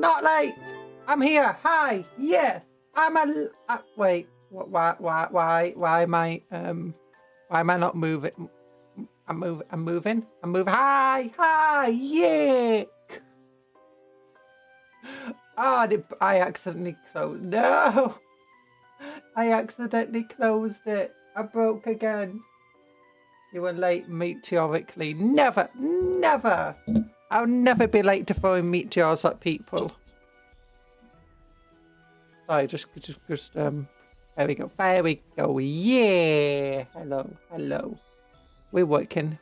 not late. I'm here. Hi. Yes. Wait. Why am I not moving? I'm moving. Hi. Yeah. Oh, I accidentally closed. No. I accidentally closed it. I broke again. You were late meteorically. Never. I'll never be late to throwing meteors at people. Sorry, just there we go. Yeah. Hello. We're working.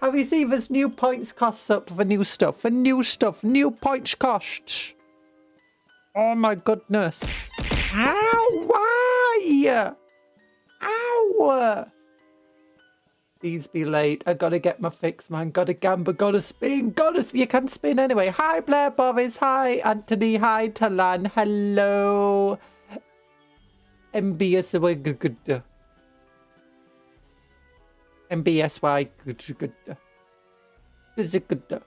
Have you seen this new points costs up for new stuff? New points costs. Oh my goodness. Ow, why? Ow. Please be late. I gotta get my fix, man. Gotta gamble, gotta spin, you can spin anyway. Hi, Blair Boris. Hi, Anthony. Hi, Talan. Hello. MBSY good. MBSY good. This is good.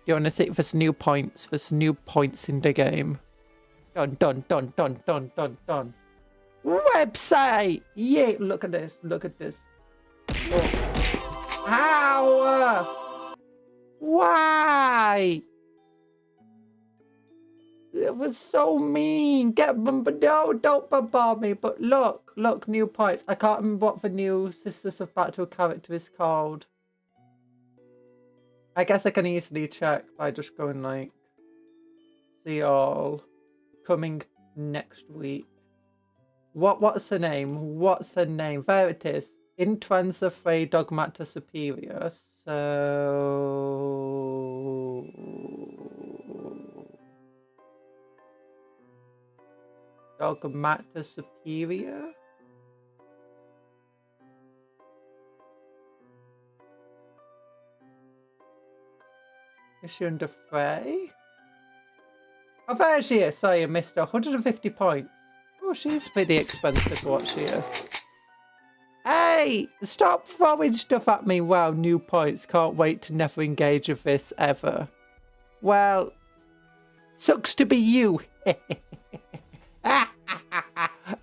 You wanna see if there's new points? There's new points in the game. Done. Website! Yeah, look at this. Oh. Ow! Why? It was so mean. No, don't bombard me. But look, new points. I can't remember what the new Sisters of Battle character is called. I guess I can easily check by just going like, see all, coming next week. What's her name? There it is. In Transafray Dogmata Superior. So Dogmata Superior. Is she under Frey? Oh, there she is. Sorry, I missed her. 150 points. Oh, she's pretty expensive for what she is. Hey, stop throwing stuff at me. Wow, new points. Can't wait to never engage with this ever. Well, sucks to be you.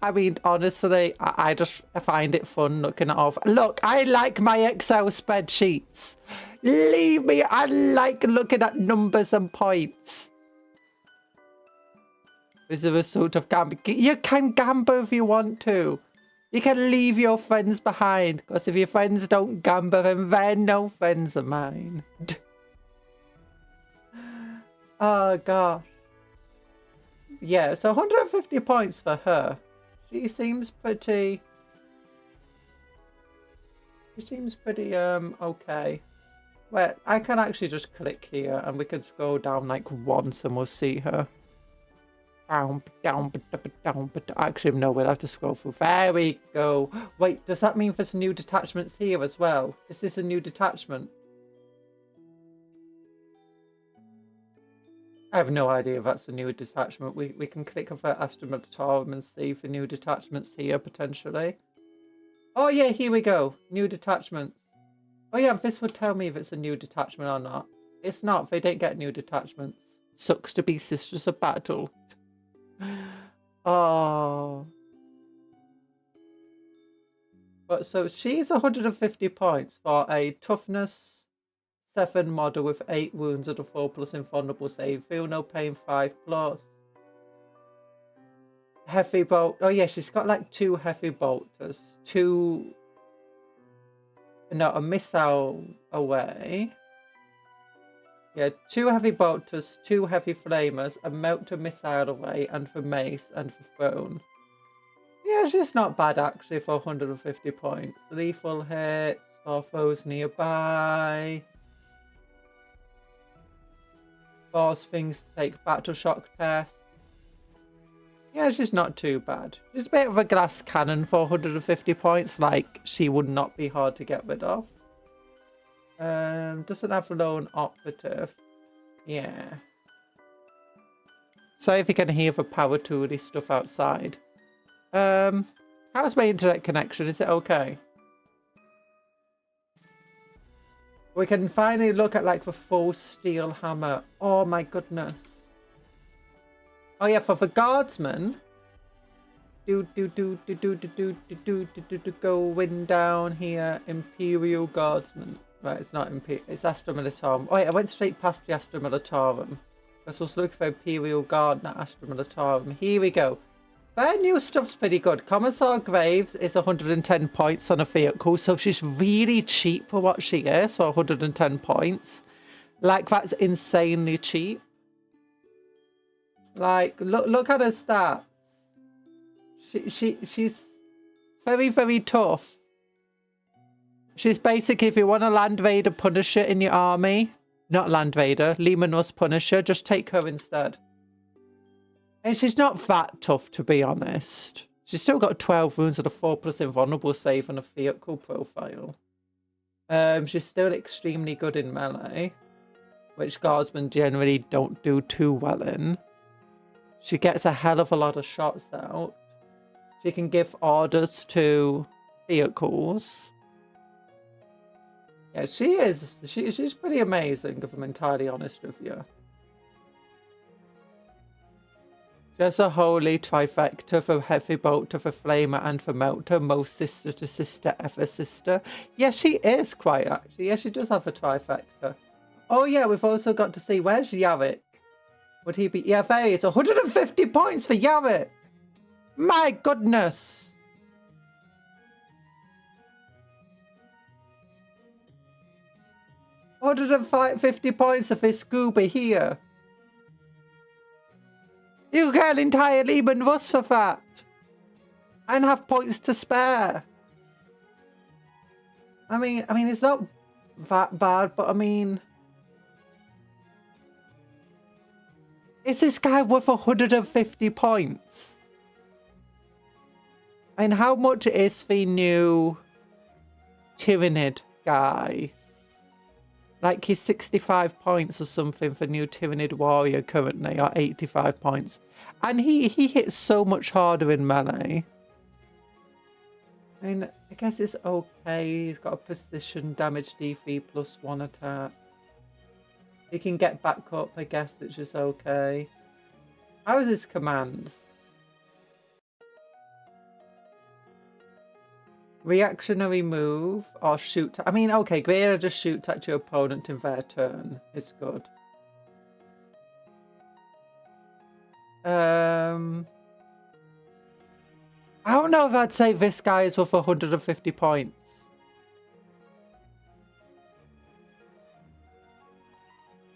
I mean, honestly, I just find it fun looking at all. Look, I like my Excel spreadsheets. Leave me. I like looking at numbers and points. Is a result of gambling. You can gamble if you want to. You can leave your friends behind, because if your friends don't gamble, then they're no friends of mine. Oh gosh. Yeah, so 150 points for her. She seems pretty okay. Well, I can actually just click here and we can scroll down like once and we'll see her. Down. Actually, no, we'll have to scroll through. There we go. Wait, does that mean there's new detachments here as well? Is this a new detachment? I have no idea if that's a new detachment. We can click on the Astrometeorum and see if the new detachments here potentially. Oh yeah, here we go. New detachments. Oh yeah, this would tell me if it's a new detachment or not. It's not. They don't get new detachments. Sucks to be Sisters of Battle. Oh. But so she's 150 points for a toughness 7 model with 8 wounds and a 4+ invulnerable save. Feel no pain 5+. Heavy bolt. Oh yeah, she's got like 2 heavy bolters. A missile away. Yeah, 2 heavy bolters, 2 heavy flamers, a melter missile away, and for mace and for throne. Yeah, she's not bad actually for 150 points. Lethal hits for foes nearby. Force things take battle shock test. Yeah, she's not too bad. She's a bit of a glass cannon for 150 points. Like, she would not be hard to get rid of. Doesn't have lone operative. Yeah. So if you can hear the power tooly stuff outside. How's my internet connection? Is it okay? We can finally look at like the full steel hammer. Oh my goodness. Oh yeah, for the guardsman. Going down here. Imperial guardsman. Right, it's not Imperial. It's Astra Militarum. Oh wait, I went straight past the Astra Militarum. Let's also look for Imperial Guard, not Astra Militarum. Here we go. Their new stuff's pretty good. Commissar Graves is 110 points on a vehicle, so she's really cheap for what she is, for 110 points. Like, that's insanely cheap. Like, look at her stats. She's very, very tough. She's basically, if you want a Land Raider Punisher in your army, not Land Raider, Lehman Russ Punisher, just take her instead. And she's not that tough, to be honest. She's still got 12 wounds and a 4+ invulnerable save on a vehicle profile. She's still extremely good in melee, which guardsmen generally don't do too well in. She gets a hell of a lot of shots out. She can give orders to vehicles. Yeah, she is. She's pretty amazing, if I'm entirely honest with you. Just a holy trifecta for Heavy Bolter, for Flamer, and for Melter. Most sister to sister, ever sister. Yeah, she is quite, actually. Yeah, she does have a trifecta. Oh, yeah, we've also got to see, where's Yavik? Would he be... Yeah, there he is. 150 points for Yavik! My goodness! 150 points of this scuba here. You get an entire Lehman Russ for that. And have points to spare. I mean, it's not that bad, but I mean... Is this guy worth 150 points? And how much is the new Tyrannid guy? Like, he's 65 points or something for new Tyrannid Warrior currently, or 85 points. And he hits so much harder in melee. I mean, I guess it's okay. He's got a precision damage D3 +1 attack. He can get back up, I guess, which is okay. How is his commands? Reactionary move or shoot. I mean, okay, great. Just shoot at your opponent in their turn. It's good. I don't know if I'd say this guy is worth 150 points.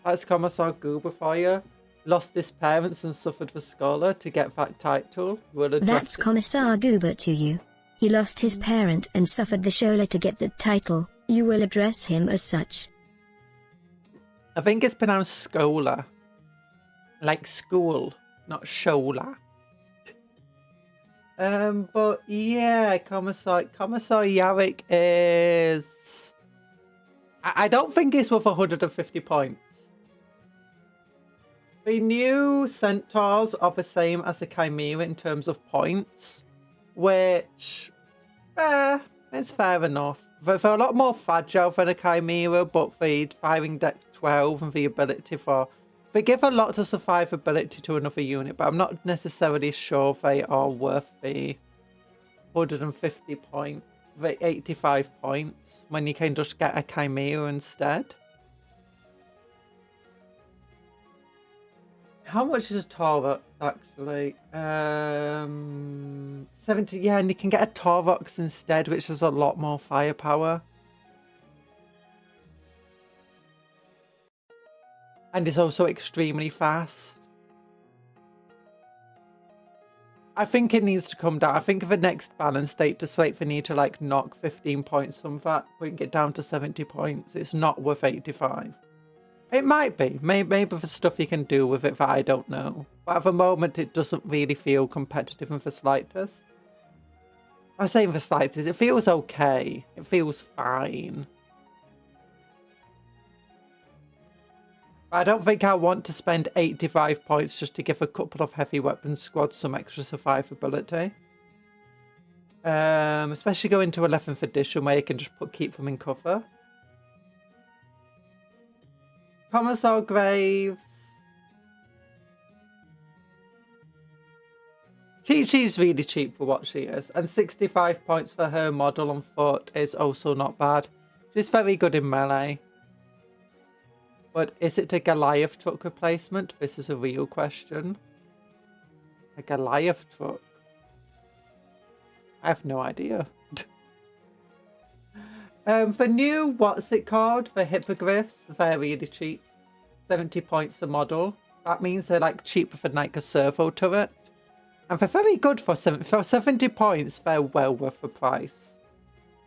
That's Commissar Goober for you. Lost his parents and suffered the scholar to get that title. That's Commissar Goober to you. He lost his parent and suffered the shola to get the title. You will address him as such. I think it's pronounced scholar. Like school, not shola. But yeah, Commissar Yavik is... I don't think it's worth 150 points. The new centaurs are the same as the Chimera in terms of points. Which, it's fair enough. They're a lot more fragile than a Chimera, but the firing deck 12 and the ability for... They give a lot of survivability to another unit, but I'm not necessarily sure they are worth the 150 points, the 85 points, when you can just get a Chimera instead. How much is a Taurox, actually? 70, yeah, and you can get a Taurox instead, which has a lot more firepower. And it's also extremely fast. I think it needs to come down. I think the next balance state to slate, they need to like knock 15 points from that, bring it down to 70 points. It's not worth 85. It might be. Maybe the stuff you can do with it that I don't know. But at the moment, it doesn't really feel competitive in the slightest. I'm saying the slightest. It feels okay. It feels fine. But I don't think I want to spend 85 points just to give a couple of heavy weapon squads some extra survivability. Especially going to 11th edition where you can just keep them in cover. Commissar Graves. She's really cheap for what she is. And 65 points for her model on foot is also not bad. She's very good in melee. But is it a Goliath truck replacement? This is a real question. A Goliath truck? I have no idea. For new, what's it called? The hippogriffs, they're really cheap. 70 points a model. That means they're like cheaper than like a servo turret. And they're very good for 70 points, they're well worth the price.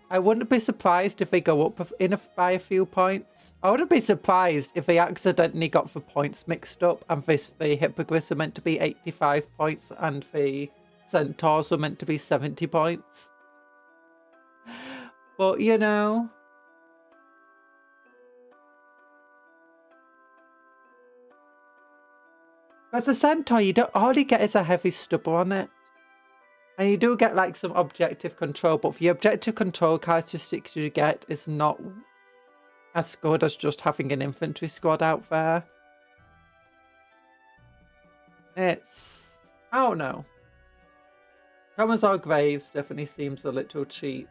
I wouldn't be surprised if they go up by a few points. I wouldn't be surprised if they accidentally got the points mixed up and the hippogriffs are meant to be 85 points and the centaurs were meant to be 70 points. But, you know... Because the centaur, all you get is a heavy stubble on it. And you do get like some objective control, but the objective control characteristics you get is not as good as just having an infantry squad out there. It's... I don't know. Commissar Graves definitely seems a little cheap.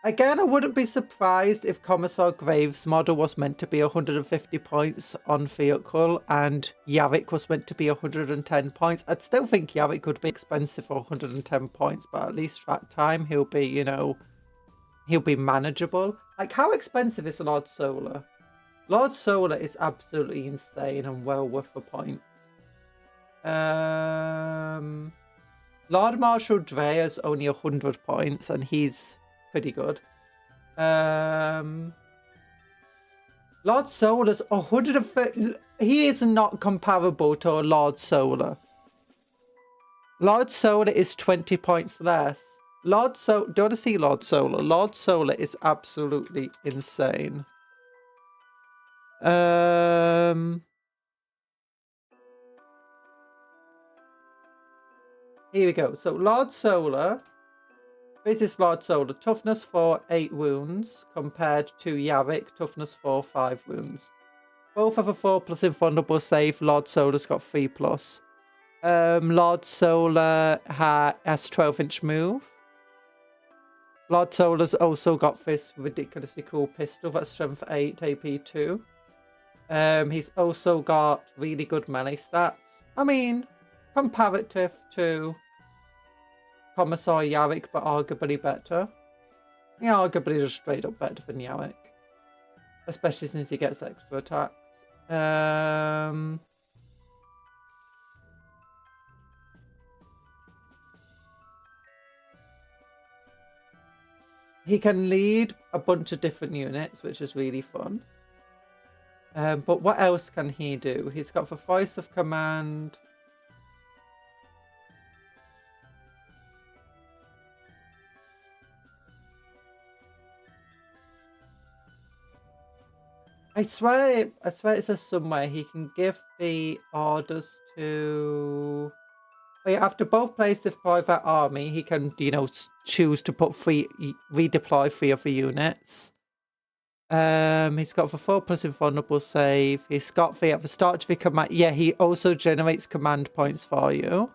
Again, I wouldn't be surprised if Commissar Graves' model was meant to be 150 points on vehicle and Yavik was meant to be 110 points. I'd still think Yavik would be expensive for 110 points, but at least that time he'll be, you know, he'll be manageable. Like, how expensive is Lord Solar? Lord Solar is absolutely insane and well worth the points. Lord Marshal Drea's only 100 points and he's pretty good. Lord Solar's 130. He is not comparable to Lord Solar. Lord Solar is 20 points less. Do you want to see Lord Solar? Lord Solar is absolutely insane. Here we go. So Lord Solar. This is Lord Solar. Toughness 4, 8 wounds, compared to Yavik, toughness 4, 5 wounds. Both have a 4+ invulnerable save. Lord Solar's got 3+. Lord Solar has 12-inch move. Lord Solar's also got this ridiculously cool pistol that's strength 8, AP 2. He's also got really good melee stats. I mean, comparative to Commissar Yavik, but arguably better. Yeah, arguably just straight up better than Yavik. Especially since he gets extra attacks. He can lead a bunch of different units, which is really fun. But what else can he do? He's got the voice of command. I swear it says somewhere he can give the orders to... Oh yeah, after both players deploy their army, he can, you know, choose to redeploy 3 of the units. He's got the 4+ invulnerable save. He's got the, at the start of the command... Yeah, he also generates command points for you.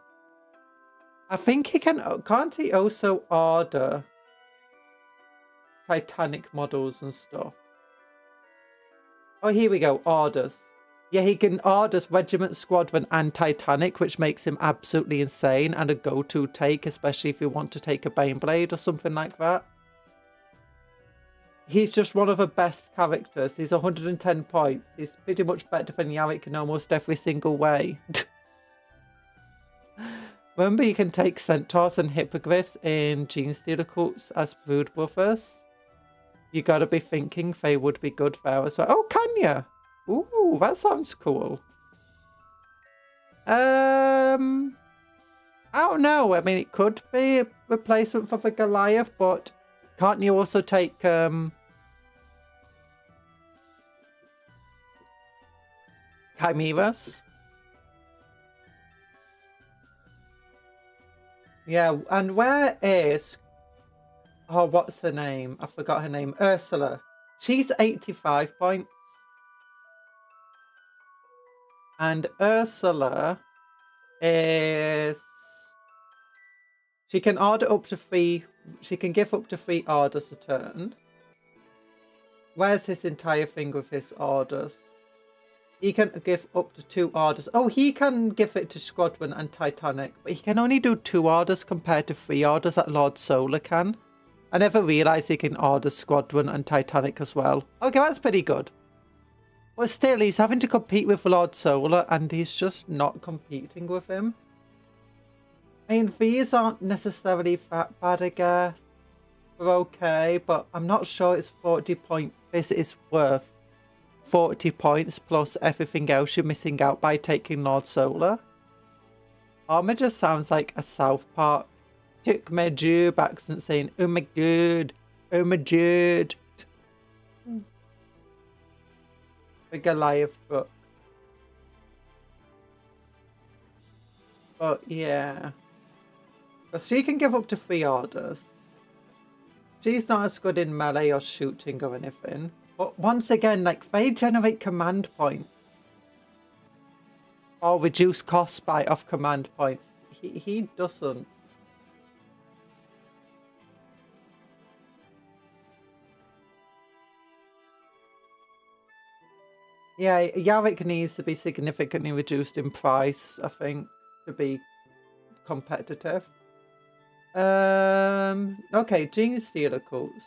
I think he can... Can't he also order Titanic models and stuff? Oh, here we go. Orders. Yeah, he can order Regiment, Squadron, and Titanic, which makes him absolutely insane and a go-to take, especially if you want to take a Baneblade or something like that. He's just one of the best characters. He's 110 points. He's pretty much better than Yavik in almost every single way. Remember, you can take Centaurs and Hippogriffs in Genestealer cults as Brood Brothers. You gotta be thinking they would be good there as well. Oh, can you? Ooh, that sounds cool. I don't know. I mean, it could be a replacement for the Goliath, but can't you also take Chimeras? Yeah, and where is... Oh, what's her name? I forgot her name. Ursula. She's 85 points. And Ursula is... She can order up to 3... She can give up to 3 orders a turn. Where's his entire thing with his orders? He can give up to 2 orders. Oh, he can give it to Squadron and Titanic, but he can only do 2 orders compared to 3 orders that Lord Solar can. I never realised he can order Squadron and Titanic as well. Okay, that's pretty good. But still, he's having to compete with Lord Solar, and he's just not competing with him. I mean, these aren't necessarily that bad, I guess. They're okay, but I'm not sure it's 40 point. This is worth 40 points plus everything else you're missing out by taking Lord Solar. Armiger sounds like a South Park took my Jube accent saying, oh my god, oh my god. The Goliath book. But yeah. Because she can give up to 3 orders. She's not as good in melee or shooting or anything. But once again, like, they generate command points. Or reduce cost by off command points. He doesn't. Yeah, Yarick needs to be significantly reduced in price, I think, to be competitive. Okay, Gene Stealer Coats.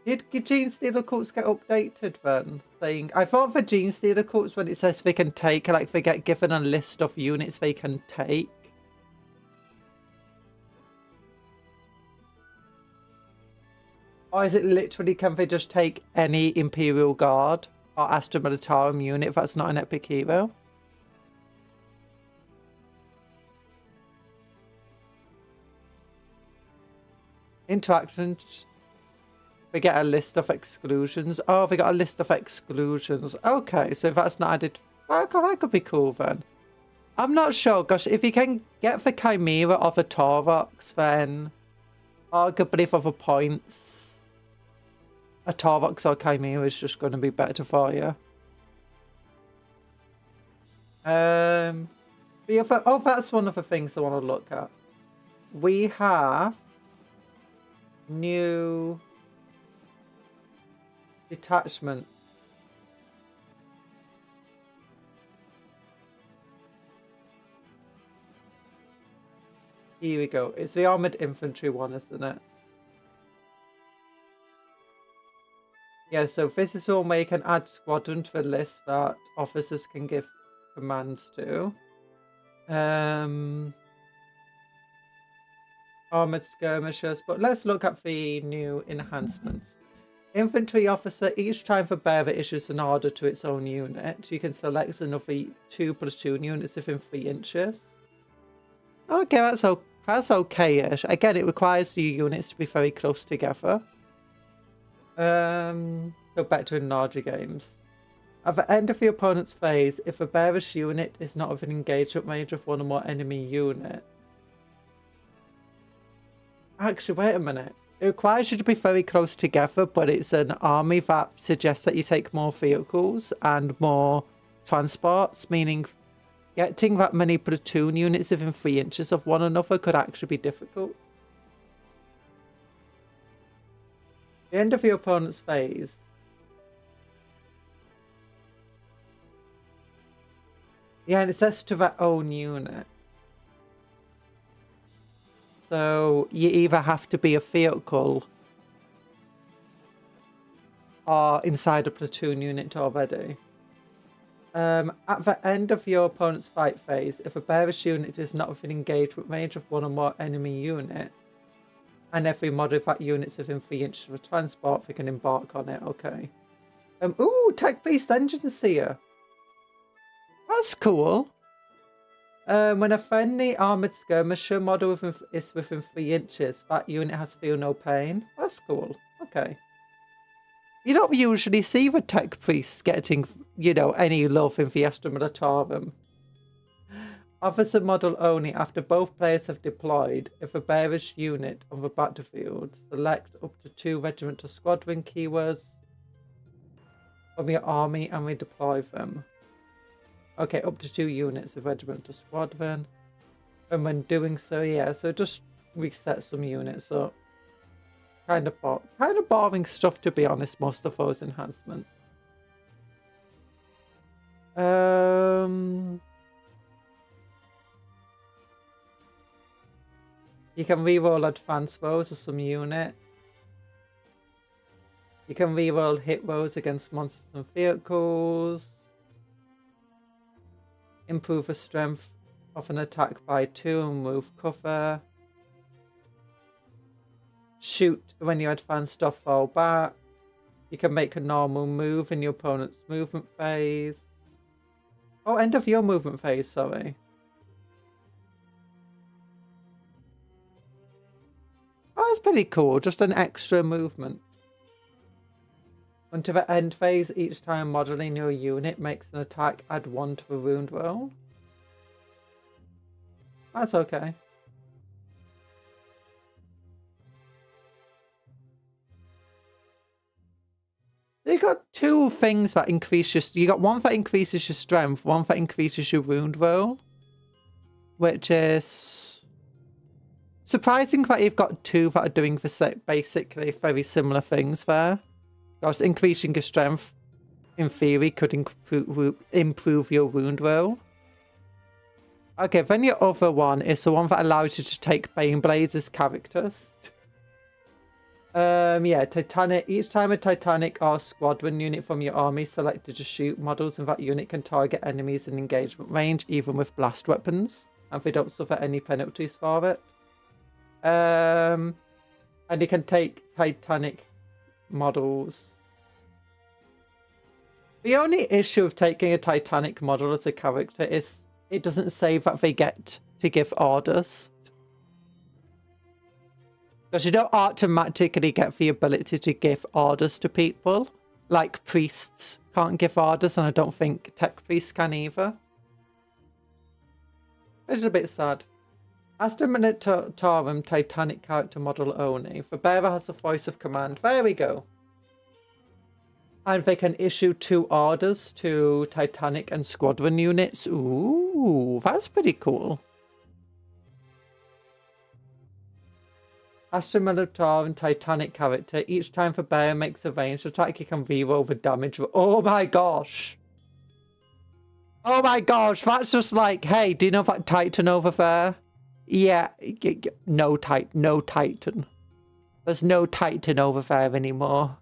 Did Gene Stealer Coats get updated then? Saying, I thought for Gene Stealer Coats when it says they can take, like they get given a list of units they can take. Or is it literally, can they just take any Imperial Guard or Astra Militarum unit if that's not an epic hero? Interactions. We get a list of exclusions. Oh, we got a list of exclusions. Okay, so if that's not added, well, that could be cool then. I'm not sure. Gosh, if you can get the Chimera or the Taurox, then arguably for the points, a Taurox or Chimera is just going to be better for you. The other, oh, that's one of the things I want to look at. We have new detachments. Here we go. It's the armored infantry one, isn't it? Yeah, so this is all where you can add squadron to the list that officers can give commands to. Armored skirmishers, but let's look at the new enhancements. Infantry officer, each time the bearer issues an order to its own unit, you can select another 2+2 units within 3 inches. Okay, that's okay-ish. Again, it requires the units to be very close together. So better in larger games. At the end of the opponent's phase, if the bearer's unit is not within engagement range of one or more enemy unit. Actually, wait a minute. It requires you to be very close together, but it's an army that suggests that you take more vehicles and more transports, meaning getting that many platoon units within 3 inches of one another could actually be difficult. The end of your opponent's phase. Yeah, and it says to their own unit. So you either have to be a vehicle or inside a platoon unit already. At the end of your opponent's fight phase, if a bearish unit is not within engagement range of one or more enemy unit, and every model of that unit's within 3 inches of a transport, they can embark on it. Okay. Ooh, tech-based engine seer. That's cool. When a friendly armored skirmisher model is within 3 inches, that unit has feel no pain. That's cool. Okay. You don't usually see the tech priests getting, you know, any love in the Astra Militarum. Officer model only after both players have deployed. If a bearish unit on the battlefield, select up to 2 regiment or squadron keywords from your army and redeploy them. Okay, up to 2 units of regiment or squadron. And when doing so, yeah, so just reset some units up. Kind of boring stuff, to be honest, most of those enhancements. You can reroll advanced rolls of some units. You can reroll hit rolls against monsters and vehicles. Improve the strength of an attack by 2 and remove cover. Shoot when your advanced stuff fall back. You can make a normal move in your opponent's movement phase. Oh, end of your movement phase, sorry. Oh, that's pretty cool. Just an extra movement. Until the end phase, each time modeling your unit makes an attack, add 1 to the wound roll. That's okay. You got 2 things that increase your... You got 1 that increases your strength, 1 that increases your wound roll. Which is... surprising that you've got 2 that are doing the basically very similar things there. Because increasing your strength, in theory, could improve your wound roll. Okay, then your other one is the one that allows you to take Baneblades as characters. Yeah, Titanic. Each time a Titanic or squadron unit from your army selected to shoot models, and that unit can target enemies in engagement range, even with blast weapons, and they don't suffer any penalties for it. And you can take Titanic models. The only issue of taking a Titanic model as a character is it doesn't say that they get to give orders. Because you don't automatically get the ability to give orders to people. Like priests can't give orders, and I don't think tech priests can either. Which is a bit sad. Astra Militarum Titanic character model only. The bearer has a voice of command. There we go. And they can issue 2 orders to Titanic and squadron units. Ooh, that's pretty cool. Astra Militarum Titanic character. Each time the bearer makes a ranged attack, you can reroll the damage. Oh my gosh. Oh my gosh, that's just like, hey, do you know that Titan over there? Yeah, no Titan. There's no Titan over there anymore.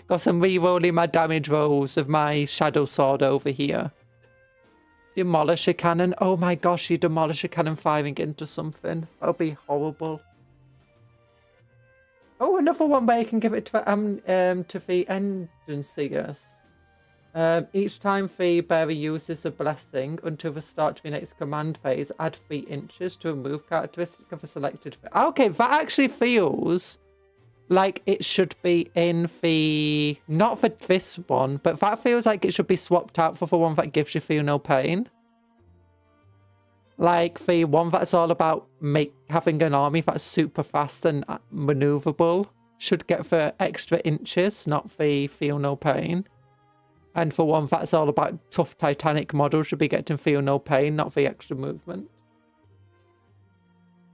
Got some re-rolling my damage rolls of my shadow sword over here. Demolish a cannon. Oh my gosh, you demolish a cannon firing into something. That'll be horrible. Oh, another one where you can give it to the engine seekers. Each time the bearer uses a blessing until the start of your next command phase, add 3 inches to a move characteristic of a selected... Okay, that actually feels like it should be in the... Not for this one, but that feels like it should be swapped out for the one that gives you feel no pain. Like the one that's all about having an army that's super fast and maneuverable should get the extra inches, not the feel no pain. And for one that's all about tough Titanic models should be getting feel no pain, not the extra movement.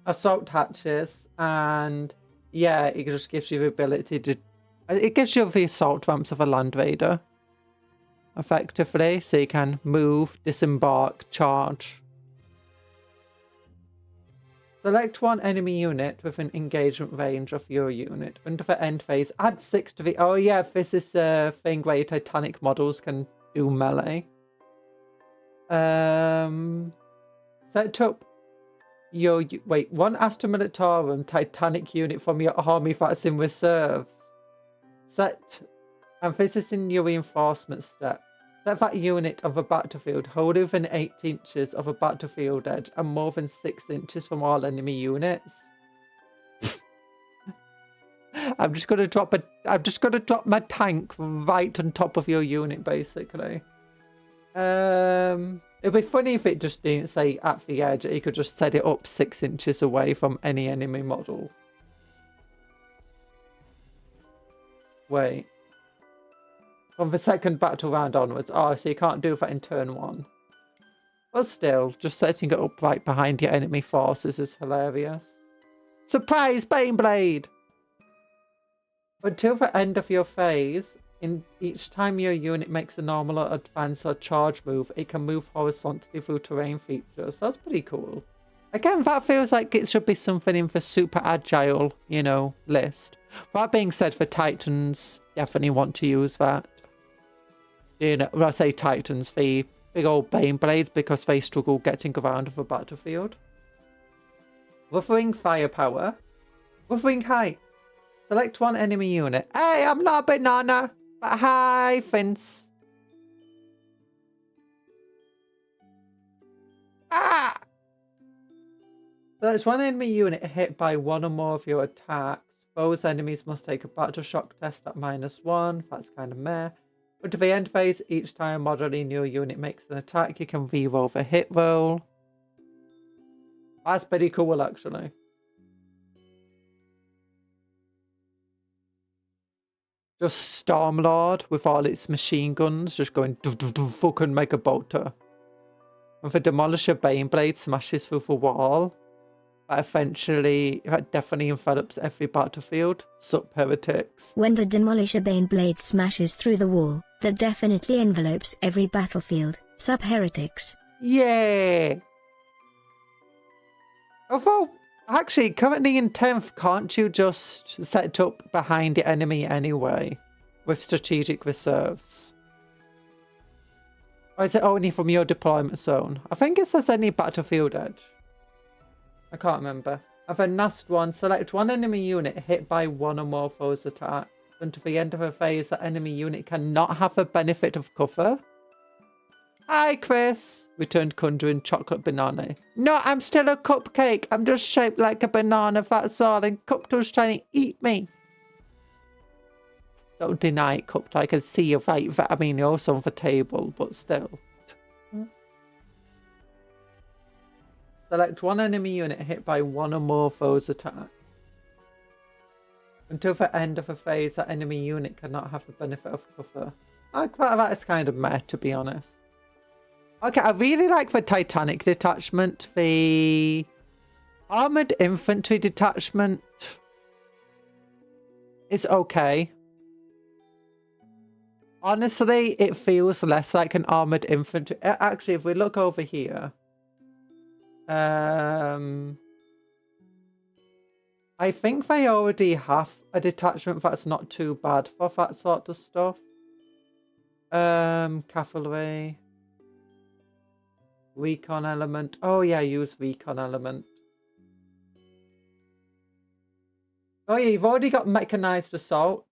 Assault hatches, and yeah, it just gives you the ability to... It gives you the assault ramps of a Land Raider, effectively, so you can move, disembark, charge. Select 1 enemy unit with an engagement range of your unit. Under the end phase, add 6 to the... Oh yeah, this is a thing where your Titanic models can do melee. Set up your... Wait, 1 Astra Militarum Titanic unit from your army that's in reserves. And this is in your reinforcement step. Set that unit of a battlefield wholly within 8 inches of a battlefield edge and more than 6 inches from all enemy units. I'm just gonna drop my tank right on top of your unit, basically. It'd be funny if it just didn't say at the edge. You could just set it up 6 inches away from any enemy model. Wait. From the second battle round onwards. Oh, so you can't do that in turn 1. But still, just setting it up right behind your enemy forces is hilarious. Surprise Baneblade! Until the end of your phase, in each time your unit makes a normal or advance or charge move, it can move horizontally through terrain features. That's pretty cool. Again, that feels like it should be something in the super agile, you know, list. That being said, the Titans definitely want to use that. You know, when I say Titans, the big old Baneblades, because they struggle getting around the battlefield. Wuthering Firepower. Wuthering Heights. Select one enemy unit. Hey, I'm not a banana, but hi, Vince. Ah! Select one enemy unit hit by one or more of your attacks. Those enemies must take a battle shock test at -1. That's kind of meh. Until the end phase, each time a model in your unit makes an attack, you can reroll the hit roll. That's pretty cool, actually. Just Stormlord with all its machine guns just going fucking mega bolter. When the Demolisher Baneblade smashes through the wall, that definitely envelops every battlefield. Sup, heretics. When the Demolisher Baneblade smashes through the wall, that definitely envelopes every battlefield. Sup, heretics. Yeah! Although, actually, currently in 10th, can't you just set up behind the enemy anyway? With strategic reserves? Or is it only from your deployment zone? I think it says any battlefield edge. I can't remember. And then last one, select one enemy unit hit by one or more foes' attack. Until the end of a phase, that enemy unit cannot have the benefit of cover. Hi, Chris, returned Conjuring Chocolate Banana. No, I'm still a cupcake. I'm just shaped like a banana, that's all. And Cuptle's trying to eat me. Don't deny it, Cuptle. I can see you right. I mean, you're also on the table, but still. Select one enemy unit hit by one or more foes' attack. Until the end of a phase, that enemy unit cannot have the benefit of cover. That is kind of meh, to be honest. Okay, I really like the Titanic detachment. The Armored Infantry detachment is okay. Honestly, it feels less like an Armored Infantry. Actually, if we look over here... I think they already have a detachment that's not too bad for that sort of stuff. Cavalry. Recon element. Oh yeah, use recon element. Oh yeah, you've already got mechanized assault,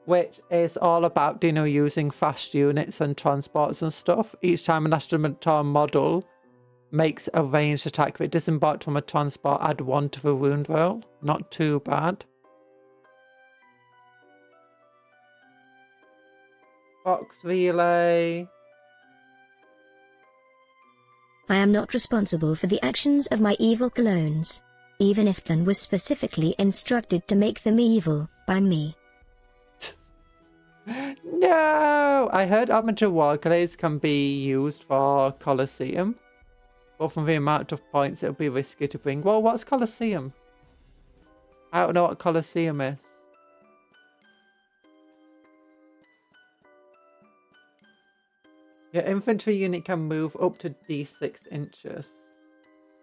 which is all about, you know, using fast units and transports and stuff. Each time an Astrometer model makes a ranged attack, if it disembarked from a transport, add 1 to the wound roll. Not too bad. Fox relay. I am not responsible for the actions of my evil clones. Even if Iftan was specifically instructed to make them evil by me. No! I heard Armature Warglades can be used for Colosseum. But from the amount of points, it would be risky to bring. Well, what's Colosseum? I don't know what Colosseum is. Your infantry unit can move up to D6 inches.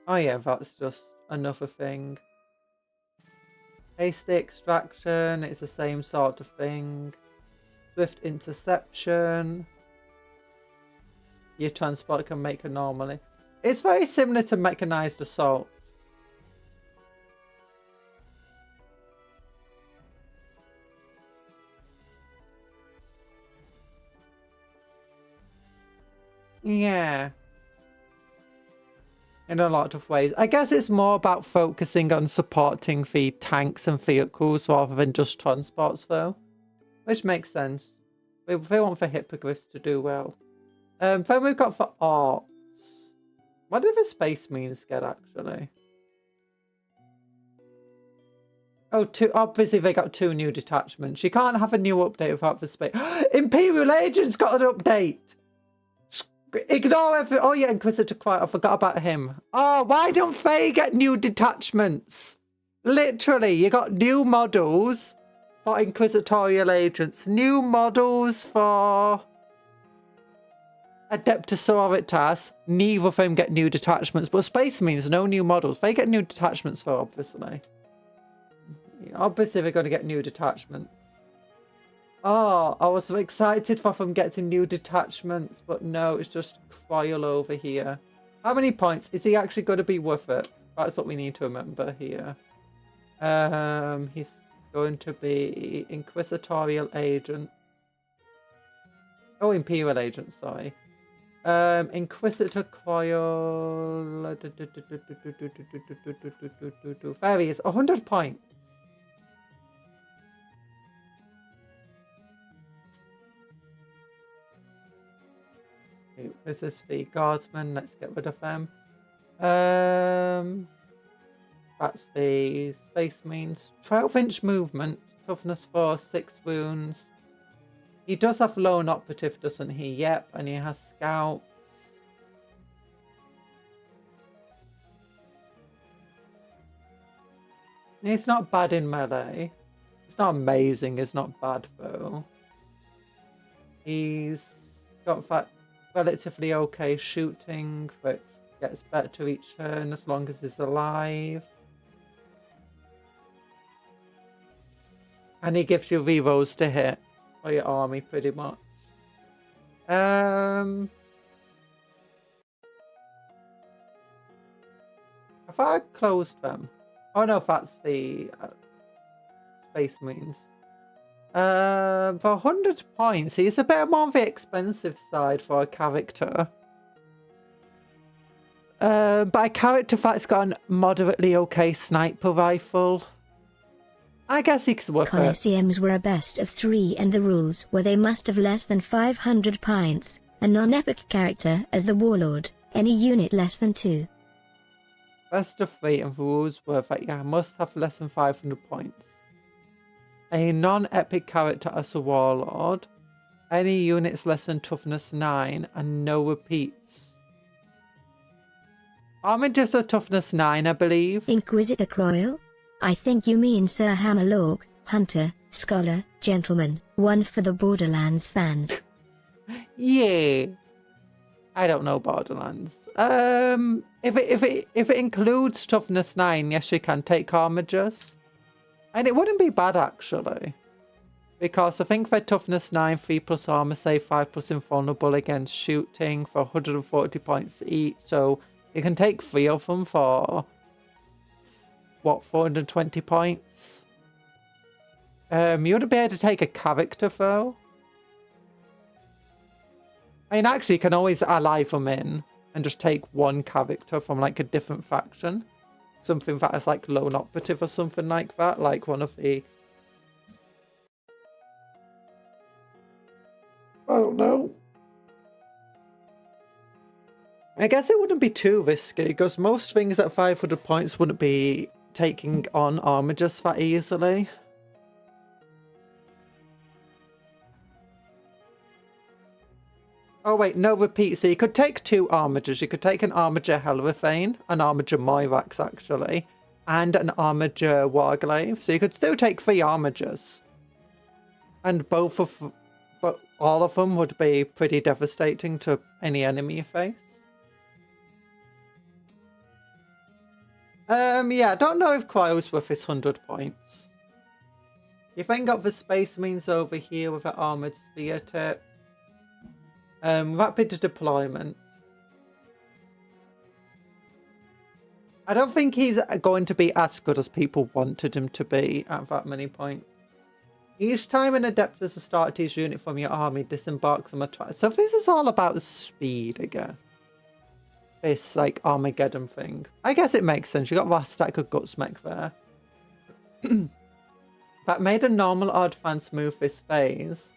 Oh yeah, that's just another thing. Hasty extraction, it's the same sort of thing. Swift interception. Your transport can make a normally. It's very similar to mechanized assault. Yeah. In a lot of ways. I guess it's more about focusing on supporting the tanks and vehicles rather than just transports though. Which makes sense. They want the hippogriffs to do well. Then we've got for arts. What do the space means get actually? Oh, obviously they got 2 new detachments. You can't have a new update without the space. Imperial Agent's got an update. Ignore every. Oh yeah, Inquisitor Quiet. I forgot about him. Oh, why don't they get new detachments? Literally, you got new models for Inquisitorial Agents. New models for Adeptus Sororitas. Neither of them get new detachments. But Space means no new models. They get new detachments for, obviously. Obviously, they're going to get new detachments. Oh, I was so excited for them getting new detachments, but no, it's just Cryle over here. How many points? Is he actually going to be worth it? That's what we need to remember here. He's going to be Inquisitorial Agent. Oh, Imperial Agent, sorry. Inquisitor Cryle. There he is, 100 points. This is the guardsman. Let's get rid of them. That's the space means 12-inch movement, toughness 4, 6 wounds. He does have lone operative, doesn't he? Yep, and he has scouts. He's not bad in melee. It's not amazing. It's not bad though. He's got that relatively okay shooting, which gets better each turn as long as he's alive. And he gives you rerolls to hit for your army pretty much. Have I closed them? Oh no, that's the space means. For 100 points, he's a bit more on the expensive side for a character. But a character that's got a moderately okay sniper rifle. I guess he's worth it. Coliseums were a best of 3 and the rules were they must have less than 500 points, a non-epic character as the warlord, any unit less than 2. Best of 3 and the rules were that you must have less than 500 points. A non-epic character as a warlord, any units less than toughness 9, and no repeats. Armigers are toughness 9, I believe. Inquisitor Cryle? I think you mean Sir Hammerlorg, Hunter, Scholar, Gentleman, one for the Borderlands fans. Yeah. I don't know Borderlands. If it includes toughness 9, yes, you can take Armigers. And it wouldn't be bad, actually. Because I think they're toughness 9, 3 plus armor save, 5 plus invulnerable against shooting for 140 points each. So you can take 3 of them for, what, 420 points? You wouldn't be able to take a character, though. I mean, actually, you can always ally them in and just take one character from, like, a different faction. Something that is like lone operative or something like that, like one of the... I don't know. I guess it wouldn't be too risky, because most things at 500 points wouldn't be taking on Armigers that easily. Oh wait, no repeat. So you could take 2 Armigers. You could take an Armiger Helrathane, an Armiger Moirax actually, and an Armiger Warglaive. So you could still take 3 Armigers. And but all of them would be pretty devastating to any enemy you face. Yeah, I don't know if Cryle's worth his 100 points. You've then got the Space Marines over here with an Armoured Spear tip. Rapid deployment. I don't think he's going to be as good as people wanted him to be at that many points. Each time an Adeptus has started his unit from your army, disembarks on a track. So this is all about speed, I guess. This, like, Armageddon thing. I guess it makes sense. You got that stack of Gutsmech there. That made a normal odd advance move this phase.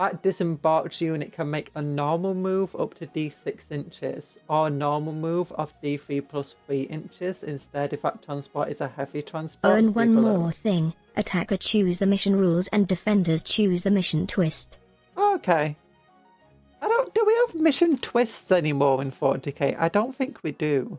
That disembarked unit can make a normal move up to D6 inches, or a normal move of D3 plus 3 inches instead if that transport is a heavy transport. Oh, and one more thing. Attacker choose the mission rules and defenders choose the mission twist. Okay. Do we have mission twists anymore in 40k? I don't think we do.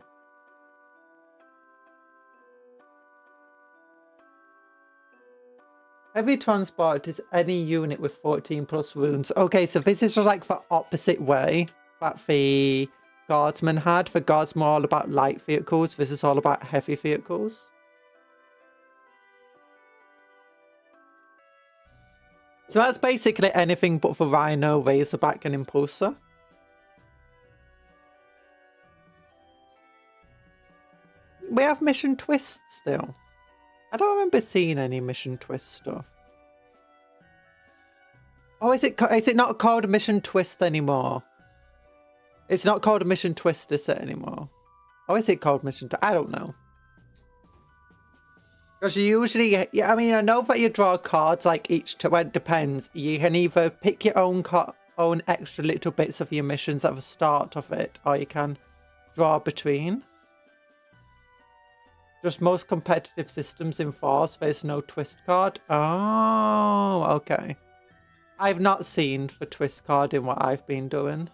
Heavy transport is any unit with 14 plus wounds. Okay, so this is just like the opposite way that the guardsmen had. The guardsmen were all about light vehicles. This is all about heavy vehicles. So that's basically anything but the Rhino, Razorback and Impulsor. We have mission twists still. I don't remember seeing any mission twist stuff. Oh, is it not called a mission twist anymore? It's not called a mission twist, is it anymore? Or is it called mission twist? I don't know. Because you usually, I mean, I know that you draw cards like each turn. Well, it depends. You can either pick your own extra little bits of your missions at the start of it, or you can draw between. Just most competitive systems enforce there's no twist card. Oh, okay. I've not seen the twist card in what I've been doing.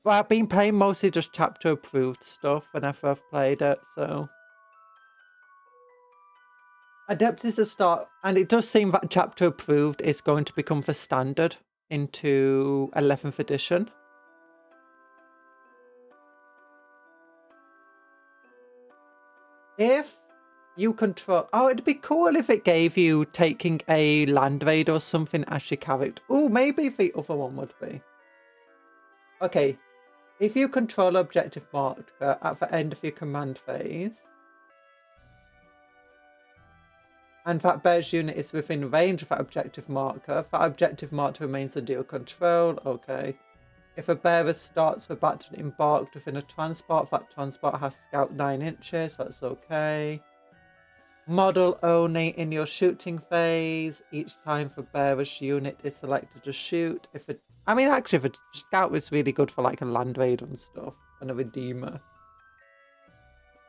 Well, I've been playing mostly just chapter approved stuff whenever I've played it, so. Adept is a start, and it does seem that chapter approved is going to become the standard into 11th edition. If you control... Oh, it'd be cool if it gave you taking a land raid or something as your character. Oh, maybe the other one would be. Okay. If you control objective marker at the end of your command phase, and that bear's unit is within range of that objective marker remains under your control. Okay. If a bearer starts the battle embarked within a transport, that transport has scout 9 inches, that's okay. Model only in your shooting phase. Each time the bearer's unit is selected to shoot. I mean, actually, the scout was really good for like a land raid and stuff, and a redeemer.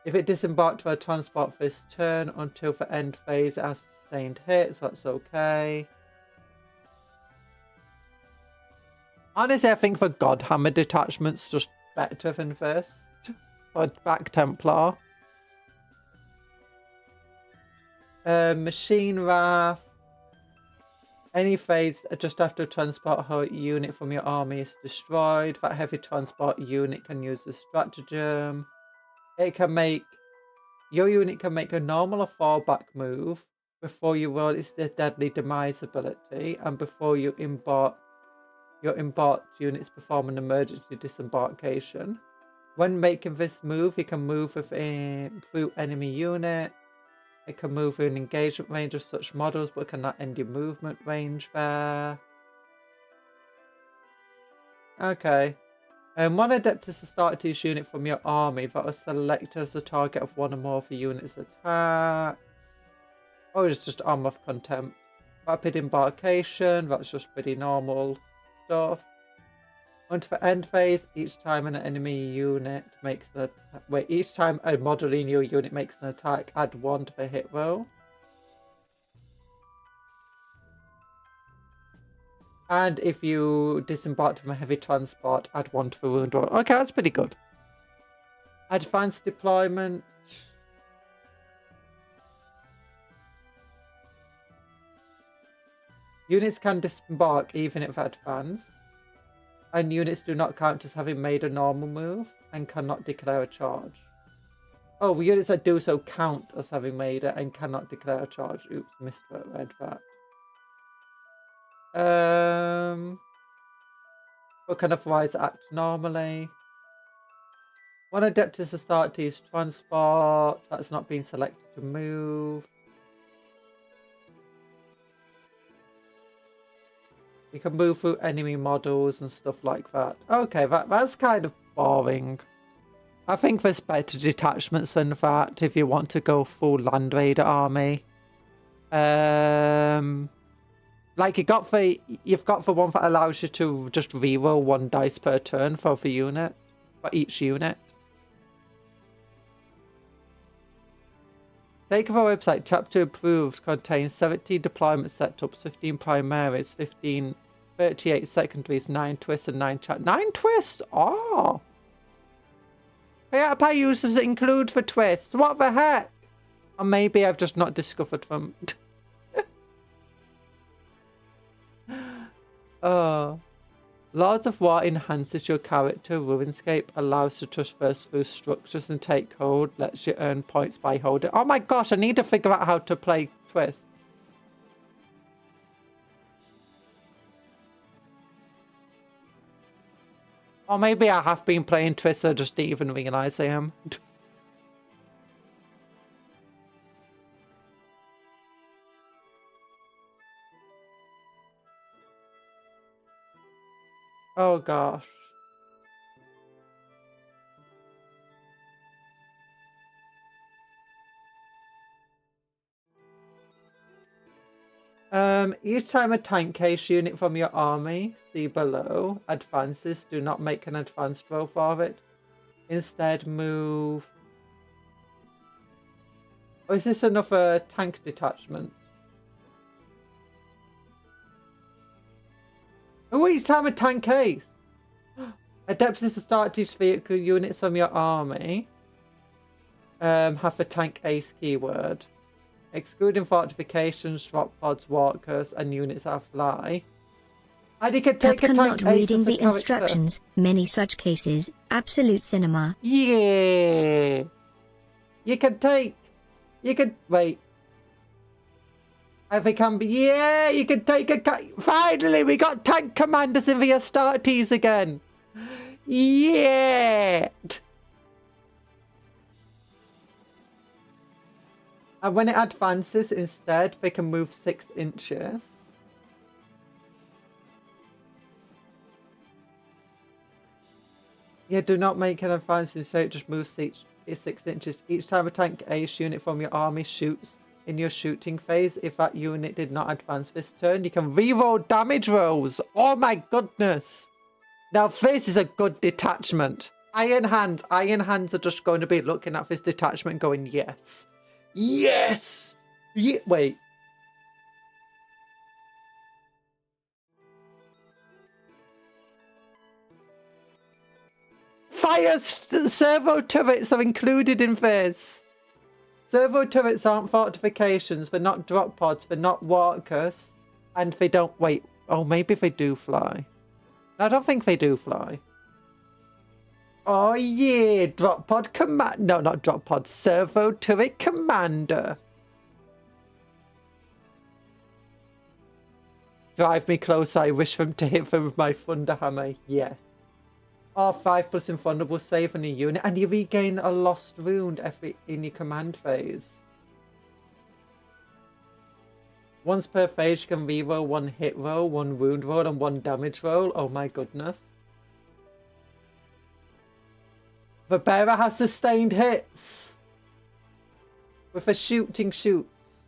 If it disembarked for a transport this turn until the end phase, it has sustained hits, so that's okay. Honestly, I think the Godhammer detachment's just better than this. Or Black Templar. Machine Wrath. Any phase just after a transport unit from your army is destroyed, that heavy transport unit can use the stratagem. Your unit can make a normal or fallback move before you roll its deadly demise ability, and before you embark. Your embarked units perform an emergency disembarkation. When making this move, you can move through enemy units. It can move through an engagement range of such models, but cannot end your movement range there. Okay. One Adeptus Astartes unit from your army that was selected as the target of one or more of the unit's attacks. Oh, it's just Arm of Contempt. Rapid embarkation, that's just pretty normal stuff. Onto the end phase, each time an enemy unit makes an attack. Wait, each time a model in your unit makes an attack, add 1 to the hit roll. And if you disembark from a heavy transport, add 1 to the wound roll. Okay, that's pretty good. Advanced deployment. Units can disembark even if advanced. And units do not count as having made a normal move and cannot declare a charge. Oh, the units that do so count as having made it and cannot declare a charge. Oops, misread that. But can otherwise act normally. One Adeptus Astartes transport that's not been selected to move. You can move through enemy models and stuff like that. Okay, that's kind of boring. I think there's better detachments than that if you want to go full Land Raider army. Like you've got the one that allows you to just reroll 1 dice per turn for the unit, for each unit. Take of our website, chapter approved, contains 70 deployment setups, 15 primaries, 38 secondaries, 9 twists, and 9 chat. 9 twists? Oh! PayPal users include the twists. What the heck? Or maybe I've just not discovered them. Oh. Lords of War enhances your character. RuneScape allows you to traverse through structures and take hold. Lets you earn points by holding. Oh my gosh, I need to figure out how to play twists. Or maybe I have been playing twists, I just didn't even realise I am. Oh gosh. Each time a tank case unit from your army, see below, advances, do not make an advanced roll for it. Instead move... Oh, is this another tank detachment? Oh, each time a tank case! Adeptus start to vehicle units from your army. Have the tank ace keyword. Excluding fortifications, drop pods, walkers, and units that fly. And you can take a tank not ace reading as a the character. instructions. Many such cases. Absolute cinema. Yeah. You can take... You can... Wait. If it can be... Yeah, you can take a... Finally, we got tank commanders in the Astartes again. Yeah. And when it advances, instead, they can move 6 inches. Yeah, do not make an advance, instead just move 6 inches. Each time a tank ace unit from your army shoots in your shooting phase, if that unit did not advance this turn, you can reroll damage rolls. Oh my goodness. Now this is a good detachment. Iron Hands are just going to be looking at this detachment going, yes. Yes! Wait. Fire servo turrets are included in this. Servo turrets aren't fortifications, they're not drop pods, they're not walkers, and they don't... Wait, oh, maybe they do fly. I don't think they do fly. Oh yeah, drop pod command... No, not drop pod. Servo turret commander. Drive me close, I wish them to hit them with my thunder hammer. Yes. Or 5+ invulnerable save on a unit, and you regain a lost wound in your command phase. Once per phase, you can reroll 1 hit roll, 1 wound roll, and 1 damage roll. Oh my goodness. The bearer has sustained hits with a shooting shoots.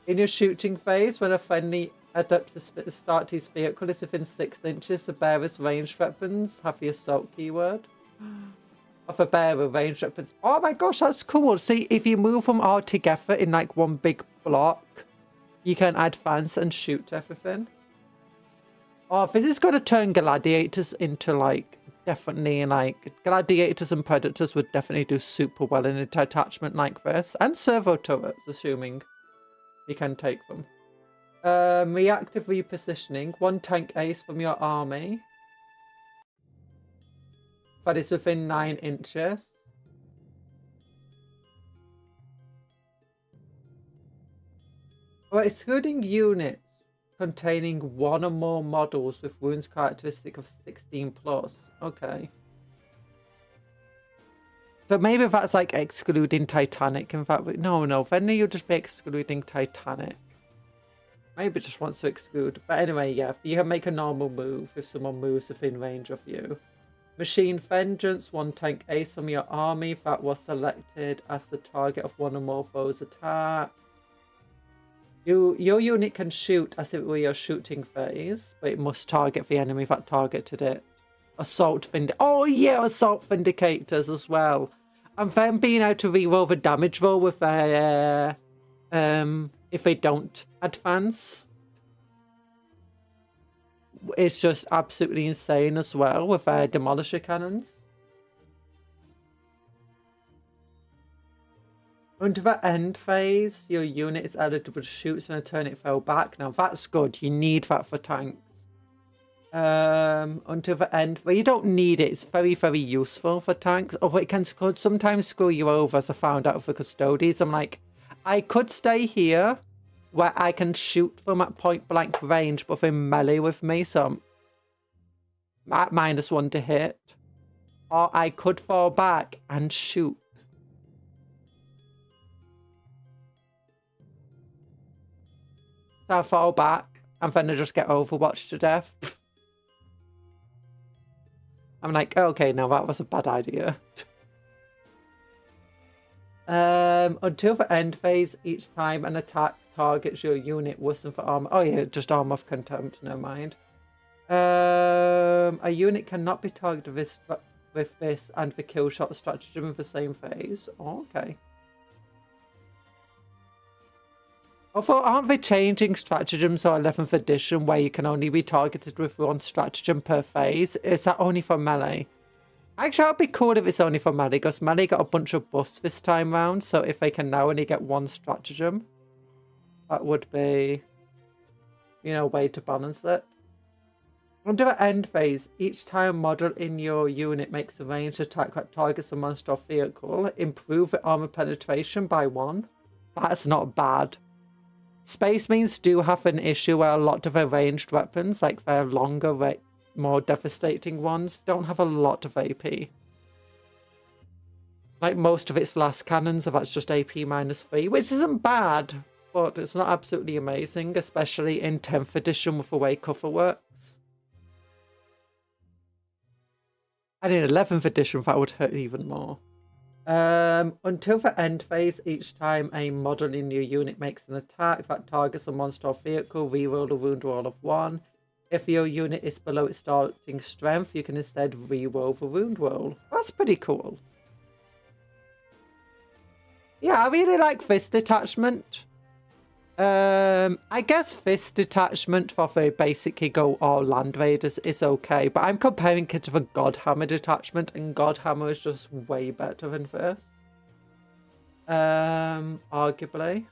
In your shooting phase, when a friendly Adeptus start his vehicle is within 6 inches, the bearer's ranged weapons have the assault keyword. Of a bearer ranged weapons. Oh my gosh, that's cool. See, if you move them all together in like one big block, you can advance and shoot everything. Oh, this is going to turn gladiators into like... Definitely, like, gladiators and predators would definitely do super well in a detachment like this. And servo turrets, assuming you can take them. Reactive repositioning. 1 tank ace from your army. That is within 9 inches. Well, excluding units containing 1 or more models with wounds characteristic of 16+. Okay. So maybe that's like excluding Titanic. In fact, no. Then you'll just be excluding Titanic. Maybe it just wants to exclude. But anyway, yeah. You can make a normal move if someone moves within range of you. Machine Vengeance. 1 tank ace from your army that was selected as the target of 1 or more foes' attacks. Your unit can shoot as if it were your shooting phase, but it must target the enemy that targeted it. Assault Oh yeah, assault vindicators as well. And then being able to reroll the damage roll with their if they don't advance. It's just absolutely insane as well with their demolisher cannons. Under the end phase, your unit is eligible to shoot on a turn it fell back. Now that's good. You need that for tanks. Until the end, but you don't need it. It's very, very useful for tanks. Although it can sometimes screw you over, as I found out for custodians. I'm like, I could stay here where I can shoot them at point blank range, but they're melee with me, so I'm at -1 to hit. Or I could fall back and shoot. So I fall back, and then I just get overwatched to death. I'm like, okay, now that was a bad idea. Until the end phase, each time an attack targets your unit, worsen for armor. Oh yeah, just armor of contempt, never mind. A unit cannot be targeted with this and the kill shot stratagem in the same phase. Oh, okay. Although, aren't they changing stratagems or 11th edition where you can only be targeted with one stratagem per phase? Is that only for melee? Actually, that'd be cool if it's only for melee, because melee got a bunch of buffs this time round, so if they can now only get one stratagem, that would be, you know, a way to balance it. Under the end phase, each time a model in your unit makes a ranged attack that targets a monster or vehicle, improve the armor penetration by 1. That's not bad. Space Marines do have an issue where a lot of their ranged weapons, like their longer, more devastating ones, don't have a lot of AP. Like most of its last cannons, that's just AP -3, which isn't bad, but it's not absolutely amazing, especially in 10th edition with the way cover works. And in 11th edition, that would hurt even more. Until the end phase, each time a model in your unit makes an attack that targets a monster or vehicle, reroll a wound roll of 1. If your unit is below its starting strength, you can instead reroll the wound roll. That's pretty cool. Yeah, I really like fist detachment. I guess fist detachment for the basically go all land raiders is okay, but I'm comparing it to the Godhammer detachment, and Godhammer is just way better than this. Arguably.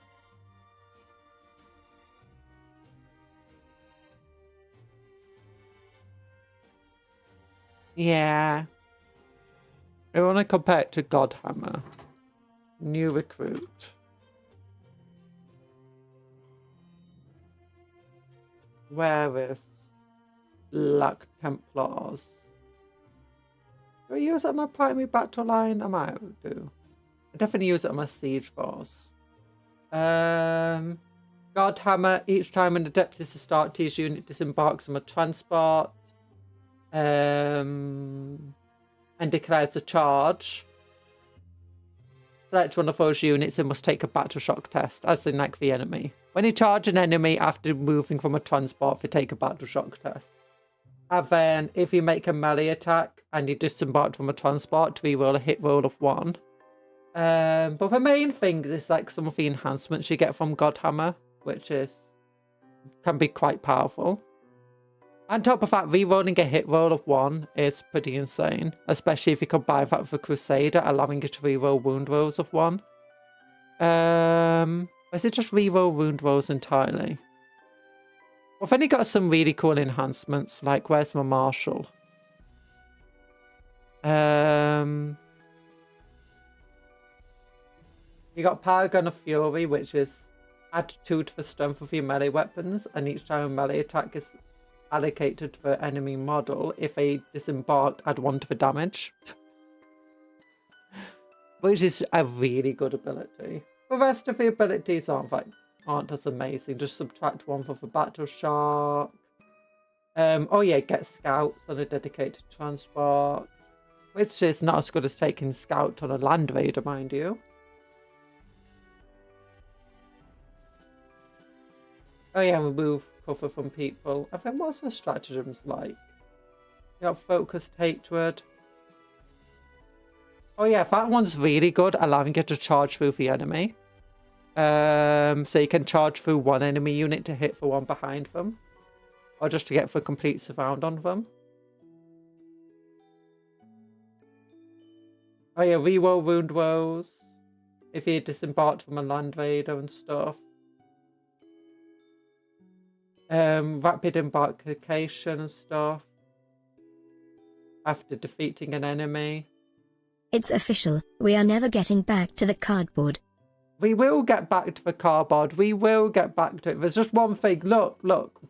Yeah. I want to compare it to Godhammer. New recruit. Where is Black Templars? Do I use it on my primary battle line? I might do. I definitely use it on my siege force. Godhammer. Each time an adept is to start, his unit disembarks on a transport. And declares a charge. Select one of those units and must take a battle shock test, as in like the enemy. When you charge an enemy after moving from a transport, they take a battle shock test. And then if you make a melee attack and you disembark from a transport, reroll a hit roll of 1. But the main thing is like some of the enhancements you get from Godhammer, which can be quite powerful. On top of that, rerolling a hit roll of 1 is pretty insane, especially if you combine that with a Crusader, allowing you to reroll wound rolls of 1. Is it just reroll wound rolls entirely? Well, then you got some really cool enhancements, like where's my Marshal? You got Paragon of Fury, which is add 2 to the strength of your melee weapons, and each time a melee attack is allocated to the enemy model, if they disembark, add 1 to the damage. Which is a really good ability. The rest of the abilities aren't as amazing. Just subtract 1 for the battle shock. Oh yeah, get scouts on a dedicated transport. Which is not as good as taking scout on a land raider, mind you. Oh yeah, remove cover from people. I think what's the stratagems like? You got focused hatred. Oh yeah, that one's really good, allowing you to charge through the enemy. So you can charge through one enemy unit to hit the one behind them. Or just to get for complete surround on them. Oh yeah, reroll wound woes. If you disembarked from a land raider and stuff. Rapid embarkation and stuff. After defeating an enemy. It's official, we are never getting back to the cardboard. We will get back to the cardboard. We will get back to it. There's just one thing. Look.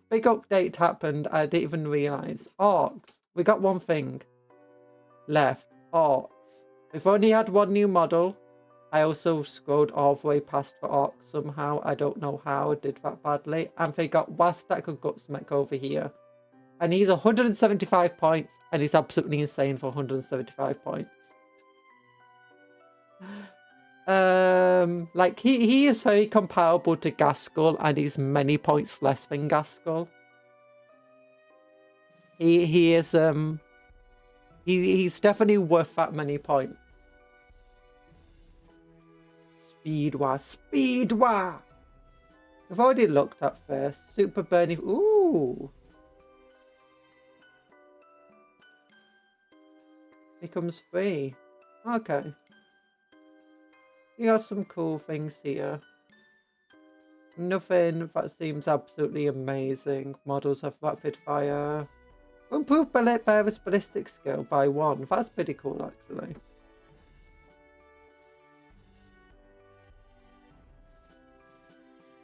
Big update happened. I didn't even realise. Orcs. We got one thing left. Orcs. We've only had one new model. I also scrolled all the way past for orcs somehow. I don't know how I did that badly. And they got one stack of Gutsmech over here. And he's 175 points. And he's absolutely insane for 175 points. Like he is very comparable to Gaskell, and he's many points less than Gaskell. He is he's definitely worth that many points. Speedwa. I've already looked at this. Super Burning. Ooh. Becomes free. Okay. You got some cool things here. Nothing that seems absolutely amazing. Models have rapid fire. Improve bearer's ballistic skill by 1. That's pretty cool, actually.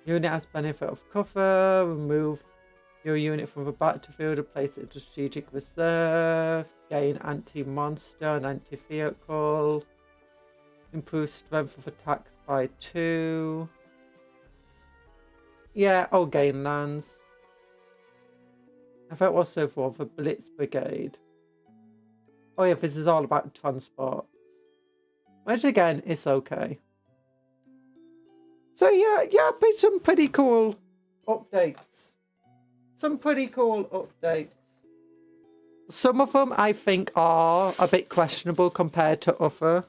Unit has benefit of cover. Remove your unit from the battlefield and place it into strategic reserves. Gain anti-monster and anti-vehicle. Improve strength of attacks by 2. Yeah, oh, gain lands. I thought also for the Blitz Brigade. Oh yeah, this is all about transports. Which again, is okay. So yeah, some pretty cool updates. Some pretty cool updates. Some of them I think are a bit questionable compared to other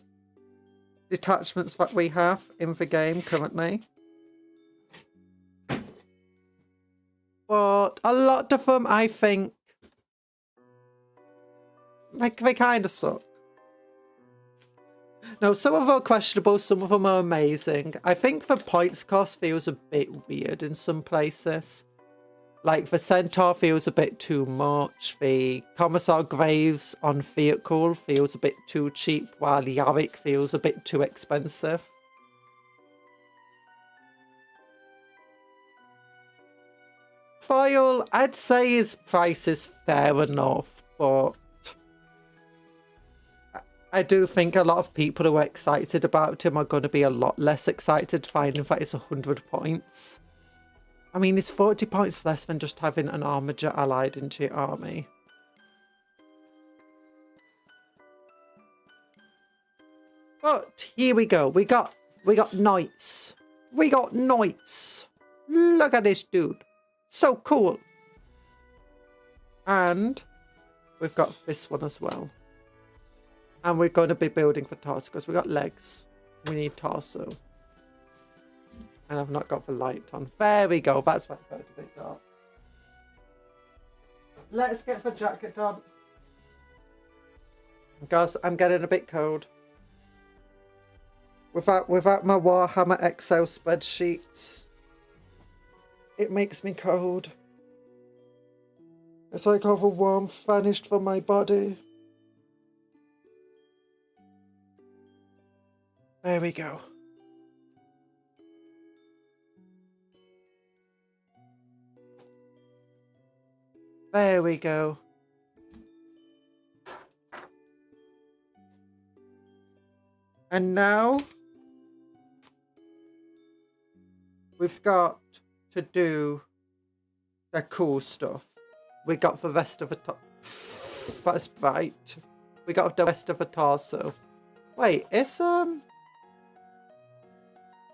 detachments that we have in the game currently. But a lot of them, I think, they kind of suck. No, some of them are questionable, some of them are amazing. I think the points cost feels a bit weird in some places. Like, the Centaur feels a bit too much. The Commissar Graves on vehicle feels a bit too cheap, while Yarick feels a bit too expensive. Foil, I'd say his price is fair enough, but I do think a lot of people who are excited about him are going to be a lot less excited finding that it's 100 points. I mean, it's 40 points less than just having an Armiger allied into your army. But here we go. We got knights. We got knights. Look at this dude. So cool. And we've got this one as well. And we're going to be building for torso because we got legs. We need torso. And I've not got the light on. There we go. That's what I felt a bit dark. Let's get the jacket on. Guys, I'm getting a bit cold. Without my Warhammer Excel spreadsheets, it makes me cold. It's like all the warmth vanished from my body. There we go. There we go. And now we've got to do the cool stuff. We got the rest of the that's right. We got the rest of the torso. Wait, it's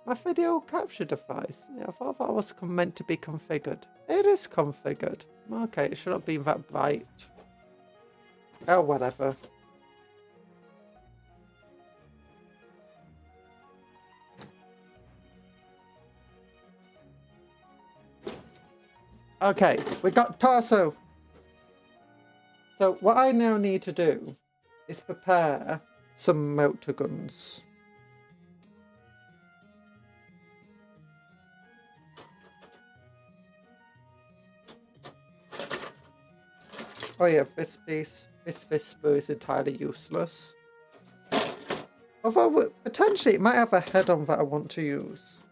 My video capture device. Yeah, I thought that was meant to be configured. It is configured. Okay, it shouldn't be that bright. Oh, whatever. Okay, we got torso. So what I now need to do is prepare some motor guns. Oh yeah, this piece, this Whisper is entirely useless. Although potentially it might have a head on that I want to use.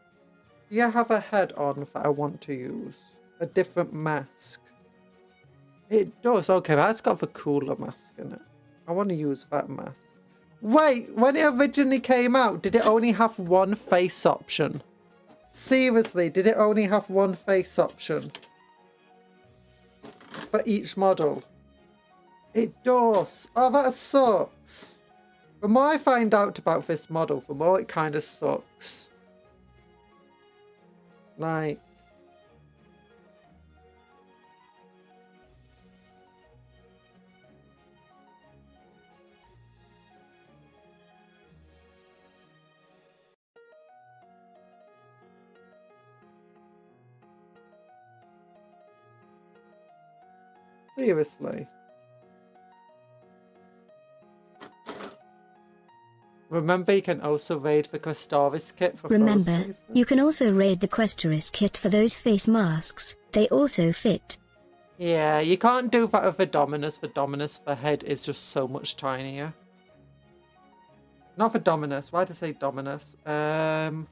Do you have a head on that I want to use? A different mask. It does. Okay, that's got the cooler mask in it. I want to use that mask. Wait, when it originally came out, did it only have one face option? Seriously, did it only have one face option? For each model? It does. Oh, that sucks. The more I find out about this model, the more it kind of sucks. Like... Seriously. Remember, you can also raid the Questoris kit for those faces. You can also raid the Questoris kit for those face masks. They also fit. Yeah, you can't do that with the Dominus. The Dominus, the head is just so much tinier. Not the Dominus. Why did I say Dominus? Destria,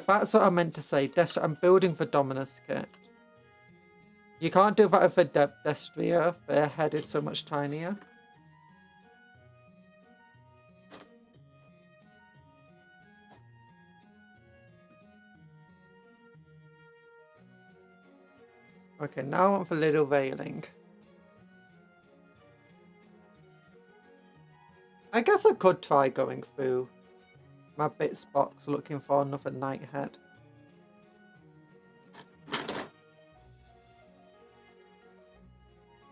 that's what I meant to say. Destria, I'm building the Dominus kit. You can't do that with the Destria. Their head is so much tinier. Okay, now I want the little railing. I guess I could try going through my bits box looking for another knight head.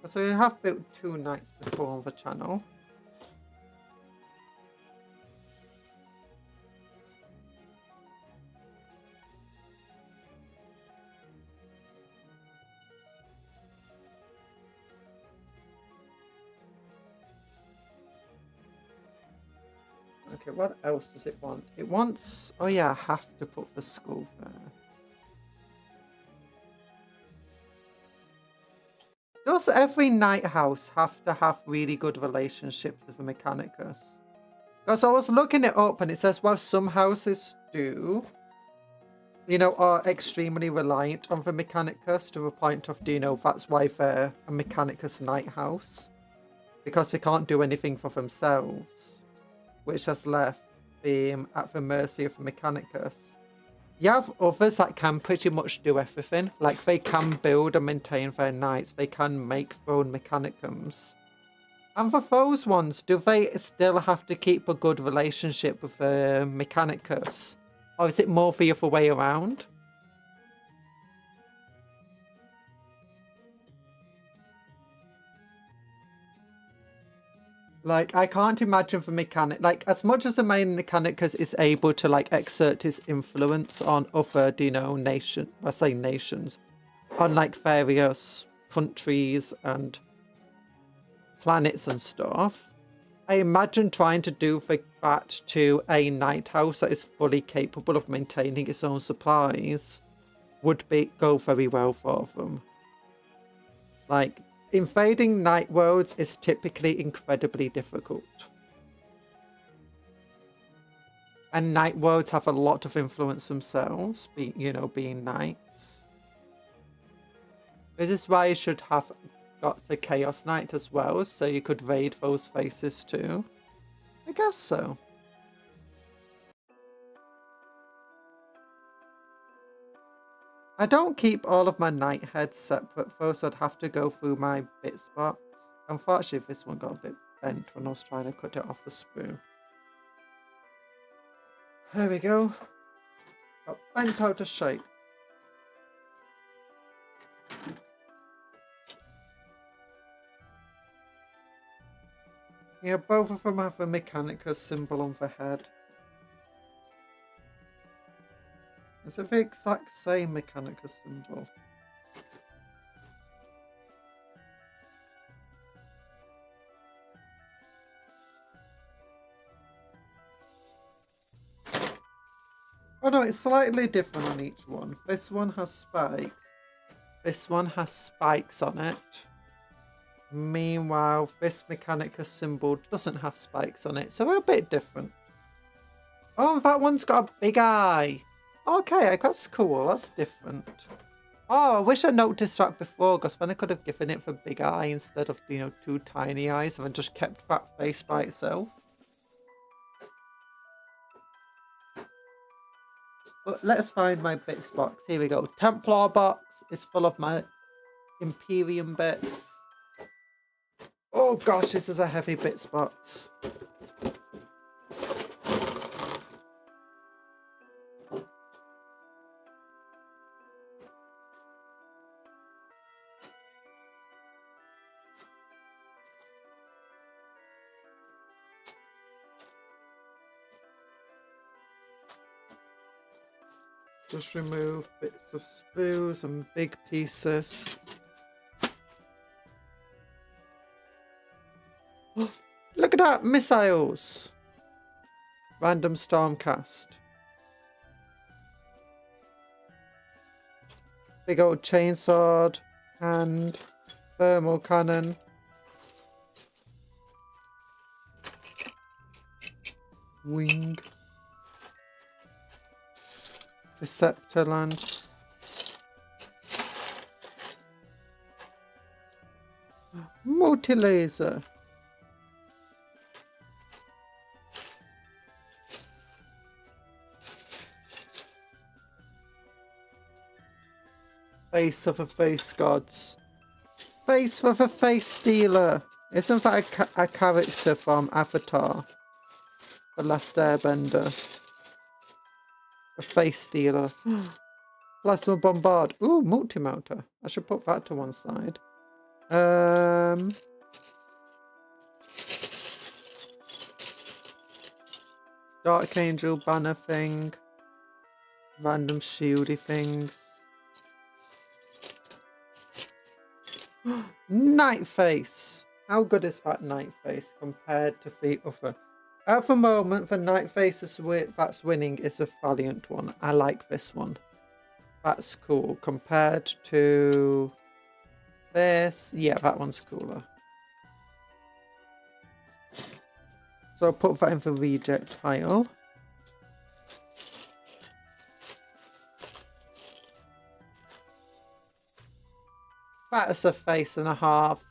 So I have built 2 knights before on the channel. Okay, what else does it want? It wants... Oh yeah, I have to put the skull there. Does every knight house have to have really good relationships with the Mechanicus? Because I was looking it up and it says, well, some houses do. You know, are extremely reliant on the Mechanicus to the point of, do you know, that's why they're a Mechanicus knight house. Because they can't do anything for themselves. Which has left them at the mercy of the Mechanicus. You have others that can pretty much do everything. Like, they can build and maintain their knights. They can make their own Mechanicums. And for those ones, do they still have to keep a good relationship with the Mechanicus? Or is it more the other way around? Like, I can't imagine the mechanic... Like, as much as the main Mechanicus is able to, like, exert his influence on other, you know, nations... I say nations. On, like, various countries and planets and stuff. I imagine trying to do that to a knight house that is fully capable of maintaining its own supplies would go very well for them. Like... Invading night worlds is typically incredibly difficult. And night worlds have a lot of influence themselves, being knights. This is why you should have got the Chaos Knight as well, so you could raid those faces too. I guess so. I don't keep all of my knight heads separate though, so I'd have to go through my bits box. Unfortunately, this one got a bit bent when I was trying to cut it off the sprue. There we go. Got bent out of shape. Yeah, both of them have a Mechanicus symbol on the head. Is it the exact same Mechanicus symbol? Oh no, it's slightly different on each one. This one has spikes. This one has spikes on it. Meanwhile, this Mechanicus symbol doesn't have spikes on it, so they're a bit different. Oh, that one's got a big eye. Okay, that's cool. That's different. Oh, I wish I noticed that before, because then I could have given it the big eye instead of, you know, 2 tiny eyes, and then just kept that face by itself. But let's find my bits box. Here we go. Templar box is full of my Imperium bits. Oh gosh, this is a heavy bits box. Just remove bits of sprues and big pieces. Look at that! Missiles! Random Stormcast. Big old chainsword. And thermal cannon. Wing. Receptor lance. Multi-laser. Face of a face gods. Face of a face stealer. Isn't that a character from Avatar? The Last Airbender. A face stealer. Plasma bombard. Ooh, multi-mounter. I should put that to one side. Dark Angel banner thing. Random shieldy things. Night face. How good is that night face compared to the other? At the moment, the night face that's winning is a Valiant one. I like this one. That's cool. Compared to this, yeah, that one's cooler. So I'll put that in the reject pile. That's a face and a half.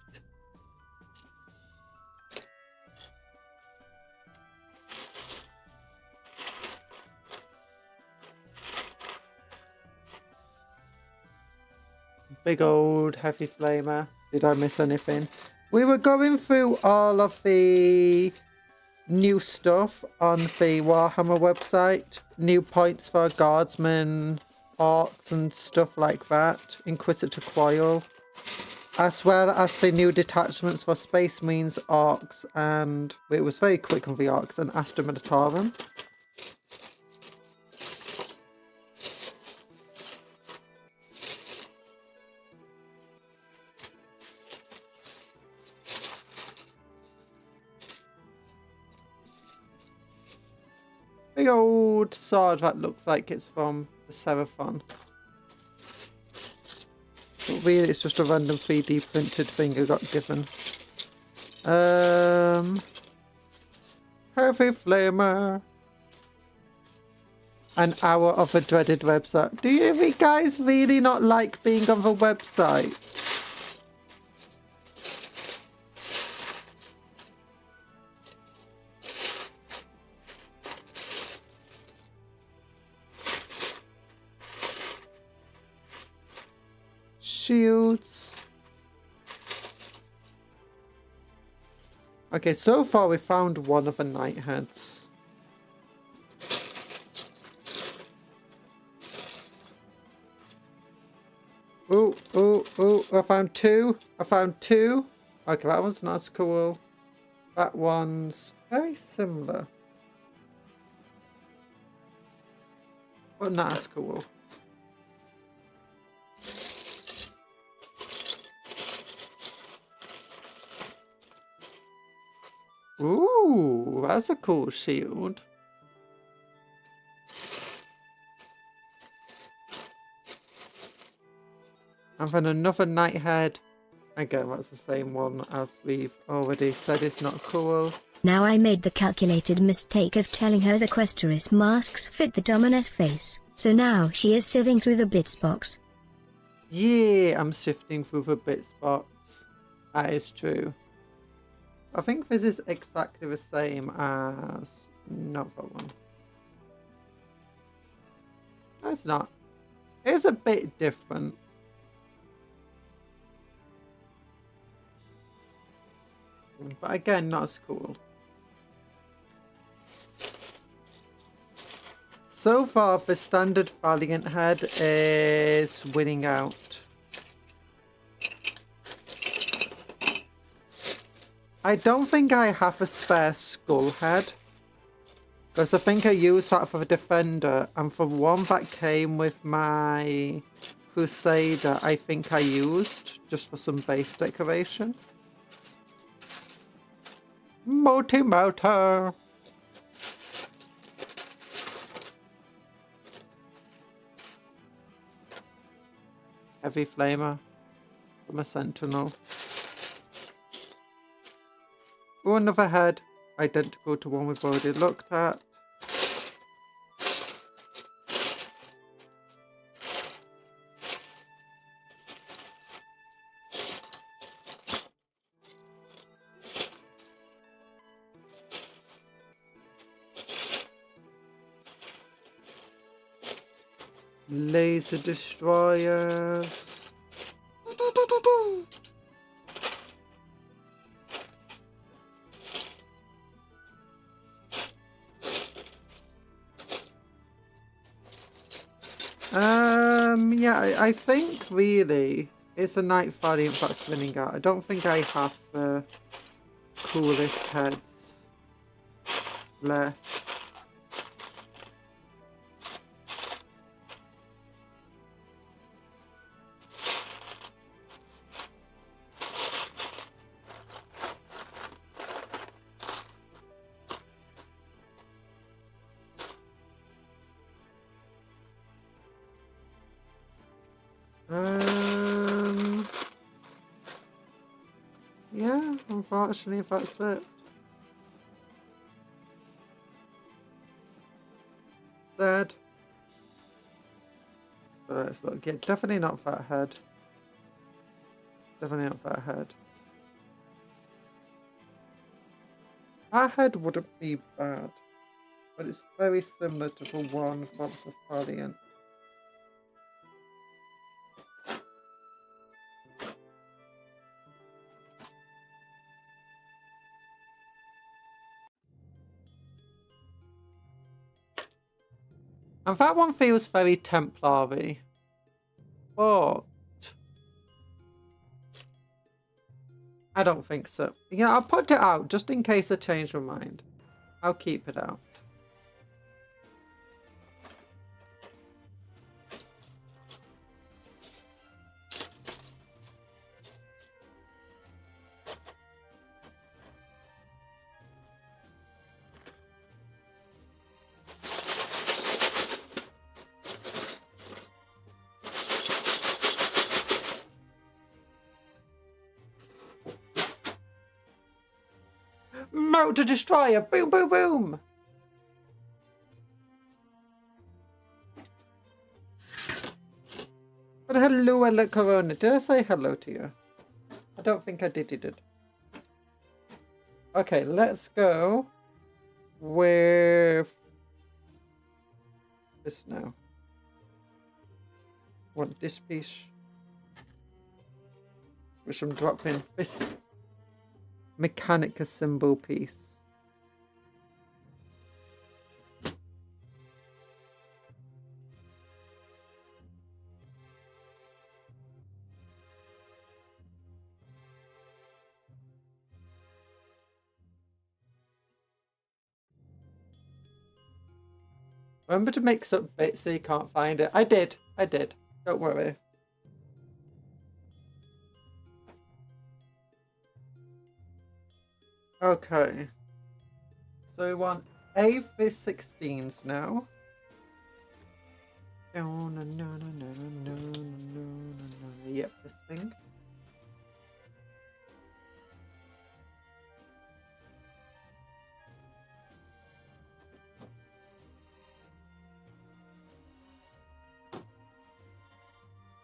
Big old heavy flamer. Did I miss anything? We were going through all of the new stuff on the Warhammer website. New points for guardsmen, orcs and stuff like that. Inquisitor Coil. As well as the new detachments for Space Marines, orcs, and it was very quick on the orcs, and Astra Militarum. Big old sword that looks like it's from the Seraphon. But really it's just a random 3D printed thing I got given. Heavy Flamer. An hour of a dreaded website. Do you guys really not like being on the website? Shields. Okay, so far we found one of the Knightheads. Oh, oh, oh, I found two. I found two. Okay, that one's not as cool. That one's very similar. But not as cool. Ooh, that's a cool shield. And then another knight head. Again, that's the same one as we've already said it's not cool. Now I made the calculated mistake of telling her the Questoress masks fit the Dominus face, so now she is sieving through the bits box. Yeah, I'm sifting through the bits box. That is true. I think this is exactly the same as... not that one. No, it's not. It's a bit different. But again, not as cool. So far, the standard Valiant head is winning out. I don't think I have a spare skull head. Because I think I used that for the Defender. And for one that came with my Crusader, I think I used just for some base decoration. Multi-motor. Heavy flamer from a sentinel. Oh, another head. Identical to one we've already looked at. Laser destroyers. Yeah, I think really it's a Knight Valiant that's winning out. I don't think I have the coolest heads left. Yeah, unfortunately that's it. Third. So let's look. Yeah, definitely not that head. Definitely not that head. That head wouldn't be bad. But it's very similar to the one from the Valiant. And that one feels very Templar-y. But I don't think so. Yeah, I'll put it out just in case I change my mind. I'll keep it out. Motor Destroyer! Boom, boom, boom! But hello, Ella Corona. Did I say hello to you? I don't think I did. Okay, let's go with this now. Want this piece? Which I'm dropping this Mechanica symbol piece. Remember to mix up bits so you can't find it. I did. Don't worry. Okay. So we want A16s now. Yep, this thing.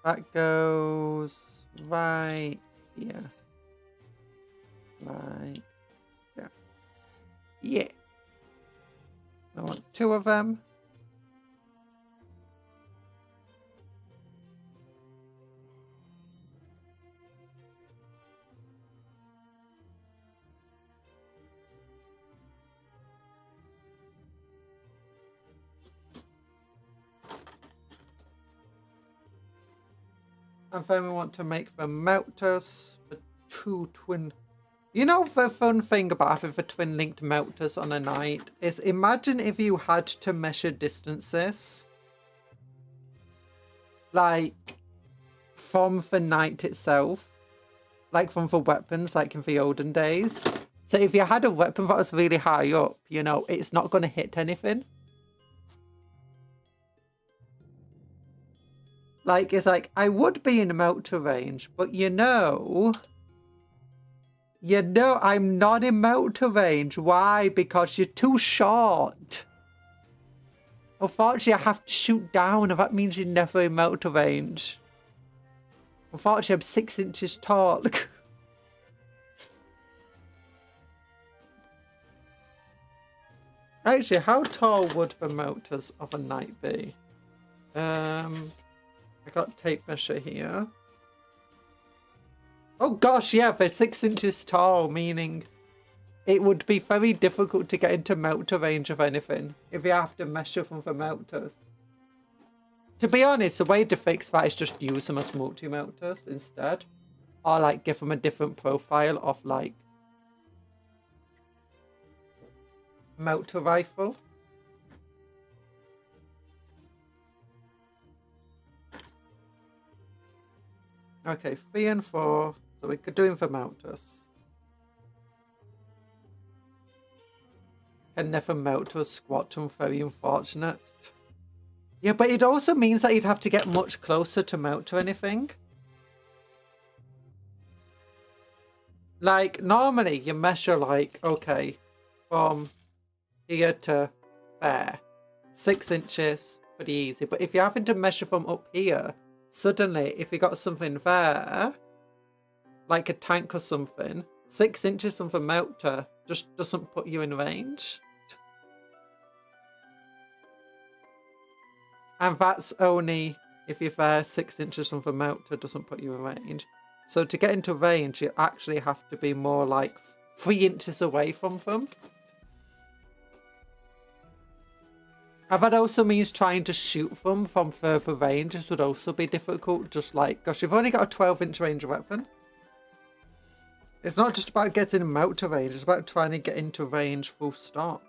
That goes right here. Right there. Yeah. I want 2 of them. And then we want to make the melters for 2 twin. You know, the fun thing about having the twin linked melters on a knight is imagine if you had to measure distances. Like, from the knight itself. Like, from the weapons, like in the olden days. So if you had a weapon that was really high up, you know, it's not going to hit anything. Like, it's like, I would be in melter range, but you know, I'm not in melter range. Why? Because you're too short. Unfortunately, I have to shoot down, and that means you're never in melter range. Unfortunately, I'm 6 inches tall. Actually, how tall would the melters of a knight be? I got tape measure here. Oh gosh, yeah, they're 6 inches tall, meaning it would be very difficult to get into melter range of anything if you have to measure from the melters. To be honest, the way to fix that is just use them as multi-melters instead. Or like give them a different profile of like melter rifle. Okay, 3 and 4. So we could do him for melters. Can never melt to a squat. Very unfortunate. Yeah, but it also means that you'd have to get much closer to melt to anything. Like, normally you measure like, okay, from here to there. 6 inches, pretty easy. But if you're having to measure from up here, suddenly, if you got something there, like a tank or something, 6 inches from the melter just doesn't put you in range. And that's only if you're there 6 inches from the melter doesn't put you in range. So to get into range, you actually have to be more like 3 inches away from them. And that also means trying to shoot them from further ranges would also be difficult. Just like, gosh, you've only got a 12-inch range weapon. It's not just about getting them out to range, it's about trying to get into range full stop.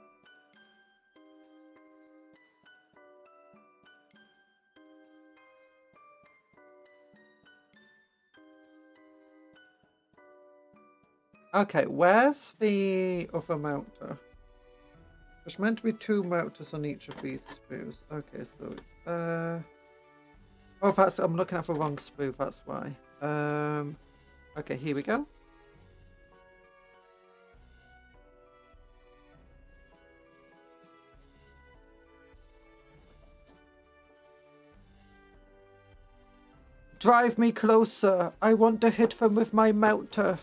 Okay, where's the other melter? There's meant to be 2 melters on each of these spoos. Okay, so oh, that's, I'm looking at the wrong spoof, that's why. Okay, here we go. Drive me closer. I want to hit them with my melter.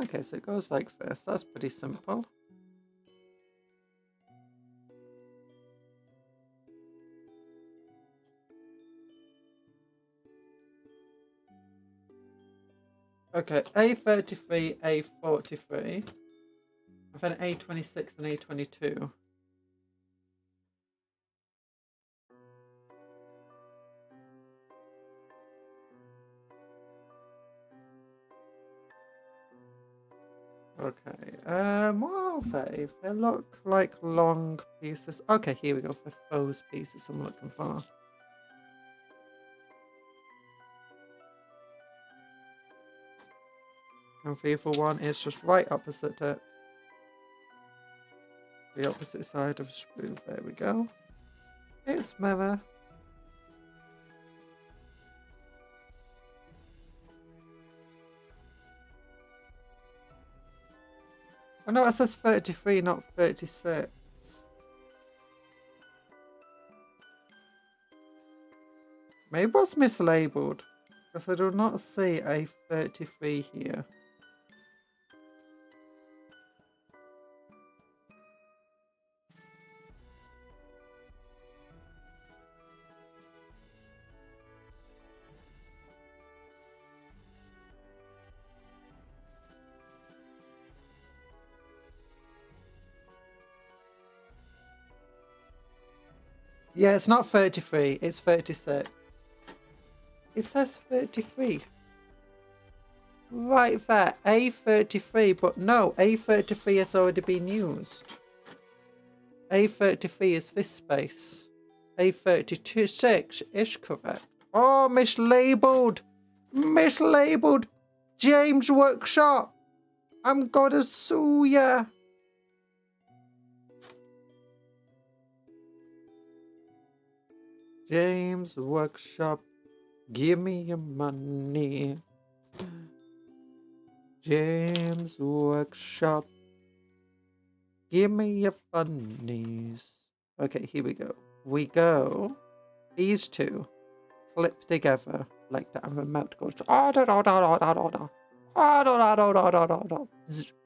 Okay, so it goes like this. That's pretty simple. Okay, A33, A43, and then A26 and A22. Okay, what are they? They look like long pieces. Okay, here we go for those pieces I'm looking for. And 341 is just right opposite it. The opposite side of the sprue. There we go. It's mirror. Oh no, it says 33, not 36. Maybe it was mislabeled. Because I do not see a 33 here. Yeah, it's not 33, it's 36. It says 33. Right there, A33, but no, A33 has already been used. A33 is this space. A36 is correct. Oh, mislabeled! Mislabeled! James Workshop! I'm gonna sue ya! James Workshop, give me your money. James Workshop, give me your funnies. Okay, here we go. We go. These two flip together like that, and the mouth goes.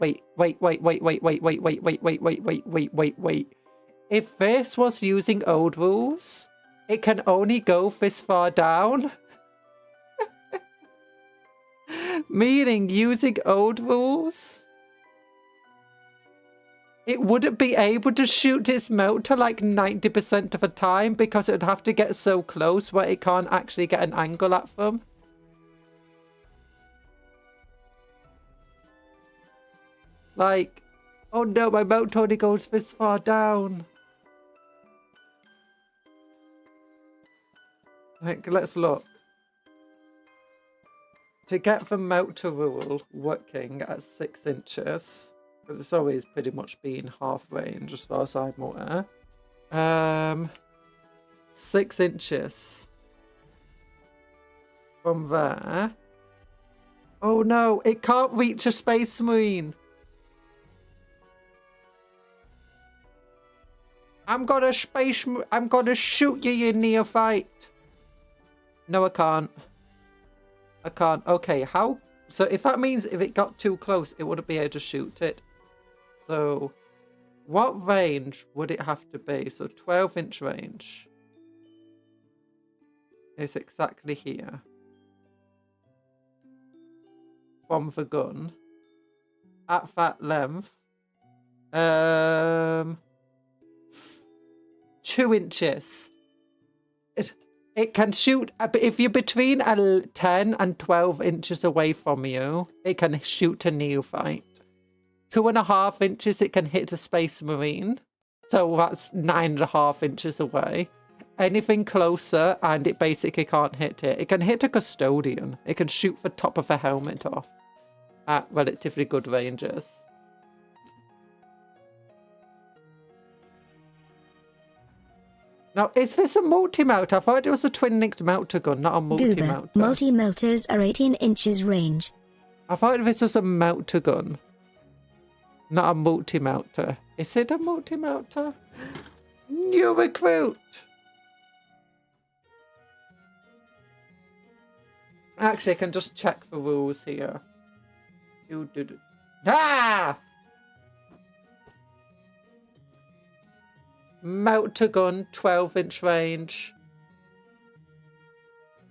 Wait. If this was using old rules, it can only go this far down. Meaning, using old rules, it wouldn't be able to shoot its melter like 90% of the time because it would have to get so close where it can't actually get an angle at them. Like, oh no, my melter only goes this far down. Like, let's look. To get the melter rule working at 6 inches, because it's always pretty much been half range as far as I'm aware. 6 inches from there. Oh no, it can't reach a space marine. I'm gonna shoot you, you neophyte. No, I can't. I can't. Okay, how? So if that means if it got too close, it wouldn't be able to shoot it. So what range would it have to be? So 12-inch range is exactly here. From the gun. At that length. 2 inches. It can shoot, but if you're between 10 and 12 inches away from you, it can shoot a neophyte. 2.5 inches, it can hit a space marine. So that's 9.5 inches away. Anything closer, and it basically can't hit it. It can hit a custodian. It can shoot the top of a helmet off at relatively good ranges. Now, is this a multi-melt? I thought it was a twin-linked melter gun, not a multi-melter. Multi-melters are 18 inches range. I thought this was a melter gun, not a multi-melter. Is it a multi-melter? New recruit! Actually, I can just check the rules here. Ah! Melter gun, 12-inch range.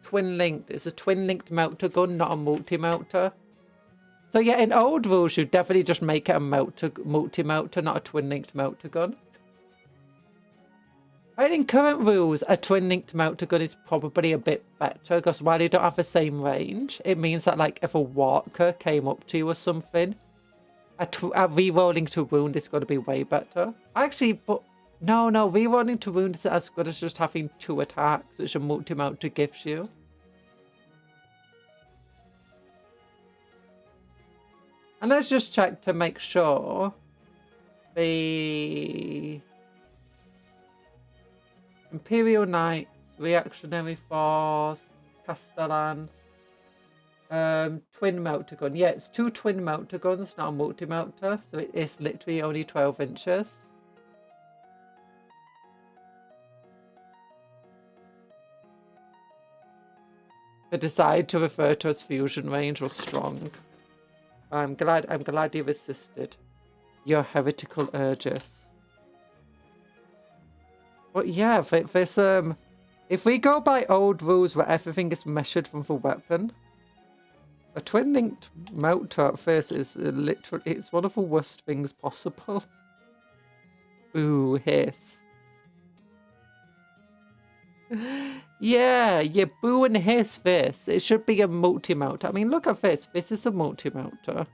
Twin-linked. It's a twin-linked melter gun, not a multi-melter. So yeah, in old rules, you'd definitely just make it a multi-melter, not a twin-linked melter gun. And in current rules, a twin-linked melter gun is probably a bit better, because while you don't have the same range, it means that, like, if a walker came up to you or something, Rerolling to wound is going to be way better. Actually, but no, rerolling to wound is as good as just having 2 attacks, which a multi-mounter gives you. And let's just check to make sure the Imperial Knights, Reactionary Force, Castellan, twin melter gun. Yeah, it's 2 twin melter guns, not a multi-melter, so it is literally only 12 inches. The decide to refer to as fusion range was strong. I'm glad you resisted your heretical urges. But yeah, this if we go by old rules where everything is measured from the weapon, a twin linked melter at first is literally, it's one of the worst things possible. Ooh, hiss. Yeah, boo and hiss this. It should be a multi-melter. I mean, look at this. This is a multi-melter.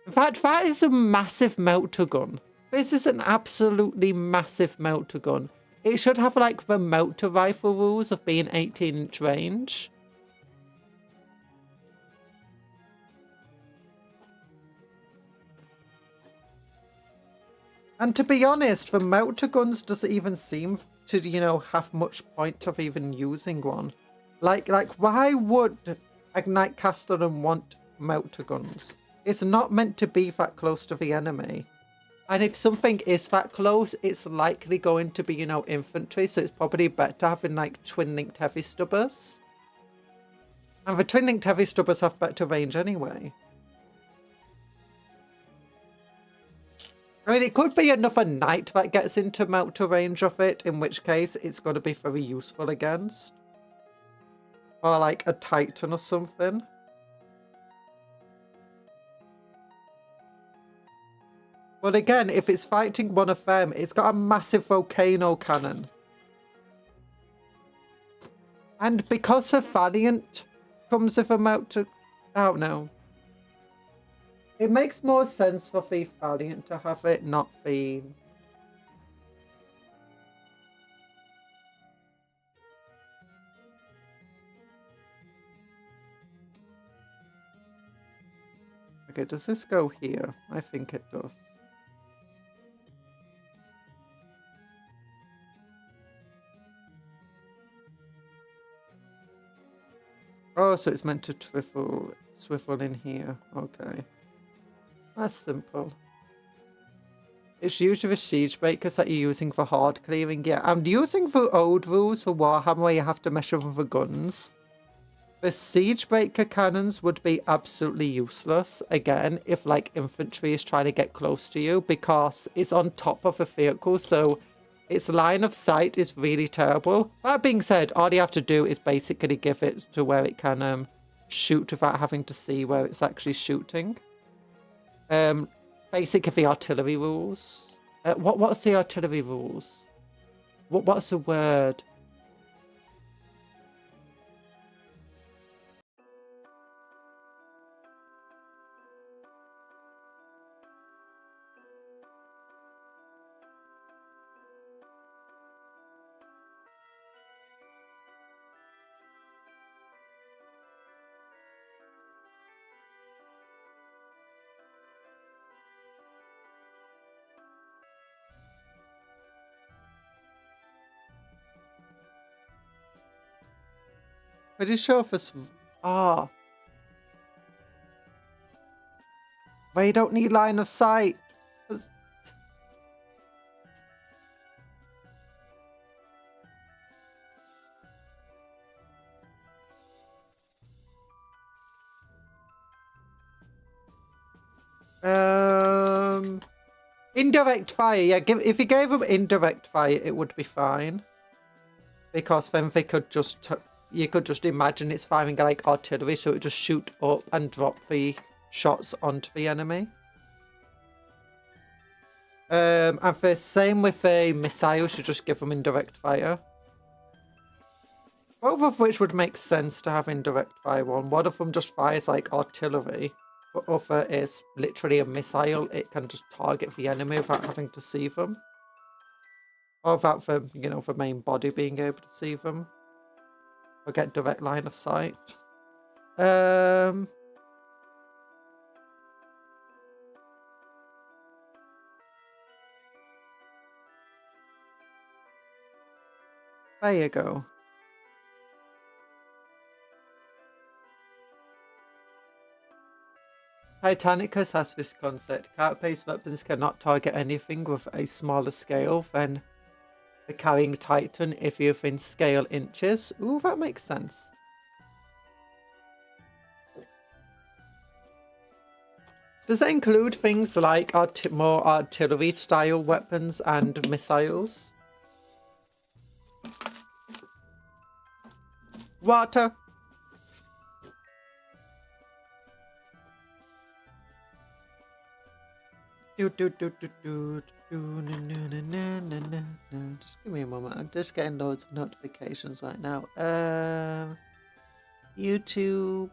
In fact, that is a massive melter gun. This is an absolutely massive melter gun. It should have like the melter rifle rules of being 18-inch range. And to be honest, the melter guns doesn't even seem to, you know, have much point of even using one. Like why would Ignite Castellan want melter guns? It's not meant to be that close to the enemy. And if something is that close, it's likely going to be, you know, infantry. So it's probably better having like twin-linked heavy stubbers. And the twin-linked heavy stubbers have better range anyway. I mean, it could be another knight that gets into melter range of it, in which case it's going to be very useful against. Or like a titan or something. But again, if it's fighting one of them, it's got a massive volcano cannon. And because the Valiant comes with a melter... Oh, no. It makes more sense for the Valiant to have it, not the... Okay, does this go here? I think it does. Oh, so it's meant to swivel in here. Okay. That's simple. It's usually the siege breakers that you're using for hard clearing. Yeah, I'm using the old rules for Warhammer where you have to measure with the guns. The siege breaker cannons would be absolutely useless, again, if like infantry is trying to get close to you, because it's on top of a vehicle, so its line of sight is really terrible. That being said, all you have to do is basically give it to where it can shoot without having to see where it's actually shooting. Basically the artillery rules. What's the artillery rules? What's the word? Pretty sure for some... Ah. They don't need line of sight. Indirect fire. Yeah, if you gave them indirect fire, it would be fine. Because then they could just... You could just imagine it's firing like artillery, so it would just shoot up and drop the shots onto the enemy. And the same with a missile, you just give them indirect fire. Both of which would make sense to have indirect fire on. One of them just fires like artillery. The other is literally a missile. It can just target the enemy without having to see them. Or without the, you know, the main body being able to see them. Or get direct line of sight. There you go. Titanicus has this concept. Cart-based weapons cannot target anything with a smaller scale than the carrying Titan if you're within scale inches. Ooh, that makes sense. Does that include things like more artillery-style weapons and missiles? Water! Just give me a moment. I'm just getting loads of notifications right now. YouTube.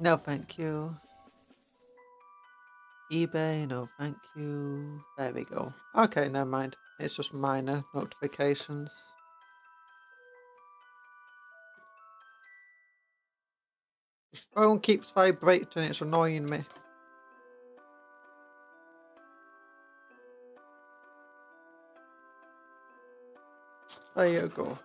No, thank you. eBay, no, thank you. There we go. Okay, never mind. It's just minor notifications. This phone keeps vibrating, it's annoying me. There you go.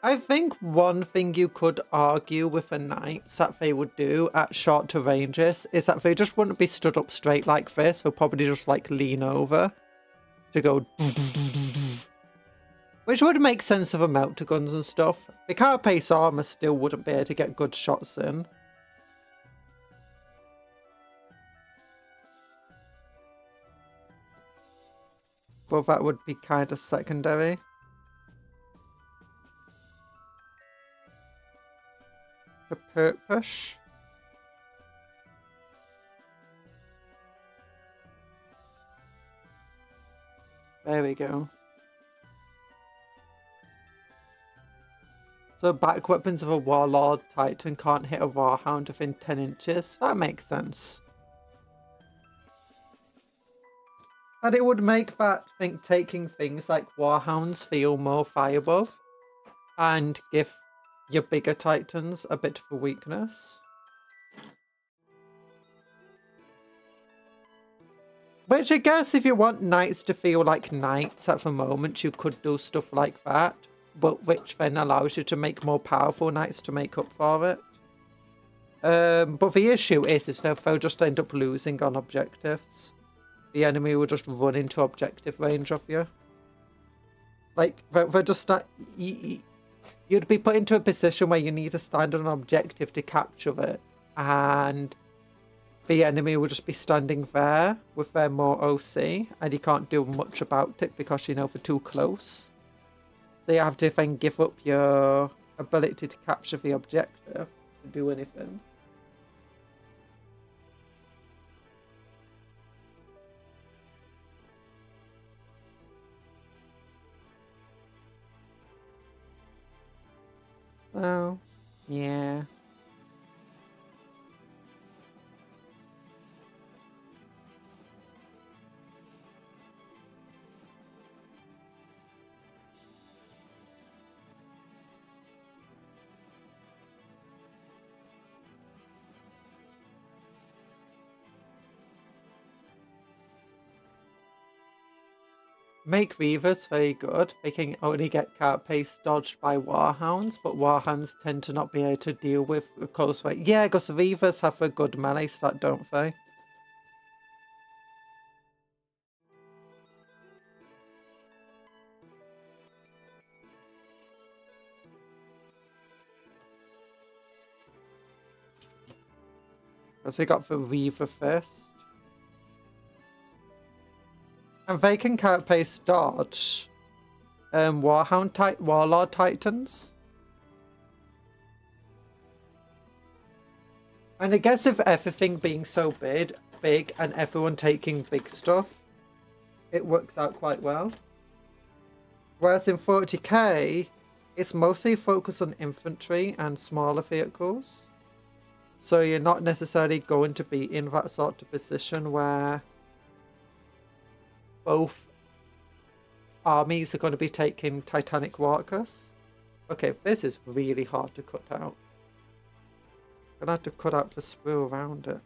I think one thing you could argue with the knights that they would do at shorter ranges is that they just wouldn't be stood up straight like this. They'll probably just like lean over to go, which would make sense of the melter guns and stuff. The carapace armor still wouldn't be able to get good shots in. Well, that would be kind of secondary. The perk push. There we go. So back weapons of a Warlord Titan can't hit a Warhound within 10 inches. That makes sense. And it would make that taking things like Warhounds feel more viable. And give your bigger Titans a bit of a weakness. Which I guess if you want Knights to feel like Knights at the moment, you could do stuff like that. But which then allows you to make more powerful Knights to make up for it. But the issue is they'll just end up losing on objectives. The enemy will just run into objective range of you. Like, they're just not... You'd be put into a position where you need to stand on an objective to capture it. And the enemy will just be standing there with their more OC. And you can't do much about it because, you know, they're too close. So you have to then give up your ability to capture the objective to do anything. Oh, yeah. Make Reavers very good. They can only get carapace dodged by Warhounds, but Warhounds tend to not be able to deal with close range. Yeah, because Reavers have a good melee stat, don't they? Because they got the Reaver first. And they can carapace dodge Warlord Titans. And I guess with everything being so big and everyone taking big stuff, it works out quite well. Whereas in 40k, it's mostly focused on infantry and smaller vehicles. So you're not necessarily going to be in that sort of position where both armies are going to be taking Titanic walkers. Okay, this is really hard to cut out. I'm gonna have to cut out the sprue around it.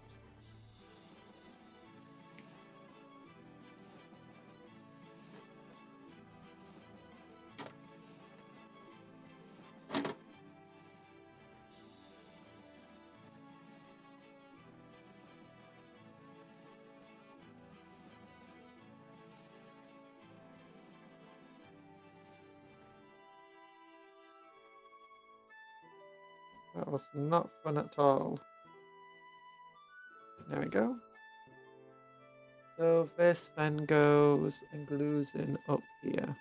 That was not fun at all. There we go. So this then goes and glues in up here.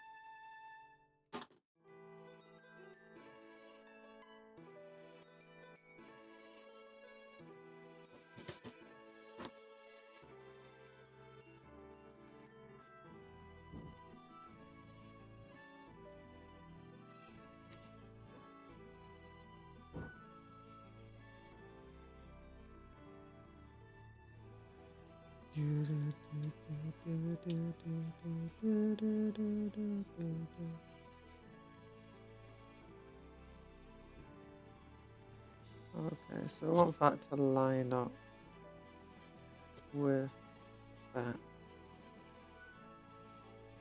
Okay, so I want that to line up with that.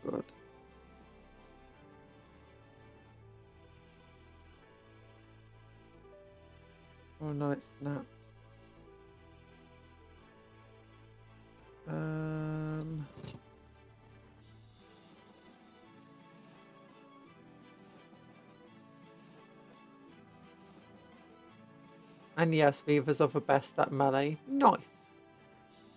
Good. Oh no, it snapped. And yes, Weavers are the best at melee. Nice!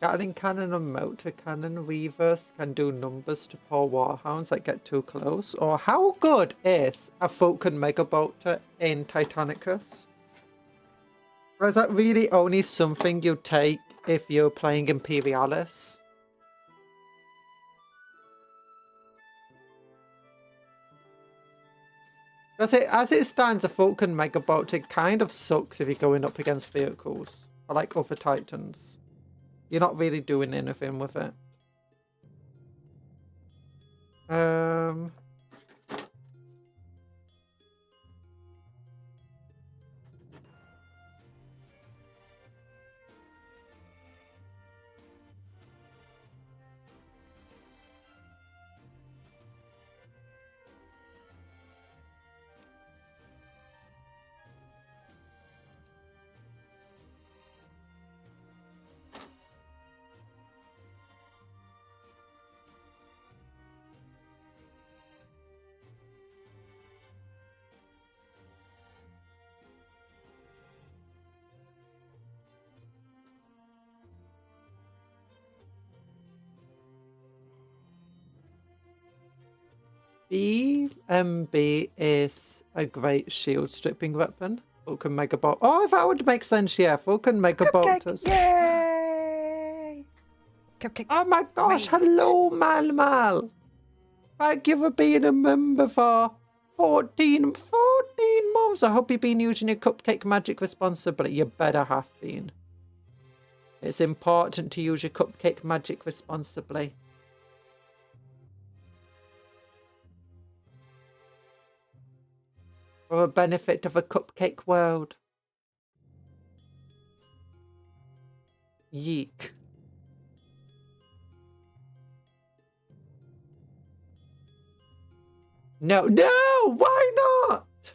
Gatling cannon and motor cannon Weavers can do numbers to poor warhounds that get too close. Or how good is a Vulcan Mega Bolter in Titanicus? Or is that really only something you take if you're playing Imperialis? As it stands, a Vulcan Mega Bolter kind of sucks if you're going up against vehicles. Or like other Titans. You're not really doing anything with it. BMB is a great shield stripping weapon. Vulcan Mega Bolt. Oh, that would make sense, yeah. Vulcan Mega Bolters. Yay! Cupcake. Oh my gosh, hello, Mal. Thank you for being a member for 14 months. I hope you've been using your cupcake magic responsibly. You better have been. It's important to use your cupcake magic responsibly. For the benefit of a cupcake world. Yeek. No, why not?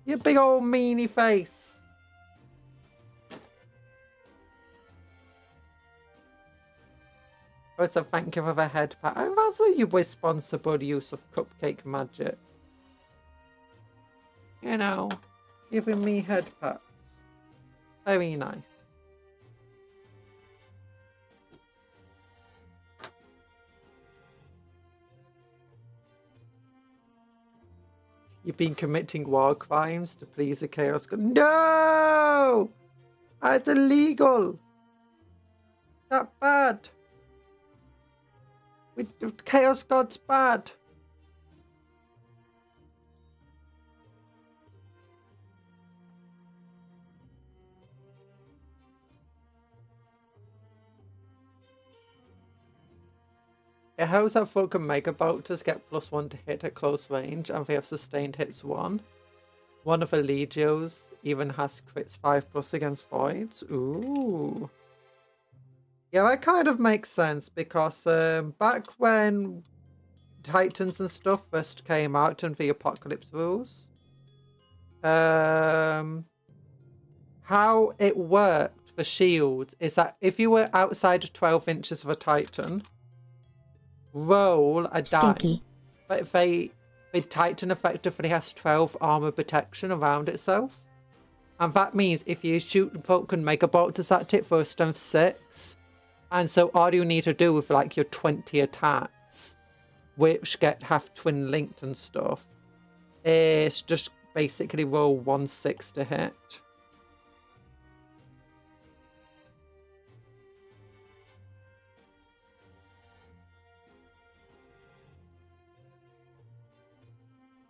You big old meanie face. Also, thank you for the head pat. Oh, that's a responsible use of cupcake magic. You know, giving me head pats. Very nice. You've been committing war crimes to please the Chaos God. No! That's illegal. That bad. Chaos God's bad. It helps that fucking Mega Bolters get +1 to hit at close range, and they have sustained hits 1. One of the Legios even has crits 5+ against Voids. Ooh. Yeah, that kind of makes sense, because back when Titans and stuff first came out in the Apocalypse rules, how it worked for shields is that if you were outside of 12 inches of a Titan, roll a die, but the Titan effectively has 12 armor protection around itself, and that means if you shoot Vulcan Mega Bolters at it for a strength 6, and so all you need to do with like your 20 attacks, which have twin linked and stuff, is just basically roll 1/6 to hit.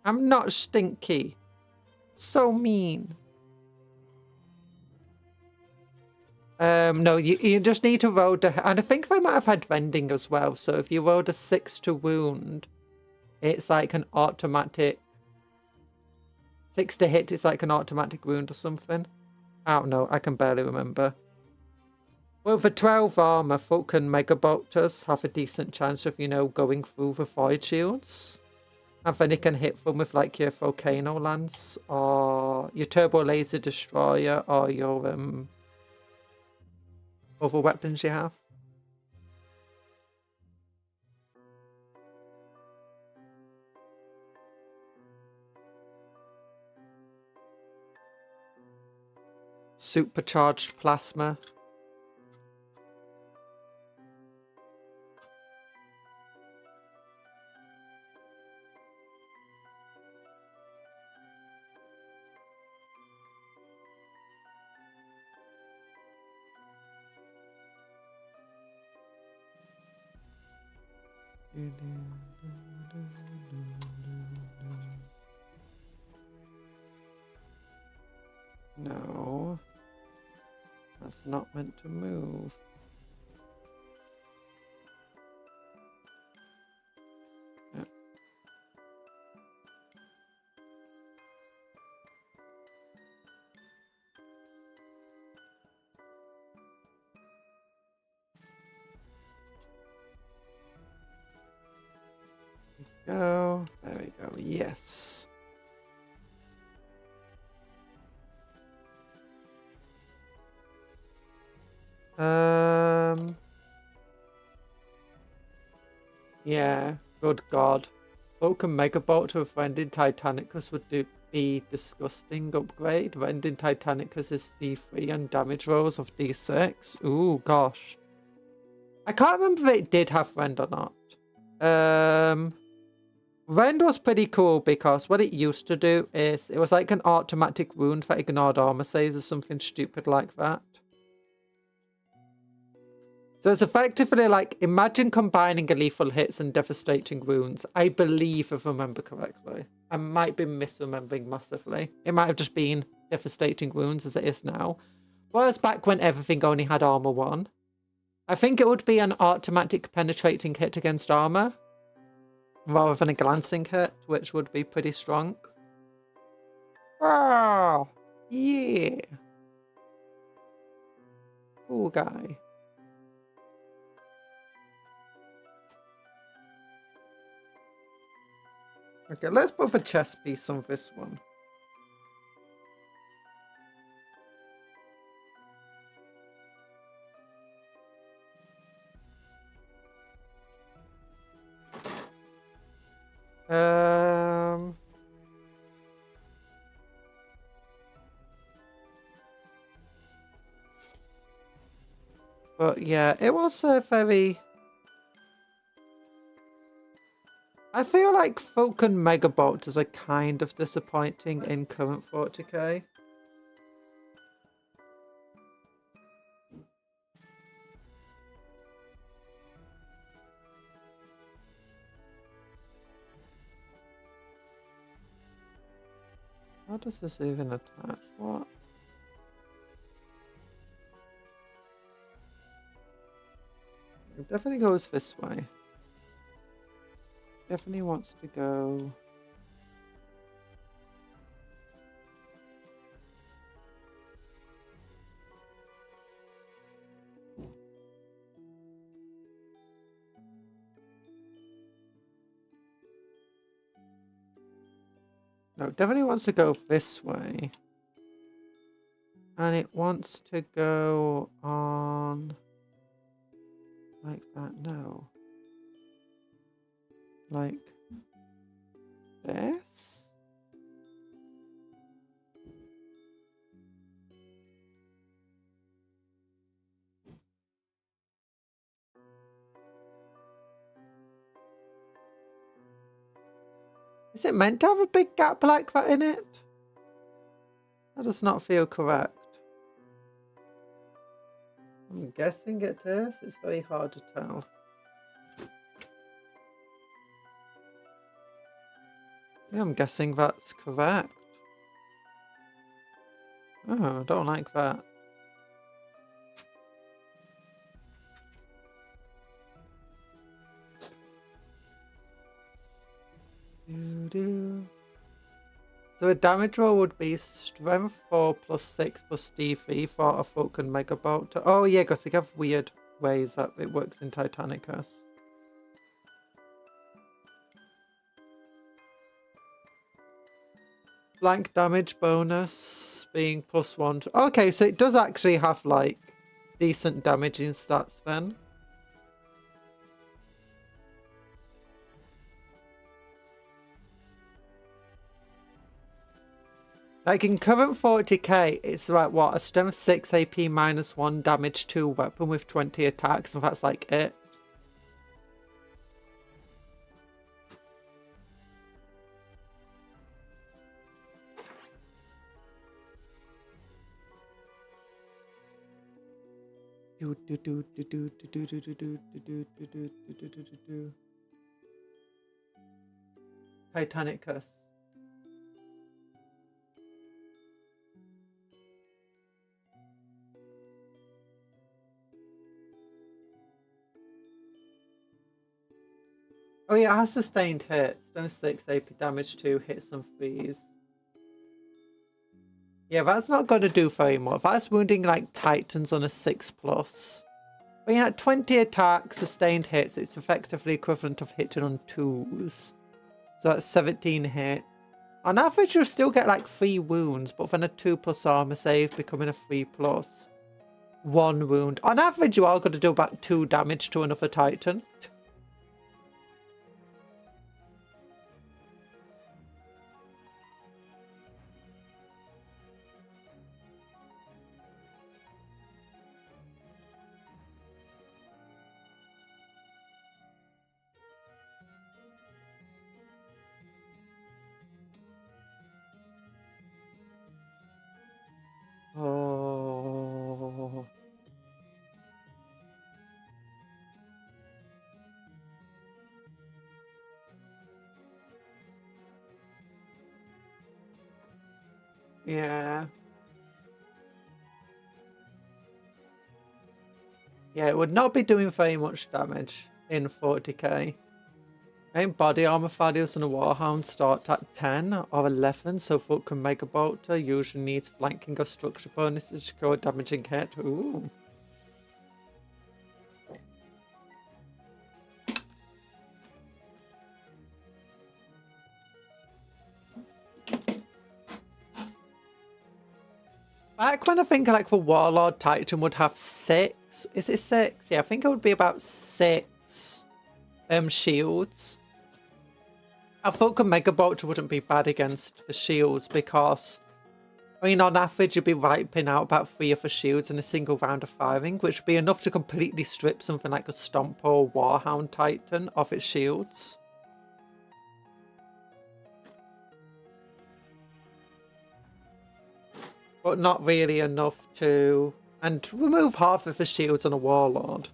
I'm not stinky. So mean. No, you just need to roll and I think they might have had vending as well. So if you rolled a 6 to wound, it's like an automatic 6 to hit. It's like an automatic wound or something. I don't know. I can barely remember. Well, for 12 armor, Vulcan Mega Bolters have a decent chance of, going through the Void Shields. And then you can hit them with like your Volcano Lance or your Turbo Laser Destroyer or your other weapons you have. Supercharged Plasma. No, that's not meant to move. Yeah. Go. There we go. Yes. Yeah. Good God. Vulcan Megabolt with Rending Titanicus would be disgusting upgrade. Rending Titanicus is D3 and damage rolls of D6. Ooh, gosh. I can't remember if it did have Rend or not. Rend was pretty cool because what it used to do is it was like an automatic wound for ignored armor saves or something stupid like that. So it's effectively like, imagine combining lethal hits and devastating wounds. I believe, if I remember correctly. I might be misremembering massively. It might have just been devastating wounds as it is now. Whereas back when everything only had armor 1. I think it would be an automatic penetrating hit against armor, rather than a glancing hit, which would be pretty strong. Ah, yeah. Cool guy. Okay, let's put a chess piece on this one. But yeah, it was a very... I feel like Falcon Megabolters are kind of disappointing in current 40k. How does this even attach? What? It definitely goes this way. Definitely wants to go. No, it definitely wants to go this way. And it wants to go on like that. No. Like this? Is it meant to have a big gap like that in it? That does not feel correct. I'm guessing it is. It's very hard to tell. Yeah, I'm guessing that's correct. Oh, I don't like that. So a damage roll would be strength 4 plus 6 plus D3 for a Falcon Megabolt. Oh yeah, because they have weird ways that it works in Titanicus. Blank damage bonus being +1. Okay, so it does actually have like decent damaging stats then. Like in current 40k, it's like what, a strength 6 AP -1 damage 2 weapon with 20 attacks, and that's like it. Titanicus. Oh yeah, it has sustained hits. Stone 6 AP damage 2, hits and freeze. Yeah, that's not going to do very much. That's wounding like Titans on a 6+. But yeah, 20 attacks, sustained hits, it's effectively equivalent of hitting on 2s. So that's 17 hits. On average, you'll still get like 3 wounds, but then a 2+ armor save becoming a 3+. 1 wound. On average, you are going to do about 2 damage to another Titan. Oh. Yeah. Yeah, it would not be doing very much damage in 40k. I think body armor values on a Warhound start at 10 or 11, so Falcon Megabolter usually needs flanking or structure bonuses to go a damaging hit. Ooh. Back when I think like the Warlord Titan would have 6. Is it 6? Yeah, I think it would be about 6 shields. I thought a Megabolter wouldn't be bad against the shields because, I mean, on average, you'd be wiping out about 3 of the shields in a single round of firing, which would be enough to completely strip something like a Stomp or Warhound Titan of its shields. but not really enough to... And remove half of his shields on a Warlord.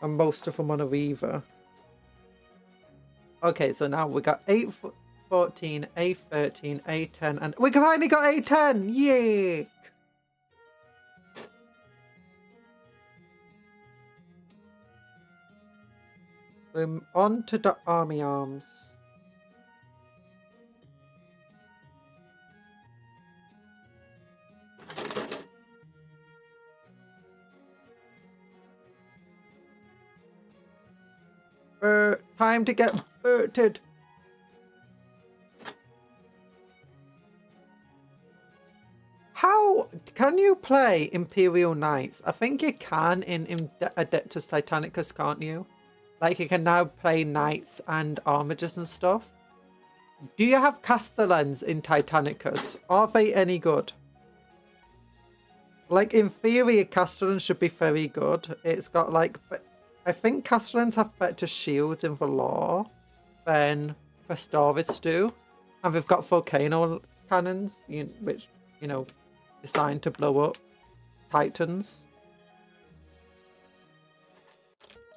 And most of them on a Reaver. Okay, so now we got 814, A13, A10, and we finally got A10! Yay! On to the army arms. Time to get burted. How can you play Imperial Knights? I think you can in Adeptus Titanicus, can't you? Like you can now play Knights and Armigers and stuff. Do you have Castellans in Titanicus? Are they any good? Like in theory, Castellans should be very good. It's got like... I think Castellans have better shields in the lore than Festoris do. And they've got volcano cannons, which, you know, designed to blow up Titans.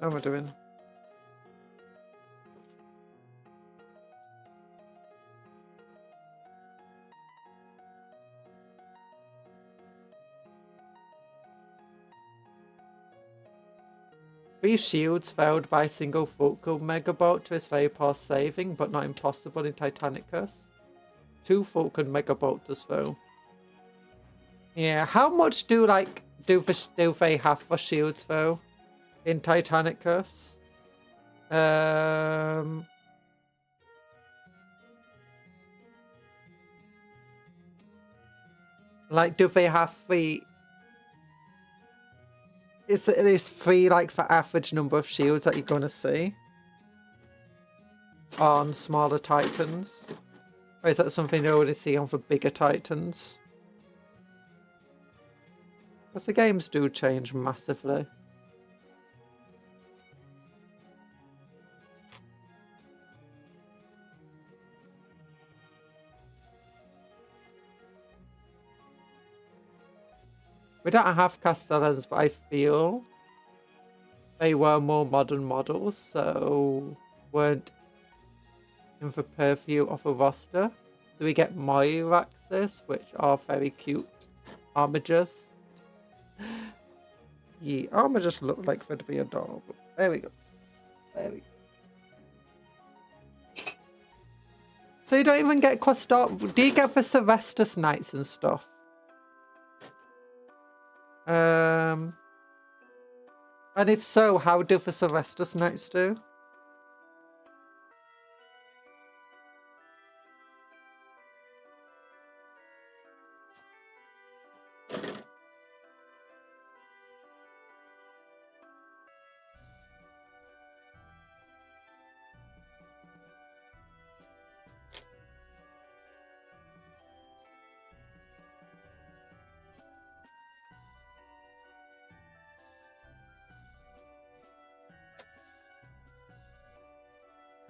How am I doing? Three shields failed by a single focal megabolt to his very past saving, but not impossible in Titanicus. 2 Falcon megabolters though. Yeah, how much do they have for shields though in Titanicus? Like, do they have 3? Is it 3 like the average number of shields that you're gonna see on smaller Titans? Or is that something you already see on the bigger Titans? Because the games do change massively. We don't have Castellans, but I feel they were more modern models, so weren't in the purview of a roster. So we get Moiraxes, which are very cute Armigers. Yeah, Armigers look like they'd be adorable. There we go. There we go. So you don't even get Quastar. Do you get the Sylvestus Knights and stuff? And if so, how do the Sylvestus Knights do?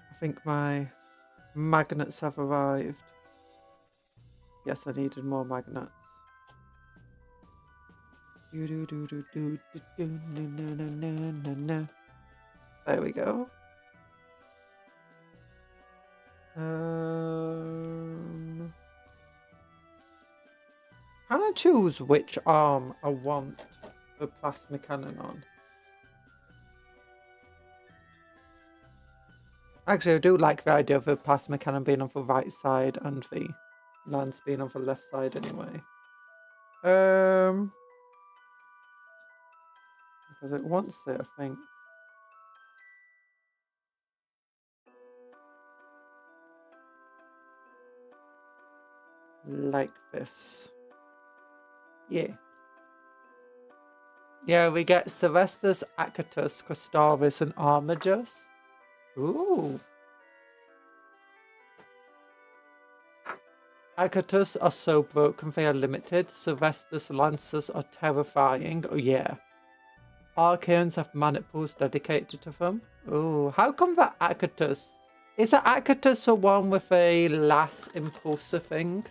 I think my magnets have arrived. Yes, I needed more magnets. There we go. Can I choose which arm I want the plasma cannon on? Actually, I do like the idea of the plasma cannon being on the right side and the lance being on the left side anyway. Because it wants it, I think. Like this. Yeah. Yeah, we get Sylvestus, Acatus, Quastaris, and Armigers. Ooh. Acatus are so broken they are limited. Sylvestus Lancers are terrifying. Oh yeah. Archaeans have manic pools dedicated to them. Ooh, how come that Acatus? Is that Acatus the one with a last impulsive thing?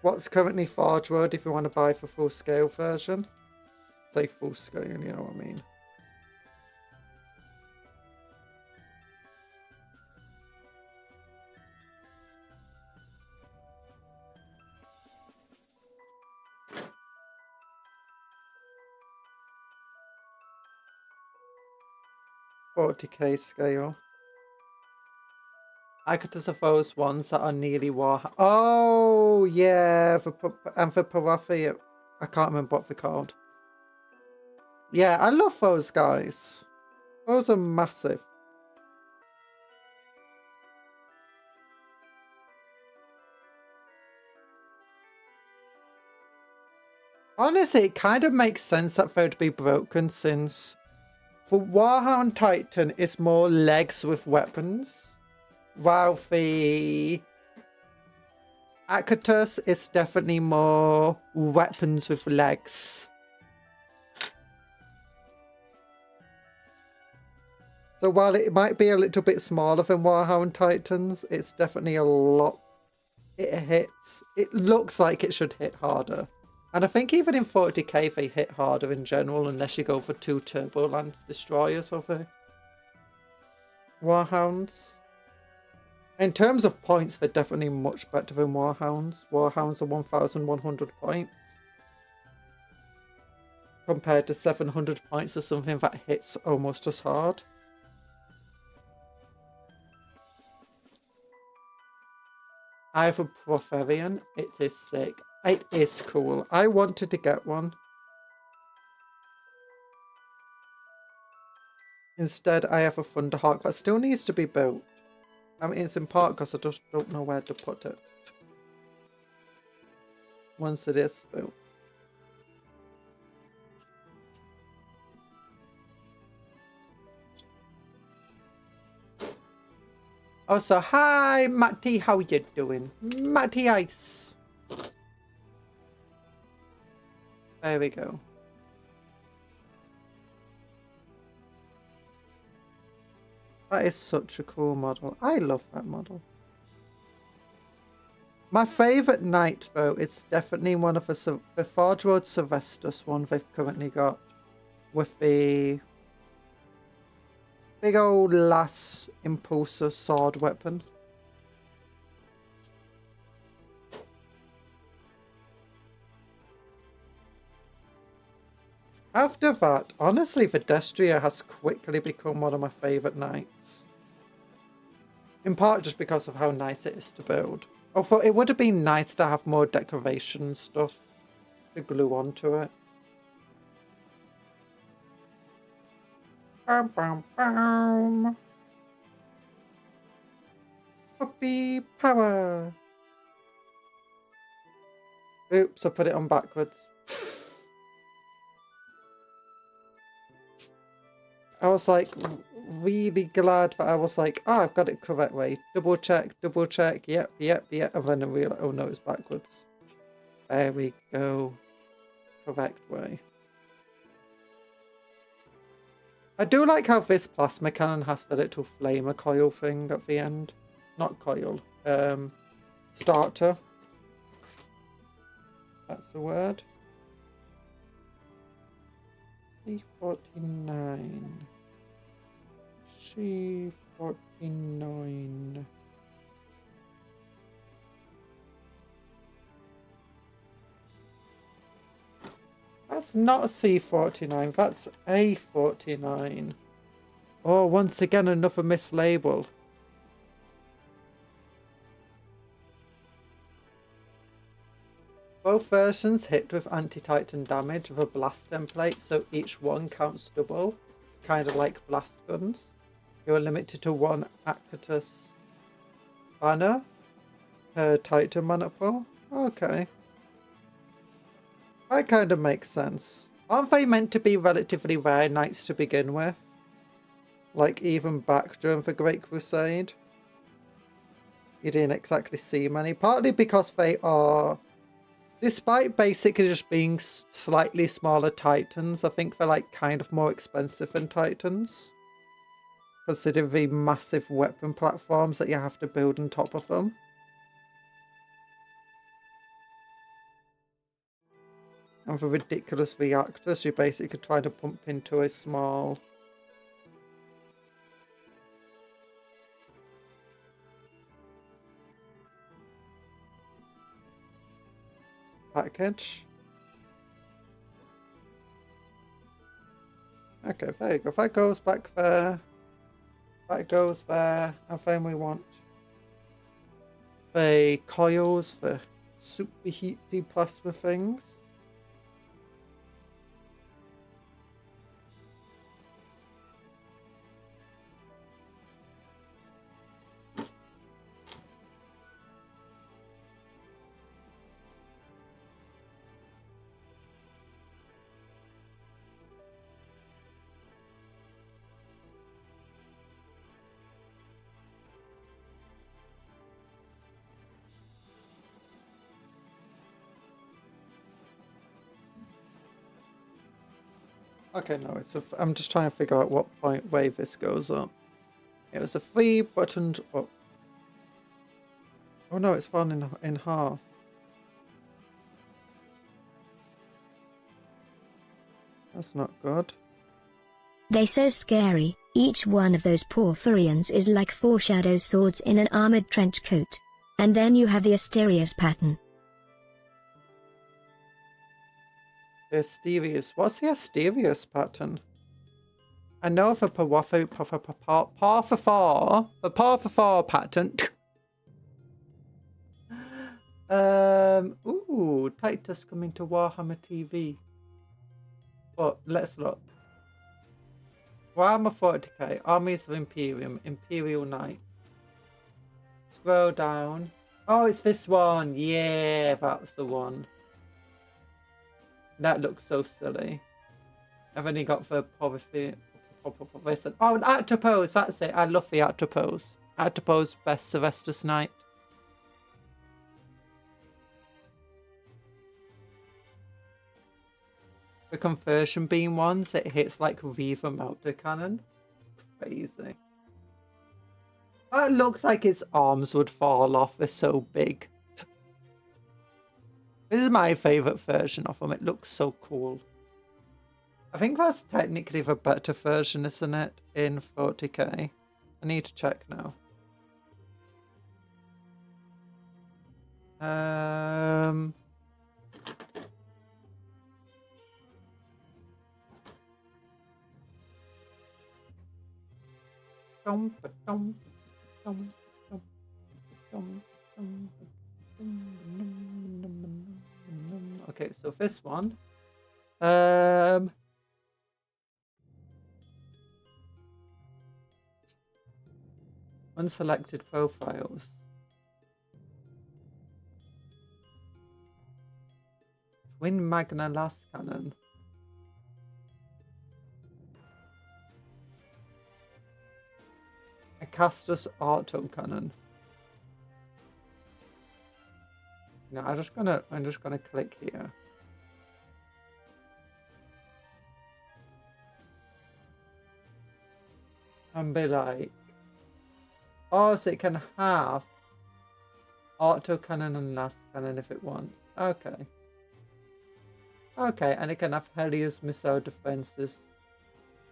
what's currently Forge World if you want to buy for full scale version. Say full scale, you know what I mean. $40k scale. I could just those ones that are nearly Warhammer. Oh yeah, and for Parathi, I can't remember what they're called. Yeah, I love those guys. Those are massive. Honestly, it kind of makes sense that they would be broken since for Warhound Titan, it's more legs with weapons, while the Acatus is definitely more weapons with legs. So while it might be a little bit smaller than Warhound Titans, it's definitely a lot. It looks like it should hit harder. And I think even in 40k they hit harder in general, unless you go for 2 Turbo Lance Destroyers over Warhounds. In terms of points, they're definitely much better than Warhounds. Warhounds are 1,100 points. Compared to 700 points of something that hits almost as hard. I have a Protherian. It is sick. It is cool. I wanted to get one. Instead, I have a Thunderhawk that still needs to be built. I mean, it's in part because I just don't know where to put it. Once it is built. Also, hi, Matty. How you doing? Matty Ice. There we go. That is such a cool model. I love that model. My favourite knight, though, is definitely one of the Forge World Sylvestus one they've currently got. With the big old lass impulsor sword weapon. After that, honestly, Vedestria has quickly become one of my favourite knights. In part just because of how nice it is to build. Although it would have been nice to have more decoration stuff to glue onto it. Bam, bam, bam. Puppy power. Oops, I put it on backwards. I was like really glad that I was like, oh, I've got it correct way. Double check, yep. And then I realized, oh no, it's backwards. There we go. Correct way. I do like how this plasma cannon has the little flamer coil thing at the end. Not coil. Starter. That's the word. C49. C49. That's not a C49, that's A49. Oh, once again, another mislabel. Both versions hit with anti-titan damage with a blast template, so each one counts double, kind of like blast guns. You are limited to 1 Acatus banner per Titan maniple. Okay. That kind of makes sense. Aren't they meant to be relatively rare knights to begin with? Like even back during the Great Crusade? You didn't exactly see many. Partly because they are, despite basically just being slightly smaller Titans, I think they're like kind of more expensive than Titans. Considering the massive weapon platforms that you have to build on top of them. And for ridiculous reactors, you're basically trying to pump into a small package. Okay, there you go. If that goes back there, that goes there, and then we want the coils for superheated plasma things. Okay, no, it's I'm just trying to figure out what point way this goes up. It was a 3-buttoned up. Oh no, it's fallen in half. That's not good. They so scary. Each one of those porphyrians is like 4 shadow swords in an armored trench coat. And then you have the Asterius pattern. Asterius. What's the Asterius pattern? I know of a Parthafar pattern. Ooh, Titus coming to Warhammer TV. But let's look. Warhammer 40k, Armies of Imperium, Imperial Knights. Scroll down. Oh, it's this one. Yeah, that's the one. That looks so silly. I've only got the poverty. Oh, an Octopose, that's it. I love the Octopose. Octopose, best Sylvester's Night. The conversion beam ones, it hits like Reaver Melter Cannon. Crazy. It looks like its arms would fall off. They're so big. This is my favourite version of them. It looks so cool. I think that's technically the better version, isn't it? In 40k. I need to check now. Okay, so this one. Unselected profiles. Twin Magna Las Cannon. A Castus Auto Cannon. No, I'm just gonna click here. And be like, oh, so it can have auto cannon and last cannon if it wants. Okay. Okay, and it can have Helios missile defenses,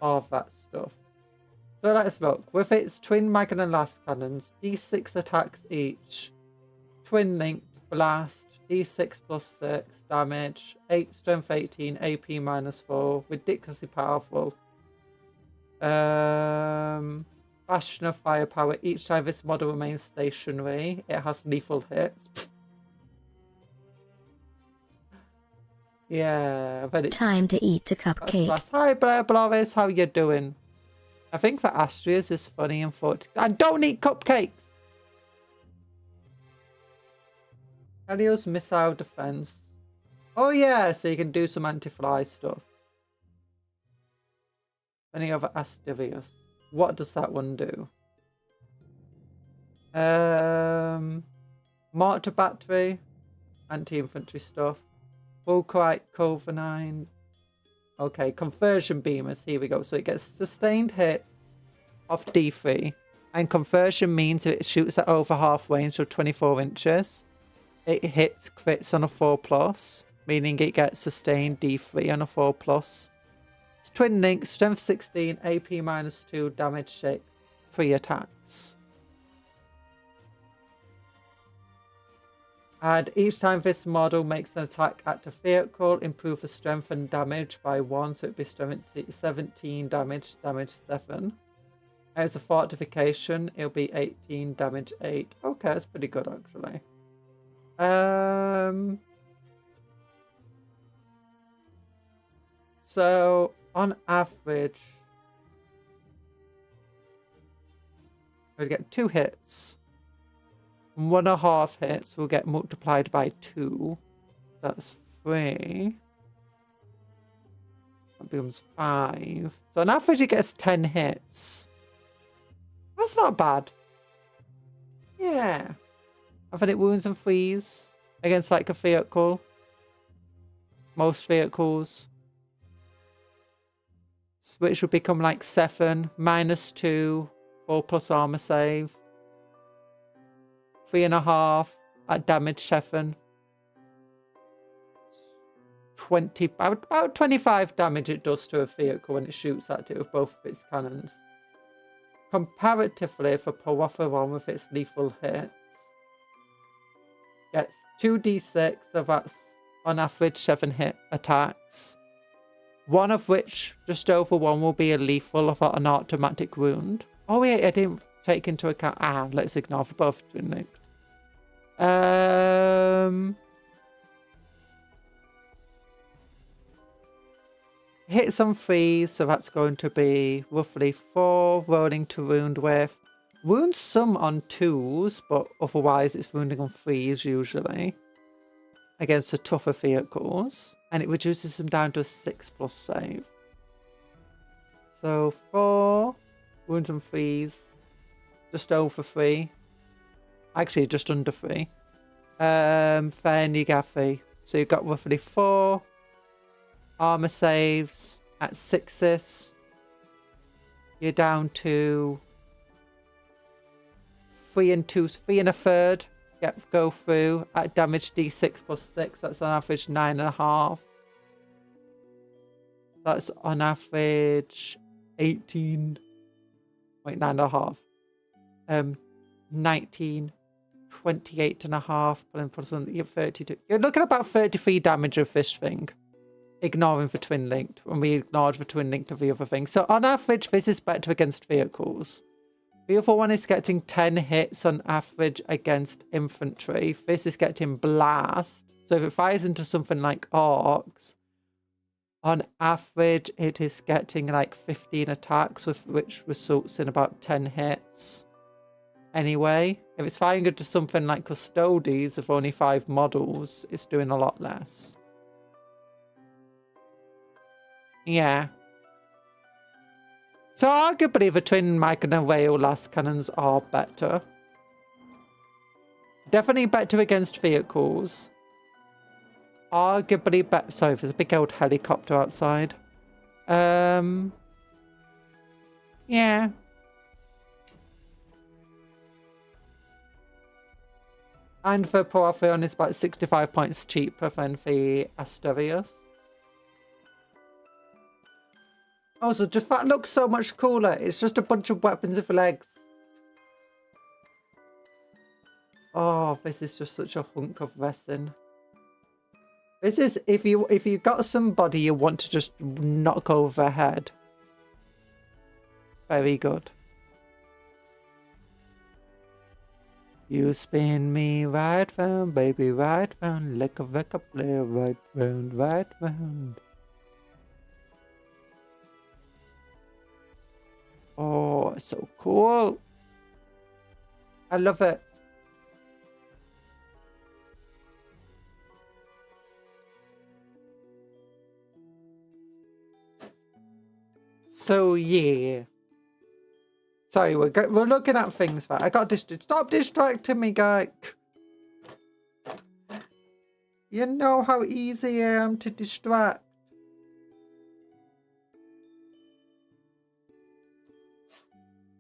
all of that stuff. So let's look. With its twin Magna last cannons, D6 attacks each. Twin linked blast, D6 plus 6 damage, 8 strength 18, AP -4, ridiculously powerful. Bastion of firepower. Each time this model remains stationary, it has lethal hits. Yeah, but it's time to eat a cupcake. Hi, Blavis, how you doing? I think that Astrius is funny and 40. And don't eat cupcakes! Helios missile defense. Oh yeah, so you can do some anti-fly stuff. Any other Asterius? What does that one do? Mortar battery, anti-infantry stuff. Vulkite, Covenine. Okay, conversion beamers. Here we go. So it gets sustained hits off D3, and conversion means it shoots at over half range, so 24 inches. It hits crits on a 4+. meaning it gets sustained D3 on a 4+. It's twin link, strength 16, AP -2, damage 6, 3 attacks. And each time this model makes an attack at a vehicle, improve the strength and damage by 1, so it'd be strength 17 damage, damage 7. As a fortification, it'll be 18 damage 8. Okay, that's pretty good actually. So on average, we'll get 2 hits. 1.5 hits will get multiplied by 2. That's 3. That becomes 5. So on average, it gets 10 hits. That's not bad. Yeah. I think it wounds and freeze against like a vehicle. Most vehicles. Which would become like 7, -2, 4+ armor save. 3.5 at damage 7. 20, about 25 damage it does to a vehicle when it shoots at it with both of its cannons. Comparatively, for Warhammer with its lethal hits, gets 2d6, so that's on average 7 hit attacks. One of which, just over 1, will be a lethal of an automatic wound. Oh wait, I didn't take into account. Let's ignore for both twin linked. Hits on 3, so that's going to be roughly 4 rolling to wound with. Wounds some on 2s, but otherwise it's wounding on 3s usually. Against the tougher vehicles. And it reduces them down to a 6+ save. So 4 wounds on 3s. Just over 3. Actually, just under 3. Then you get 3. So you've got roughly 4 armor saves at 6s. You're down to 3 and 2, 3 and a third. Go through at damage d6 + 6. That's on average 9.5. That's on average 18. Wait, 9.5. 19. 28.5. Plus 32. You're looking at about 33 damage of this thing. Ignoring the twin linked. When we ignored the twin linked of the other thing. So on average, this is better against vehicles. The other one is getting 10 hits on average against infantry. This is getting blast. So if it fires into something like orcs, on average it is getting like 15 attacks, which results in about 10 hits. Anyway, if it's firing into something like custodies of only 5 models, it's doing a lot less. Yeah. So arguably the twin mag and rail last cannons are better. Definitely better against vehicles. Arguably better. Sorry, there's a big old helicopter outside. Yeah. And the Porphyrion is about 65 points cheaper than the Asterius. Oh, so just that looks so much cooler. It's just a bunch of weapons with legs. Oh, this is just such a hunk of resin. This is if you got somebody you want to just knock over their head. Very good. You spin me right round, baby, right round, like a record player, right round, right round. Oh, it's so cool. I love it. So, yeah. Sorry, we're looking at things. Right? I got stop distracting me, guy. You know how easy I am to distract.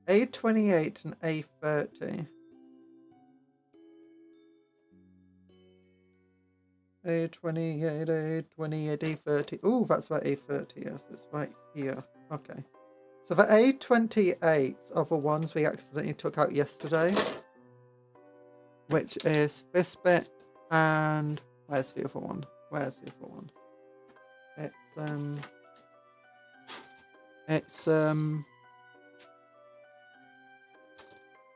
A28 and A30. A28, A28, A30. Ooh, that's where A30 is. It's right here. Okay. So the A28s are the ones we accidentally took out yesterday. Which is this bit and... Where's the other one? Where's the other one?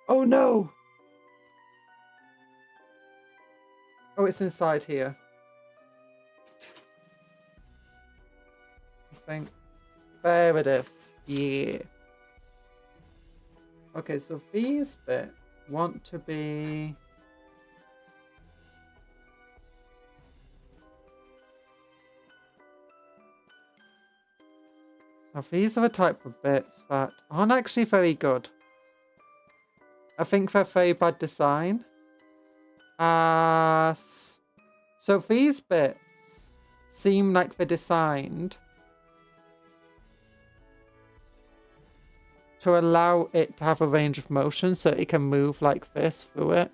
Oh no! Oh, it's inside here. I think. There it is. Yeah. Okay, so these bits want to be... Now, these are the type of bits that aren't actually very good. I think they're very bad design. So these bits seem like they're designed to allow it to have a range of motion so it can move like this through it.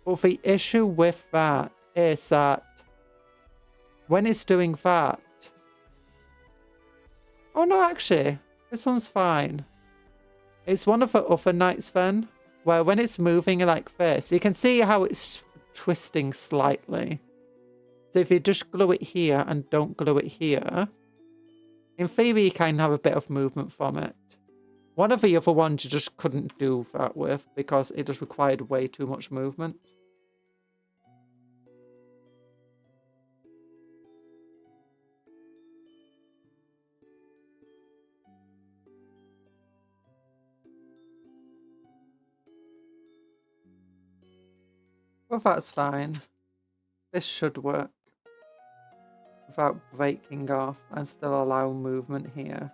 But the issue with that is that when it's doing that... Oh no, actually, this one's fine. It's one of the other knights then, where when it's moving like this, you can see how it's twisting slightly. So if you just glue it here and don't glue it here, in theory you can have a bit of movement from it. One of the other ones you just couldn't do that with because it just required way too much movement. Well, that's fine. This should work without breaking off and still allow movement here.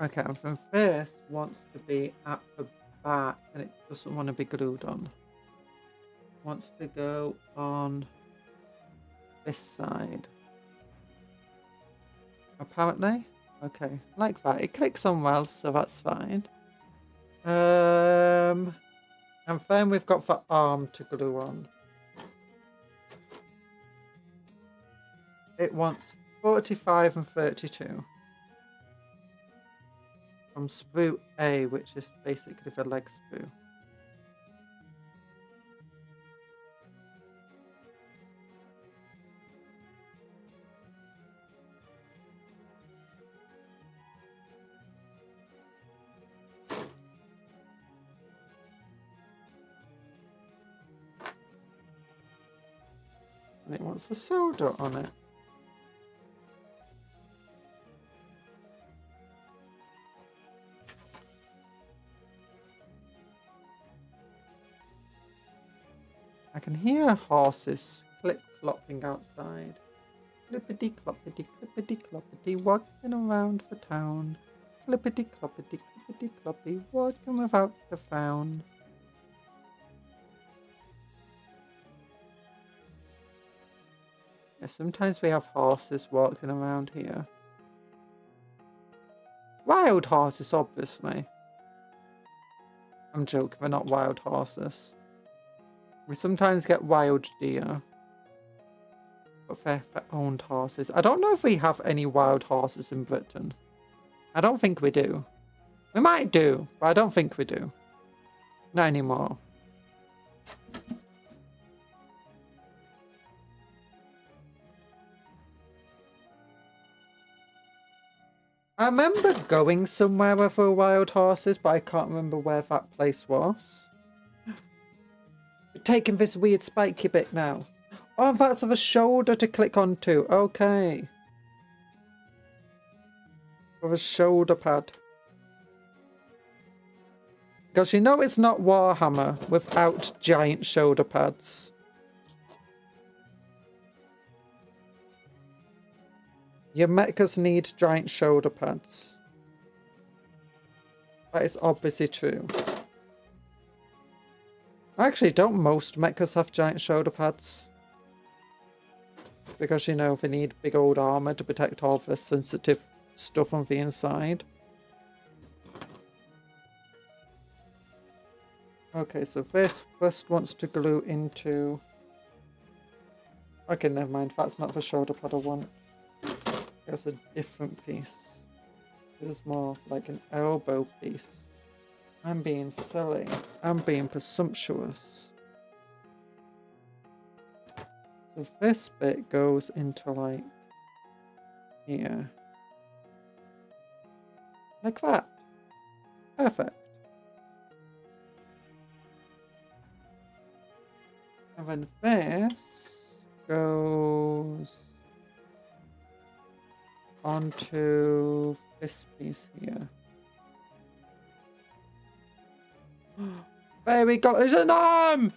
Okay, and then this wants to be at the back and it doesn't want to be glued on. It wants to go on this side. Apparently. Okay, like that. It clicks on well, so that's fine. And then we've got the arm to glue on. It wants 45 and 32. From sprue A, which is basically the leg sprue. And it wants a solder on it. I can hear horses clip-clopping outside. Clippity-cloppity, clippity-cloppity, walking around the town. Clippity-cloppity, clippity-cloppy, walking without the frown. Yeah, sometimes we have horses walking around here. Wild horses, obviously. I'm joking, they're not wild horses. We sometimes get wild deer. But they're owned horses. I don't know if we have any wild horses in Britain. I don't think we do. We might do, but I don't think we do. Not anymore. I remember going somewhere with the wild horses, but I can't remember where that place was. We're taking this weird spiky bit now. Oh, that's the shoulder to click onto. Okay. With a shoulder pad. Because you know it's not Warhammer without giant shoulder pads. Your mechas need giant shoulder pads. That is obviously true. Actually, don't most mechas have giant shoulder pads? Because, you know, they need big old armor to protect all the sensitive stuff on the inside. Okay, so this first wants to glue into... Okay, never mind. That's not the shoulder pad I want. There's a different piece. This is more like an elbow piece. I'm being silly. I'm being presumptuous. So this bit goes into like here. Like that. Perfect. And then this goes onto this piece here. There we go. It's an arm!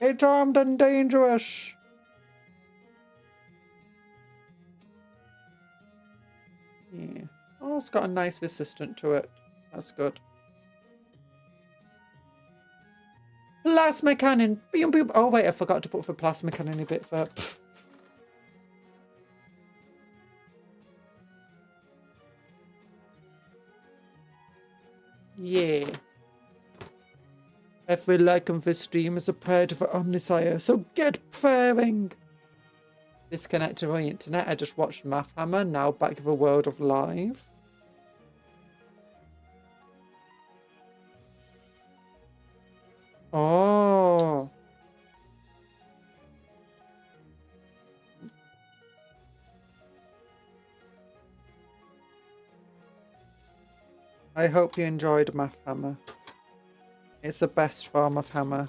It's armed and dangerous. Yeah. Oh, it's got a nice resistant to it. That's good. Plasma cannon. Boom, boom. Oh, wait, I forgot to put the plasma cannon a bit for... Yeah. Every like on this stream is a prayer to the Omnisire, so get praying! Disconnected from the internet, I just watched Math Hammer, now back to the world of live. Oh. I hope you enjoyed Math Hammer. It's the best form of hammer.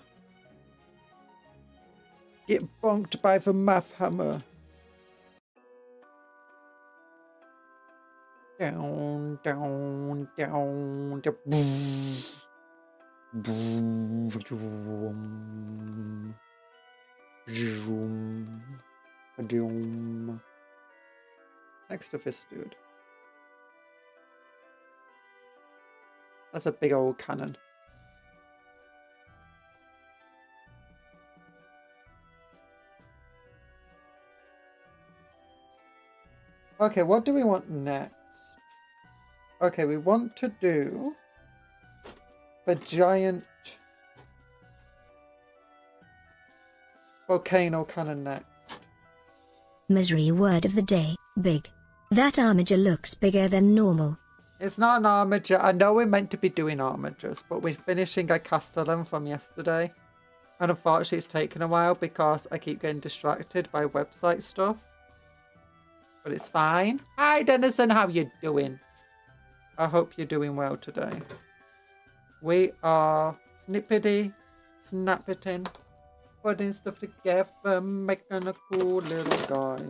Get bonked by the Math Hammer. Down, down, down, down. Boom. Boom. Boom. Zoom. Boom. Next to this dude. That's a big old cannon. Okay, what do we want next? Okay, we want to do the giant volcano cannon next. Misery word of the day, big. That armiger looks bigger than normal. It's not an armiger. I know we're meant to be doing armigers, but we're finishing a castellan from yesterday. And unfortunately it's taken a while because I keep getting distracted by website stuff. But it's fine. Hi Denison, how you doing? I hope you're doing well today. We are snippety, snappeting, putting stuff together, making a cool little guy.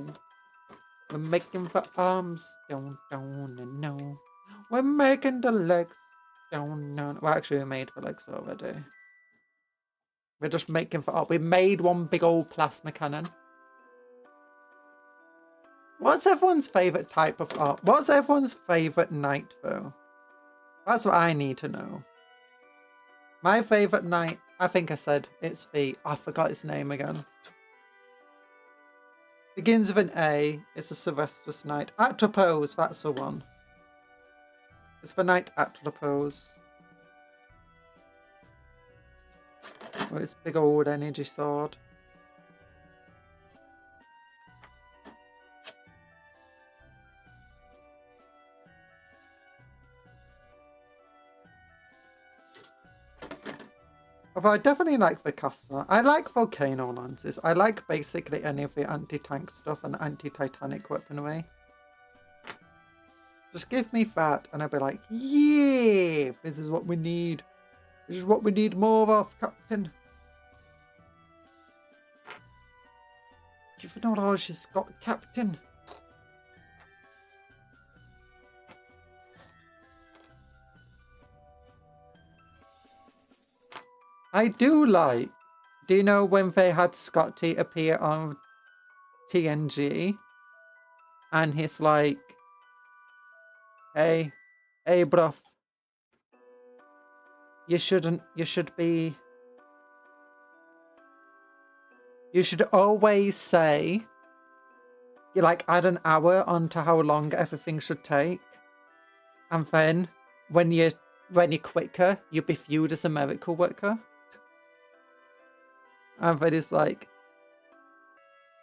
We're making the arms down, down, and no. We're making the legs down, down. Well, actually, we made the legs already. We're just making for up. We made one big old plasma cannon. What's everyone's favourite type of art? What's everyone's favourite knight, though? That's what I need to know. My favourite knight, I think I said it's the... I forgot its name again. Begins with an A. It's a Sylvester's knight. Atropos, that's the one. It's the knight Atropos. With its big old energy sword. Although I definitely like the Castellan. I like Volcano Lances. I like basically any of the anti-tank stuff and anti-titanic weaponry. Just give me that and I'll be like, yeah, this is what we need. This is what we need more of, Captain. You've not all she's got, Captain. I do like... Do you know when they had Scotty appear on TNG? And he's like... Hey, bruv. You should be... You should always say... You like add an hour onto how long everything should take. And then when you when you're quicker, you'll be viewed as a miracle worker. And then it's like,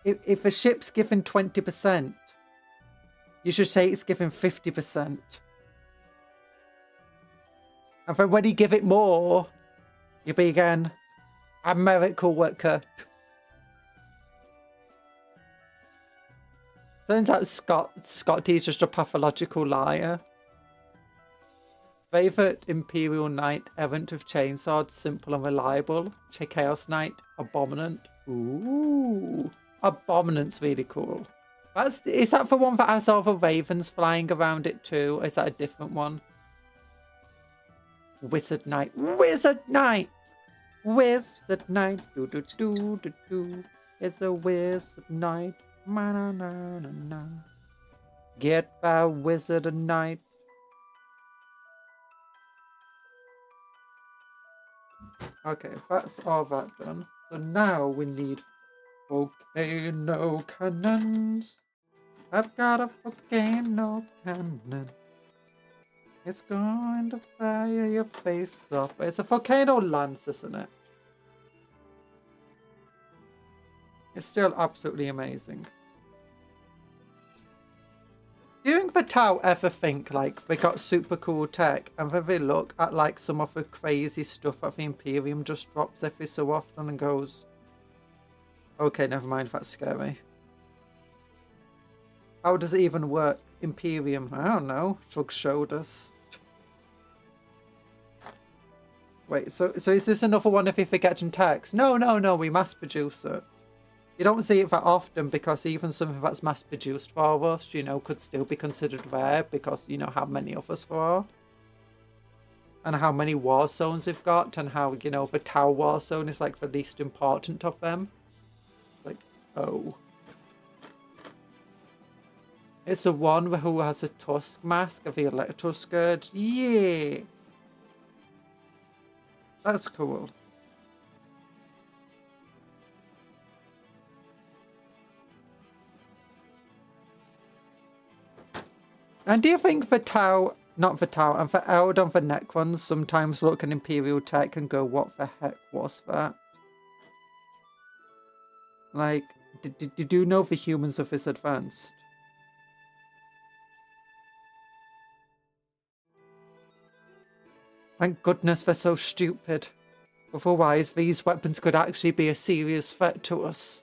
if a ship's given 20%, you should say it's given 50%. And then when you give it more, you'll be again a miracle worker. Turns out Scotty's just a pathological liar. Favorite Imperial Knight, errant with chainsword, simple and reliable. Chaos Knight, Abominant. Ooh, Abominant's really cool. Is that the one that has all the ravens flying around it too? Or is that a different one? Wizard Knight. Wizard Knight! Wizard Knight. Do do do do do. It's a Wizard Knight. Na na na na na. Get by Wizard Knight. Okay, that's all that done. So now we need volcano cannons. I've got a volcano cannon. It's going to fire your face off. It's a volcano lance, isn't it? It's still absolutely amazing. Do you think the Tau ever think like they got super cool tech and then they look at like some of the crazy stuff that the Imperium just drops every so often and goes, okay, never mind, that's scary. How does it even work? Imperium, I don't know, shrug shoulders. Wait, so is this another one if you're forgetting text? No, we mass produce it. You don't see it that often because even something that's mass produced for us, you know, could still be considered rare because, you know, how many of us there are. And how many war zones we've got and how, you know, the Tau war zone is like the least important of them. It's like, oh. It's the one who has a tusk mask of the Electro Scourge. Yeah! That's cool. And do you think the Tau, not the Tau, and the Eld and the Necrons sometimes look at Imperial tech and go, what the heck was that? Like, did you know the humans are this advanced? Thank goodness they're so stupid. Otherwise, these weapons could actually be a serious threat to us.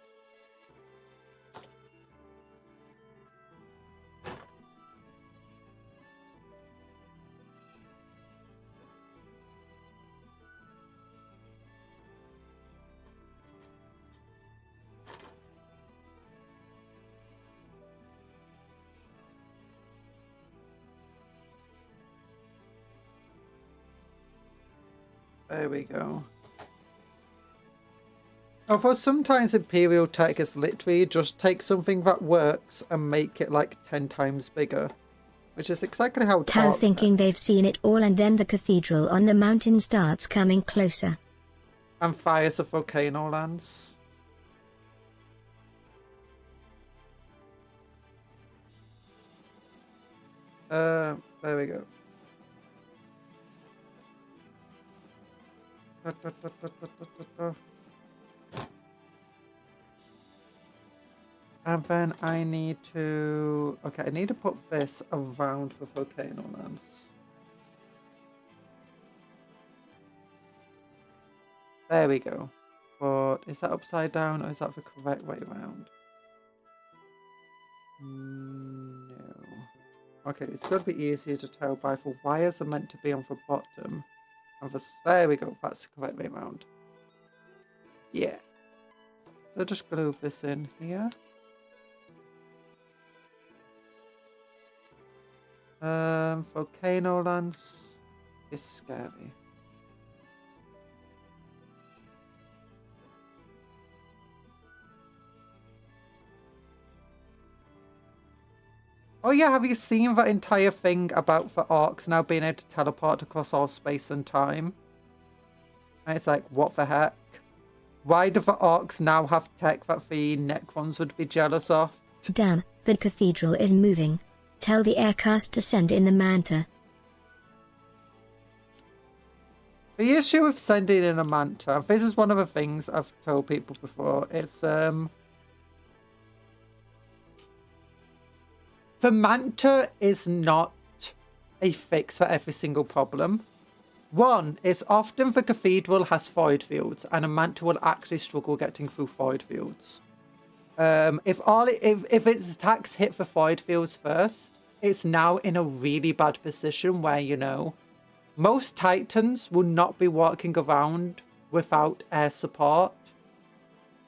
There we go. Although sometimes Imperial tech is literally just take something that works and make it like 10 times bigger. Which is exactly how Tau thinking they've seen it all and then the cathedral on the mountain starts coming closer. And fires a volcano lance. There we go. And then I need to... Okay, I need to put this around the volcano lance. There we go. But is that upside down or is that the correct way around? No. Okay, it's going to be easier to tell by the wires are meant to be on the bottom. And there we go, that's the correct way around. Yeah. So just glue this in here. Volcano lance is scary. Oh yeah, have you seen that entire thing about the orcs now being able to teleport across all space and time? And it's like, what the heck? Why do the orcs now have tech that the Necrons would be jealous of? Damn, the cathedral is moving. Tell the aircast to send in the manta. The issue with sending in a Manta, this is one of the things I've told people before, it's the Manta is not a fix for every single problem. One is often the cathedral has void fields and a Manta will actually struggle getting through void fields. If its attacks hit the void fields first, it's now in a really bad position where, you know, most Titans will not be walking around without air support.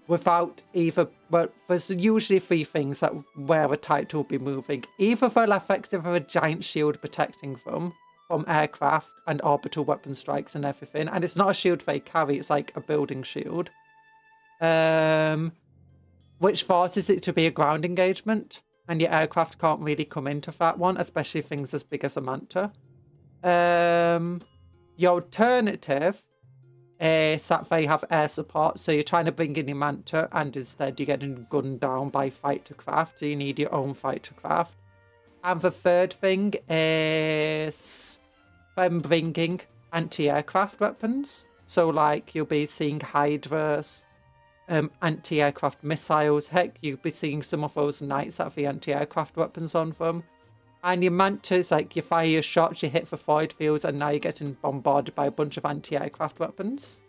Without either, well, there's usually three things that where a Titan will be moving. Either they'll effectively have a giant shield protecting them from aircraft and orbital weapon strikes and everything. And it's not a shield they carry, it's like a building shield. Which forces it to be a ground engagement. And your aircraft can't really come into that one, especially things as big as a Manta. Your alternative is that they have air support, so you're trying to bring in your Manta, and instead you're getting gunned down by fighter craft, so you need your own fighter craft. And the third thing is them bringing anti-aircraft weapons. So, like, you'll be seeing Hydras, anti-aircraft missiles. Heck, you'll be seeing some of those Knights that have the anti-aircraft weapons on them. And your Mantas, like, you fire your shots, you hit the void fields, and now you're getting bombarded by a bunch of anti-aircraft weapons.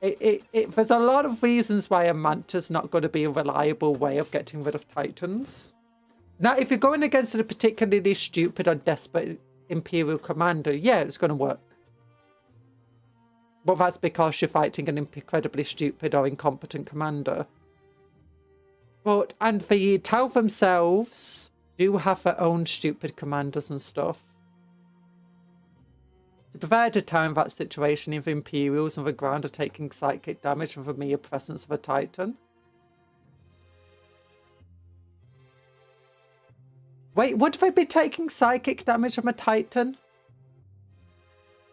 There's a lot of reasons why a Manta's not going to be a reliable way of getting rid of Titans. Now, if you're going against a particularly stupid or desperate Imperial commander, yeah, it's going to work. But that's because you're fighting an incredibly stupid or incompetent commander. And the Tau themselves do have their own stupid commanders and stuff. To prevent a time that situation, if Imperials on the ground are taking psychic damage from the mere presence of a Titan. Wait, would they be taking psychic damage from a Titan?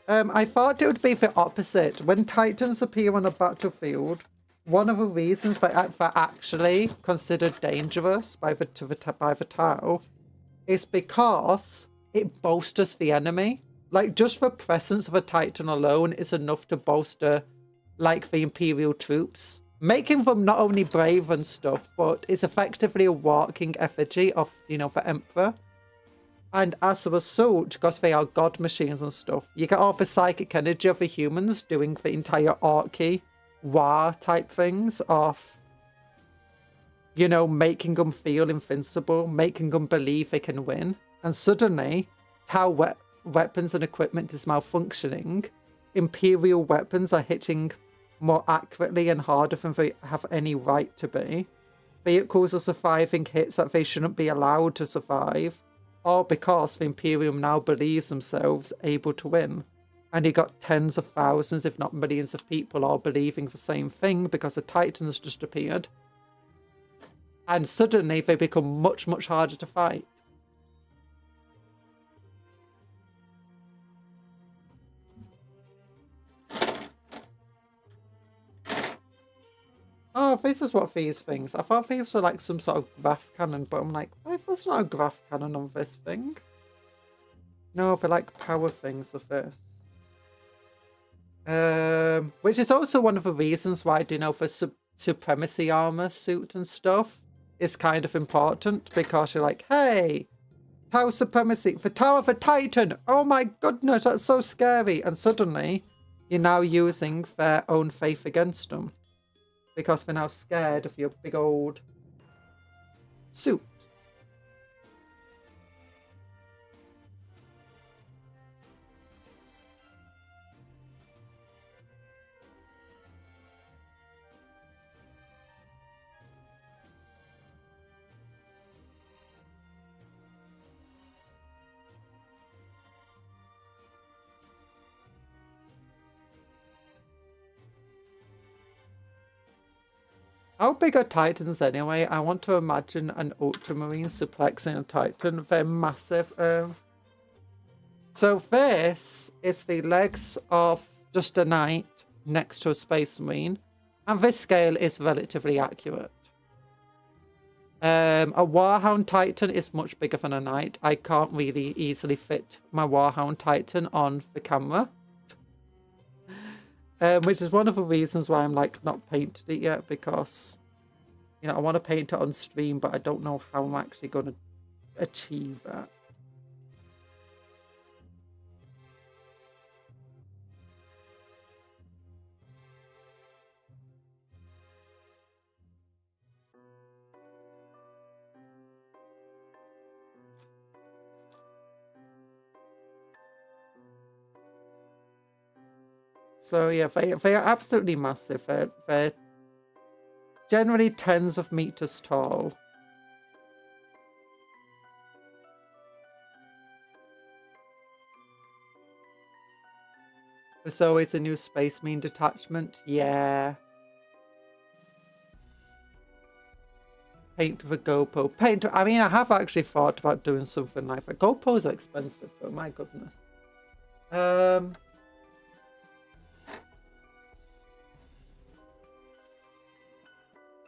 I thought it would be the opposite. When Titans appear on a battlefield, one of the reasons they're actually considered dangerous by the Tau is because it bolsters the enemy. Like, just the presence of a Titan alone is enough to bolster, like, the Imperial troops. Making them not only brave and stuff, but it's effectively a walking effigy of, you know, the Emperor. And as a result, because they are god machines and stuff, you get all the psychic energy of the humans doing the entire Orky war type things of, you know, making them feel invincible, making them believe they can win. And suddenly, Tau weapons and equipment is malfunctioning. Imperial weapons are hitting more accurately and harder than they have any right to be. Vehicles are surviving hits that they shouldn't be allowed to survive. All because the Imperium now believes themselves able to win. And you got tens of thousands, if not millions of people all believing the same thing because the Titans just appeared. And suddenly they become much, much harder to fight. Oh, this is what these things. I thought these were like some sort of graph cannon, but I'm like, why there's not a graph cannon on this thing? No, they're like power things of this. Which is also one of the reasons why, you know, for supremacy armor suit and stuff is kind of important, because you're like, hey, Tau supremacy, the Tower of a Titan, oh my goodness, that's so scary. And suddenly, you're now using their own faith against them. Because they're now scared of your big old suit. How big are Titans anyway? I want to imagine an Ultramarine suplexing a Titan. They're massive. So this is the legs of just a Knight next to a Space Marine. And this scale is relatively accurate. A Warhound Titan is much bigger than a Knight. I can't really easily fit my Warhound Titan on the camera. Which is one of the reasons why I'm like not painted it yet, because you know I want to paint it on stream, but I don't know how I'm actually going to achieve that. So yeah, they are absolutely massive. They're generally tens of meters tall. There's always a new Space Marine detachment. Yeah. Paint the GoPro. I mean, I have actually thought about doing something like that. GoPros are expensive though, my goodness.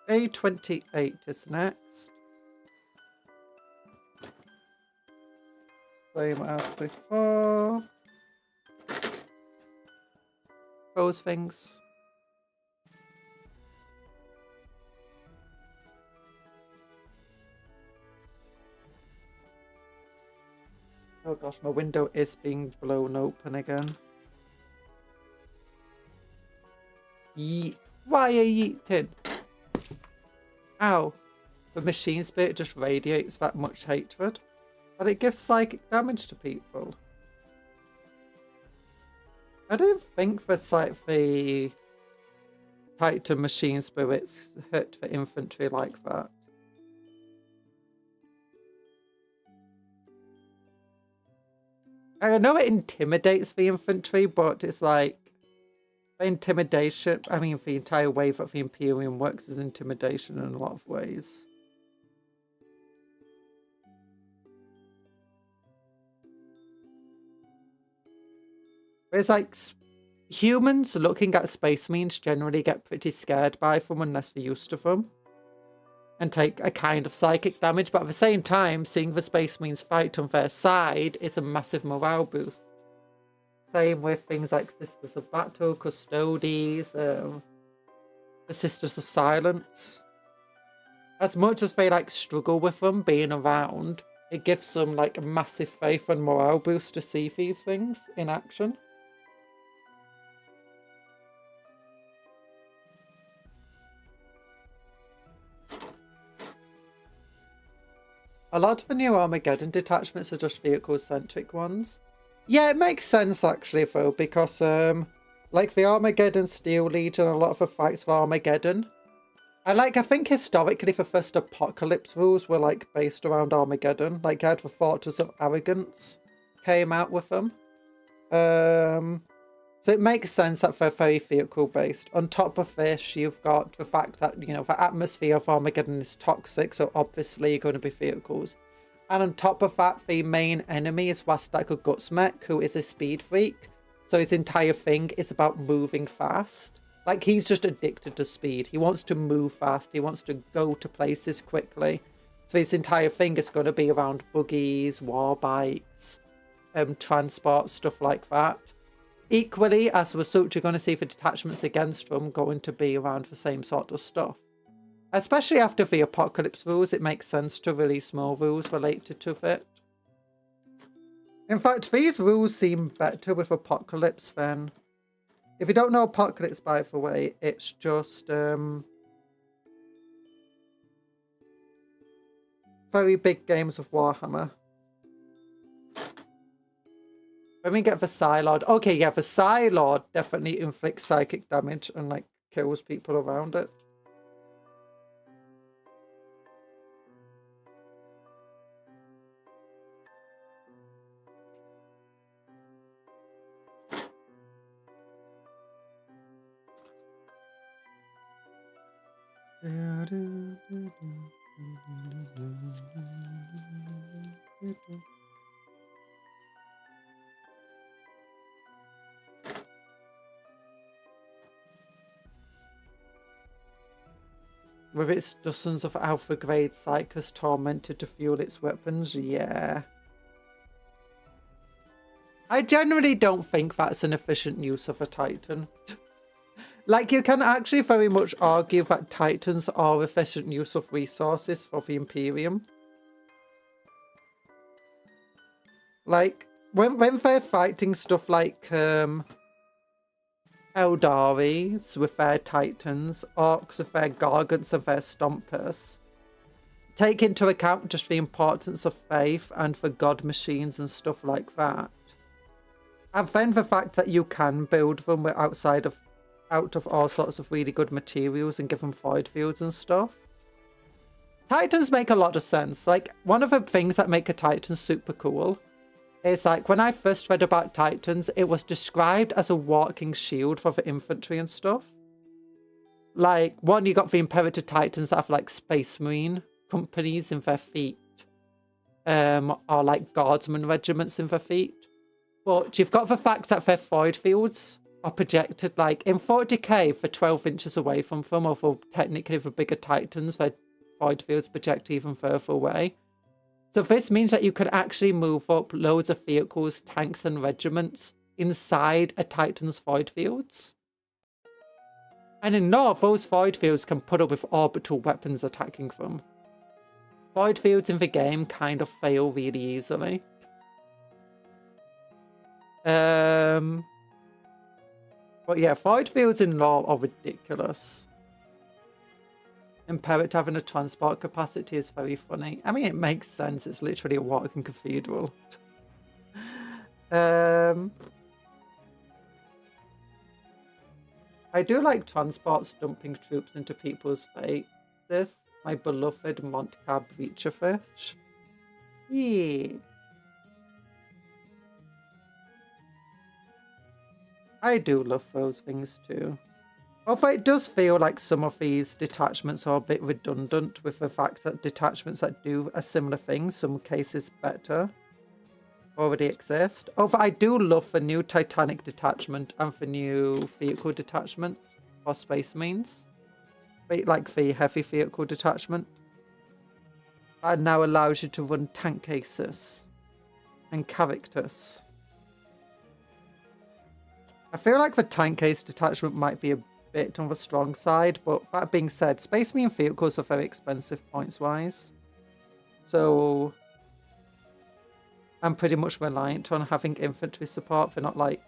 A28 is next. Same as before. Those things. Oh gosh, my window is being blown open again. Yeet. Why are you yeeting? Ow. The machine spirit just radiates that much hatred. But it gives psychic damage to people. I don't think the Titan machine spirits hit the infantry like that. I know it intimidates the infantry, but it's like the intimidation. I mean, the entire way that the Imperium works is intimidation in a lot of ways. It's like humans looking at Space Marines generally get pretty scared by them unless they're used to them. And take a kind of psychic damage, but at the same time, seeing the Space Marines fight on their side is a massive morale boost. Same with things like Sisters of Battle, Custodes, the Sisters of Silence. As much as they like struggle with them being around, it gives them like a massive faith and morale boost to see these things in action. A lot of the new Armageddon detachments are just vehicle-centric ones. Yeah, it makes sense actually though, because like the Armageddon Steel Legion, a lot of the fights for Armageddon. I think historically the first Apocalypse rules were like based around Armageddon. Like you had the Fortress of Arrogance came out with them. So it makes sense that they're very vehicle-based. On top of this, you've got the fact that, you know, the atmosphere of Armageddon is toxic, so obviously you're going to be vehicles. And on top of that, the main enemy is Wastaka Gutsmech, who is a speed freak. So his entire thing is about moving fast. Like, he's just addicted to speed. He wants to move fast. He wants to go to places quickly. So his entire thing is going to be around buggies, war bikes, transport, stuff like that. Equally, as a result, you're going to see the detachments against them going to be around the same sort of stuff. Especially after the Apocalypse rules, it makes sense to release more rules related to it. In fact, these rules seem better with Apocalypse than... If you don't know Apocalypse, by the way, it's just... very big games of Warhammer. When we get the Psylord... Okay, yeah, the Psylord definitely inflicts psychic damage and, like, kills people around it. With its dozens of alpha-grade psychers tormented to fuel its weapons, yeah. I generally don't think that's an efficient use of a Titan. Like, you can actually very much argue that Titans are efficient use of resources for the Imperium. Like, when they're fighting stuff like Eldaris with their Titans, Orcs with their Gargants and their Stompers, take into account just the importance of faith and for god machines and stuff like that. And then the fact that you can build them out of all sorts of really good materials and give them void fields and stuff. Titans make a lot of sense. Like, one of the things that make a Titan super cool is, like, when I first read about Titans, it was described as a walking shield for the infantry and stuff. Like, one, you got the Imperator Titans that have, like, Space Marine companies in their feet. Or, like, Guardsman regiments in their feet. But you've got the fact that their void fields are projected, like, in 40k for 12 inches away from them, or for technically the bigger Titans, their void fields project even further away. So this means that you can actually move up loads of vehicles, tanks, and regiments inside a Titan's void fields. And in North, those void fields can put up with orbital weapons attacking them. Void fields in the game kind of fail really easily. But yeah, void fields in law are ridiculous. Imperator having a transport capacity is very funny. I mean, it makes sense. It's literally a walking cathedral. I do like transports dumping troops into people's faces. My beloved Montcab Reacherfish. Yeah. I do love those things too. Although it does feel like some of these detachments are a bit redundant with the fact that detachments that do a similar thing, some cases better, already exist. Although I do love the new Titanic detachment and the new vehicle detachment for Space Marines. Like the heavy vehicle detachment. That now allows you to run tank cases and characters. I feel like the tank case detachment might be a bit on the strong side, but that being said, Space Marine vehicles are very expensive points wise. So I'm pretty much reliant on having infantry support. They're not like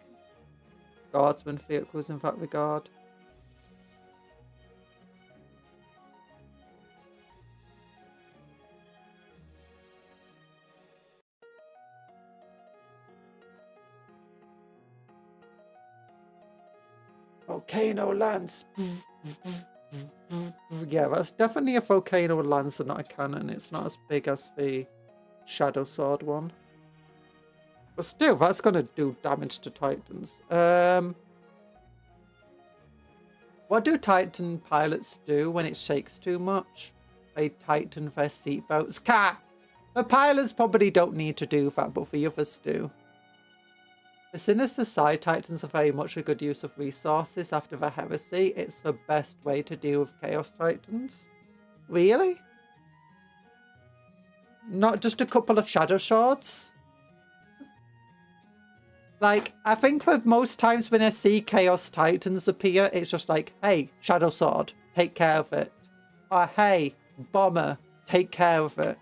Guardsman vehicles in that regard. Volcano Lance. Yeah, that's definitely a Volcano Lance and not a cannon. It's not as big as the Shadow Sword one. But still, that's going to do damage to Titans. What do Titan pilots do when it shakes too much? They tighten their seatbelts. The pilots probably don't need to do that, but the others do. The Sinister Side Titans are very much a good use of resources after the Heresy. It's the best way to deal with Chaos Titans. Really? Not just a couple of Shadow Swords? Like, I think that most times when I see Chaos Titans appear, it's just like, hey, Shadow Sword, take care of it. Or hey, Bomber, take care of it.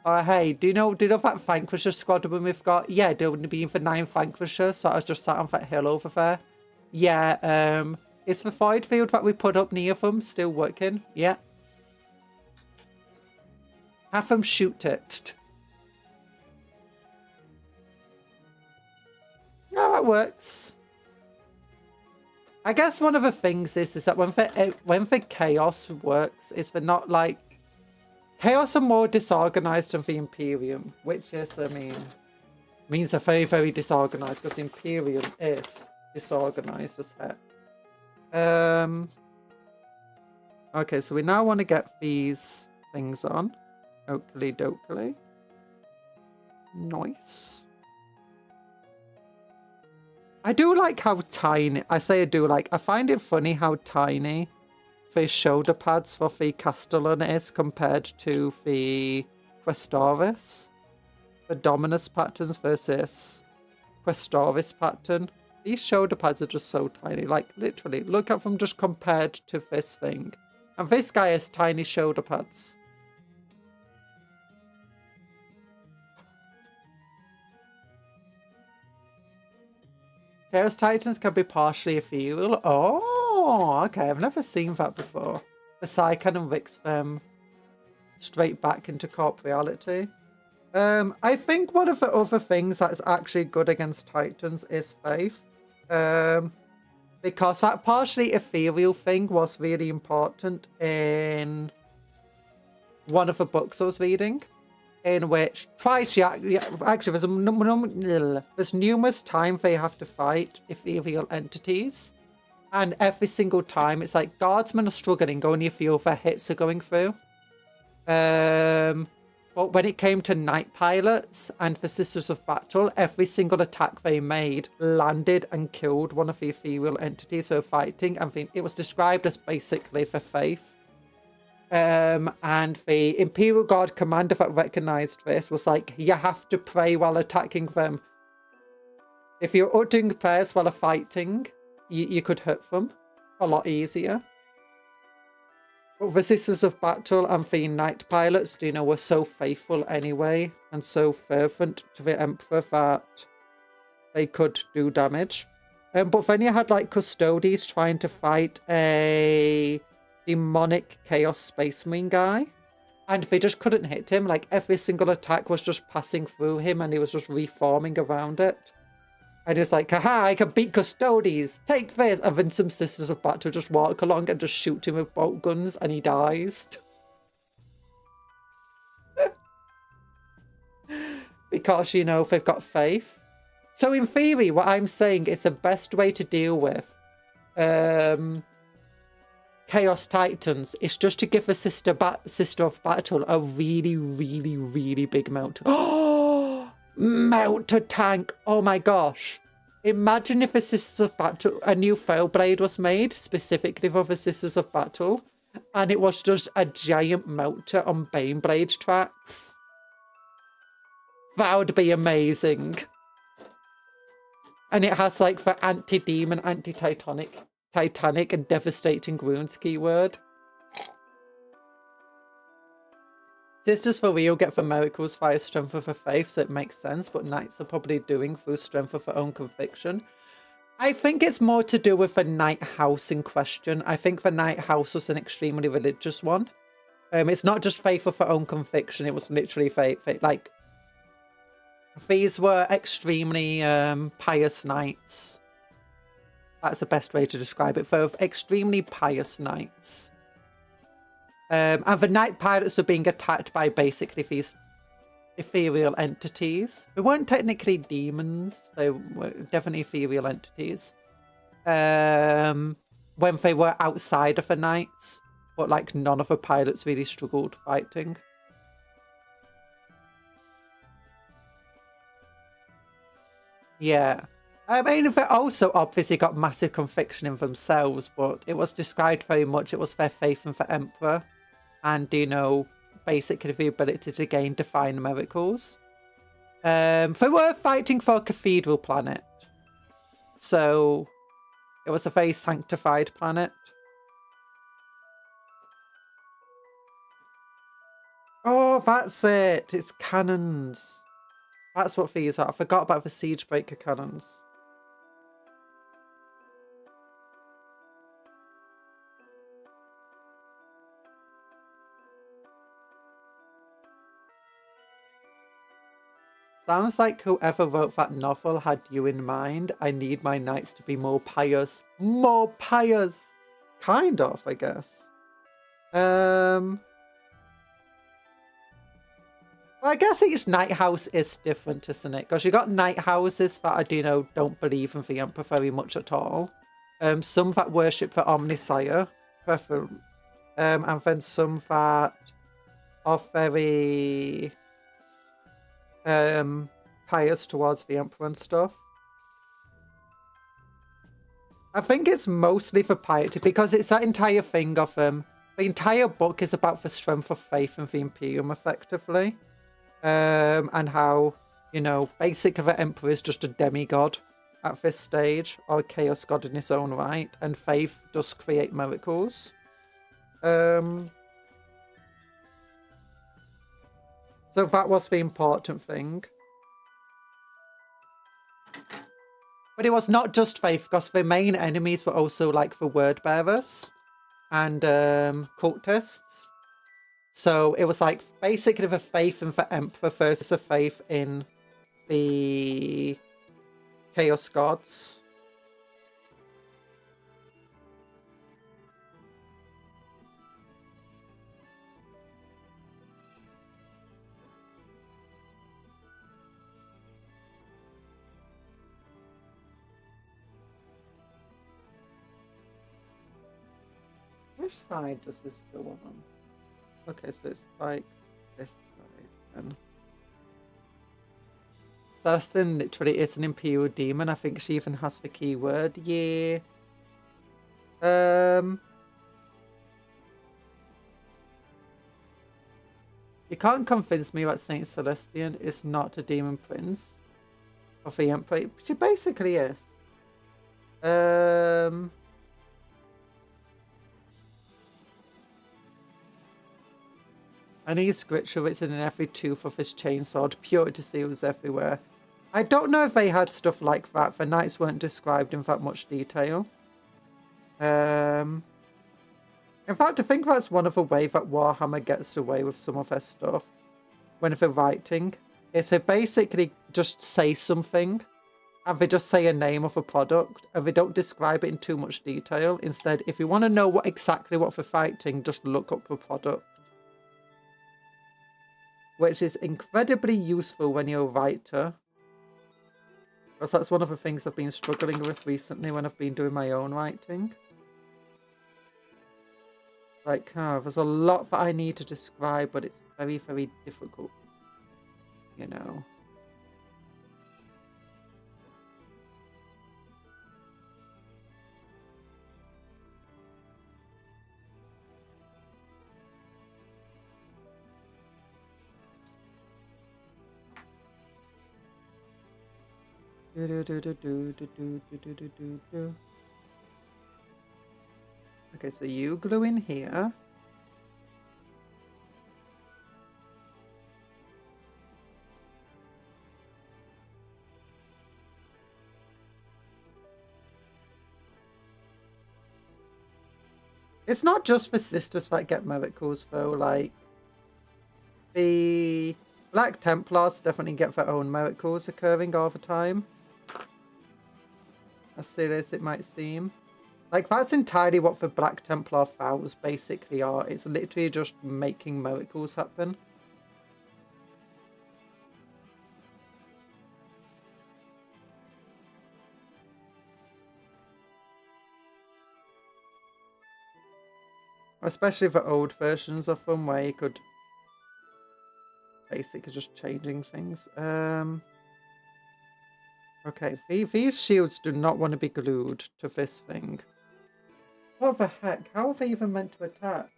Hey, do you know that Vanquisher squadron we've got? Yeah, there would be for 9 Vanquishers, so I was just sat on that hill over there. Yeah, is the void field that we put up near them still working? Yeah. Have them shoot it. Yeah, that works. I guess one of the things is that when the chaos works, is they're not like... Chaos are more disorganized than the Imperium, which is, I mean, means they're very, very disorganized because the Imperium is disorganized as heck. Okay, so we now want to get these things on. Oakley dokely. Nice. I do like how tiny, I find it funny how tiny the shoulder pads for the Castellan is compared to the Questoris. The Dominus patterns versus Questoris pattern. These shoulder pads are just so tiny. Like, literally, look at them just compared to this thing. And this guy has tiny shoulder pads. Chaos Titans can be partially ethereal. Oh, okay. I've never seen that before. The Psycon and Rix them straight back into corporeality. I think one of the other things that's actually good against Titans is Faith. Because that partially ethereal thing was really important in one of the books I was reading. In which twice, actually, there's numerous times they have to fight ethereal entities, and every single time it's like guardsmen are struggling, only a few of their hits are going through. But when it came to Night Pilots and the Sisters of Battle, every single attack they made landed and killed one of the ethereal entities they were fighting, and it was described as basically the Faith. And the Imperial Guard commander that recognized this was like, you have to pray while attacking them. If you're uttering prayers while fighting, you could hurt them a lot easier. But the Sisters of Battle and the Night Pilots, you know, were so faithful anyway, and so fervent to the Emperor that they could do damage. But then you had like Custodes trying to fight a demonic Chaos Space Marine guy, and they just couldn't hit him. Like, every single attack was just passing through him, and he was just reforming around it. And he was like, haha, I can beat Custodes, take this! And then some Sisters of Battle just walk along and just shoot him with bolt guns, and he dies. Because, you know, they've got faith. So in theory, what I'm saying is the best way to deal with Chaos Titans is just to give the Sister of Battle a really, really, really big mount. Oh, Melter tank! Oh my gosh! Imagine if the Sisters of Battle, a new Failblade was made specifically for the Sisters of Battle, and it was just a giant melter on Baneblade tracks. That would be amazing. And it has like the anti-demon, Titanic and devastating wounds keyword. Sisters for real get the miracles via strength of the faith, so it makes sense, but knights are probably doing through strength of their own conviction. I think it's more to do with the knight house in question. I think the knight house was an extremely religious one. It's not just faith of their own conviction, it was literally faith. Like, these were extremely pious knights. That's the best way to describe it. They're extremely pious knights. And the Night Pilots were being attacked by basically these ethereal entities. They weren't technically demons. They were definitely ethereal entities. When they were outside of the Knights. But like none of the pilots really struggled fighting. Yeah. I mean, they also obviously got massive conviction in themselves, but it was described very much, it was their faith in the Emperor, and, you know, basically the ability to gain divine miracles. They were fighting for a cathedral planet, so it was a very sanctified planet. Oh, that's it! It's cannons. That's what these are. I forgot about the Siegebreaker cannons. Sounds like whoever wrote that novel had you in mind. I need my knights to be more pious. More pious! Kind of, I guess. Well, I guess each night house is different, isn't it? Because you got night houses that, you know, don't believe in the Emperor very much at all. Some that worship the Omnisire. And then some that are very pious towards the Emperor and stuff. I think it's mostly for piety, because it's that entire thing of the entire book is about the strength of faith in the Imperium, effectively. And how you know, basically the Emperor is just a demigod at this stage, or a chaos god in his own right, and faith does create miracles. So that was the important thing. But it was not just faith, because the main enemies were also like the word bearers and cultists. So it was like basically the faith in the Emperor versus the faith in the Chaos Gods. Which side does this go on? Okay, so it's like this side then. Celestine literally is an Imperial demon. I think she even has the keyword. Yeah. You can't convince me that Saint Celestine is not a demon prince of the Emperor. She basically is. I need scripture written in every tooth of his chainsword. Purity seals everywhere. I don't know if they had stuff like that. The knights weren't described in that much detail. In fact, I think that's one of the ways that Warhammer gets away with some of their stuff when they're writing. Is they basically just say something, and they just say a name of a product, and they don't describe it in too much detail. Instead, if you want to know exactly what they're fighting, just look up the product. Which is incredibly useful when you're a writer. Because that's one of the things I've been struggling with recently when I've been doing my own writing. Like, there's a lot that I need to describe, but it's very, very difficult. You know. Okay, so you glue in here. It's not just the sisters that get miracles though, like the Black Templars definitely get their own miracles occurring all the time. As silly as it might seem. Like, that's entirely what the Black Templar vows basically are. It's literally just making miracles happen. Especially the old versions of them where you could basically just changing things. Okay, these shields do not want to be glued to this thing. What the heck? How are they even meant to attach?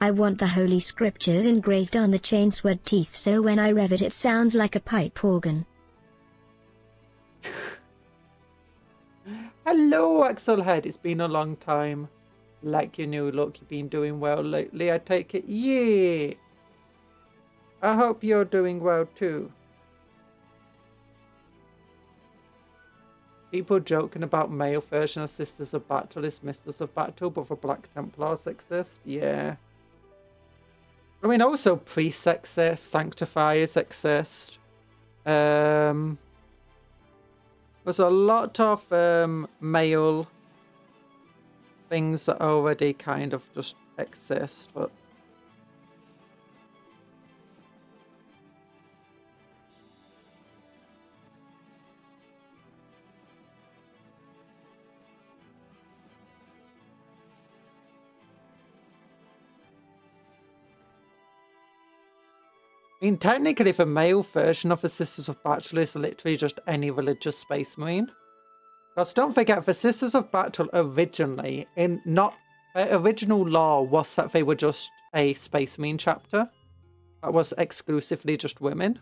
I want the holy scriptures engraved on the chainsword teeth so when I rev it it sounds like a pipe organ. Hello, Axelhead. It's been a long time. Like your new look, you've been doing well lately, I take it. Yeah. I hope you're doing well too. People joking about male version of Sisters of Battle is Misters of Battle, but the Black Templars exist. Yeah. I mean, also priests exist, sanctifiers exist. There's a lot of male things that already kind of just exist, but I mean, technically, the male version of the Sisters of Battle is literally just any religious space marine. Because don't forget, the Sisters of Battle originally, the original law was that they were just a space marine chapter. That was exclusively just women.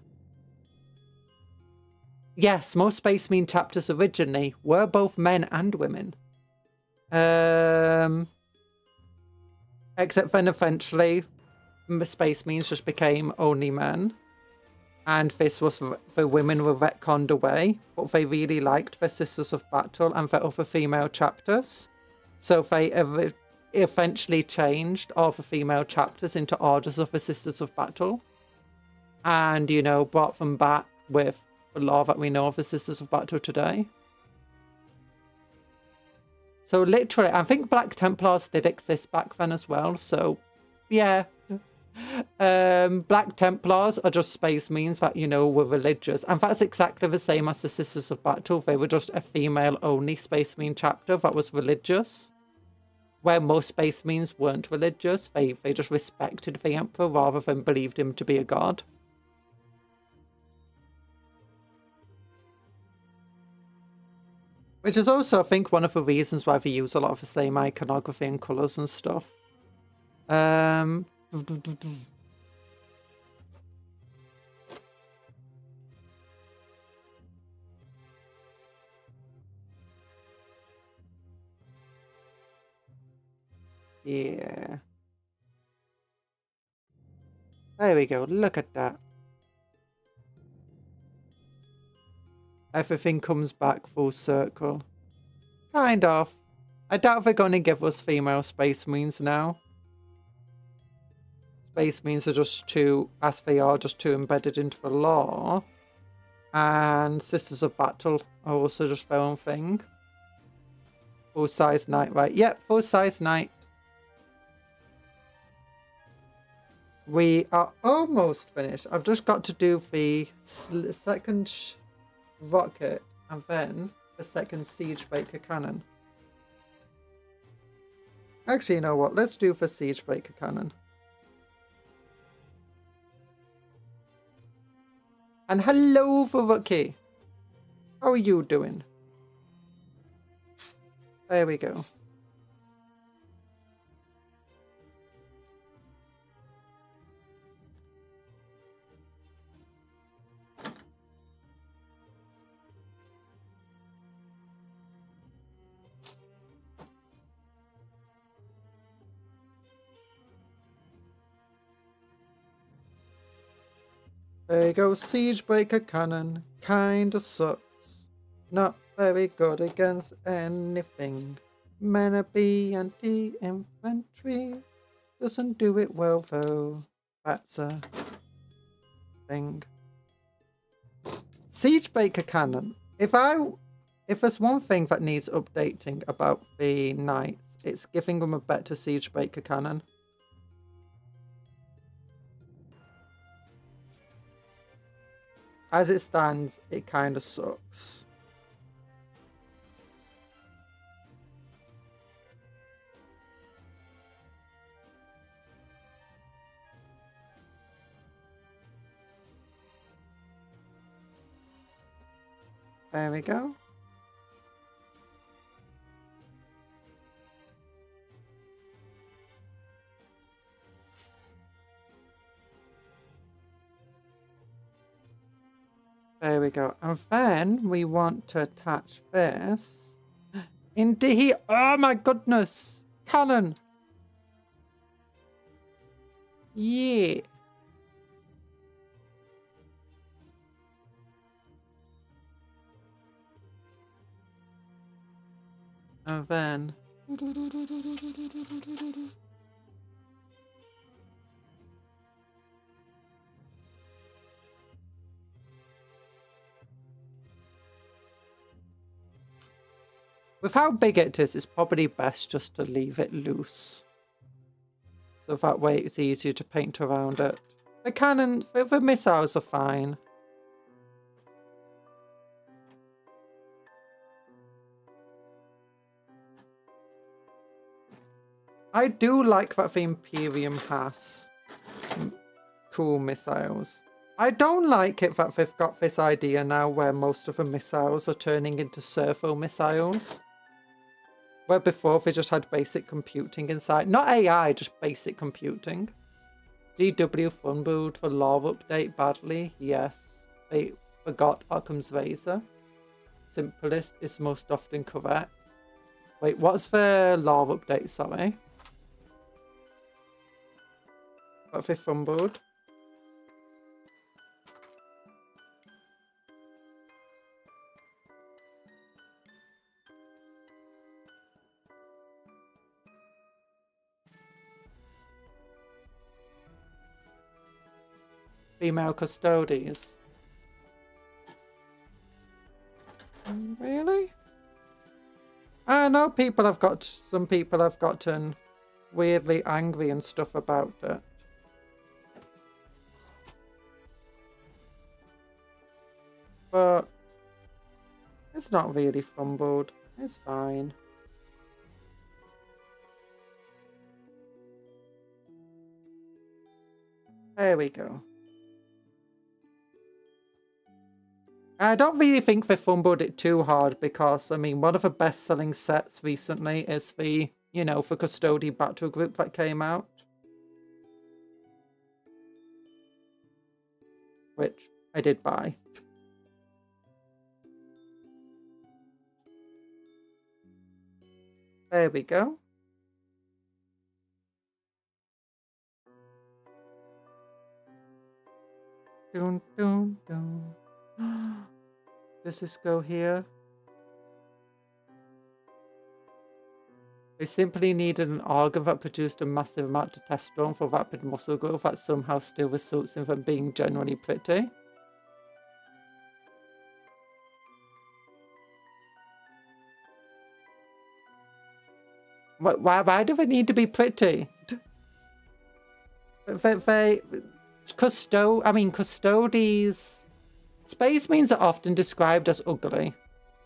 Yes, most space marine chapters originally were both men and women. Except then eventually, the space marines just became only men. And this was, the women were retconned away, but they really liked the Sisters of Battle and the other female chapters. So they eventually changed all the female chapters into orders of the Sisters of Battle. And, you know, brought them back with the law that we know of the Sisters of Battle today. So literally, I think Black Templars did exist back then as well, so yeah. Black Templars are just space marines that, you know, were religious. And that's exactly the same as the Sisters of Battle. They were just a female-only space marine chapter that was religious. Where most space marines weren't religious. They just respected the Emperor rather than believed him to be a god. Which is also, I think, one of the reasons why they use a lot of the same iconography and colours and stuff. Yeah. There we go. Look at that. Everything comes back full circle. Kind of. I doubt they're going to give us female space marines now. Space marines are just too, as they are, just too embedded into the lore. And Sisters of Battle are also just their own thing. Full-size knight, right? Yep, full-size knight. We are almost finished. I've just got to do the second rocket and then the second siege breaker cannon. Actually, you know what? Let's do the siege breaker cannon. And hello, Furuki. How are you doing? There we go. There you go, Siege Breaker Cannon. Kinda sucks. Not very good against anything. Manabee anti-infantry. Doesn't do it well though. That's a thing. Siege Breaker Cannon. If there's one thing that needs updating about the Knights, it's giving them a better Siege Breaker Cannon. As it stands, it kind of sucks. There we go. There we go. And then we want to attach this. Indeed. Oh my goodness. Cannon. Yeah. And then. With how big it is, it's probably best just to leave it loose. So that way it's easier to paint around it. The cannon, the missiles are fine. I do like that the Imperium has cool missiles. I don't like it that they've got this idea now where most of the missiles are turning into servo missiles. Where before they just had basic computing inside. Not AI, just basic computing. GW fumbled the lore update badly. Yes. They forgot Occam's razor. Simplest is most often correct. Wait, what's the lore update, sorry? What have they fumbled? Female custodies. Really? I know some people have gotten weirdly angry and stuff about it. But it's not really fumbled. It's fine. There we go. I don't really think they fumbled it too hard because, I mean, one of the best-selling sets recently is the, you know, for Custody Battle Group that came out. Which I did buy. There we go. Dun, dun, dun. Does this go here? They simply needed an organ that produced a massive amount of testosterone for rapid muscle growth that somehow still results in them being generally pretty. Why do they need to be pretty? Custodies... Space Marines are often described as ugly.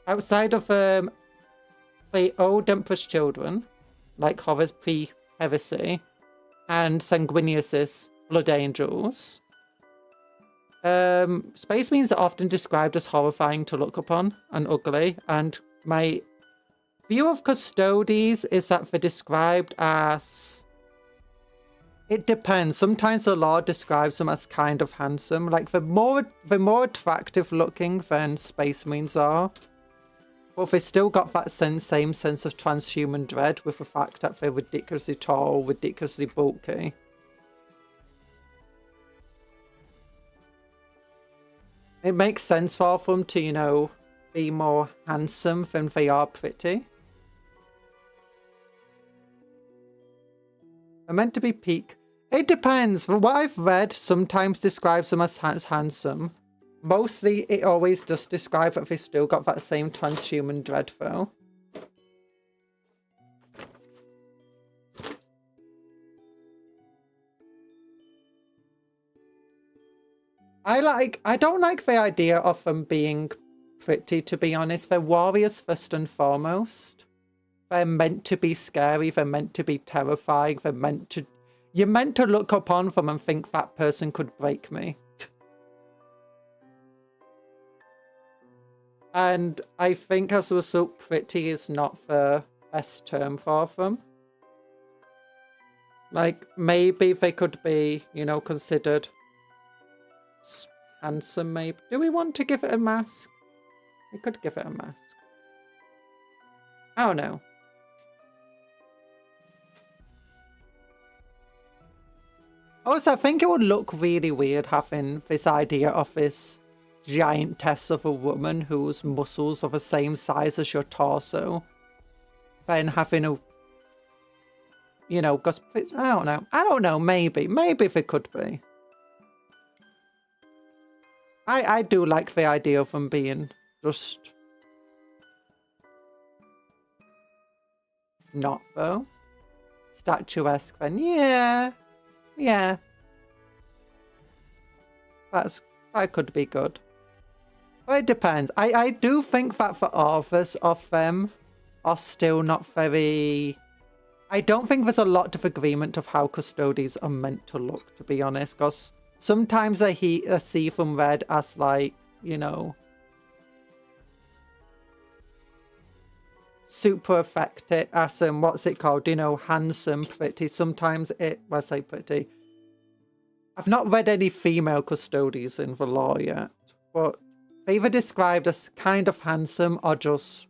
Outside of the old Emperor's Children, like Horus Pre-Heresy, and Sanguinius's Blood Angels, Space Marines are often described as horrifying to look upon and ugly, and my view of Custodies is that they're described as... It depends. Sometimes the lore describes them as kind of handsome. Like, they're more attractive looking than Space Marines are. But they still got that same sense of transhuman dread with the fact that they're ridiculously tall, ridiculously bulky. It makes sense for them to, you know, be more handsome than they are pretty. They're meant to be peak. It depends. What I've read sometimes describes them as handsome. Mostly, it always does describe that they've still got that same transhuman dread, though. I don't like the idea of them being pretty, to be honest. They're warriors first and foremost. They're meant to be scary. They're meant to be terrifying. They're meant to... You're meant to look upon them and think that person could break me. And I think as a result, pretty is not the best term for them. Like, maybe they could be, you know, considered handsome, maybe. Do we want to give it a mask? We could give it a mask. I don't know. Also, I think it would look really weird having this idea of this giantess of a woman whose muscles are the same size as your torso. Then having a... You know, I don't know. I don't know, maybe. Maybe if it could be. I do like the idea of them being just... Not, though. Statuesque, then. Yeah. Yeah. That could be good. But it depends. I do think that the authors of them are still not very... I don't think there's a lot of agreement of how Custodies are meant to look, to be honest, because Sometimes I see from red as like, you know, super effective, as what's it called, you know, handsome, pretty. Sometimes well, I say pretty. I've not read any female custodians in the lore yet, but they're either described as kind of handsome or just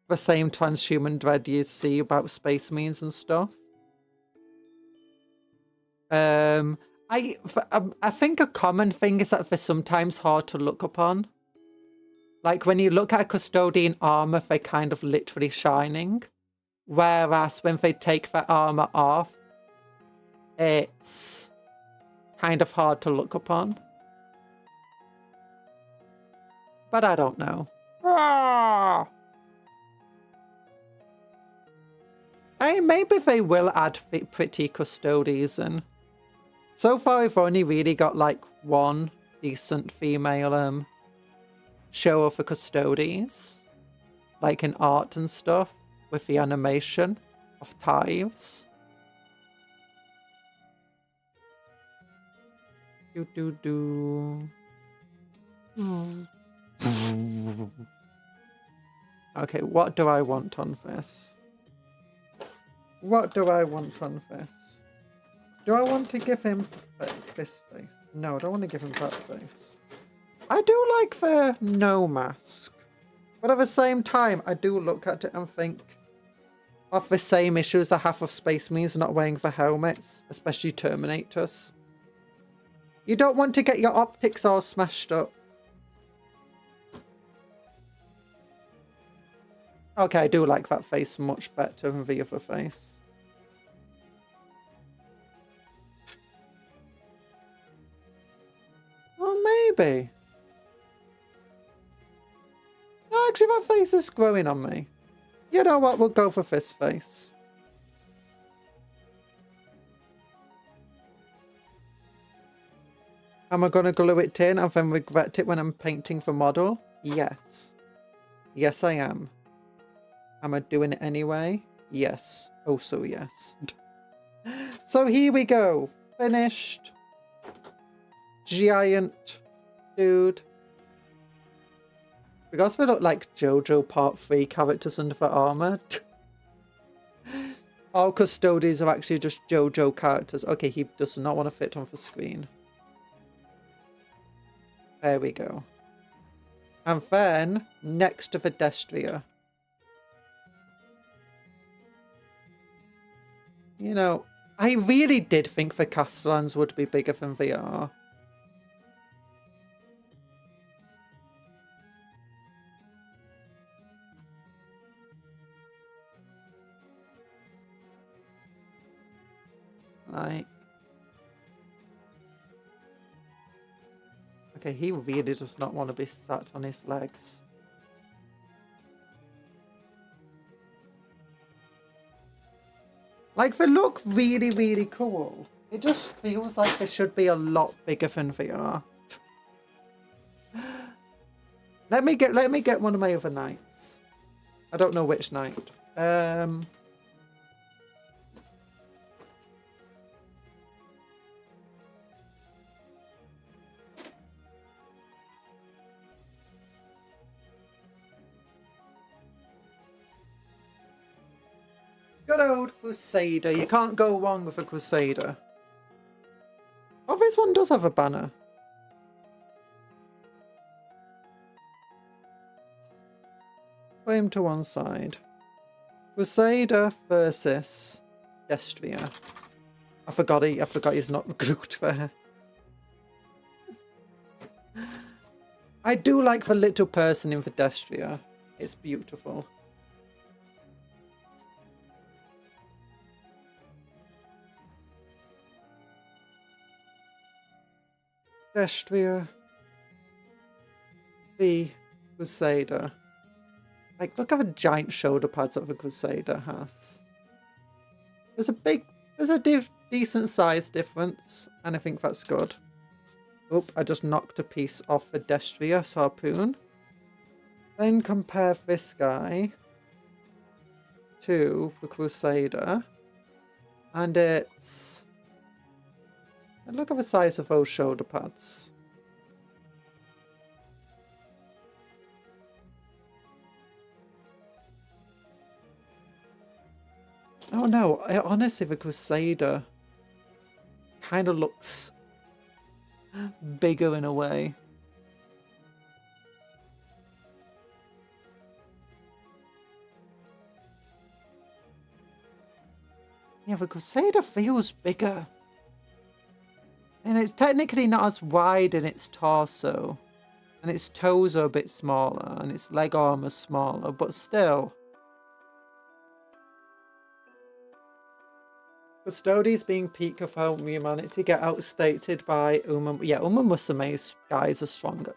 the same transhuman dread you see about space marines and stuff. I think a common thing is that they're sometimes hard to look upon. Like when you look at a custodian armor, they're kind of literally shining. Whereas when they take their armor off, it's kind of hard to look upon. But I don't know. Ah! Hey, maybe they will add pretty custodians in. So far, we've only really got like one decent female show of the custodians, like in art and stuff, with the animation of tithes. Okay, what do I want on this? What do I want on this? Do I want to give him this face? No, I don't want to give him that face. I do like the no mask. But at the same time, I do look at it and think of the same issues I have of Space Marines not wearing the helmets, especially Terminators. You don't want to get your optics all smashed up. Okay, I do like that face much better than the other face. Well, maybe. No, actually, that face is growing on me. You know what? We'll go for this face. Am I going to glue it in and then regret it when I'm painting the model? Yes. Yes, I am. Am I doing it anyway? Yes. Also yes. So here we go. Finished. Giant dude. Because we look like JoJo Part 3 characters under the armor. All custodians are actually just JoJo characters. Okay, he does not want to fit on the screen. There we go. And then, next to the Destria. You know, I really did think the Castellans would be bigger than they are. Like... Okay, he really does not want to be sat on his legs. Like, they look really, really cool. It just feels like they should be a lot bigger than they are. Let me get one of my other knights. I don't know which knight. Good old Crusader. You can't go wrong with a Crusader. Oh, this one does have a banner. Put him to one side. Crusader versus Destria. I forgot he's not grouped there. I do like the little person in the Destria. It's beautiful. Destria. The Crusader. Like, look at the giant shoulder pads that the Crusader has. There's a decent size difference, and I think that's good. Oop, I just knocked a piece off the Destria's harpoon. Then compare this guy to the Crusader, and it's And look at the size of those shoulder pads. Oh no, honestly, the Crusader kind of looks bigger in a way. Yeah, the Crusader feels bigger. And it's technically not as wide in its torso. And its toes are a bit smaller. And its leg armor's smaller. But still. Custodies being peak of how humanity get outstated by Uma. Yeah, Uma Musume's guys are stronger.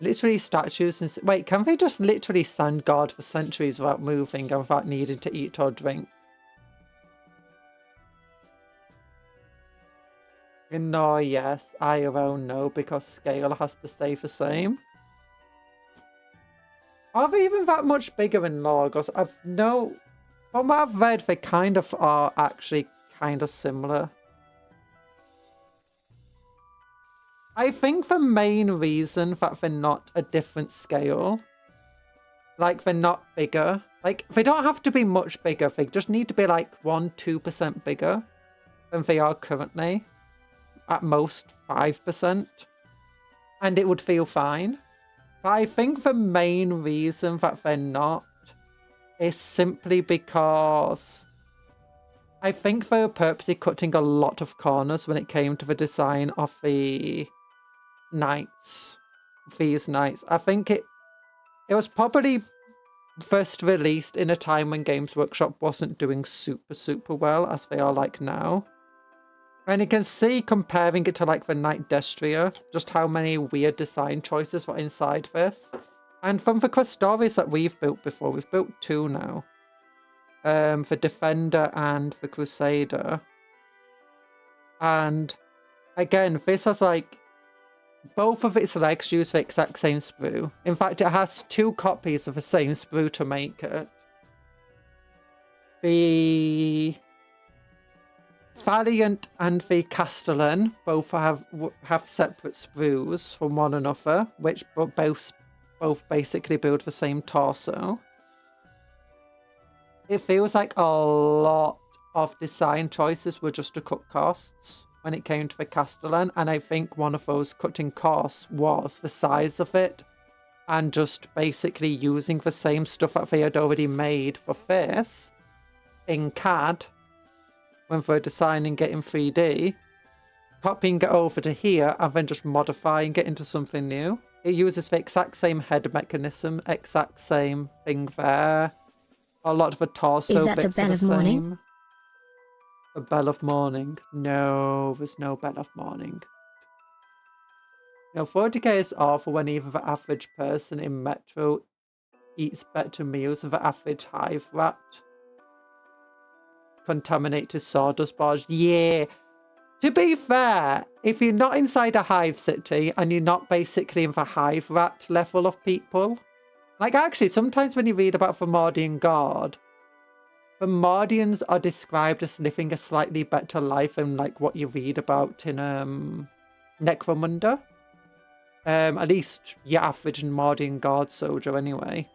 Literally statues and... Wait, can they just literally stand guard for centuries without moving and without needing to eat or drink? No, yes. IRL, no, because scale has to stay the same. Are they even that much bigger in lore? Because from what I've read, they kind of are actually kind of similar. I think the main reason that they're not a different scale, like they're not bigger, like they don't have to be much bigger, they just need to be like 1-2% bigger than they are currently, at most 5%, and it would feel fine. But I think the main reason that they're not is simply because I think they were purposely cutting a lot of corners when it came to the design of the knights, these knights. I think it was probably first released in a time when Games Workshop wasn't doing super well as they are like now. And you can see, comparing it to like the Knight Destria, just how many weird design choices were inside this. And from the Questories that we've built before, we've built 2 now. The Defender and the Crusader. And again, this has like both of its legs use the exact same sprue. In fact, it has 2 copies of the same sprue to make it. The Valiant and the Castellan both have separate sprues from one another, which both basically build the same torso. It feels like a lot of design choices were just to cut costs when it came to the Castellan, and I think one of those cutting costs was the size of it, and just basically using the same stuff that they had already made for this in CAD when they're designing it in 3D, copying it over to here and then just modifying it into something new. It uses the exact same head mechanism, exact same thing there. A lot of the torso Is that bits the Bell are of the Morning? same. The Bell of Morning. No, there's no Bell of Morning. Now, 40k is awful when even the average person in Metro eats better meals than the average hive rat. Contaminated sawdust bars. Yeah. To be fair, if you're not inside a hive city and you're not basically in the hive rat level of people, like actually sometimes when you read about the Mordian Guard, the Mordians are described as living a slightly better life than like what you read about in Necromunda. At least your average Mordian Guard soldier anyway.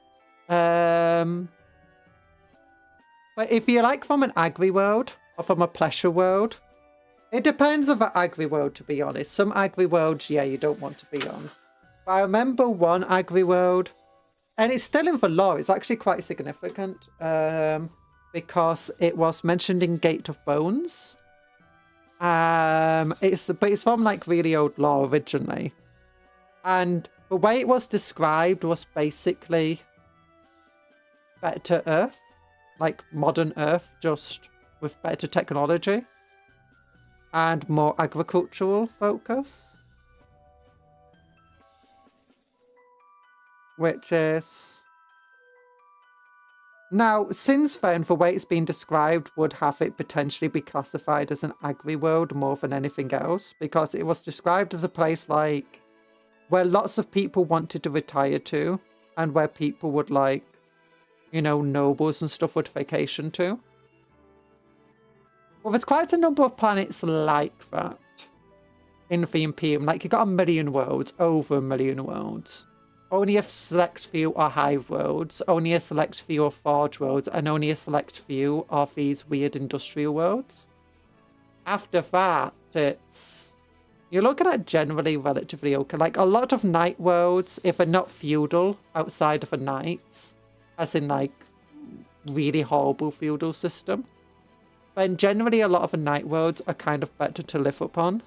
But if you like from an agri world or from a pleasure world, it depends on the agri world, to be honest. Some agri worlds, yeah, you don't want to be on. But I remember one agri world, and it's still in the lore. It's actually quite significant because it was mentioned in Gate of Bones. It's from like really old lore originally, and the way it was described was basically better Earth. Like modern Earth, just with better technology and more agricultural focus. Which is... Now, since then, the way it's been described would have it potentially be classified as an agri-world more than anything else, because it was described as a place like where lots of people wanted to retire to, and where people would like, you know, nobles and stuff would vacation to. Well, there's quite a number of planets like that in the Imperium. Like, you've got 1 million worlds, over 1 million worlds. Only a select few are hive worlds, only a select few are forge worlds, and only a select few are these weird industrial worlds. After that, it's... You're looking at generally relatively okay. Like, a lot of knight worlds, if they're not feudal outside of the knights, as in, like, really horrible feudal system, then generally a lot of the knight worlds are kind of better to live upon.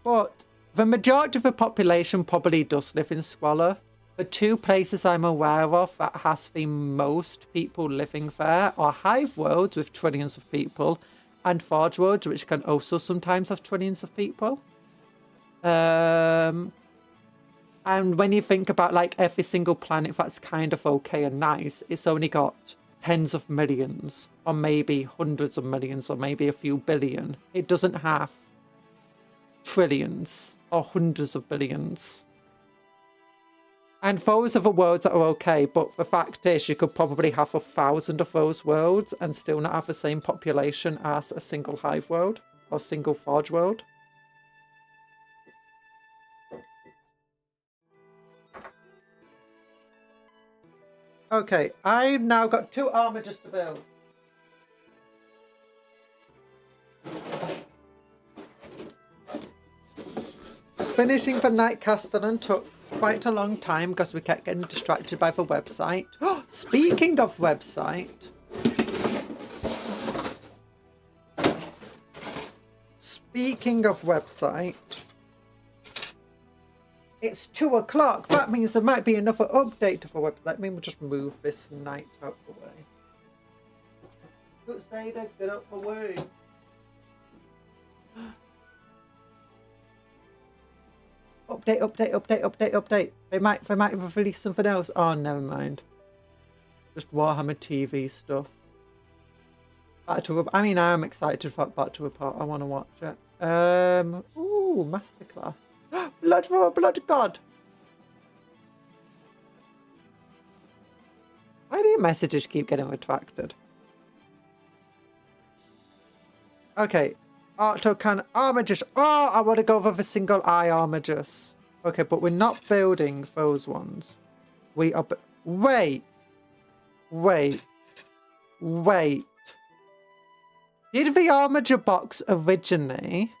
But the majority of the population probably does live in Squalor. The 2 places I'm aware of that has the most people living there are hive worlds with trillions of people, and forge worlds, which can also sometimes have trillions of people. And when you think about like every single planet that's kind of okay and nice, it's only got tens of millions, or maybe hundreds of millions, or maybe a few billion. It doesn't have trillions or hundreds of billions. And those are the worlds that are okay, but the fact is you could probably have 1,000 of those worlds and still not have the same population as a single hive world or single forge world. Okay, I've now got 2 Armigers to build. Finishing the Night Castellan took quite a long time because we kept getting distracted by the website. Speaking of website. It's 2 o'clock. That means there might be another update to the website. Let me just move this night out of the way. Don't stay there, get out the way. Update. They might have released something else. Oh, never mind. Just Warhammer TV stuff. I mean, I am excited for Back to Apart. I want to watch it. Ooh, Masterclass. Blood for a Blood God. Why do your messages keep getting retracted? Okay. Autocan Armigers. Oh, I want to go for the single eye Armigers. Okay, but we're not building those ones. We are... Wait. Did the Armiger box originally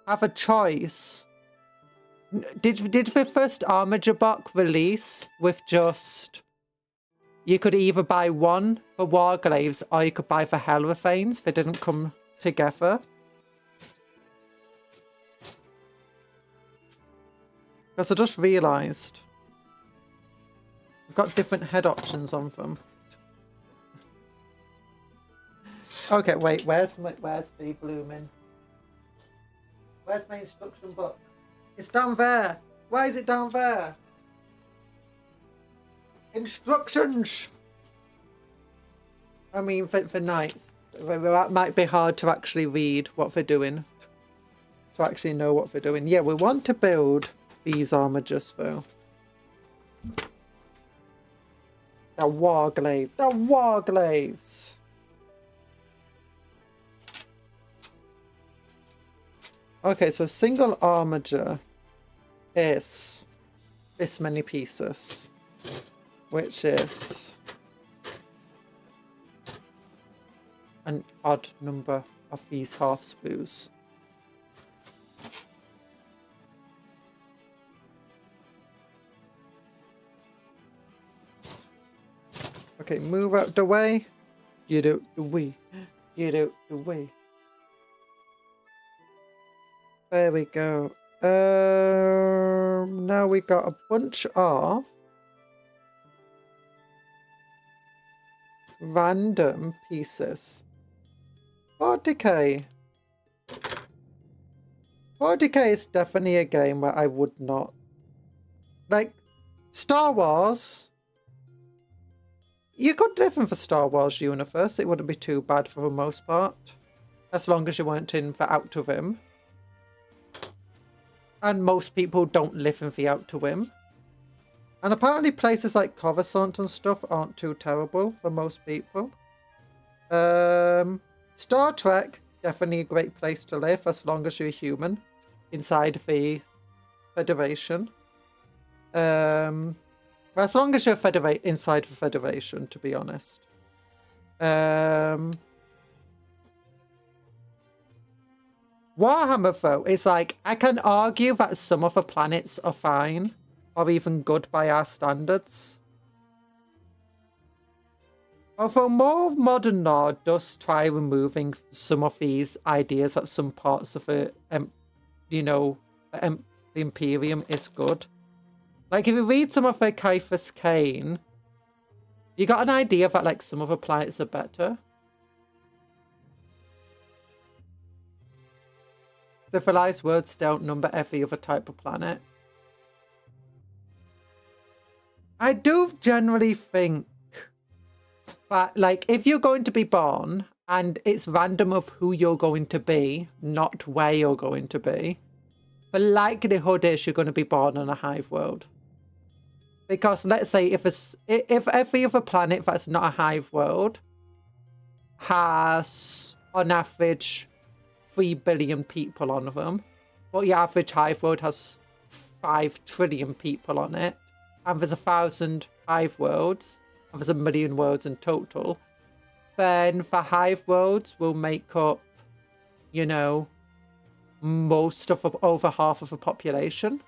have a choice? Did the first Armiger box release with just... You could either buy one for Warglaves or you could buy for Helvathanes. They didn't come together. Because I just realised I've got different head options on them. Okay, wait, where's the blooming? Where's my instruction book? It's down there. Why is it down there? Instructions! I mean, for knights. That might be hard to actually read what they're doing. To actually know what they're doing. Yeah, we want to build these Armigers though. The Warglaves. Okay, so a single Armiger is this many pieces, which is an odd number of these half spoos. Okay, move out the way. Get out the way. Get out the way. There we go. Now we got a bunch of random pieces. 40k. 40k is definitely a game where I would not... Like, Star Wars... You could live in the Star Wars universe. It wouldn't be too bad for the most part. As long as you weren't in the Outer Rim. And most people don't live in the Outer Rim. And apparently places like Coruscant and stuff aren't too terrible for most people. Star Trek, definitely a great place to live as long as you're human inside the Federation. Well, as long as you're inside the Federation, to be honest. Warhammer, though, is like, I can argue that some of the planets are fine, or even good by our standards. Although more modern lore does try removing some of these ideas that some parts of the, the Imperium is good. Like, if you read some of the Kyphus Cain, you got an idea that, like, some of the planets are better. Civilized worlds don't number every other type of planet. I do generally think that, like, if you're going to be born and it's random of who you're going to be, not where you're going to be, the likelihood is you're going to be born on a hive world. Because let's say if every other planet that's not a hive world has, on average, 3 billion people on them, but your average hive world has 5 trillion people on it, and there's 1,000 hive worlds, and there's 1 million worlds in total, then the hive worlds will make up, you know, most of over half of the population.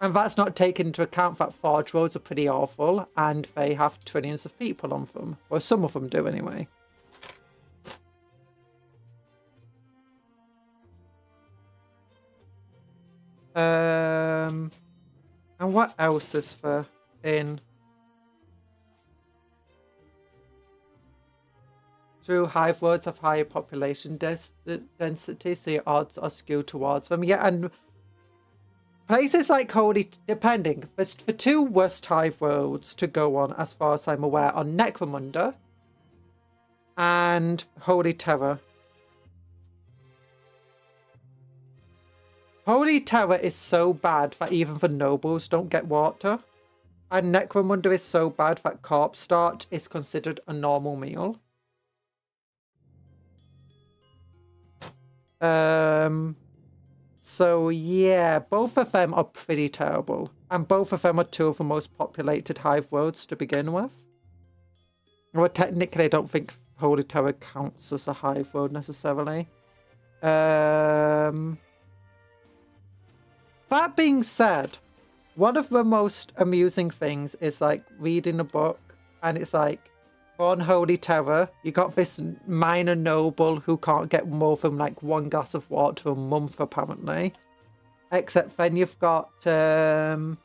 And that's not taken into account that forge worlds are pretty awful, and they have trillions of people on them. Well, some of them do anyway. And what else is there in? True, hive worlds have higher population density, so your odds are skewed towards them. Yeah, and places like Holy, depending, there's the 2 worst hive worlds to go on, as far as I'm aware, are Necromunda and Holy Terror. Holy Terror is so bad that even the nobles don't get water. And Necromunda is so bad that corpse start is considered a normal meal. So yeah, both of them are pretty terrible. And both of them are 2 of the most populated hive worlds to begin with. Well, technically I don't think Holy Terror counts as a hive world necessarily. That being said, one of the most amusing things is like reading a book and it's like, on Holy Terror, you got this minor noble who can't get more than like 1 glass of water a month apparently. Except then you've got, so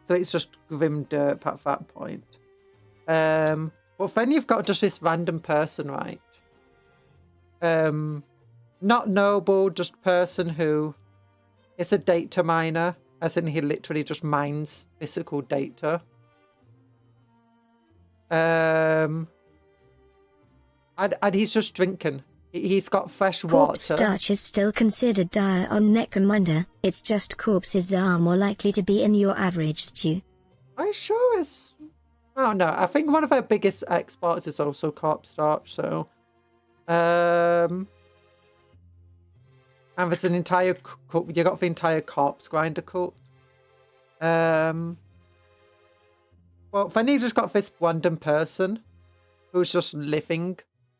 it's just grim dirt at that point. But then you've got just this random person, right? Not noble, just person who is a data miner, as in he literally just mines physical data. And he's just drinking. He's got fresh water. Corpse starch is still considered dire on Necromunda. It's just corpses are more likely to be in your average stew. Are you sure it's... I don't know. I think one of our biggest exports is also corpse starch, so... And there's an entire... You got the entire corpse grinder cooked. Well, then you just got this random person who's just living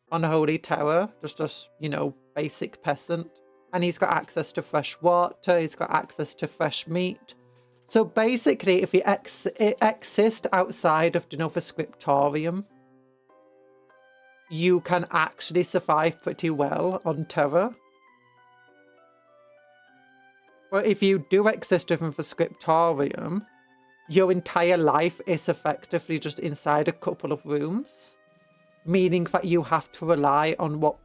on Holy Terror, just you know, basic peasant. And he's got access to fresh water, he's got access to fresh meat. So basically, if you exist outside of, you know, the scriptorium, you can actually survive pretty well on Terra. But if you do exist within the scriptorium, your entire life is effectively just inside a couple of rooms, meaning that you have to rely on what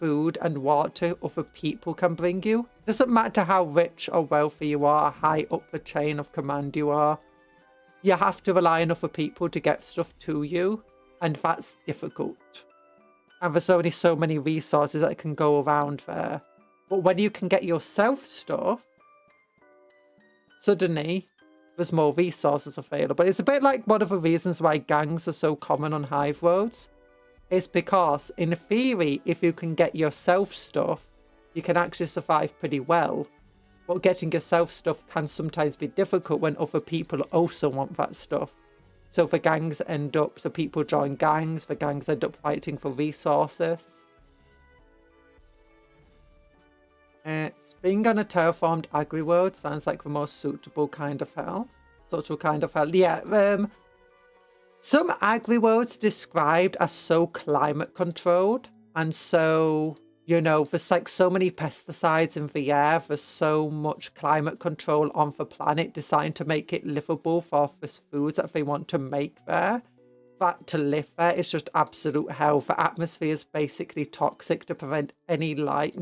food and water other people can bring you. It doesn't matter how rich or wealthy you are, how high up the chain of command you are. You have to rely on other people to get stuff to you, and that's difficult. And there's only so many resources that can go around there. But when you can get yourself stuff, suddenly there's more resources available. It's a bit like one of the reasons why gangs are so common on hive worlds. is because, in theory, if you can get yourself stuff, you can actually survive pretty well. But getting yourself stuff can sometimes be difficult when other people also want that stuff. So the gangs end up, so people join gangs, the gangs end up fighting for resources. Being on a terraformed agri-world sounds like the most suitable kind of hell. Yeah, some agri-worlds described as so climate controlled, and so, you know, there's like so many pesticides in the air, there's so much climate control on the planet designed to make it livable for this foods that they want to make there. That to live there is just absolute hell. The atmosphere is basically toxic to prevent any light.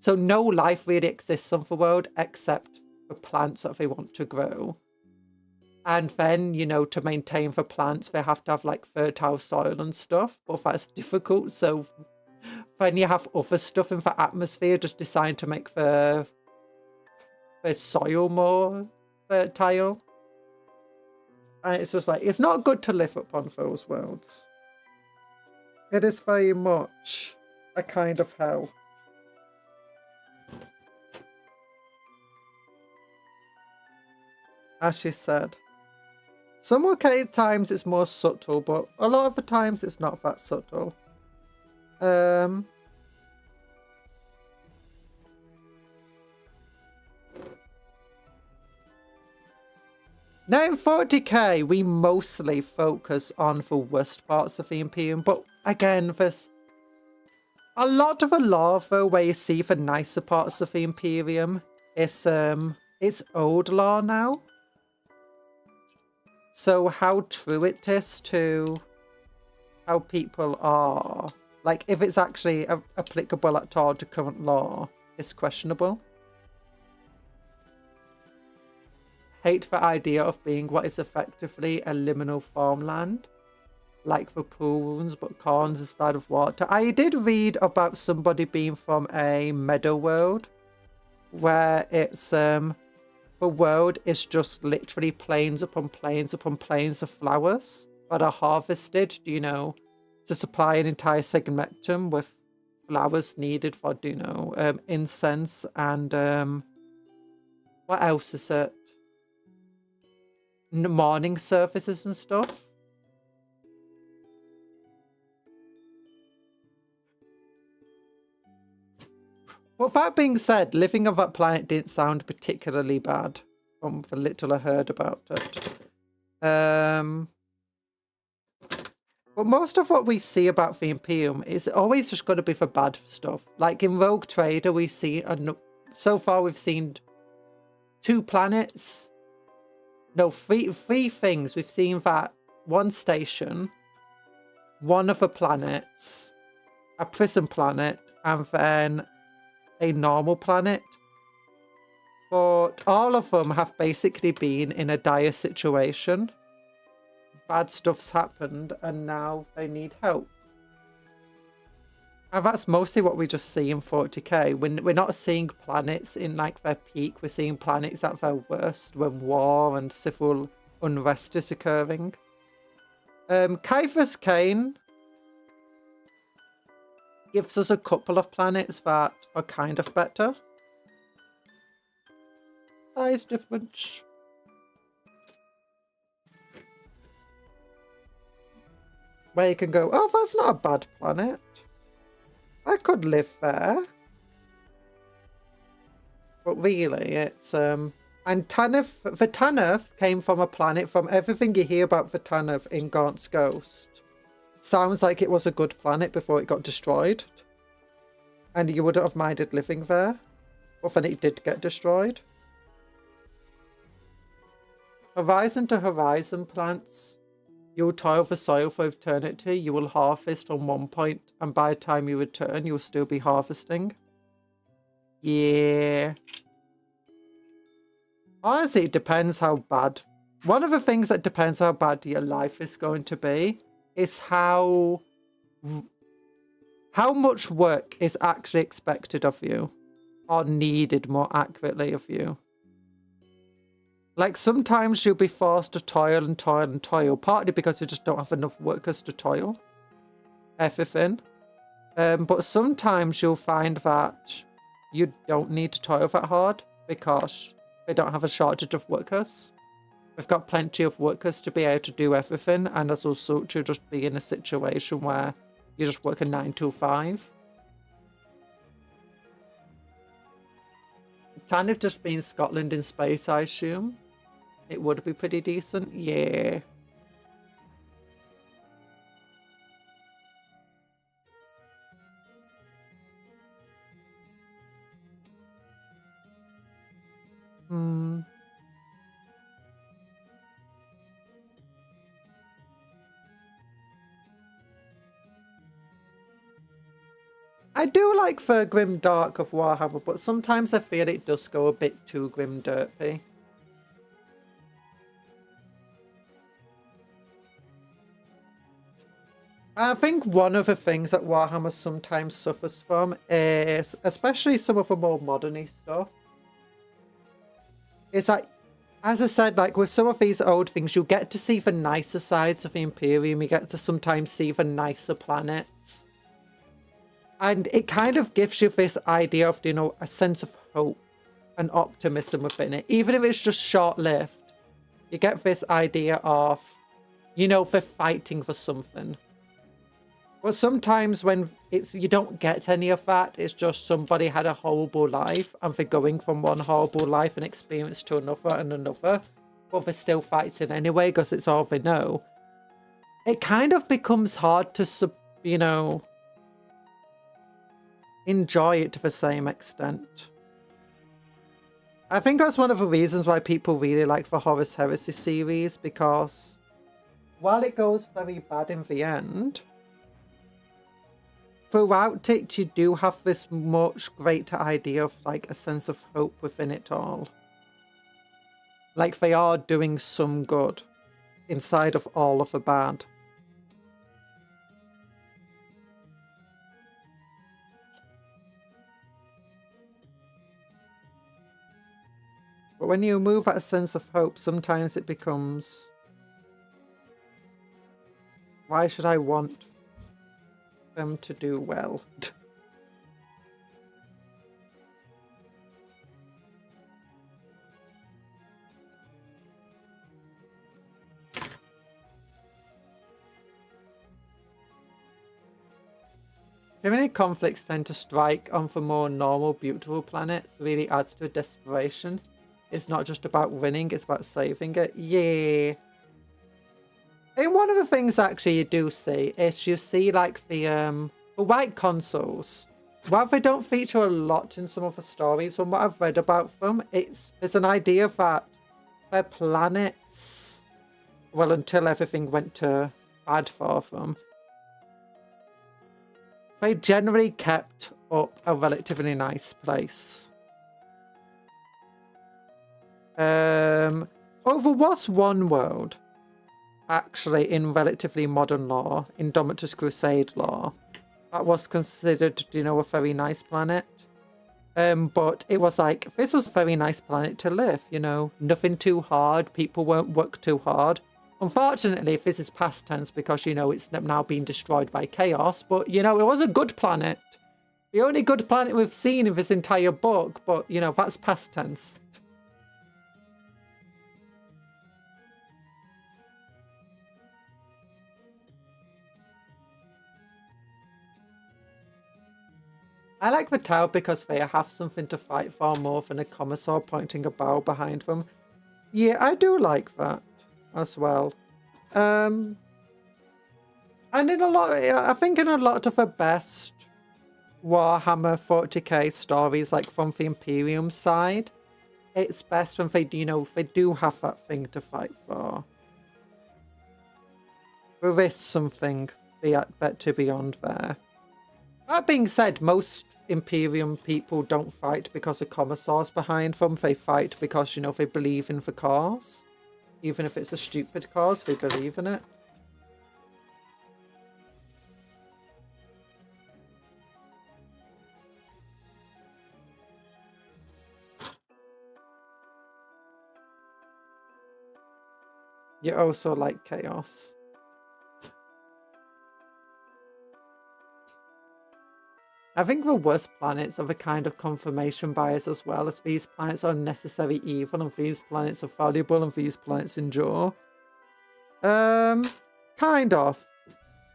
So no life really exists on the world except the plants that they want to grow. And then, you know, to maintain the plants, they have to have like fertile soil and stuff, but that's difficult. So then you have other stuff in the atmosphere just designed to make the soil more fertile. And it's just like, it's not good to live up on those worlds. It is very much a kind of hell. As she said. Some okay times it's more subtle, but a lot of the times it's not that subtle. Now in 40k, we mostly focus on the worst parts of the Imperium, but again, there's a lot of the lore though where you see the nicer parts of the Imperium. It's old lore now. So how true it is to how people are, like if it's actually applicable at all to current law, is questionable. Hate the idea of being what is effectively a liminal farmland, like the pool rooms but corns instead of water. I did read about somebody being from a meadow world where it's the world is just literally plains upon plains upon plains of flowers that are harvested, you know, to supply an entire segmentum with flowers needed for, you know, incense and what else is it? Morning services and stuff. Well, that being said, living on that planet didn't sound particularly bad from the little I heard about it. But most of what we see about the Imperium is always just going to be for bad stuff. Like in Rogue Trader, we see, so far we've seen 2 planets. No, three things. We've seen that one station, one of the planets, a prison planet, and then a normal planet. But all of them have basically been in a dire situation. Bad stuff's happened and now they need help. And that's mostly what we just see in 40k. We're not seeing planets in like their peak. We're seeing planets at their worst when war and civil unrest is occurring. Kyphus Kane gives us a couple of planets that are kind of better. Size difference. Where you can go, oh, that's not a bad planet. I could live there. But really, it's, and Vtuber came from a planet, from everything you hear about Vtuber in Gaunt's Ghost. Sounds like it was a good planet before it got destroyed. And you wouldn't have minded living there. But then it did get destroyed. Horizon to horizon plants. You will toil the soil for eternity. You will harvest on one point, and by the time you return, you will still be harvesting. Yeah. Honestly, it depends how bad. One of the things that depends how bad your life is going to be is how much work is actually expected of you, or needed more accurately of you. Like, sometimes you'll be forced to toil and toil and toil, partly because you just don't have enough workers to toil. everything. But sometimes you'll find that you don't need to toil that hard because they don't have a shortage of workers. We've got plenty of workers to be able to do everything, and as also to just be in a situation where you just work a 9 to 5. Kind of just being Scotland in space, I assume. It would be pretty decent, yeah. I do like the grim dark of Warhammer, but sometimes I feel it does go a bit too grim derpy. And I think one of the things that Warhammer sometimes suffers from is, especially some of the more modern-y stuff, is that, as I said, like with some of these old things, you get to see the nicer sides of the Imperium, you get to sometimes see the nicer planets. And it kind of gives you this idea of, you know, a sense of hope and optimism within it. Even if it's just short-lived, you get this idea of, you know, they're fighting for something. But sometimes when you don't get any of that, it's just somebody had a horrible life and they're going from one horrible life and experience to another and another, but they're still fighting anyway because it's all they know. It kind of becomes hard to, you know, enjoy it to the same extent. I think that's one of the reasons why people really like the Horus Heresy series, because while it goes very bad in the end, throughout it you do have this much greater idea of like a sense of hope within it all. Like they are doing some good inside of all of the bad. But when you move at a sense of hope, sometimes it becomes, why should I want them to do well? Too many conflicts tend to strike on the more normal, beautiful planets, really adds to desperation. It's not just about winning, it's about saving it. Yeah. And one of the things actually you do see is you see like the white consoles. While they don't feature a lot in some of the stories, from what I've read about them, there's an idea that their planets, well, until everything went to bad for them, they generally kept up a relatively nice place. There was one world, actually, in relatively modern lore, in Indomitus Crusade lore, that was considered, you know, a very nice planet. But it was like, this was a very nice planet to live, you know, nothing too hard, people won't work too hard. Unfortunately, this is past tense because, you know, it's now being destroyed by chaos, but, you know, it was a good planet. The only good planet we've seen in this entire book, but, you know, that's past tense. I like the Tau because they have something to fight for more than a commissar pointing a bow behind them. Yeah, I do like that as well. And in a lot, I think in a lot of the best Warhammer 40k stories, like from the Imperium side, it's best when they, you know, they do have that thing to fight for. There is something to beyond there. That being said, most Imperium people don't fight because of commissars behind them. They fight because, you know, they believe in the cause. Even if it's a stupid cause, they believe in it. You also like chaos. I think the worst planets are the kind of confirmation bias as well, as these planets are necessary evil and these planets are valuable and these planets endure. Kind of.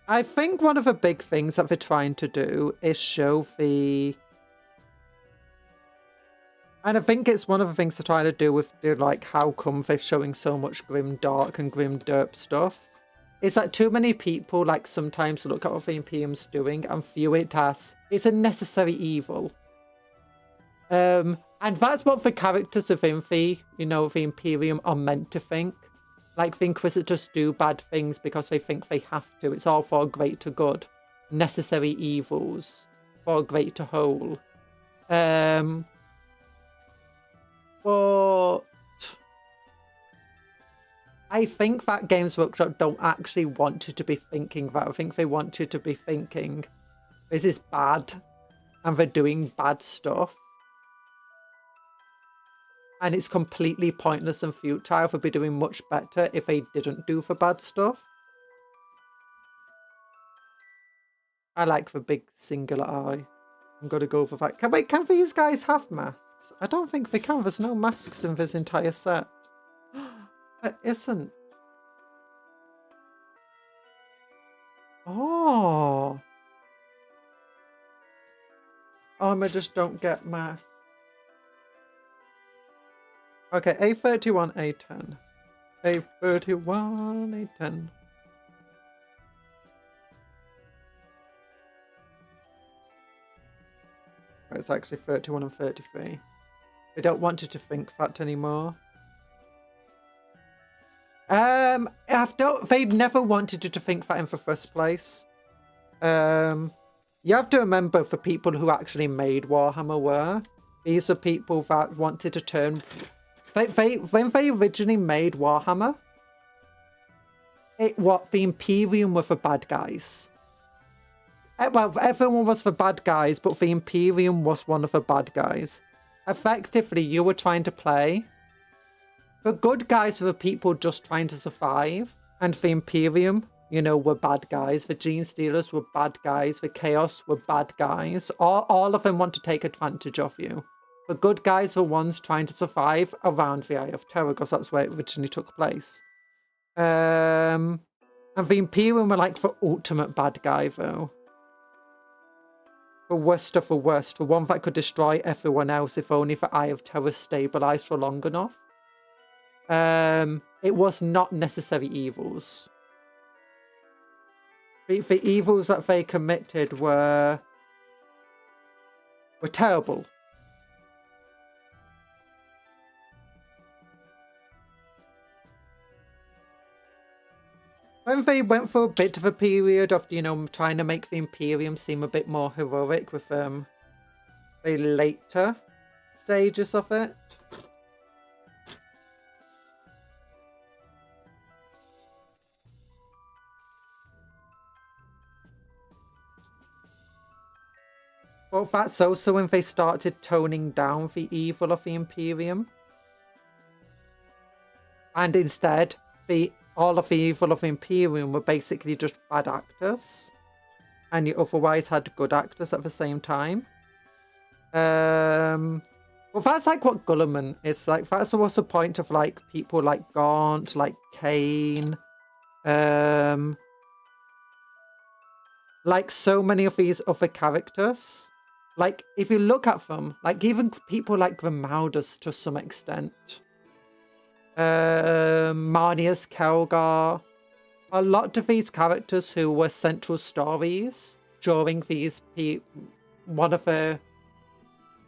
I think one of the big things that they're trying to do is show the... And I think it's one of the things they're trying to do with the, like, how come they're showing so much grim dark and grim derp stuff. It's that too many people, like, sometimes look at what the Imperium's doing and view it as it's a necessary evil. And that's what the characters within the, you know, the Imperium are meant to think. Like, the Inquisitors do bad things because they think they have to. It's all for a greater good. Necessary evils for a greater whole. But I think that Games Workshop don't actually want you to be thinking that. I think they want you to be thinking, this is bad, and they're doing bad stuff. And it's completely pointless and futile. They'd be doing much better if they didn't do the bad stuff. I like the big singular eye. I'm going to go for that. Can these guys have masks? I don't think they can. There's no masks in this entire set. There isn't. Oh. Armigers don't get masks. Okay, A31, A10. A31, A10. It's actually 31 and 33. They don't want you to think that anymore. They never wanted you to think that in the first place. You have to remember the people who actually made Warhammer were. These are people that wanted to turn... when they originally made Warhammer, the Imperium were the bad guys. Well, everyone was the bad guys, but the Imperium was one of the bad guys. Effectively, you were trying to play. The good guys were the people just trying to survive. And the Imperium, you know, were bad guys. The Gene Stealers were bad guys. The Chaos were bad guys. All of them want to take advantage of you. The good guys were ones trying to survive around the Eye of Terror, because that's where it originally took place. And the Imperium were like the ultimate bad guy, though. The worst of the worst. The one that could destroy everyone else if only the Eye of Terror stabilized for long enough. It was not necessary evils. The evils that they committed were terrible. When they went for a bit of a period of, you know, trying to make the Imperium seem a bit more heroic with the later stages of it. Well, that's also when they started toning down the evil of the Imperium. And instead, all of the evil of the Imperium were basically just bad actors. And you otherwise had good actors at the same time. Well, that's like what Gulliman is like. That's what's the point of like people like Gaunt, like Kane. Like so many of these other characters. Like, if you look at them, like even people like Grimaldus to some extent. Marnius Kelgar. A lot of these characters who were central stories during these... one of the...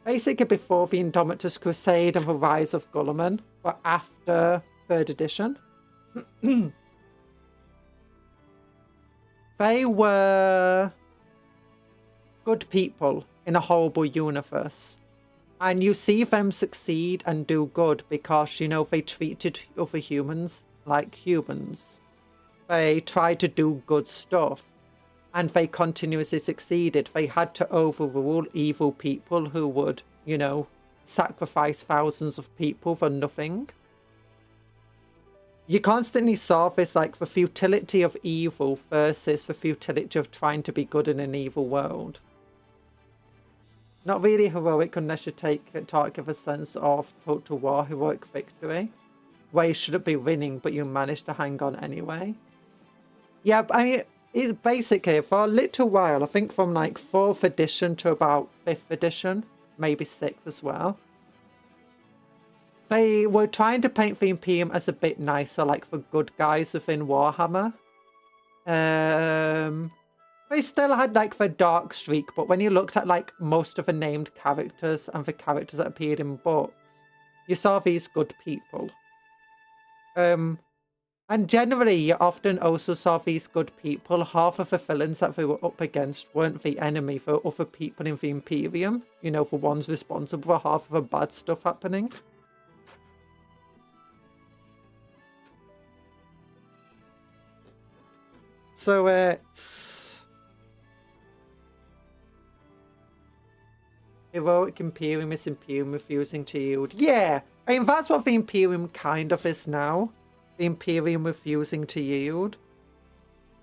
Basically before the Indomitus Crusade and the Rise of Gulliman, but after 3rd edition. They were good people in a horrible universe. And you see them succeed and do good because, you know, they treated other humans like humans. They tried to do good stuff. And they continuously succeeded. They had to overrule evil people who would, you know, sacrifice thousands of people for nothing. You constantly saw this, like, the futility of evil versus the futility of trying to be good in an evil world. Not really heroic unless you talk of a sense of total war, heroic victory, where you shouldn't be winning, but you managed to hang on anyway. Yeah, I mean, it's basically, for a little while, I think from like 4th edition to about 5th edition, maybe 6th as well, they were trying to paint the Imperium as a bit nicer, like for good guys within Warhammer. They still had like the dark streak, but when you looked at like most of the named characters and the characters that appeared in books, you saw these good people. And generally, you often also saw these good people. Half of the villains that they were up against weren't the enemy, they were other people in the Imperium. You know, the ones responsible for half of the bad stuff happening. So it's heroic Imperium is Imperium refusing to yield. Yeah, I mean that's what the Imperium kind of is now. The Imperium refusing to yield.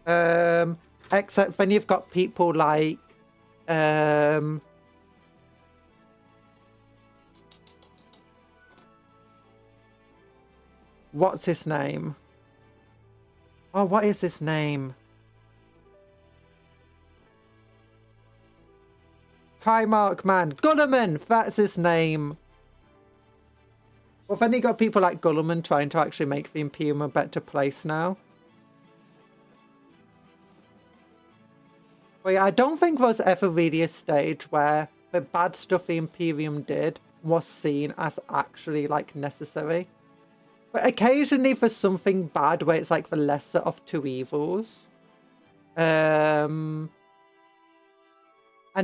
Except then you've got people like what's his name? Oh, what is his name? Primarch man. Gulliman! That's his name. Well, then you got people like Gulliman trying to actually make the Imperium a better place now. But yeah, I don't think there was ever really a stage where the bad stuff the Imperium did was seen as actually, like, necessary. But occasionally there's something bad where it's like the lesser of two evils. And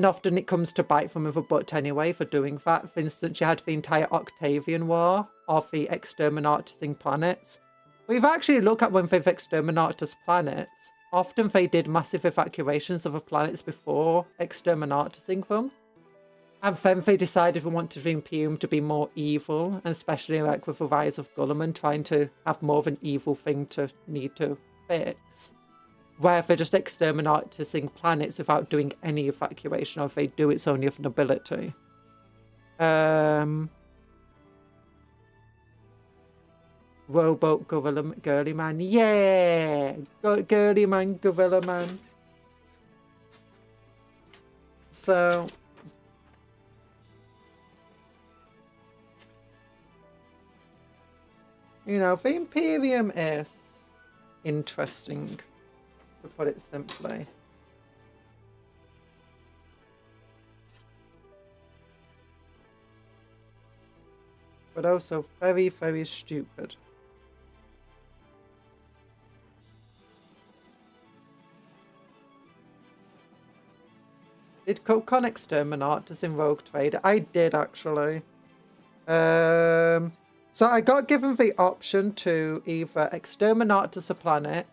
often it comes to bite them with a butt anyway for doing that. For instance, you had the entire Octavian War of the exterminating planets. We've actually looked at when they've exterminated planets. Often they did massive evacuations of the planets before exterminating them. And then they decided they wanted the Imperium to be more evil, and especially like with the rise of Gulliman trying to have more of an evil thing to need to fix. Where they're just exterminating planets without doing any evacuation, or if they do, it's only of nobility. Rowboat Gorilla Girly Man. Yeah! Girly Man, Gorilla Man. So... you know, the Imperium is interesting, to put it simply. But also very, very stupid. Did Cocon exterminate us in Rogue Trader? I did, actually. So I got given the option to either exterminate us a planet,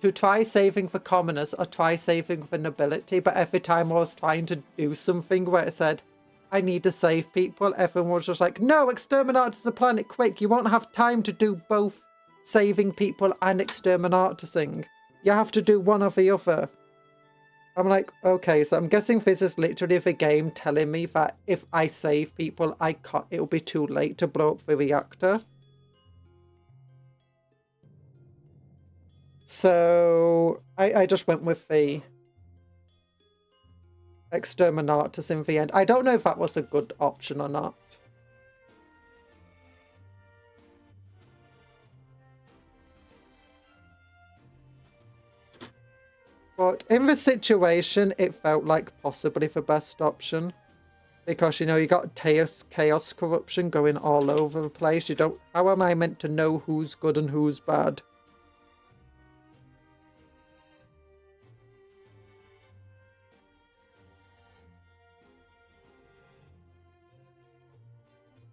to try saving the commoners, or try saving the nobility. But every time I was trying to do something where it said, I need to save people, everyone was just like, no, exterminate us the planet quick. You won't have time to do both saving people and exterminating. You have to do one or the other. I'm like, okay, so I'm guessing this is literally the game telling me that if I save people, it'll be too late to blow up the reactor. So I just went with the exterminatus in the end. I don't know if that was a good option or not. But in the situation, it felt like possibly the best option. Because, you know, you got chaos corruption going all over the place. You don't... how am I meant to know who's good and who's bad?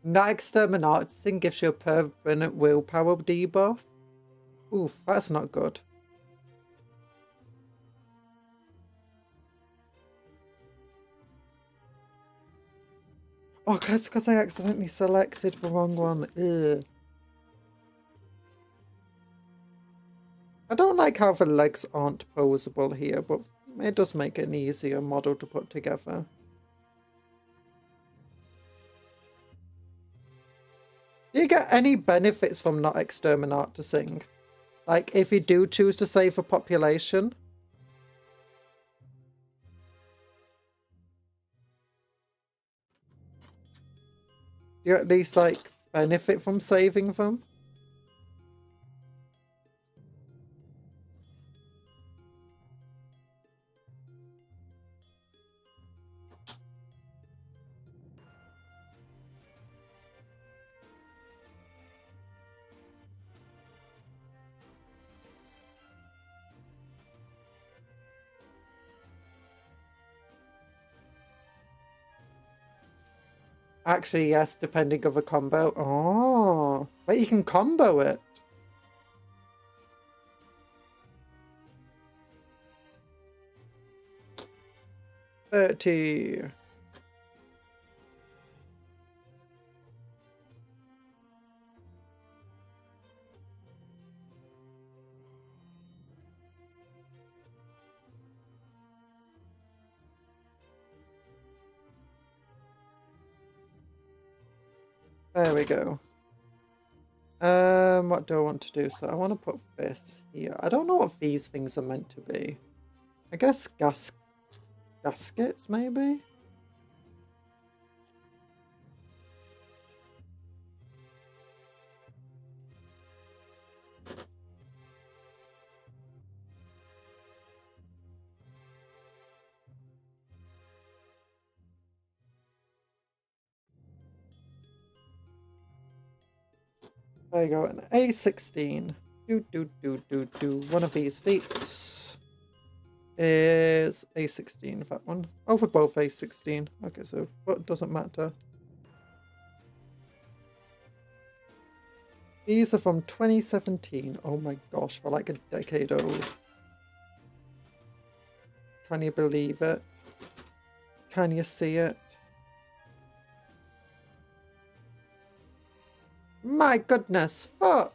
Not exterminating gives you a permanent willpower debuff. Oof, that's not good. Oh, that's because I accidentally selected the wrong one. Ugh. I don't like how the legs aren't posable here, but it does make it an easier model to put together. Do you get any benefits from not exterminating? Like, if you do choose to save a population? Do you at least, like, benefit from saving them? Actually, yes, depending on the combo. Oh, but you can combo it. There we go. What do I want to do? So I want to put this here. I don't know what these things are meant to be. I guess gaskets, maybe? There you go, an A16. One of these feats is A16, that one. Oh, for both A16. Okay, so foot doesn't matter. These are from 2017. Oh my gosh, they're like a decade old. Can you believe it? Can you see it? My goodness, fuck!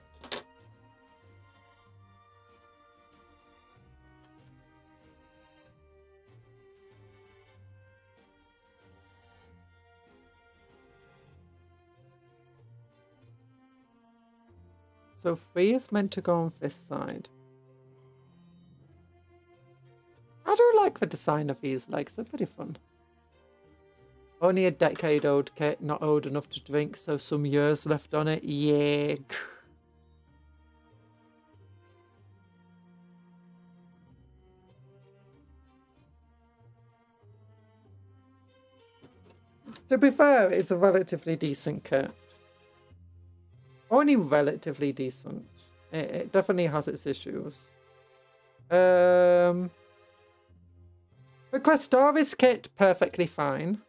So 3 is meant to go on this side. I do like the design of these legs, they're pretty fun. Only a decade old kit, not old enough to drink, so some years left on it. Yeah. To be fair, it's a relatively decent kit. Only relatively decent. It definitely has its issues. The Questaris kit, perfectly fine.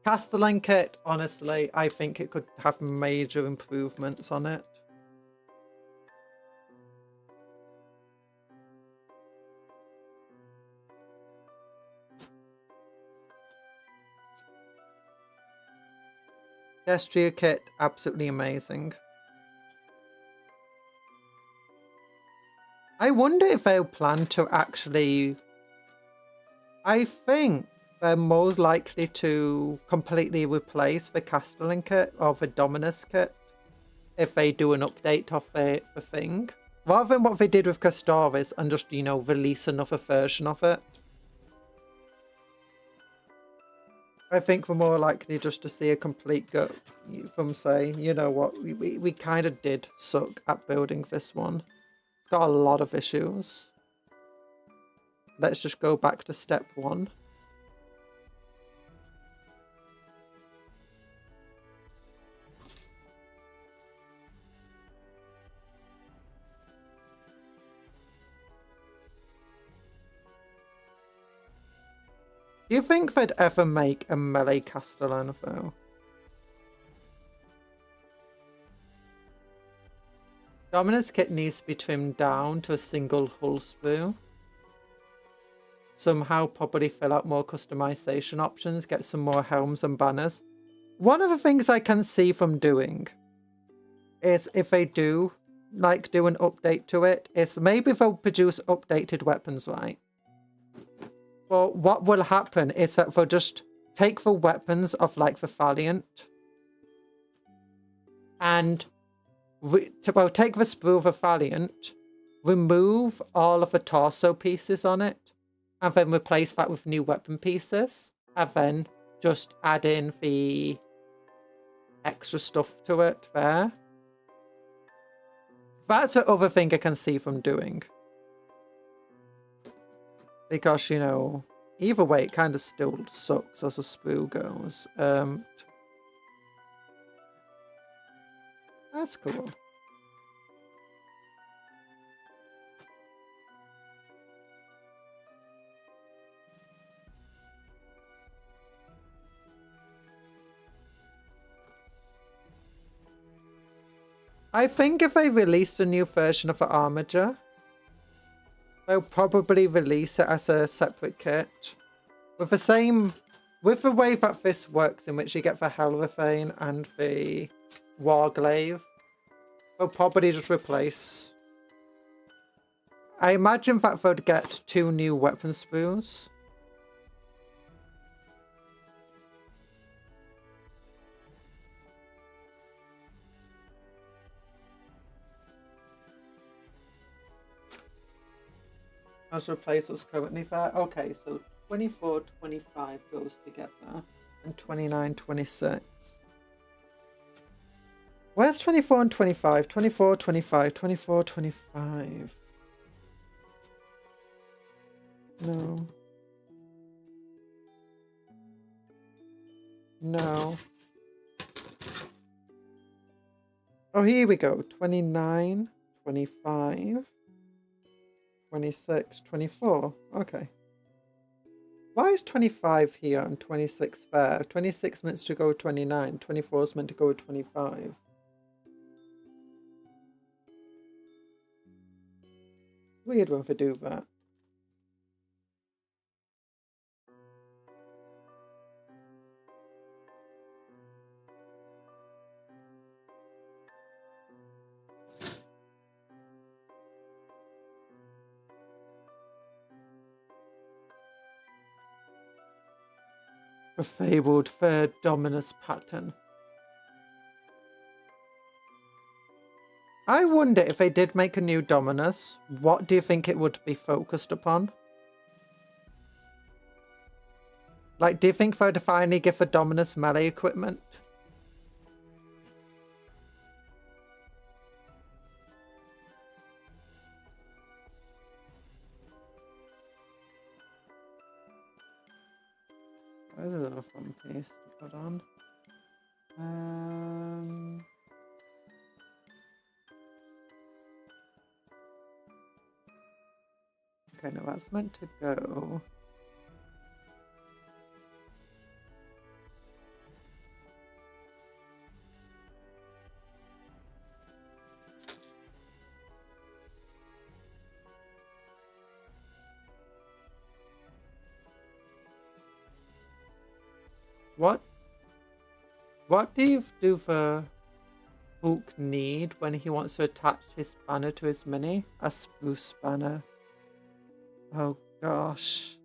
Castellan kit, honestly, I think it could have major improvements on it. Destria kit, absolutely amazing. I wonder if they'll plan to actually... I think they're most likely to completely replace the Castellan kit or the Dominus kit if they do an update of the thing. Rather than what they did with Castaris and just, you know, release another version of it. I think we're more likely just to see a complete gut from saying, you know what, we kind of did suck at building this one. It's got a lot of issues. Let's just go back to step 1. Do you think they'd ever make a melee Castellan though? Dominus kit needs to be trimmed down to a single hull sprue. Somehow probably fill out more customization options, get some more helms and banners. One of the things I can see from doing is if they do like do an update to it, is maybe they'll produce updated weapons, right? But what will happen is that they'll just take the weapons of like the Valiant and take the sprue of a Valiant, remove all of the torso pieces on it, and then replace that with new weapon pieces, and then just add in the extra stuff to it there. That's the other thing I can see them doing. Because, you know, either way, it kind of still sucks as a sprue goes. That's cool. I think if they released a new version of the Armiger, they'll probably release it as a separate kit. With the way that this works, in which you get the Helvethane and the Warglaive, they'll probably just replace. I imagine that they'd get 2 new weapon sprues. As replace what's currently there. Okay, so 24, 25 goes together, and 29, 26. Where's 24 and 25? 24, 25, 24, 25. No. No. Oh, here we go. 29, 25. 26, 24. Okay. Why is 25 here and 26 there? 26 meant to go with 29. 24 is meant to go with 25. Weird when they do that. The fabled third Dominus pattern. I wonder if they did make a new Dominus, what do you think it would be focused upon? Like, do you think they'd finally give a Dominus melee equipment? Where's another fun piece to put on? Okay, no, that's meant to go. What do you do for Hook need when he wants to attach his banner to his mini? A spruce banner. Oh gosh.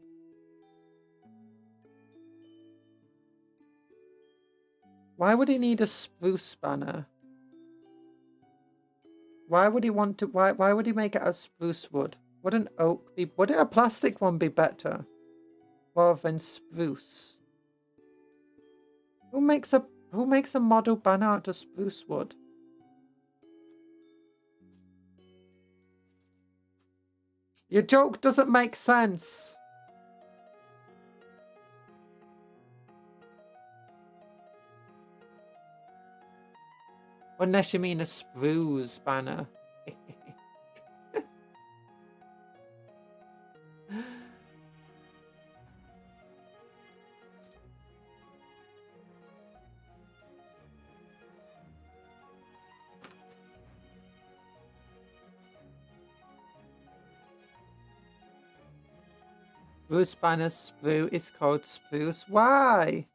Why would he need a spruce banner? Why would he want to? Why would he make it a spruce wood? Wouldn't oak be? Would a plastic one be better rather than spruce? Who makes a model banner out of spruce wood? Your joke doesn't make sense. Unless you mean a spruce banner. Bruce Banner's sprue is called spruce. Why?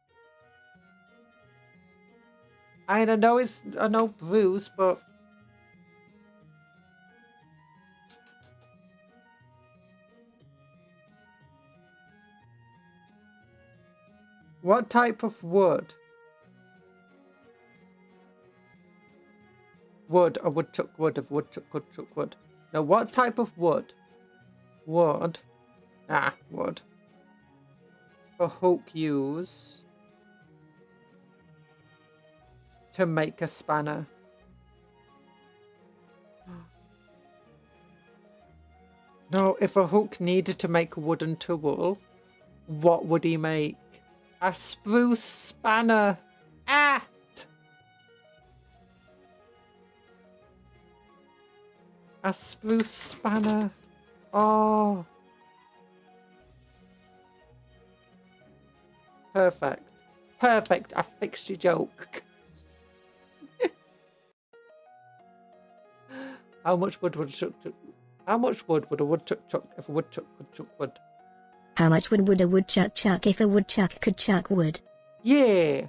I know Bruce, but what type of wood? Wood. A woodchuck wood. Of woodchuck wood. Now, what type of wood? Wood. Wood. A hook use to make a spanner. No, if a hook needed to make a wooden tool, what would he make? A spruce spanner. Ah! A spruce spanner. Oh. Perfect. Perfect. I fixed your joke. How much wood would a woodchuck chuck if a woodchuck could chuck wood? How much would a woodchuck chuck if a woodchuck could chuck wood? Yeah.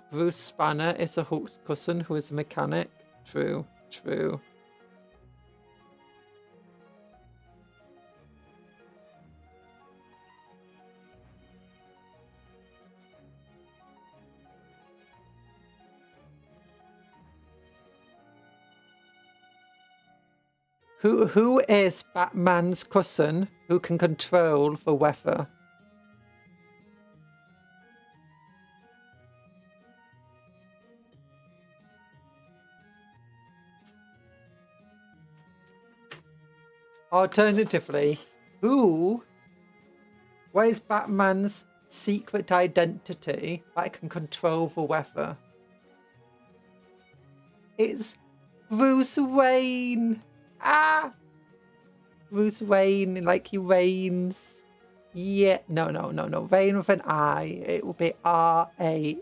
Bruce Spanner is a Hook's cousin who is a mechanic. True. True. Who is Batman's cousin who can control the weather? Alternatively, what is Batman's secret identity that can control the weather? It's Bruce Wayne. Ah! Bruce Wayne, like he reigns. Yeah, no. Reign with an I. It will be R-A-I-N.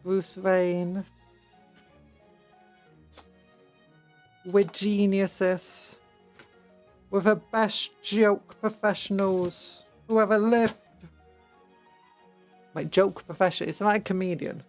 Bruce Wayne. We're geniuses. We're the best joke professionals who ever lived. Like, joke professional. It's like a comedian.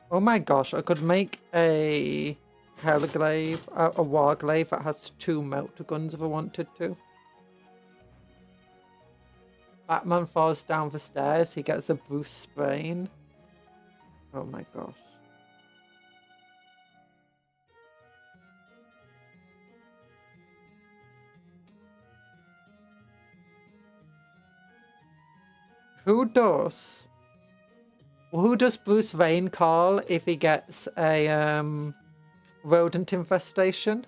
Oh my gosh, I could make a Hellglaive, a Warglaive that has 2 melter guns if I wanted to. Batman falls down the stairs, he gets a Bruce sprain. Oh my gosh. Who does Bruce Wayne call if he gets a rodent infestation?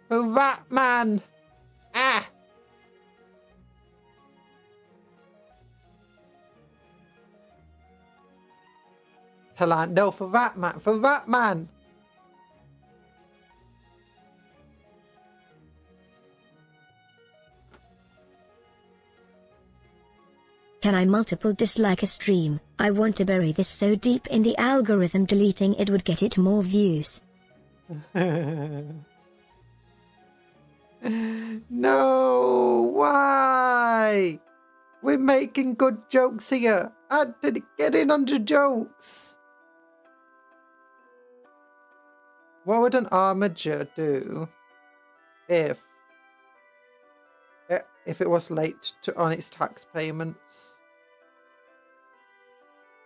The Rat Man! Ah! No, for Rat Man! For Rat Man! Can I multiple dislike a stream? I want to bury this so deep in the algorithm, deleting it would get it more views. No, why? We're making good jokes here. I didn't get in under jokes. What would an Armiger do if it was late on its tax payments?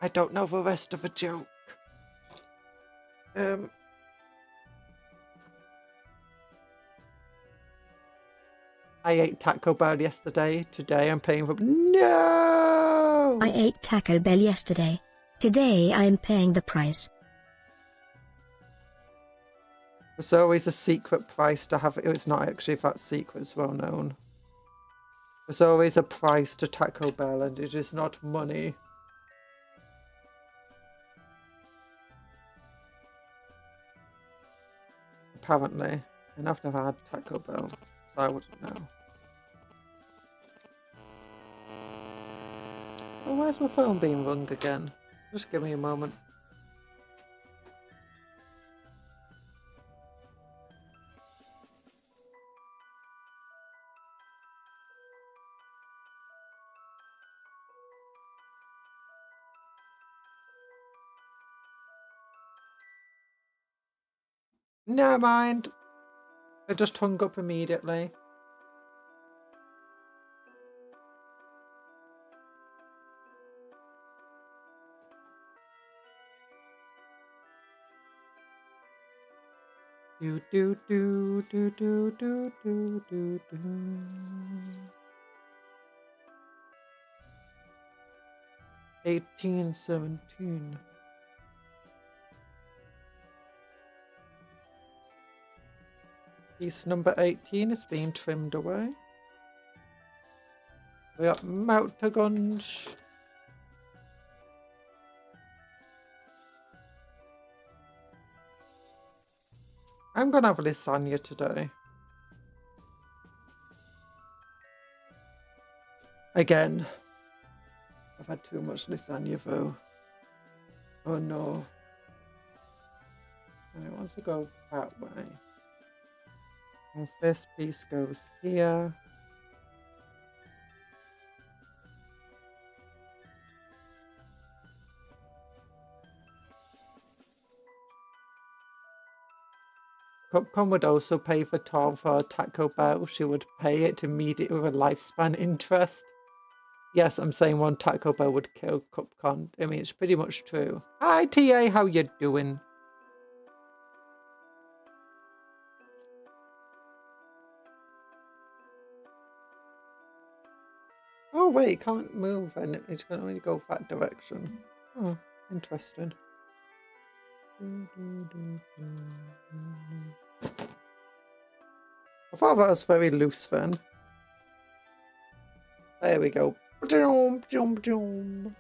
I don't know the rest of the joke. I ate Taco Bell yesterday. Today I'm paying for... No! I ate Taco Bell yesterday. Today I am paying the price. There's always a secret price to have. It's not actually if that secret is well known. There's always a price to Taco Bell and it is not money. Apparently. And I've never had Taco Bell, so I wouldn't know. Oh, where's my phone being rung again? Just give me a moment. Never mind. It just hung up immediately. Do do do do do do do do do. 1817. Piece number 18 is being trimmed away. We got motor guns. I'm gonna have lasagna today. Again. I've had too much lasagna though. Oh no. And it wants to go that way. And this piece goes here. Capcom would also pay for Tom for Taco Bell. She would pay it to meet it with a lifespan interest. Yes, I'm saying one Taco Bell would kill Capcom. I mean, it's pretty much true. Hi, TA, how you doing? Oh, wait, it can't move and it can only go that direction. Oh, interesting. I thought that was very loose then. There we go. Jump, jump, jump.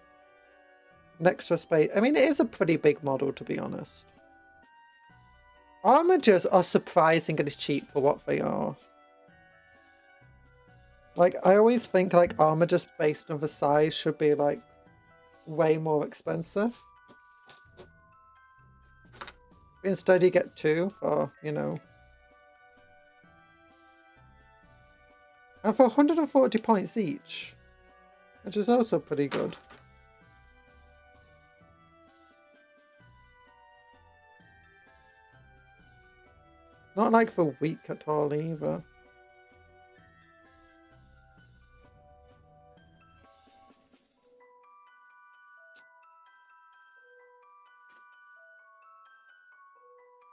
Next to space. I mean, it is a pretty big model, to be honest. Armigers are surprisingly cheap for what they are. Like, I always think, like, Armigers based on the size should be, like, way more expensive. Instead, you get 2 for, you know. And for 140 points each. Which is also pretty good. Not like for weak at all either.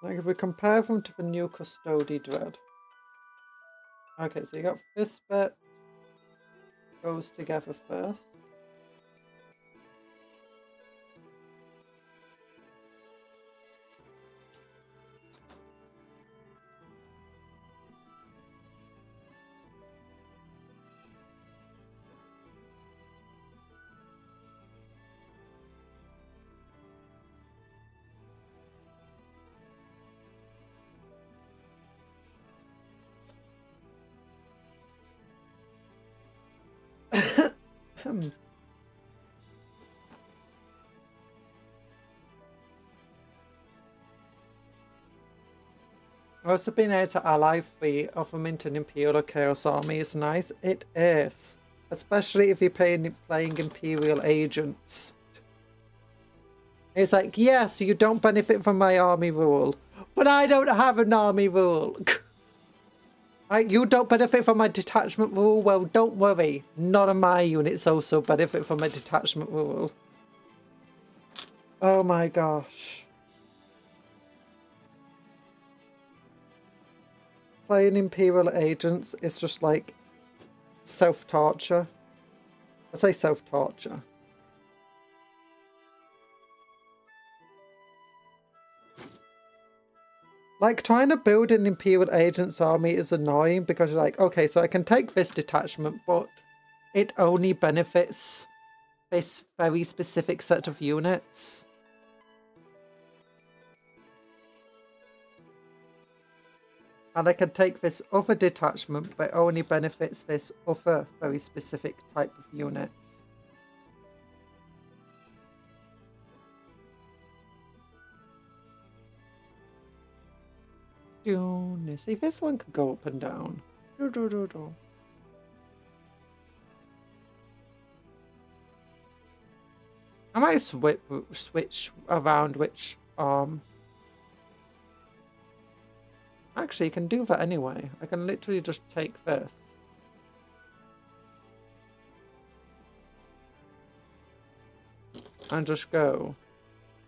Like if we compare them to the new Custody Dread. Okay, so you got this bit goes together first. Also being able to ally 3 of them into an Imperial or Chaos army is nice. It is. Especially if you're playing Imperial agents. It's like, yes, you don't benefit from my army rule. But I don't have an army rule. Like, you don't benefit from my detachment rule? Well, don't worry. None of my units also benefit from my detachment rule. Oh my gosh. Playing Imperial agents is just like self-torture. I say self-torture. Like, trying to build an Imperial agents army is annoying because you're like, okay, so I can take this detachment, but it only benefits this very specific set of units. And I can take this other detachment, but it only benefits this other very specific type of units. See, this one could go up and down. I might switch around which arm. Actually, you can do that anyway. I can literally just take this. And just go.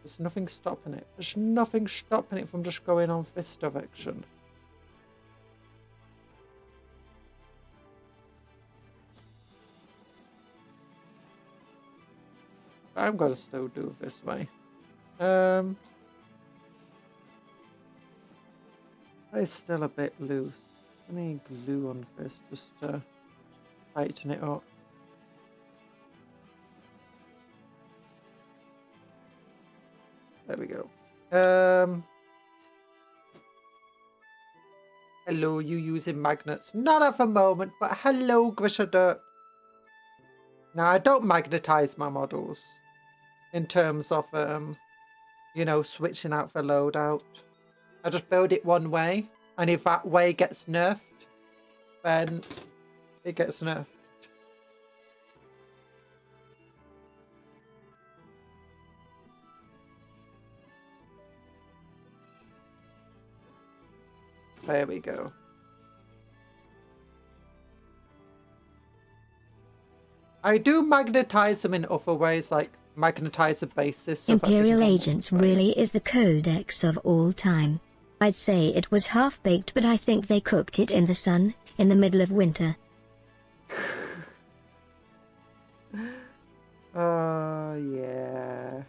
There's nothing stopping it. There's nothing stopping it from just going on this direction. I'm gonna still do it this way. It's still a bit loose. I need glue on this just to tighten it up. There we go. Hello, you using magnets? Not at the moment, but hello, Grishadurp. Now, I don't magnetize my models in terms of, you know, switching out the loadout. I just build it one way, and if that way gets nerfed, then it gets nerfed. There we go. I do magnetize them in other ways, like magnetize the basis. So Imperial Agents really is the codex of all time. I'd say it was half-baked, but I think they cooked it in the sun, in the middle of winter. Yeah.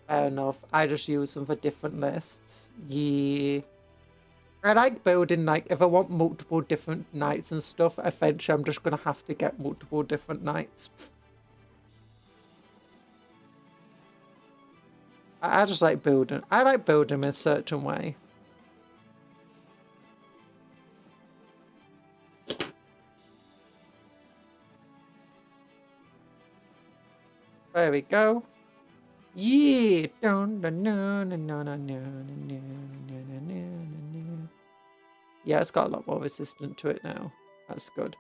Fair enough. I just use them for different lists. Yeah. I like building, like, if I want multiple different knights and stuff, eventually I'm just going to have to get multiple different knights. I just like building. I like building in a certain way. There we go. Yeah. Yeah, it's got a lot more resistant to it now. That's good.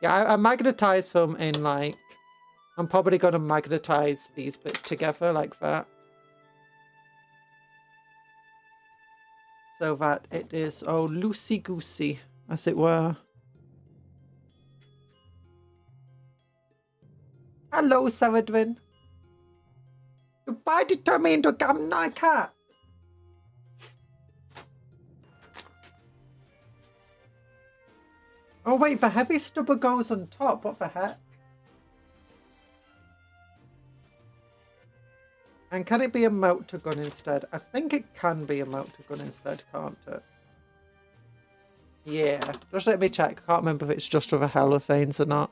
Yeah, I magnetize them in, like, I'm probably going to magnetize these bits together like that. So that it is, oh, loosey-goosey, as it were. Hello, Saradwin. Goodbye, determined to come my cat. Oh wait, the heavy stubber goes on top. What the heck? And can it be a melter gun instead? I think it can be a melter gun instead, can't it? Yeah, just let me check. I can't remember if it's just with a Halofanes or not.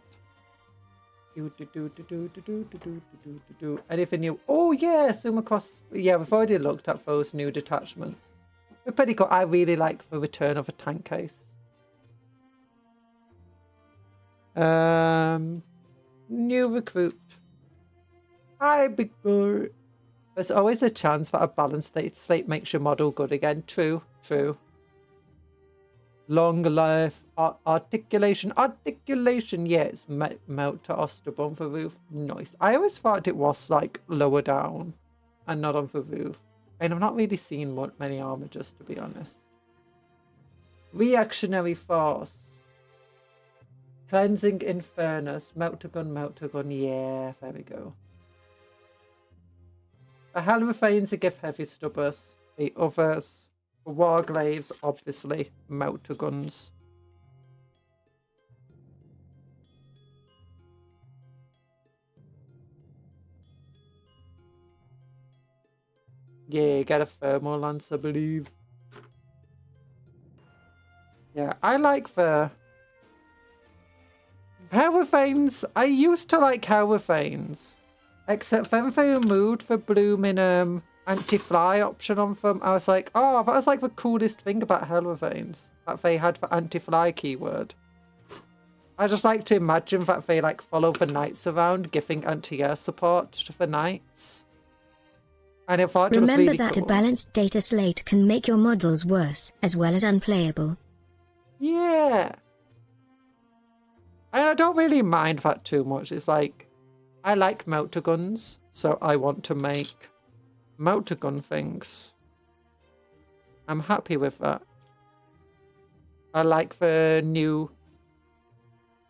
Anything new? Oh yeah, Sumakos. Yeah, we've already looked at those new detachments. They're pretty cool. I really like the return of a tank case. New recruit. Hi, big boy. There's always a chance that a balanced slate makes your model good again. True, true. Long life, articulation, yeah, it's melt to Osterbo on the roof. Nice. I always thought it was like lower down and not on the roof. And I've not really seen many Armigers, to be honest. Reactionary force. Cleansing Infernus, melter gun, yeah, there we go. The Halofanes give heavy stubbers, the others, the Warglaives, obviously, melter guns. Yeah, get a thermal lance, I believe. Yeah, I like the Halofanes. I used to like Halofanes. Except then they removed the blooming anti-fly option on them. I was like, oh, that was like the coolest thing about Halofanes. That they had the anti-fly keyword. I just like to imagine that they like follow the knights around, giving anti-air support to the knights. And I thought it was Remember really that cool. a balanced data slate can make your models worse as well as unplayable. Yeah. And I don't really mind that too much. It's like, I like melter guns, so I want to make melter gun things. I'm happy with that. I like the new...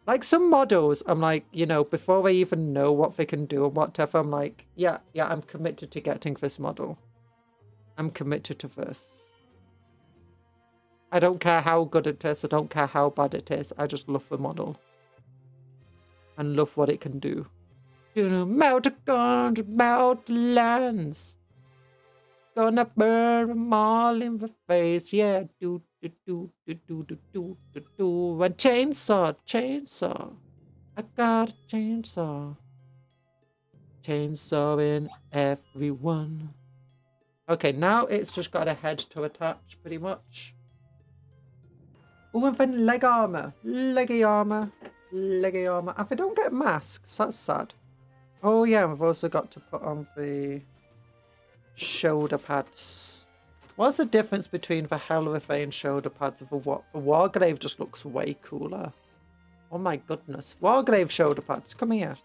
Like some models, I'm like, you know, before they even know what they can do or whatever, I'm like, yeah, I'm committed to getting this model. I'm committed to this. I don't care how good it is. I don't care how bad it is. I just love the model. And love what it can do. You know, melt guns, melt lands. Gonna burn them all in the face. Yeah, do. And chainsaw. I got a chainsaw. Chainsawing everyone. Okay, now it's just got a head to attach, pretty much. Oh, and then leg armor. Leggy armor. And they don't get masks. That's sad. Oh, yeah, we've also got to put on the shoulder pads. What's the difference between the Helverfane shoulder pads and the what? The Wargrave just looks way cooler. Oh my goodness. Wargrave shoulder pads, come here.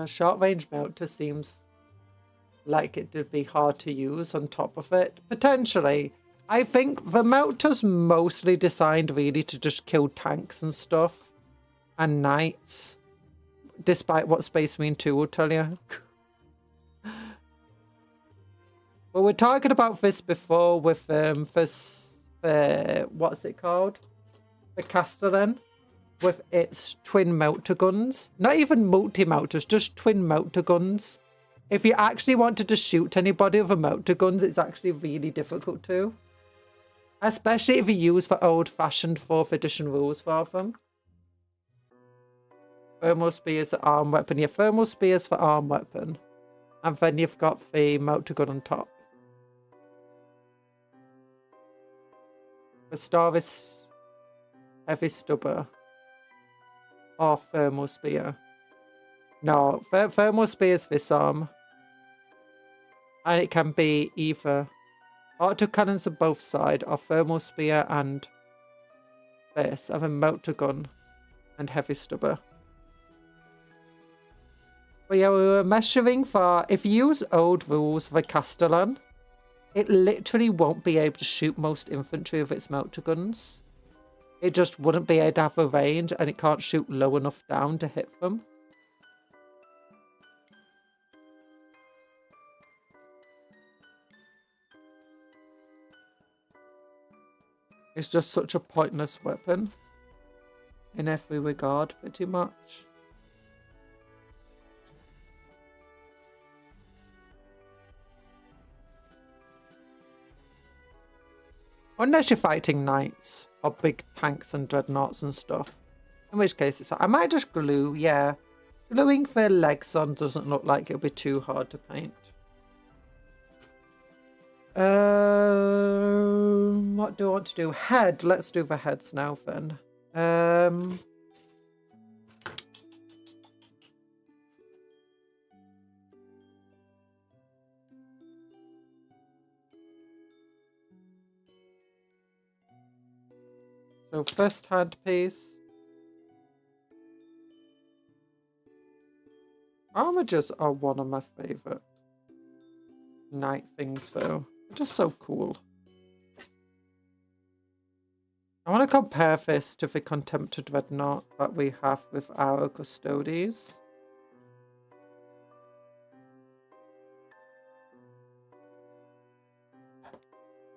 Short range melter seems like it would be hard to use on top of it. Potentially. I think the melter's mostly designed really to just kill tanks and stuff. And knights. Despite what Space Marine 2 will tell you. Well, we're talking about this before with this, what's it called? The Castellan. With its twin melter guns. Not even multi-melters, just twin melter guns. If you actually wanted to shoot anybody with a melter guns, it's actually really difficult to. Especially if you use the old-fashioned 4th edition rules for them. Thermal spears for arm weapon. Yeah, thermal spears for arm weapon. And then you've got the melter gun on top. The Starvis Heavy Stubber. Or thermal spear. No, thermal spear is this arm. And it can be either autocannons on both sides, or thermal spear and this, and then melter gun and heavy stubber. But yeah, we were measuring for, if you use old rules for Castellan, it literally won't be able to shoot most infantry with its melter guns. It just wouldn't be able to have a range, and it can't shoot low enough down to hit them. It's just such a pointless weapon. In every regard, pretty much. Unless you're fighting knights or big tanks and dreadnoughts and stuff. In which case, it's, I might just glue, yeah. Gluing their legs on doesn't look like it'll be too hard to paint. What do I want to do? Head. Let's do the heads now then. So first hand piece. Armigers are one of my favourite knight things though. They're just so cool. I want to compare this to the Contemptor Dreadnought that we have with our Custodes.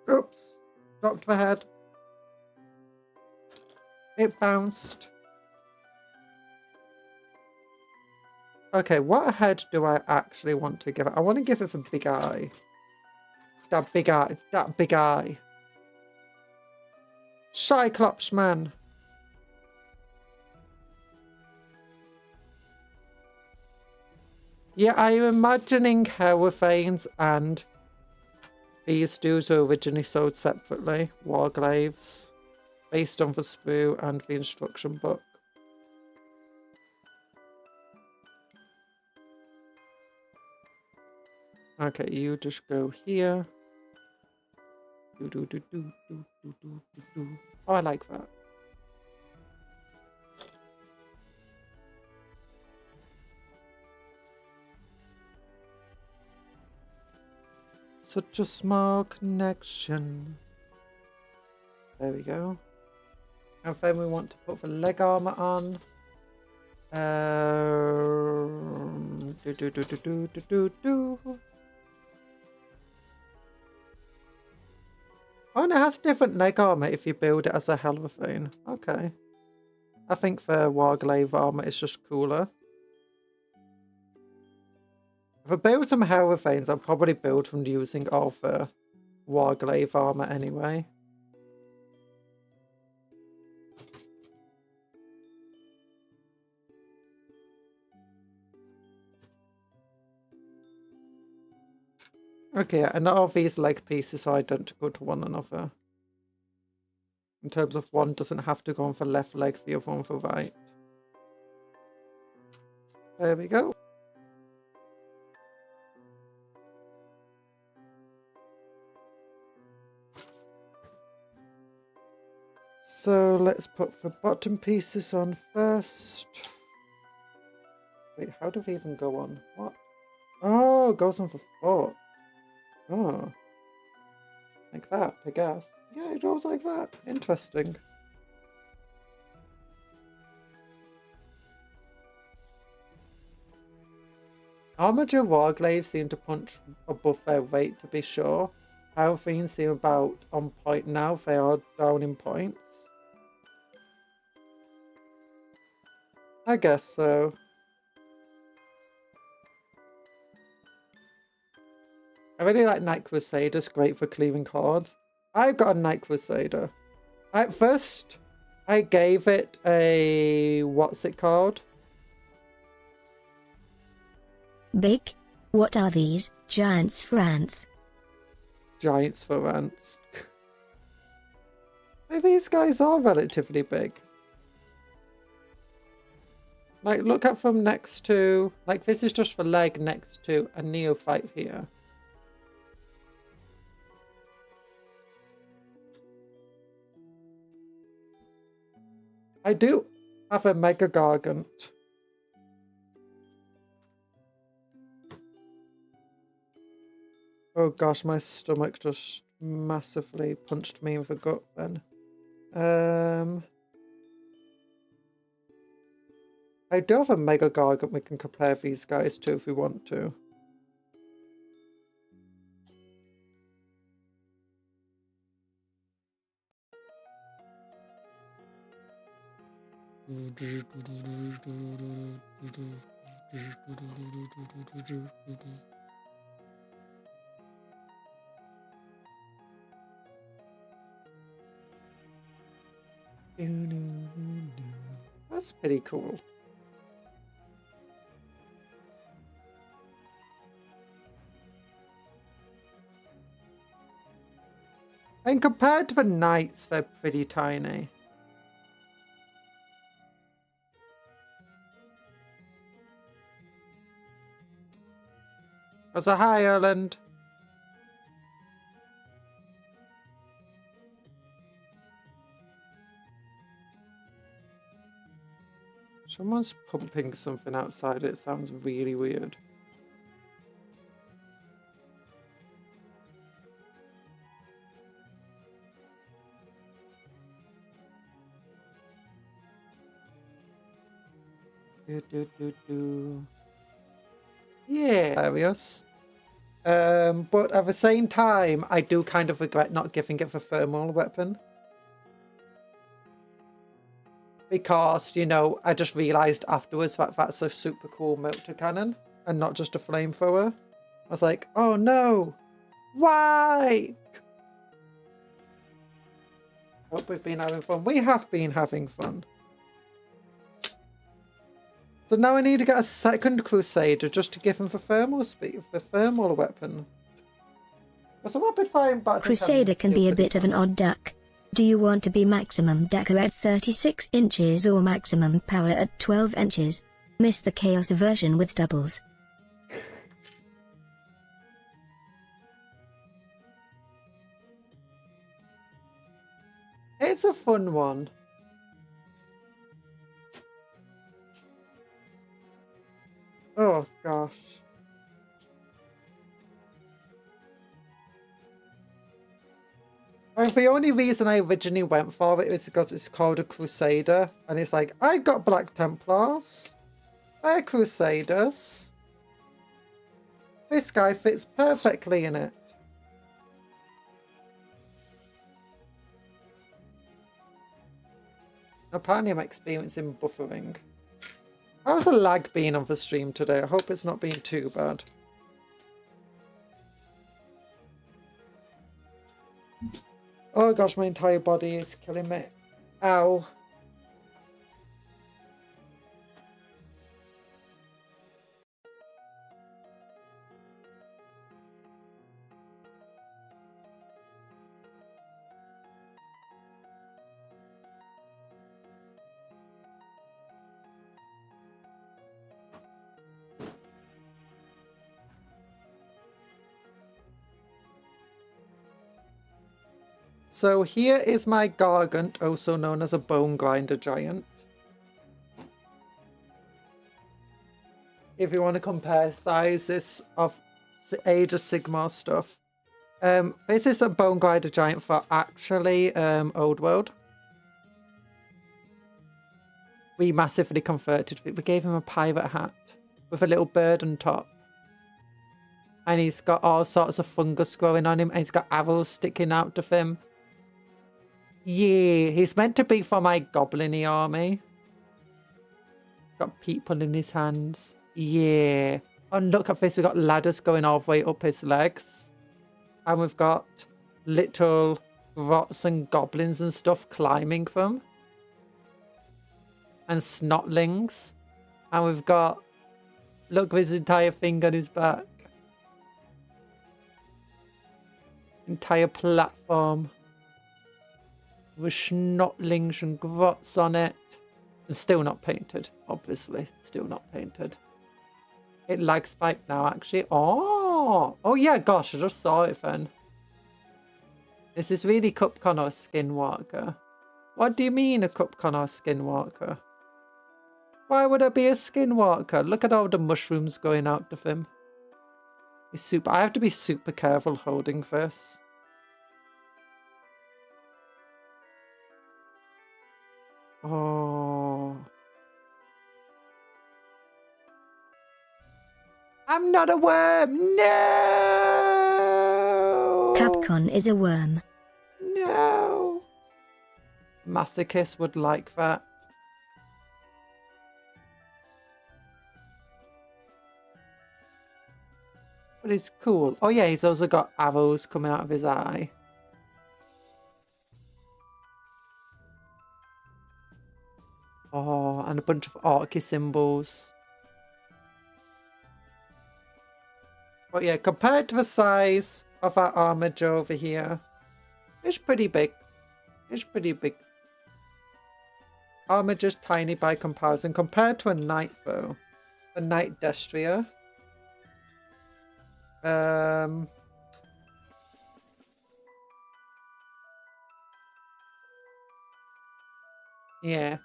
Oops. Dropped the head. It bounced. Okay, what head do I actually want to give it? I want to give it a big eye. That big eye. That big eye. Cyclops, man. Yeah, I'm imagining her with veins and These dudes were originally sold separately, Warglaves, based on the sprue and the instruction book. Okay, you just go here. Oh, I like that. Such a small connection. There we go. And then we want to put the leg armor on. Oh, and it has different leg armor if you build it as a Helvethane. Okay. I think the Warglaive armor is just cooler. If I build some Helvethanes, I'll probably build from using all the Warglaive armor anyway. Okay, and all these leg pieces are identical to one another. In terms of one doesn't have to go on the left leg, the other on the right. There we go. So let's put the bottom pieces on first. Wait, how do they even go on? What? Oh, it goes on the foot. Oh. Like that, I guess. Yeah, it goes like that. Interesting. Armature Warglaves seem to punch above their weight, to be sure. Helvethines seem about on point now. They are down in points. I guess so. I really like Night Crusaders, great for cleaving cards. I got a Night Crusader. At first, I gave it a... what's it called? Big? What are these? Giants for ants. Giants for ants. Maybe these guys are relatively big. Like, look at them next to... like, this is just the leg next to a neophyte here. I do have a Mega Gargant. Oh gosh, my stomach just massively punched me in the gut then. I do have a Mega Gargant we can compare these guys to if we want to. That's pretty cool. And compared to the knights, they're pretty tiny. There's a hi, Erland. Someone's pumping something outside. It sounds really weird. Yeah, hilarious. But at the same time, I do kind of regret not giving it the thermal weapon. Because, you know, I just realised afterwards that that's a super cool melter cannon and not just a flamethrower. I was like, oh no! Why? Hope we've been having fun. We have been having fun. So now I need to get a second Crusader just to give him the thermal speed, the thermal weapon. Because a rapid firing battle Crusader can be a bit of an odd duck. Do you want to be maximum decker at 36 inches or maximum power at 12 inches? Miss the chaos version with doubles. It's a fun one. Oh gosh. And the only reason I originally went for it is because it's called a Crusader. And it's like, I got Black Templars. They're Crusaders. This guy fits perfectly in it. Apparently I'm experiencing buffering. How's the lag been on the stream today? I hope it's not been too bad. Oh gosh, my entire body is killing me. Ow. So here is my Gargant, also known as a Bone Grinder Giant. If you want to compare sizes of the Age of Sigmar stuff. This is a Bone Grinder Giant for actually Old World. We massively converted it. We gave him a pirate hat with a little bird on top. And he's got all sorts of fungus growing on him, and he's got arrows sticking out of him. Yeah, he's meant to be for my goblin-y army. Got people in his hands. Yeah. And look at this, we've got ladders going all the way up his legs. And we've got little rots and goblins and stuff climbing them. And snotlings. And we've got, look, his entire thing on his back. Entire platform. With snotlings and grots on it. And still not painted, obviously. Still not painted. It lag spiked now, actually. Oh yeah, gosh, I just saw it then. This is really Cupcon or Skinwalker. What do you mean a Cupcon or Skinwalker? Why would it be a Skinwalker? Look at all the mushrooms going out of him. He's super. I have to be super careful holding this. Oh. I'm not a worm. No. Capcom is a worm. No. Masochist would like that. But it's cool. Oh yeah, he's also got arrows coming out of his eye. Oh, and a bunch of orky symbols. But yeah, compared to the size of our Armiger over here, it's pretty big. It's pretty big. Armiger's tiny by comparison. Compared to a Knight though. A Knight Destria. Yeah.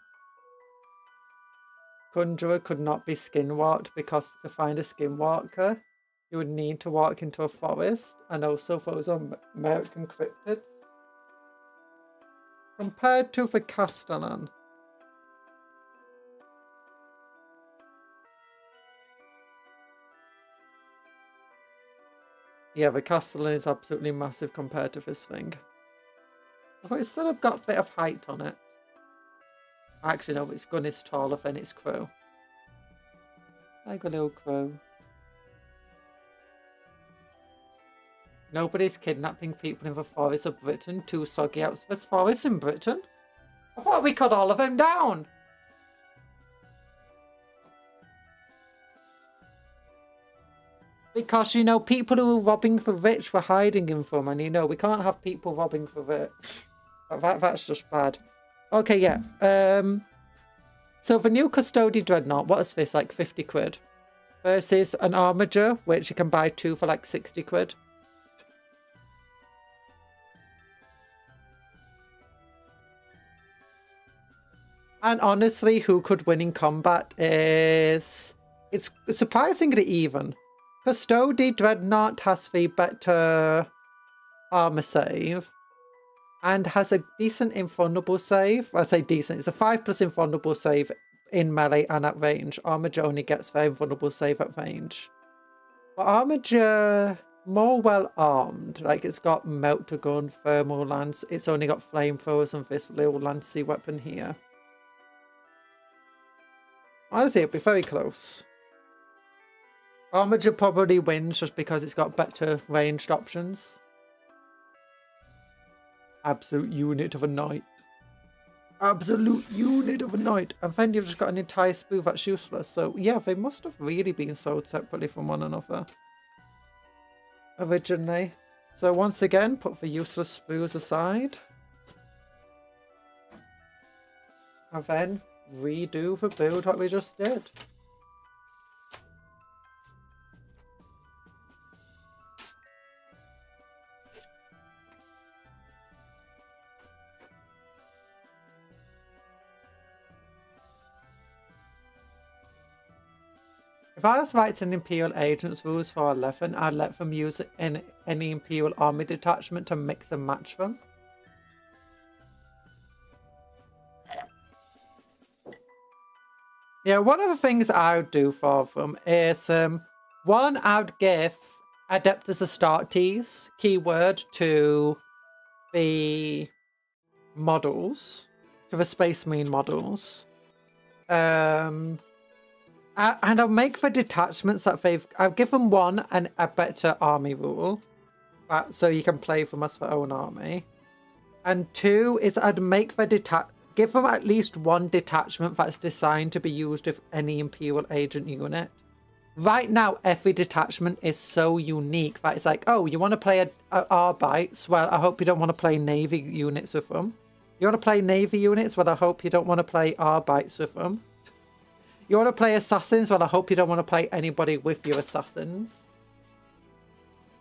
Conjurer could not be skinwalked because to find a skinwalker, you would need to walk into a forest, and also those are American cryptids. Compared to the Castellan. Yeah, the Castellan is absolutely massive compared to this thing. But it's still got a bit of height on it. Actually, no, its gun is taller than its crow. Like a little crow. Nobody's kidnapping people in the forests of Britain. Too soggy out. There's forests in Britain? I thought we cut all of them down. Because, you know, people who were robbing for rich were hiding him from, and, you know, we can't have people robbing for rich. That's just bad. Okay, yeah. So the new Custody Dreadnought, what is this, like 50 quid? Versus an Armiger, which you can buy 2 for like 60 quid. And honestly, who could win in combat is... It's surprisingly even. Custody Dreadnought has the better armor save. And has a decent invulnerable save. I say decent, it's a 5+ invulnerable save in melee and at range. Armiger only gets very invulnerable save at range. But Armiger, more well armed. Like, it's got melter gun, thermal lance. It's only got flamethrowers and this little lancey weapon here. Honestly, it'll be very close. Armiger probably wins just because it's got better ranged options. Absolute unit of a knight. Absolute unit of a knight. And then you've just got an entire sprue that's useless. So yeah, they must have really been sold separately from one another originally. So once again, put the useless sprues aside. And then redo the build what we just did. If I was writing Imperial Agents rules for 11, I'd let them use any Imperial Army detachment to mix and match them. Yeah, one of the things I would do for them is, one, I would give Adeptus Astartes keyword to the models, to the Space Marine models. And I'll make the detachments that I'll give them one and a better army rule, so you can play them as their own army. And 2 is I'd make the give them at least one detachment that's designed to be used with any Imperial Agent unit. Right now, every detachment is so unique that it's like, oh, you want to play Arbites? Well, I hope you don't want to play Navy units with them. You want to play Navy units? Well, I hope you don't want to play Arbites with them. You want to play Assassins? Well, I hope you don't want to play anybody with your Assassins.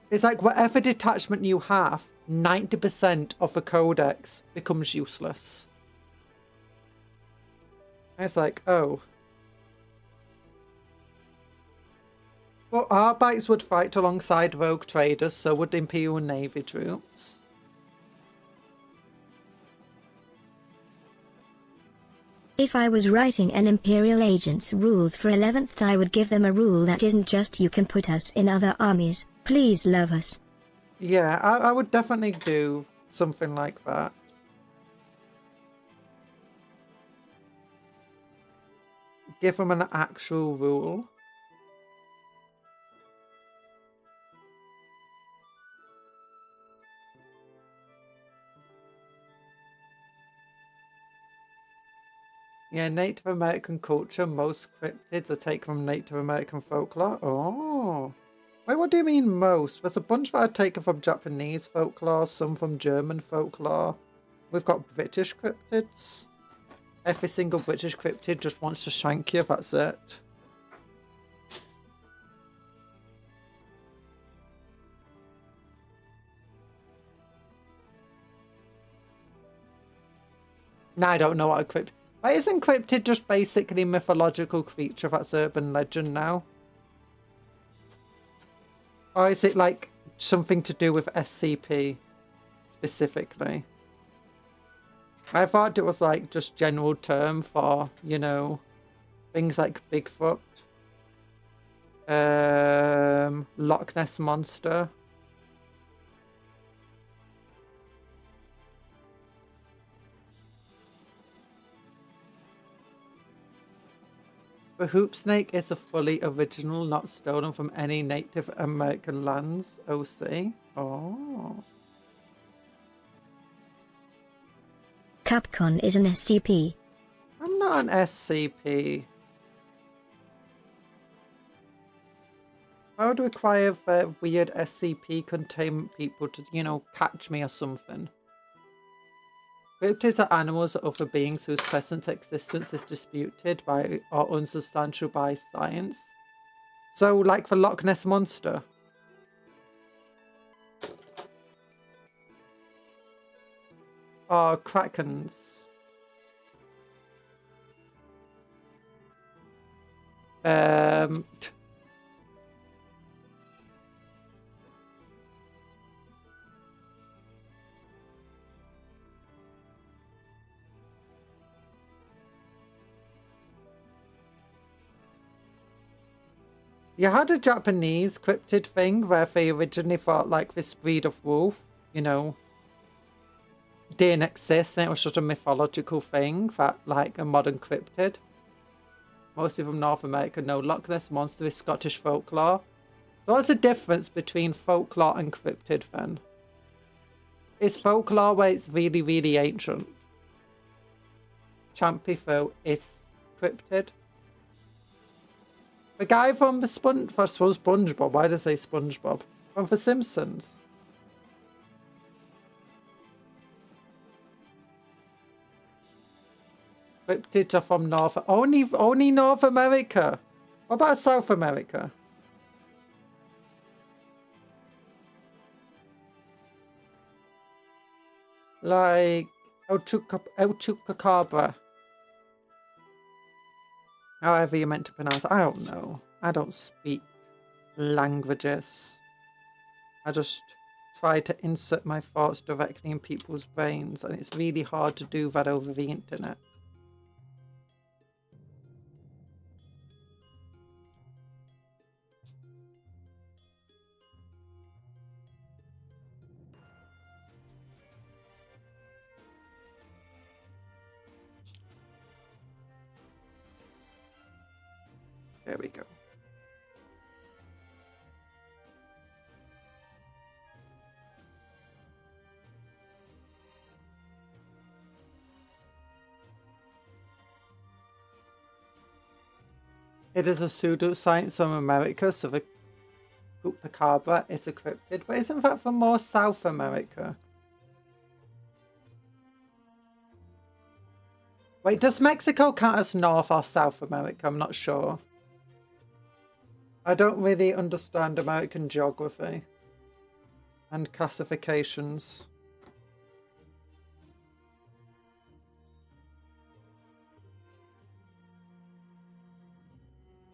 It's like whatever detachment you have, 90% of the codex becomes useless. And it's like, oh. Well, Arbites would fight alongside rogue traders, so would Imperial Navy troops. If I was writing an Imperial Agent's rules for 11th, I would give them a rule that isn't just you can put us in other armies, please love us. Yeah, I would definitely do something like that. Give them an actual rule. Yeah, Native American culture, most cryptids are taken from Native American folklore. Oh. Wait, what do you mean most? There's a bunch that are taken from Japanese folklore, some from German folklore. We've got British cryptids. Every single British cryptid just wants to shank you, that's it. Now I don't know what a cryptid... Why isn't cryptid just basically mythological creature that's urban legend now? Or is it like something to do with SCP specifically? I thought it was like just general term for, you know, things like Bigfoot, Loch Ness Monster. The hoop snake is a fully original, not stolen from any Native American lands. OC. Oh. Capcom is an SCP. I'm not an SCP. I would require weird SCP containment people to, you know, catch me or something. Cryptids are animals or other beings whose present existence is disputed by or unsubstantial by science. So, like the Loch Ness Monster. Or Krakens. You had a Japanese cryptid thing where they originally thought like this breed of wolf, you know, didn't exist, and it was just a mythological thing that like a modern cryptid. Mostly from North America. No, Loch Ness Monster is Scottish folklore. So what's the difference between folklore and cryptid then? Is folklore where it's really, really ancient? Champy though is cryptid. The guy from the SpongeBob. Why did I say SpongeBob? From The Simpsons. Cryptids are from only North America. What about South America? Like El Chupacabra. However you're meant to pronounce it. I don't know. I don't speak languages. I just try to insert my thoughts directly in people's brains, and it's really hard to do that over the internet. There we go. It is a pseudoscience from America, so the Chupacabra is a cryptid. But isn't that from more South America? Wait, does Mexico count as North or South America? I'm not sure. I don't really understand American geography and classifications.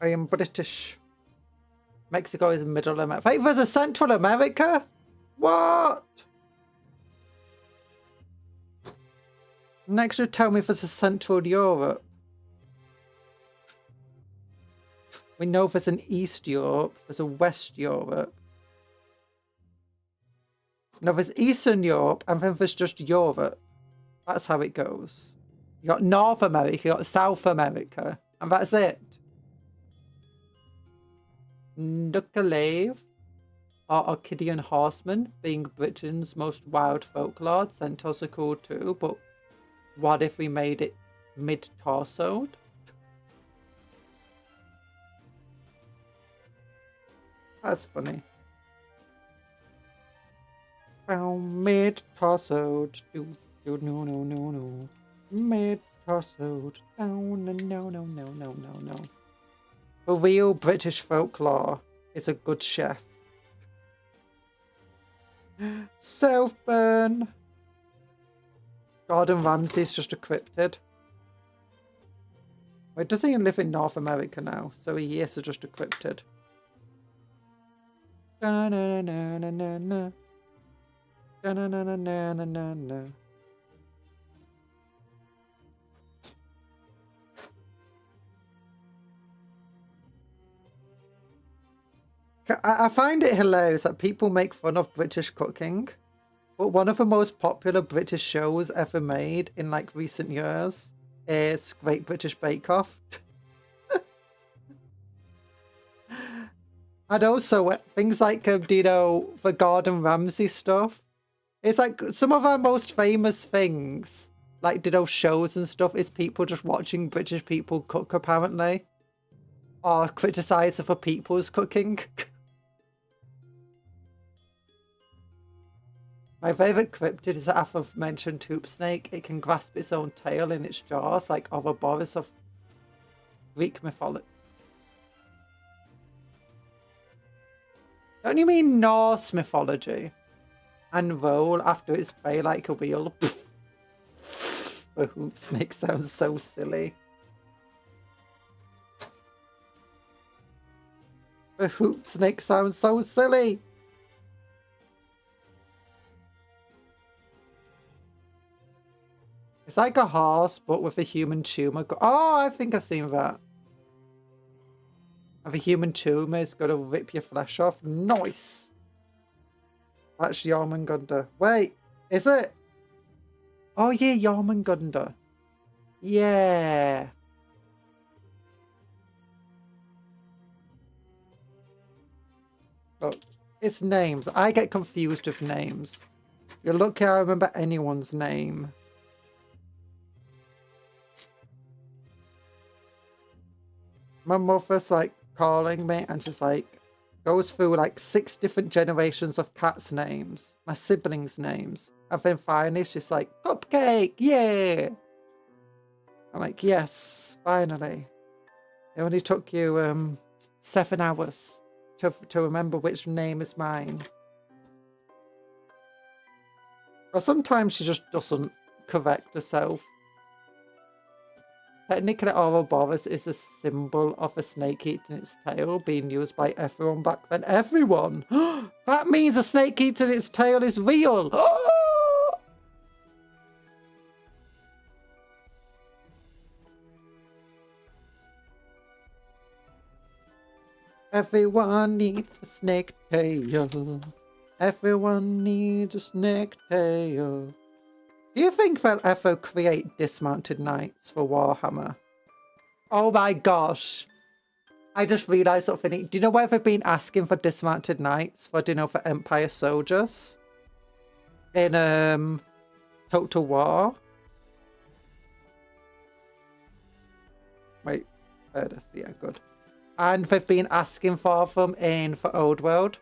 I am British. Mexico is Middle America. Wait, there's a Central America? What? Next you tell me if there's a Central Europe. We know there's an East Europe, there's a West Europe. No, there's Eastern Europe, and then there's just Europe. That's how it goes. You got North America, you got South America, and that's it. Nukalave, or Orchidean Horseman, being Britain's most wild folklore. Centaurs are cool too, but what if we made it mid-torsoed? That's funny. Mid-torsoed. No. Mid-torsoed. No. The real British folklore is a good chef. Self-burn. Gordon Ramsay's just a cryptid. Wait, does he live in North America now? So he is just a cryptid. Da-na-na-na-na-na-na. Da-na-na-na-na-na-na. I find it hilarious that people make fun of British cooking, but one of the most popular British shows ever made in like recent years is Great British Bake Off. And also things like, you know, the Gordon Ramsay stuff. It's like some of our most famous things, like, you know, shows and stuff, is people just watching British people cook, apparently. Or criticise other people's cooking. My favourite cryptid is the aforementioned hoop snake. It can grasp its own tail in its jaws like Ouroboros of Greek mythology. Don't you mean Norse mythology? And roll after its prey like a wheel. The hoop snake sounds so silly. The hoop snake sounds so silly. It's like a horse, but with a human tumor. Oh, I think I've seen that. Have a human tumor, it's got to rip your flesh off. Nice. That's Jormungandr. Wait, is it? Oh yeah, Jormungandr. Yeah. Look, it's names. I get confused with names. You're lucky I remember anyone's name. My mother's like calling me and she's like goes through like 6 different generations of cats' names, my siblings' names, and then finally she's like, Cupcake, yeah. I'm like, yes, finally. It only took you 7 hours to remember which name is mine. Or sometimes she just doesn't correct herself. Technically, Ouroboros is a symbol of a snake eating its tail, being used by everyone back then. Everyone! That means a snake eating its tail is real! Everyone needs a snake tail. Everyone needs a snake tail. Do you think they'll ever create dismounted knights for Warhammer? Oh my gosh. I just realised something. Do you know where they've been asking for dismounted knights for, do you know, for Empire soldiers? In Total War. Wait, yeah, good. And they've been asking for them for Old World.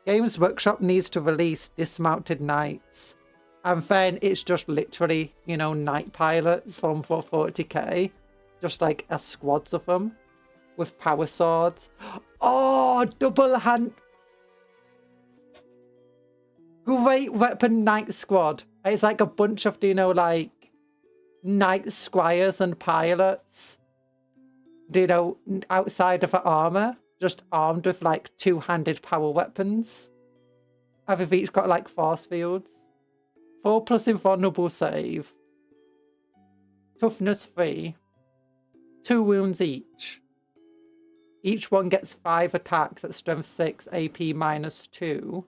Games Workshop needs to release dismounted knights. And then it's just literally, you know, knight pilots from for 40k. Just like a squads of them. With power swords. Oh, double hand. Great weapon knight squad. It's like a bunch of, you know, like knight squires and pilots. You know, outside of the armor. Just armed with like 2-handed power weapons. And they've each got like force fields. 4+ invulnerable save. Toughness 3. 2 wounds each. Each one gets 5 attacks at strength 6, AP -2.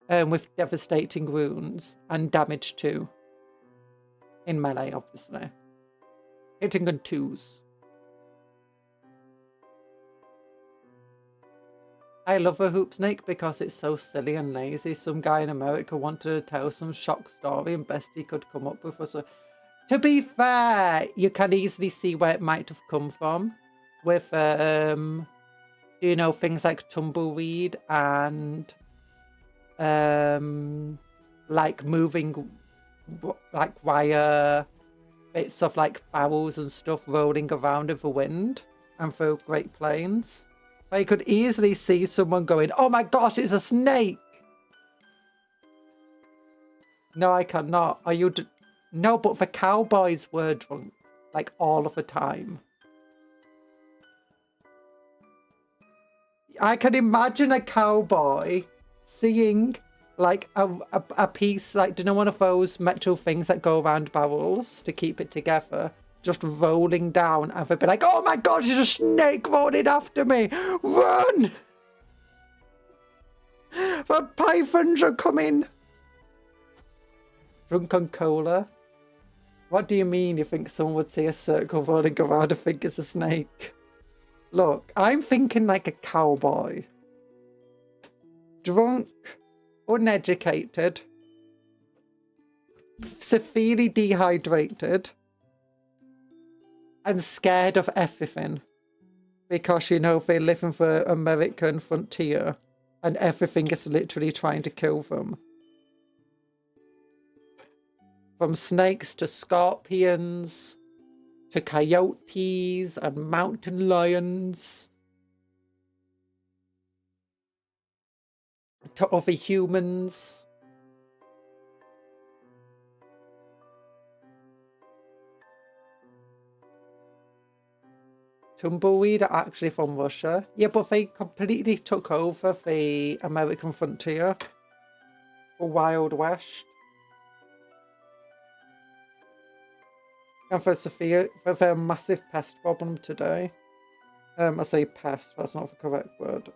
With devastating wounds and damage 2. In melee, obviously. Hitting on 2s. I love a hoop snake because it's so silly and lazy. Some guy in America wanted to tell some shock story and best he could come up with was a... To be fair, you can easily see where it might have come from. With, you know, things like tumbleweed and, like moving, like wire, bits of like barrels and stuff rolling around in the wind and through Great Plains. I could easily see someone going, oh my gosh, it's a snake! No, I cannot. Are you... No, but the cowboys were drunk. Like, all of the time. I can imagine a cowboy seeing, like, a piece, like, do you know one of those metal things that go around barrels to keep it together? Just rolling down, and they'd be like, oh my god, there's a snake rolling after me! Run! The pythons are coming! Drunk on cola? What do you mean you think someone would see a circle rolling around and think it's a snake? Look, I'm thinking like a cowboy. Drunk, uneducated, severely dehydrated, and scared of everything. Because, you know, they live in the American frontier and everything is literally trying to kill them. From snakes to scorpions to coyotes and mountain lions to other humans. Tumbleweed are actually from Russia. Yeah, but they completely took over the American frontier. The Wild West. And for their massive pest problem today. I say pest, that's not the correct word.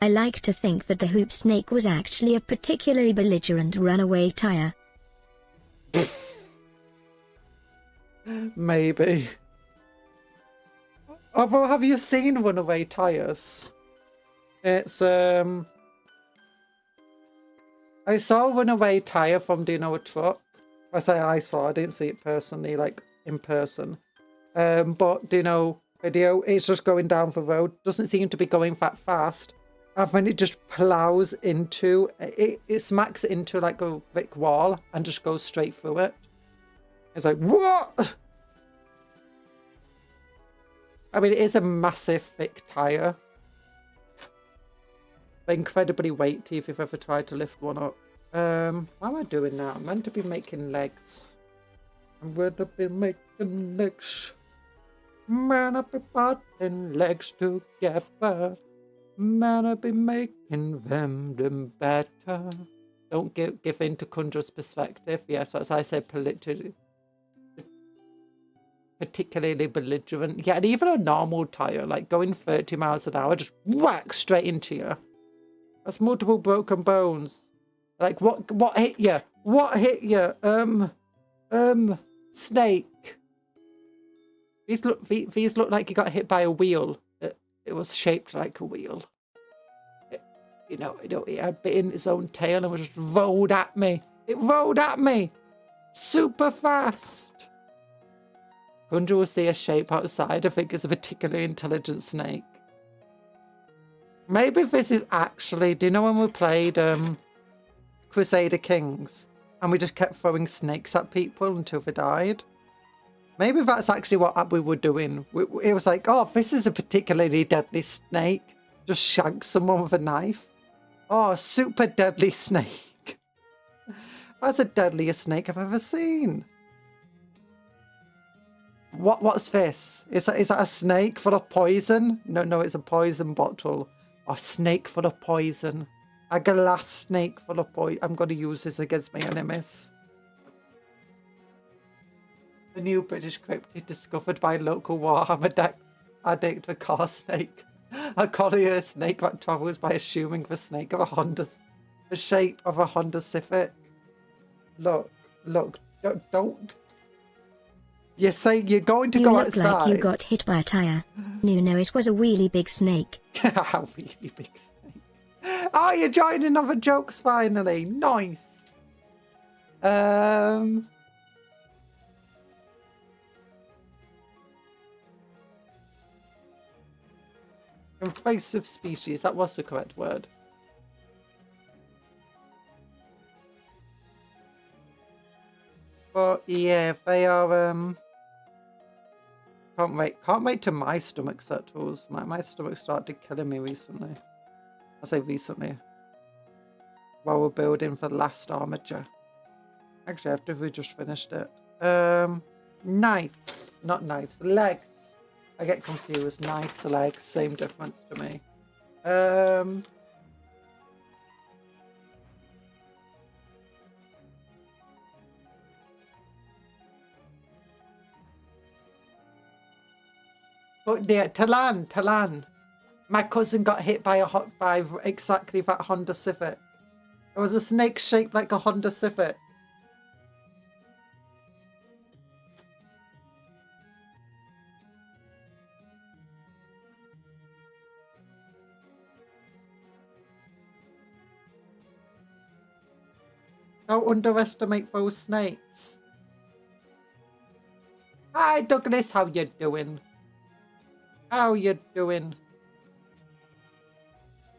I like to think that the hoop snake was actually a particularly belligerent runaway tire. Maybe. Although, have you seen runaway tires? It's, I saw a runaway tire from, do you know, a truck? I say I saw, I didn't see it personally, like, in person. But, do you know, video, it's just going down the road, doesn't seem to be going that fast. And then it just plows into, it smacks into, like, a brick wall and just goes straight through it. It's like, what? I mean, it is a massive, thick tire. But incredibly weighty if you've ever tried to lift one up. What am I doing now? I'm meant to be making legs. I'm going to be making legs. Man, I'll be putting legs together. Man, I'll be making them better. Don't give in to Kundra's perspective. Yes, as I said, particularly belligerent. Yeah, and even a normal tire, like going 30 miles an hour, just whack straight into you. That's multiple broken bones. Like, what hit you? What hit you? Snake. These look like you got hit by a wheel. It was shaped like a wheel. It had bit in its own tail and was just rolled at me. It rolled at me. Super fast. Kundra will see a shape outside. I think it's a particularly intelligent snake. Maybe this is actually, do you know when we played Crusader Kings and we just kept throwing snakes at people until they died? Maybe that's actually what we were doing. It was like, oh, this is a particularly deadly snake. Just shank someone with a knife. Oh, a super deadly snake. That's the deadliest snake I've ever seen. What's this? Is that a snake full of poison? No, it's a poison bottle. A snake full of poison. A glass snake full of poison. I'm going to use this against my enemies. A new British cryptid discovered by local Warhammer addict, the car snake. A collier snake that travels by assuming the shape of a Honda Civic. Look, don't. You say you're going to go outside. You look like you got hit by a tire. No, it was a really big snake. A really big snake. Oh, you're joining other jokes finally. Nice. Invasive species, that was the correct word. But yeah, they are can't wait till my stomach settles. My stomach started killing me recently. I say recently. While we're building for the last Armiger. Actually, after we just finished it. Knives. Not knives, legs. I get confused. Knives, legs, same difference to me. But yeah, Talan. My cousin got hit by exactly that Honda Civic. It was a snake shaped like a Honda Civic. Don't underestimate those snakes. Hi Douglas, how you doing? How you doing?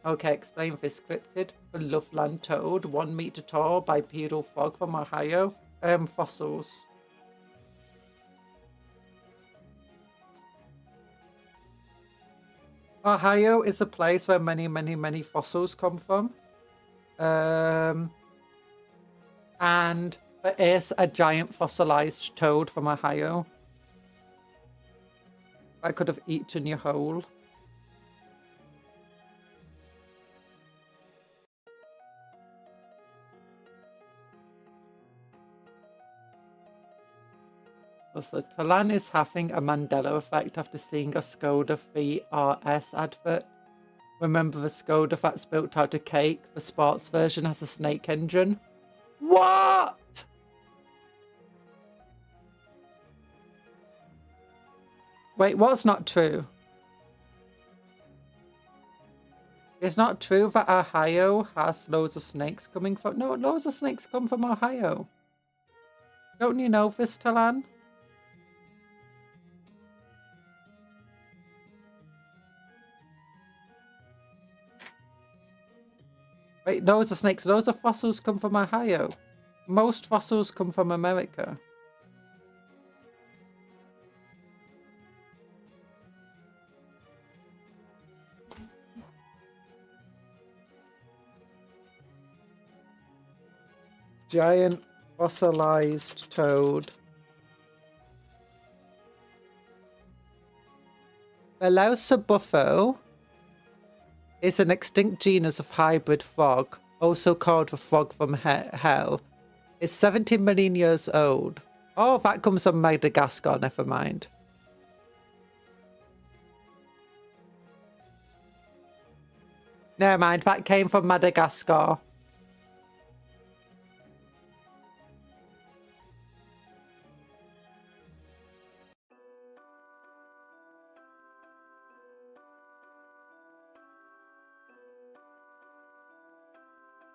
Okay, explain this scripted. The Loveland Toad, 1 meter tall, bipedal frog from Ohio. fossils. Ohio is a place where many fossils come from. And there is a giant fossilized toad from Ohio. I could have eaten you whole. So Talan is having a Mandela effect after seeing a Skoda VRS advert. Remember the Skoda that's built out of cake? The sports version has a snake engine. What? Wait, what's not true? It's not true that Ohio has loads of snakes coming from... No, loads of snakes come from Ohio. Don't you know this, Talan? Wait, loads of snakes. Loads of fossils come from Ohio. Most fossils come from America. Giant fossilized toad. The Buffo is an extinct genus of hybrid frog, also called the frog from hell. It's 70 million years old. Oh, that comes from Madagascar, never mind. Never mind, that came from Madagascar.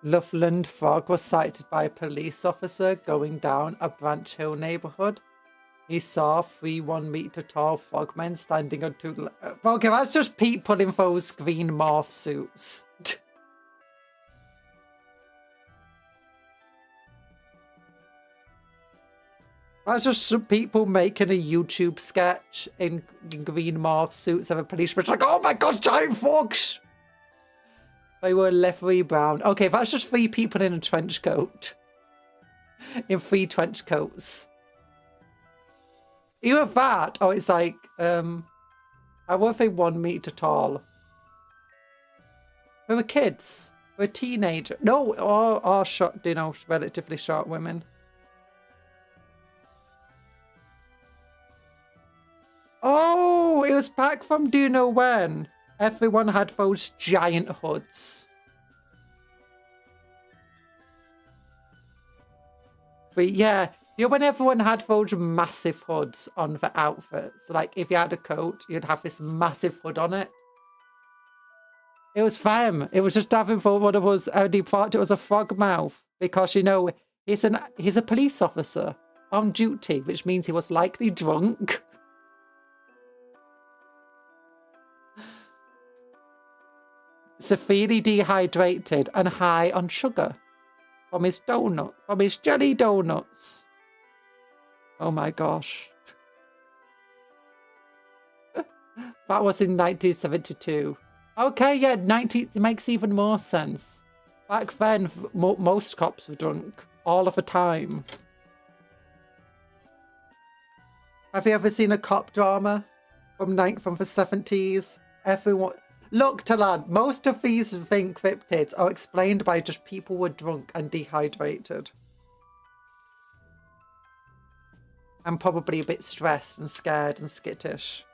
Loveland frog was sighted by a police officer going down a Branch Hill neighborhood. He saw 3 1-meter tall frogmen standing on 2... Okay, that's just people in those green morph suits. That's just people making a YouTube sketch in green morph suits of a policeman. It's like, oh my god, giant frogs! They were leathery brown. Okay, that's just 3 people in a trench coat. In 3 trench coats. Either that, or it's like, I won't say 1 meter tall. They were kids. They were teenagers. No, or short, you know, relatively short women. Oh, it was back from do you know when? Everyone had those giant hoods. Yeah, you know when everyone had those massive hoods on the outfits? Like if you had a coat, you'd have this massive hood on it. It was them. It was just having for one of us, and he thought it was a frog mouth because, you know, he's a police officer on duty, which means he was likely drunk. Severely dehydrated and high on sugar from his jelly donuts. Oh my gosh. That was in 1972. Okay, yeah, it makes even more sense. Back then, most cops were drunk all of the time. Have you ever seen a cop drama from the 70s? Everyone... Look, Talan, most of these cryptids are explained by just people were drunk and dehydrated. And probably a bit stressed and scared and skittish.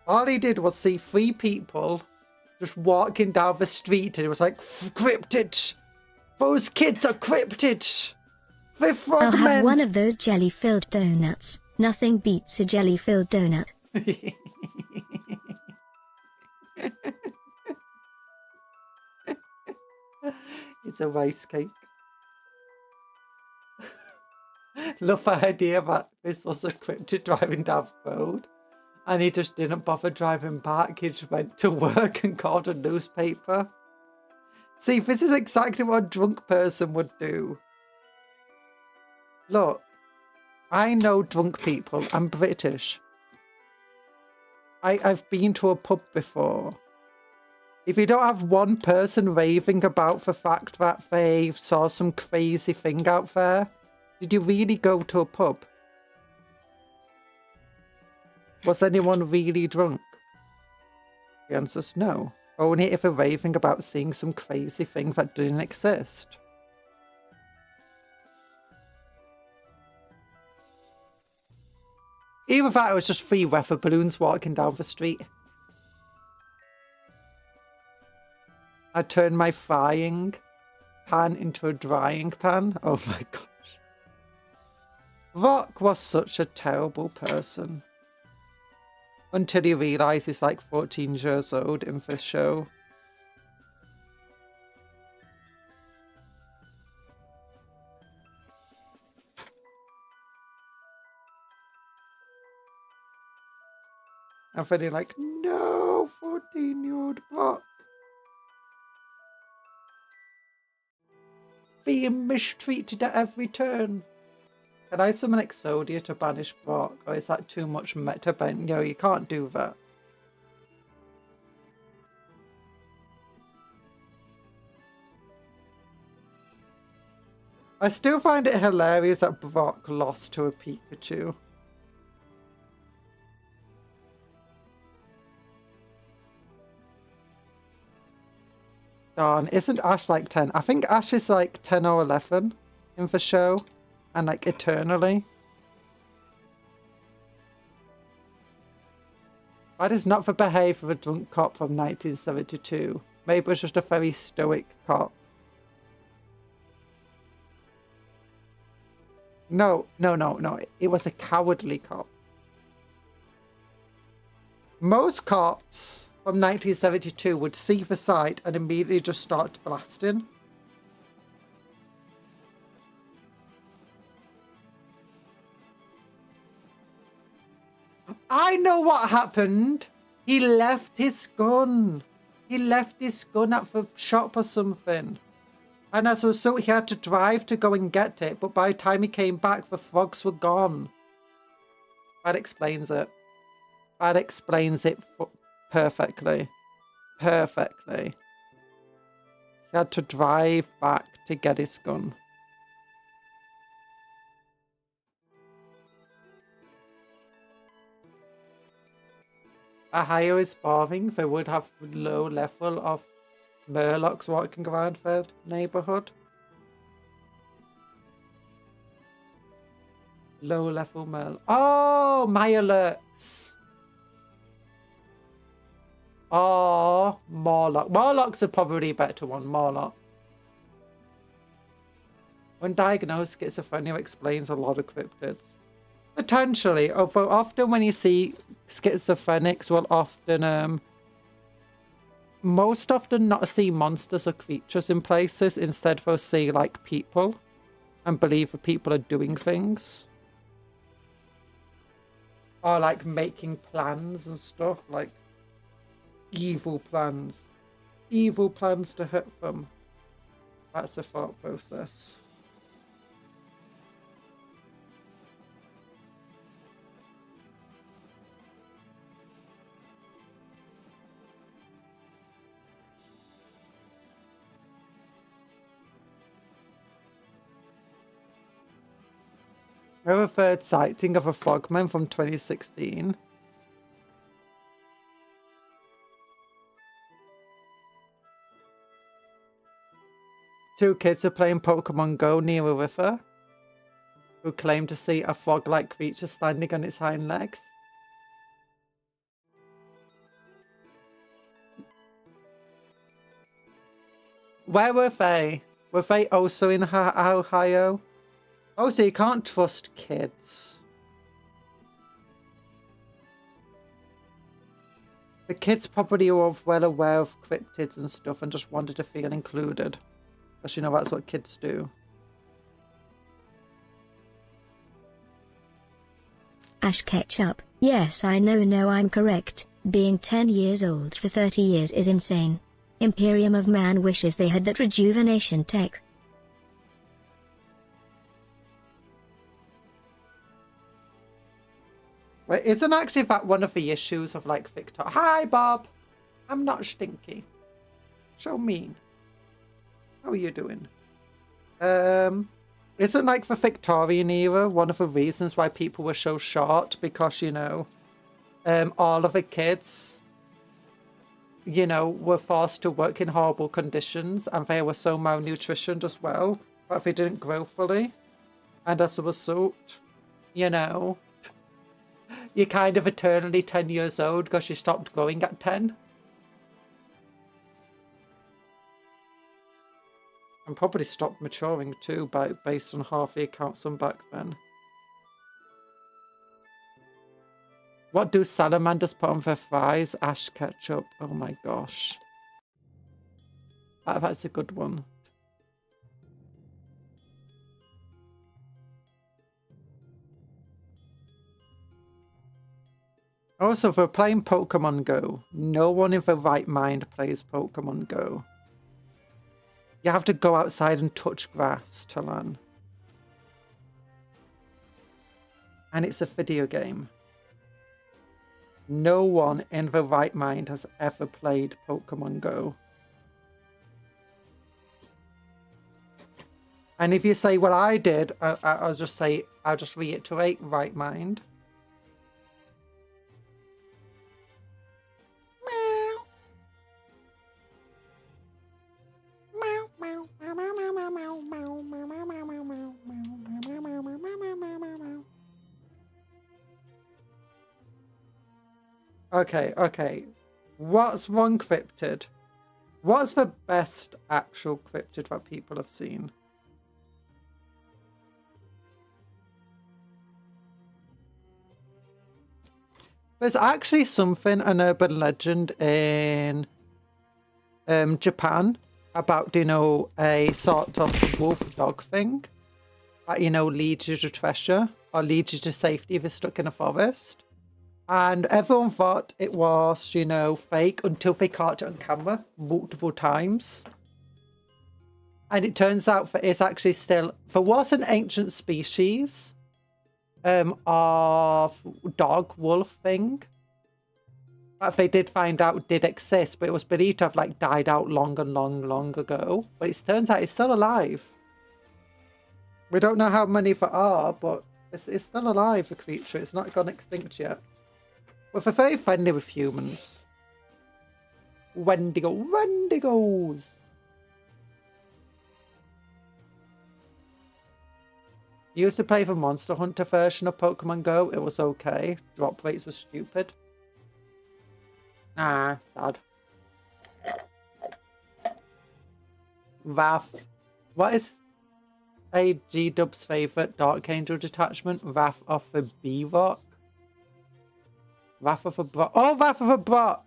All he did was see 3 people just walking down the street and it was like, cryptids! Those kids are cryptids! They're frogmen! I'll have one of those jelly-filled donuts. Nothing beats a jelly-filled donut. It's a rice cake. Love the idea that this was a cryptid driving down the road. And he just didn't bother driving back. He just went to work and called a newspaper. See, this is exactly what a drunk person would do. Look, I know drunk people. I'm British. I've been to a pub before. If you don't have one person raving about the fact that they saw some crazy thing out there, did you really go to a pub? Was anyone really drunk? The answer's no. Only if they're raving about seeing some crazy thing that didn't exist. Either that or it was just 3 weather balloons walking down the street. I turned my frying pan into a drying pan. Oh my gosh. Rock was such a terrible person. Until he realised he's like 14 years old in this show. And then he's like, no, 14-year-old Rock. Being mistreated at every turn. Can I summon Exodia to banish Brock? Or is that too much meta bent? No, you can't do that. I still find it hilarious that Brock lost to a Pikachu. Darn, isn't Ash like 10? I think Ash is like 10 or 11 in the show. And like eternally. That is not the behaviour of a drunk cop from 1972. Maybe it was just a very stoic cop. No. It was a cowardly cop. Most cops from 1972 would see the sight and immediately just start blasting. I know what happened. He left his gun. He left his gun at the shop or something. And as a result, he had to drive to go and get it. But by the time he came back, the frogs were gone. That explains it. That explains it perfectly. Perfectly. He had to drive back to get his gun. Ohio is boring. They would have low level of Murlocs walking around their neighborhood. Low level Murloc. Oh, my alerts. Oh, Morlock. Morlocks are probably a better one. Morlock. Undiagnosed schizophrenia explains a lot of cryptids. Potentially, although often when you see schizophrenics will often, most often not see monsters or creatures in places. Instead, they'll see like people and believe that people are doing things. Or like making plans and stuff, like evil plans. Evil plans to hurt them. That's the thought process. A third sighting of a frogman from 2016. Two kids are playing Pokemon Go near a river, who claim to see a frog-like creature standing on its hind legs. Where were they? Were they also in Ohio? Oh, so you can't trust kids. The kids probably were well aware of cryptids and stuff and just wanted to feel included. Because, you know, that's what kids do. Ash Ketchup, yes I know no I'm correct, being 10 years old for 30 years is insane. Imperium of Man wishes they had that rejuvenation tech. Well, isn't actually that one of the issues of like Victor? Hi Bob! I'm not stinky. So mean. How are you doing? Isn't like the Victorian era one of the reasons why people were so short? Because, you know, all of the kids, you know, were forced to work in horrible conditions and they were so malnutritioned as well that they didn't grow fully. And as a result, you know, you're kind of eternally 10 years old because you stopped growing at 10. And probably stopped maturing too, based on half the accounts from back then. What do salamanders put on their thighs? Ash ketchup. Oh my gosh. That's a good one. Also, if we're playing Pokemon Go, no one in their right mind plays Pokemon Go. You have to go outside and touch grass to learn. And it's a video game. No one in their right mind has ever played Pokemon Go. And if you say, well, I did, I'll just reiterate, right mind. Okay. What's one cryptid? What's the best actual cryptid that people have seen? There's actually something, an urban legend in Japan about, you know, a sort of wolf dog thing that, you know, leads you to treasure or leads you to safety if you're stuck in a forest. And everyone thought it was, you know, fake until they caught it on camera multiple times. And it turns out that it's actually still, there was an ancient species of dog wolf thing that they did find out did exist, but it was believed to have like died out long ago. But it turns out it's still alive. We don't know how many there are, but it's still alive, the creature. It's not gone extinct yet. But they're very friendly with humans. Wendigos! Used to play the Monster Hunter version of Pokemon Go. It was okay. Drop rates were stupid. Ah, sad. Wrath. What is a G-Dub's favourite Dark Angel detachment? Wrath of the Bee-Rock? Wrath of a Brock. Oh, Wrath of a Brock!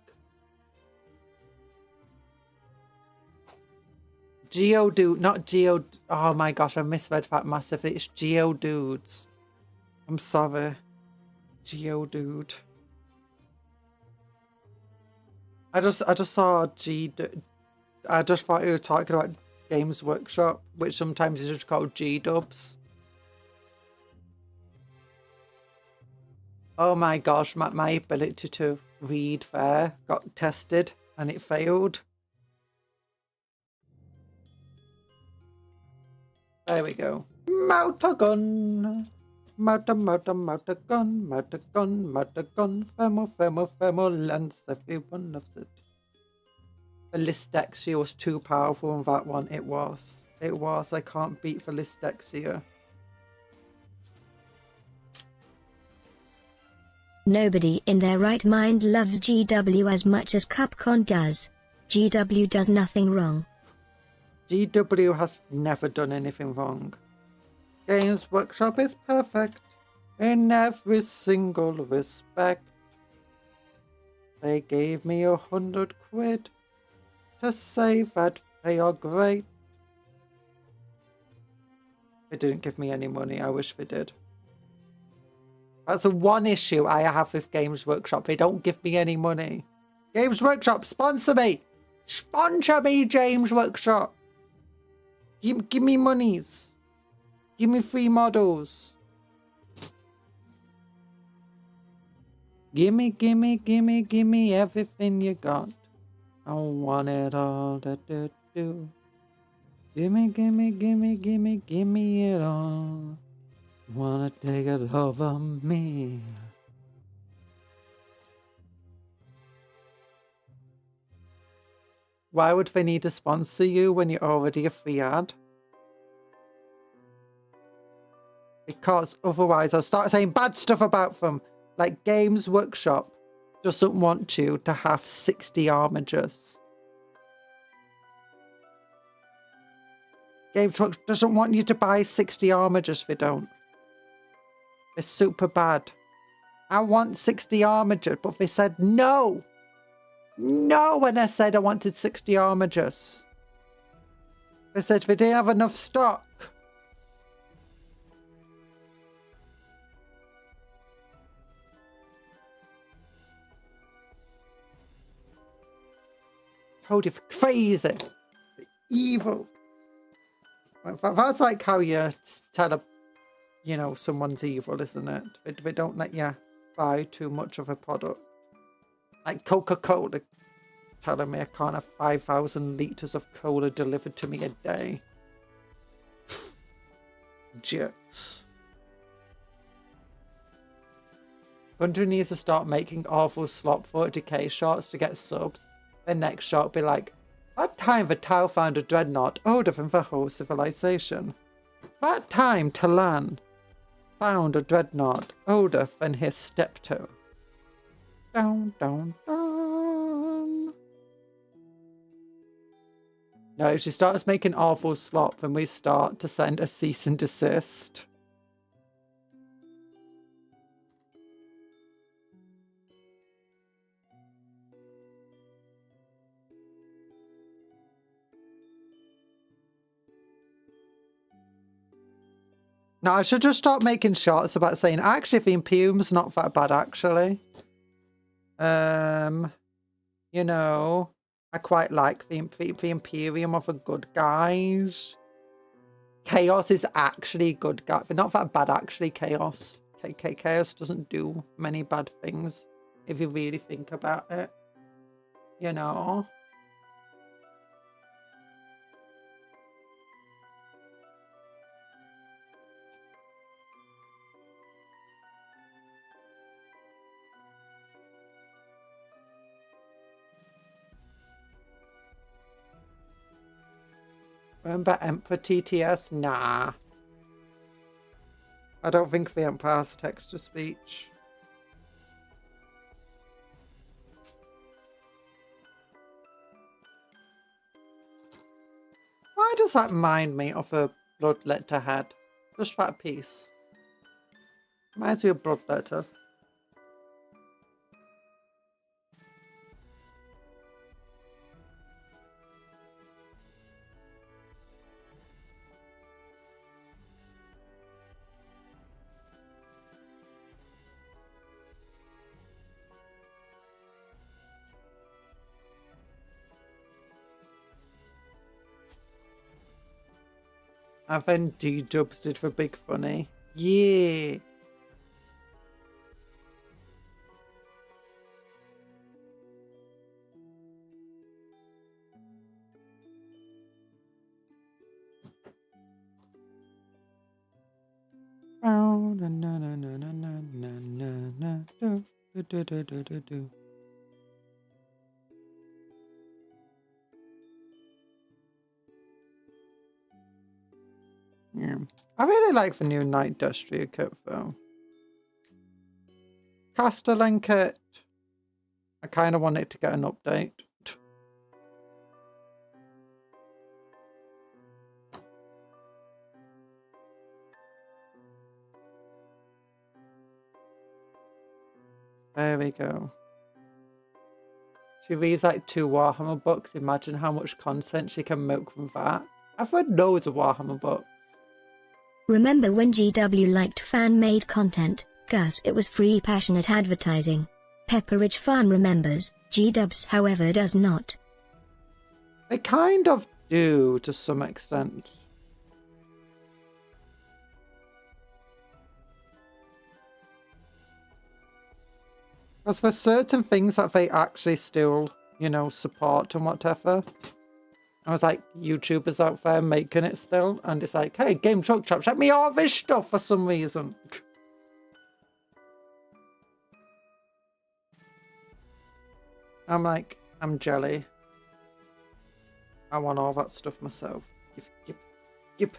Geodude, not Geo... Oh my gosh, I misread that massively. It's Geodudes. I'm sorry. Geodude. I just saw I just thought you were talking about Games Workshop, which sometimes is just called G-Dubs. Oh my gosh, my ability to read there got tested and it failed. There we go. Mount a gun. Mount a gun. Thermal lens. Everyone loves it. The Listexia was too powerful in that one. It was. I can't beat the Listexia. Nobody in their right mind loves GW as much as Capcom does. GW does nothing wrong. GW has never done anything wrong. Games Workshop is perfect in every single respect. They gave me 100 quid to say that they are great. They didn't give me any money. I wish they did. That's the one issue I have with Games Workshop. They don't give me any money. Games Workshop, sponsor me! Sponsor me, Games Workshop! Give me monies. Give me free models. Gimme everything you got. I want it all. Do. Gimme it all. Wanna take it over me. Why would they need to sponsor you when you're already a free ad? Because otherwise I'll start saying bad stuff about them. Like Games Workshop doesn't want you to have 60 Armigers. Games Workshop doesn't want you to buy 60 Armigers, they don't. It's super bad. I want 60 Armigers, but they said no. No, when I said I wanted 60 Armigers. They said they didn't have enough stock. Told you, crazy. Evil. That's like how you tell a, you know, someone's evil, isn't it? They don't let you buy too much of a product. Like Coca-Cola telling me I can't have 5,000 litres of cola delivered to me a day. Jerks. Hunter needs to start making awful slop 40k shots to get subs. The next shot be like, that time the Tau found a dreadnought older than the whole civilization. That time Talan found a dreadnought older than his steptoe. Down, down, down. No, if she starts making awful slop, then we start to send a cease and desist. No, I should just start making shots about saying, actually, the Imperium's not that bad, actually. You know, I quite like the Imperium of the good guys. Chaos is actually good guy. They're not that bad, actually, Chaos. Chaos doesn't do many bad things, if you really think about it. You know? Remember Emperor TTS? Nah. I don't think the Emperor has text-to-speech. Why does that remind me of a bloodletter head? Just that piece. Reminds me of bloodletters. And then D-Dubs did for Big Funny. Yeah. Oh, na na na na na na na na do do do do do do. Yeah. I really like the new Night Dustria kit though. Castellan kit. I kind of want it to get an update. There we go. She reads like 2 Warhammer books. Imagine how much content she can milk from that. I've read loads of Warhammer books. Remember when GW liked fan-made content? Gus, it was free passionate advertising. Pepperidge Farm remembers, G-Dubs however does not. They kind of do, to some extent. As for certain things that they actually still, you know, support and whatever. I was like, YouTubers out there making it still, and it's like, hey, Game Truck Trap, check me all this stuff for some reason. I'm like, I'm jelly. I want all that stuff myself. Yip.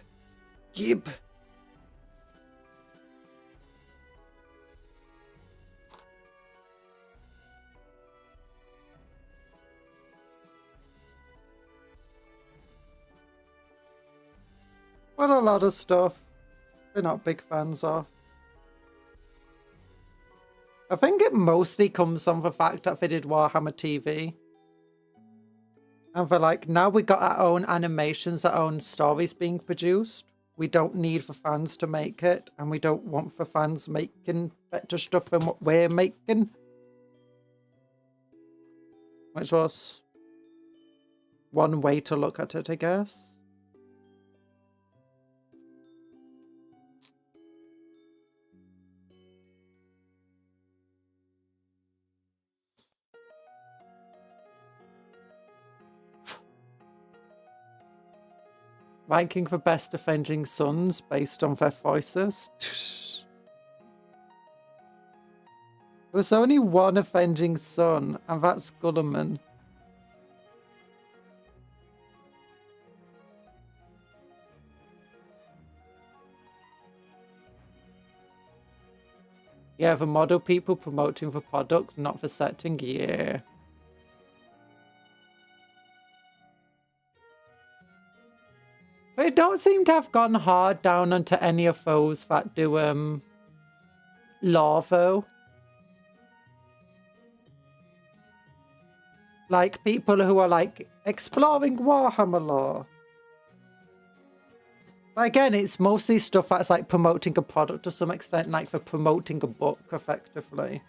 But a lot of stuff we're not big fans of. I think it mostly comes from the fact that they did Warhammer TV. And they're like, now we got our own animations, our own stories being produced. We don't need the fans to make it, and we don't want the fans making better stuff than what we're making. Which was one way to look at it, I guess. Ranking for best Avenging Sons based on their voices. There's only one Avenging Son, and that's Gulliman. Yeah, the model people promoting the product, not the setting. Yeah. They don't seem to have gone hard down onto any of those that do lore though. Like people who are like exploring Warhammer lore. But again, it's mostly stuff that's like promoting a product to some extent, like for promoting a book effectively.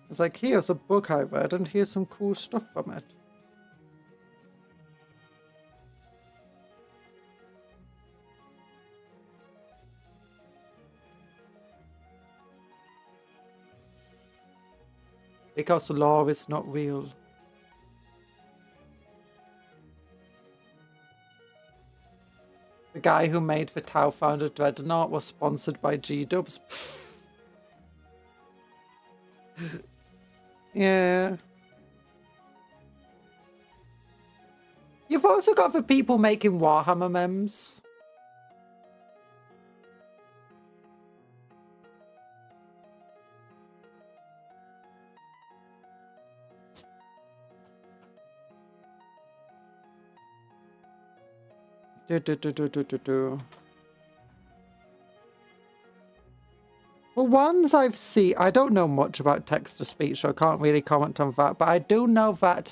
It's like, here's a book I read and here's some cool stuff from it. Because lore is not real. The guy who made the Tau Founder Dreadnought was sponsored by G-Dubs. Yeah. You've also got the people making Warhammer memes. The ones I've seen, I don't know much about text-to-speech, so I can't really comment on that, but I do know that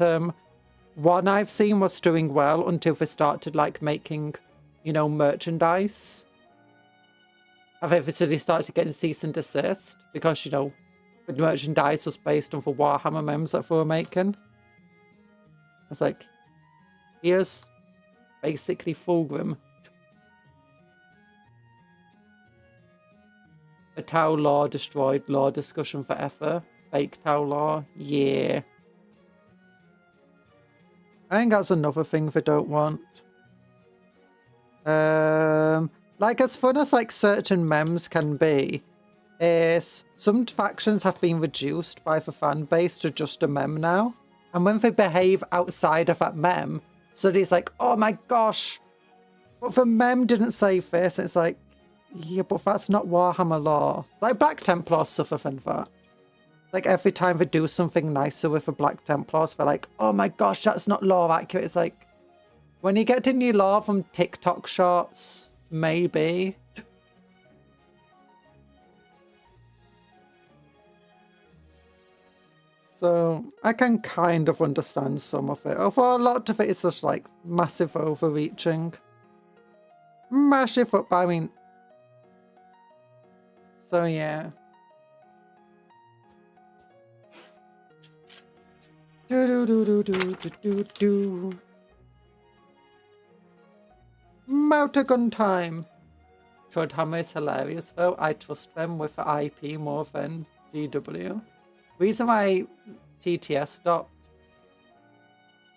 one I've seen was doing well until they started like making, you know, merchandise. I've eventually started getting cease and desist because, you know, the merchandise was based on the Warhammer memes that they were making. It's like, here's basically Fulgrim. The Tau Law destroyed law discussion forever. Fake Tau Law, yeah. I think that's another thing they don't want. Like as fun as like certain memes can be, is some factions have been reduced by the fan base to just a meme now. And when they behave outside of that meme, so it's like, oh my gosh, but the meme didn't say this. It's like, yeah, but that's not Warhammer lore. Like Black Templars suffer from that. Like every time they do something nicer with the Black Templars, they're like, oh my gosh, that's not lore accurate. It's like, when you get any lore from TikTok shorts, maybe. So I can kind of understand some of it. Although a lot of it is just like massive overreaching. Massive, but I mean, So yeah. Do do do do do do do do. Motorgun time. Hammer is hilarious though. I trust them with the IP more than GW. Reason why TTS stopped.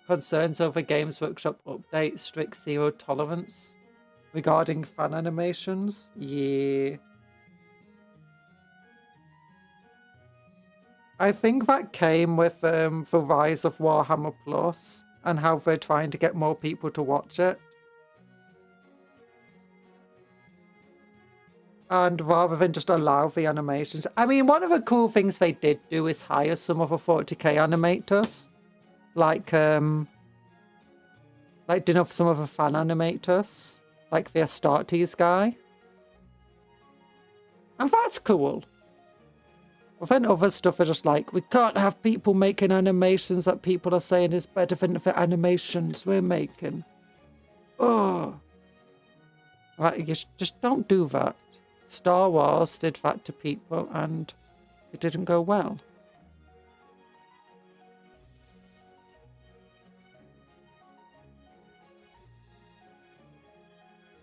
Concerns over Games Workshop update, strict zero tolerance regarding fan animations. Yeah. I think that came with the rise of Warhammer Plus and how they're trying to get more people to watch it. And rather than just allow the animations. I mean, one of the cool things they did do is hire some of the 40k animators. Like didn't have some of the fan animators. Like the Astartes guy. And that's cool. But then other stuff are just like, we can't have people making animations that people are saying is better than the animations we're making. Oh. Right, you just don't do that. Star Wars did that to people and it didn't go well.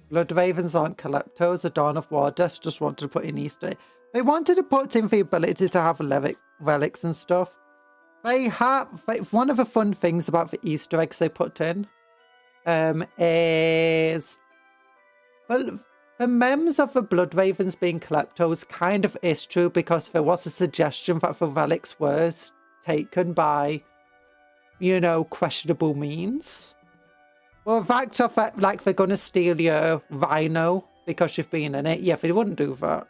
Blood Ravens aren't Calyptos. The Dawn of War Deaths just wanted to put in Easter egg. They wanted to put in the ability to have relics and stuff. One of the fun things about the Easter eggs they put in is... Well, the memes of the Blood Ravens being Calyptos kind of is true because there was a suggestion that the relics were taken by, you know, questionable means. Well, the fact of that, like, they're going to steal your rhino because you've been in it, yeah, they wouldn't do that.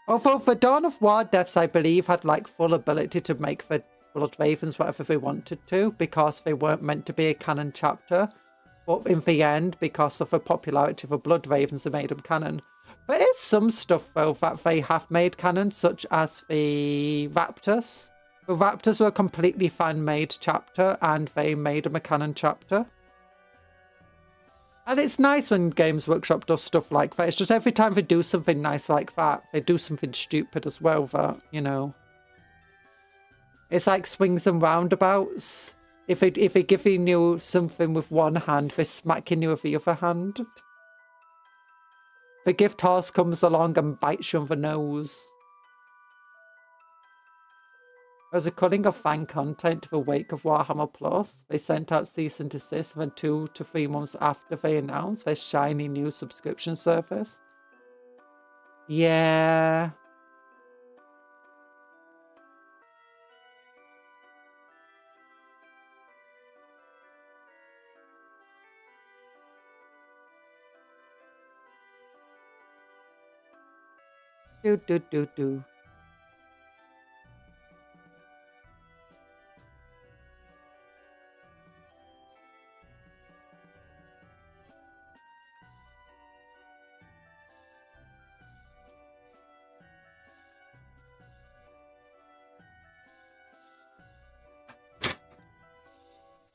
Although the Dawn of War Deaths, I believe, had, like, full ability to make the Blood Ravens whatever they wanted to because they weren't meant to be a canon chapter. But in the end, because of the popularity of the Blood Ravens, they made them canon. There is some stuff, though, that they have made canon, such as the Raptors. The Raptors were a completely fan-made chapter, and they made them a canon chapter. And it's nice when Games Workshop does stuff like that. It's just every time they do something nice like that, they do something stupid as well that, you know... It's like swings and roundabouts. If they give you something with one hand, they're smacking you with the other hand. The gift horse comes along and bites you on the nose. There's a culling of fan content to the wake of Warhammer Plus. They sent out cease and desist, and then 2 to 3 months after they announced their shiny new subscription service. Yeah... Do.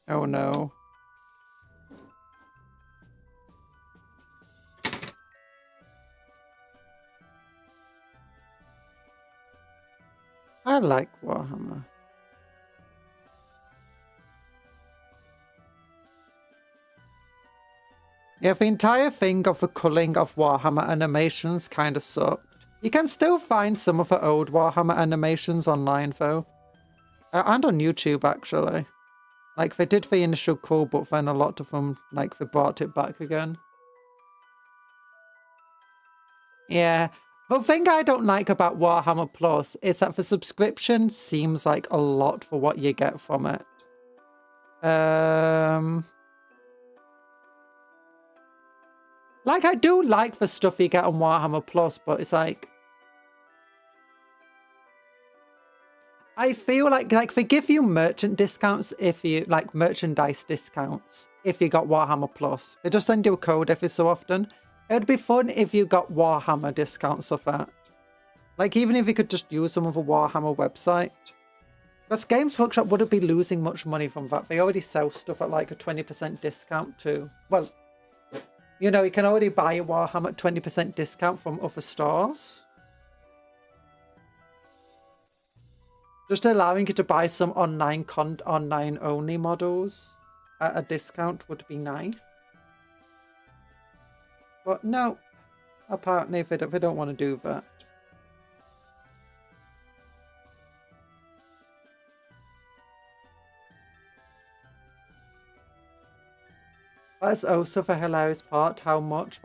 Oh no. I like Warhammer. Yeah, the entire thing of the culling of Warhammer animations kind of sucked. You can still find some of the old Warhammer animations online, though. And on YouTube, actually. Like, they did the initial cull, but then a lot of them, like, they brought it back again. Yeah. The thing I don't like about Warhammer Plus is that the subscription seems like a lot for what you get from it. Like, I do like the stuff you get on Warhammer Plus, but it's like... I feel like they give you merchant discounts if you... Like, merchandise discounts if you got Warhammer Plus. They just send you a code every so often. It would be fun if you got Warhammer discounts of that. Like, even if you could just use some of the Warhammer website. Because Games Workshop wouldn't be losing much money from that. They already sell stuff at like a 20% discount too. Well, you know, you can already buy a Warhammer at 20% discount from other stores. Just allowing you to buy some online only models at a discount would be nice. But no, apparently they don't want to do that. That's also the hilarious part, how much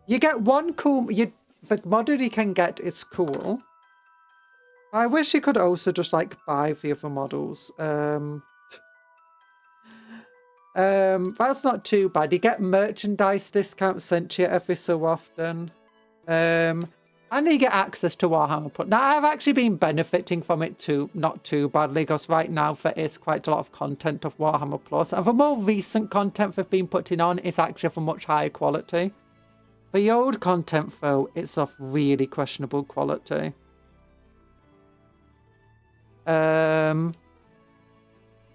you get one cool, the model you can get is cool. I wish you could also just like buy the other models. That's not too bad. You get merchandise discounts sent to you every so often. And you get access to Warhammer Plus. Now, I've actually been benefiting from it too, not too badly, because right now there is quite a lot of content of Warhammer Plus. And the more recent content they've been putting on is actually of a much higher quality. The old content, though, it's of really questionable quality. The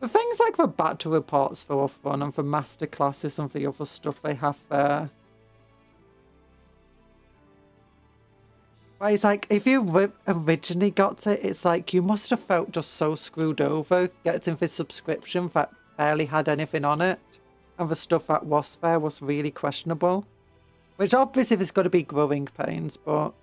things like the battle reports, though, are fun, and the masterclasses and the other stuff they have there. But it's like, if you originally got it, it's like you must have felt just so screwed over getting this subscription that barely had anything on it. And the stuff that was there was really questionable. Which obviously there's got to be growing pains, but...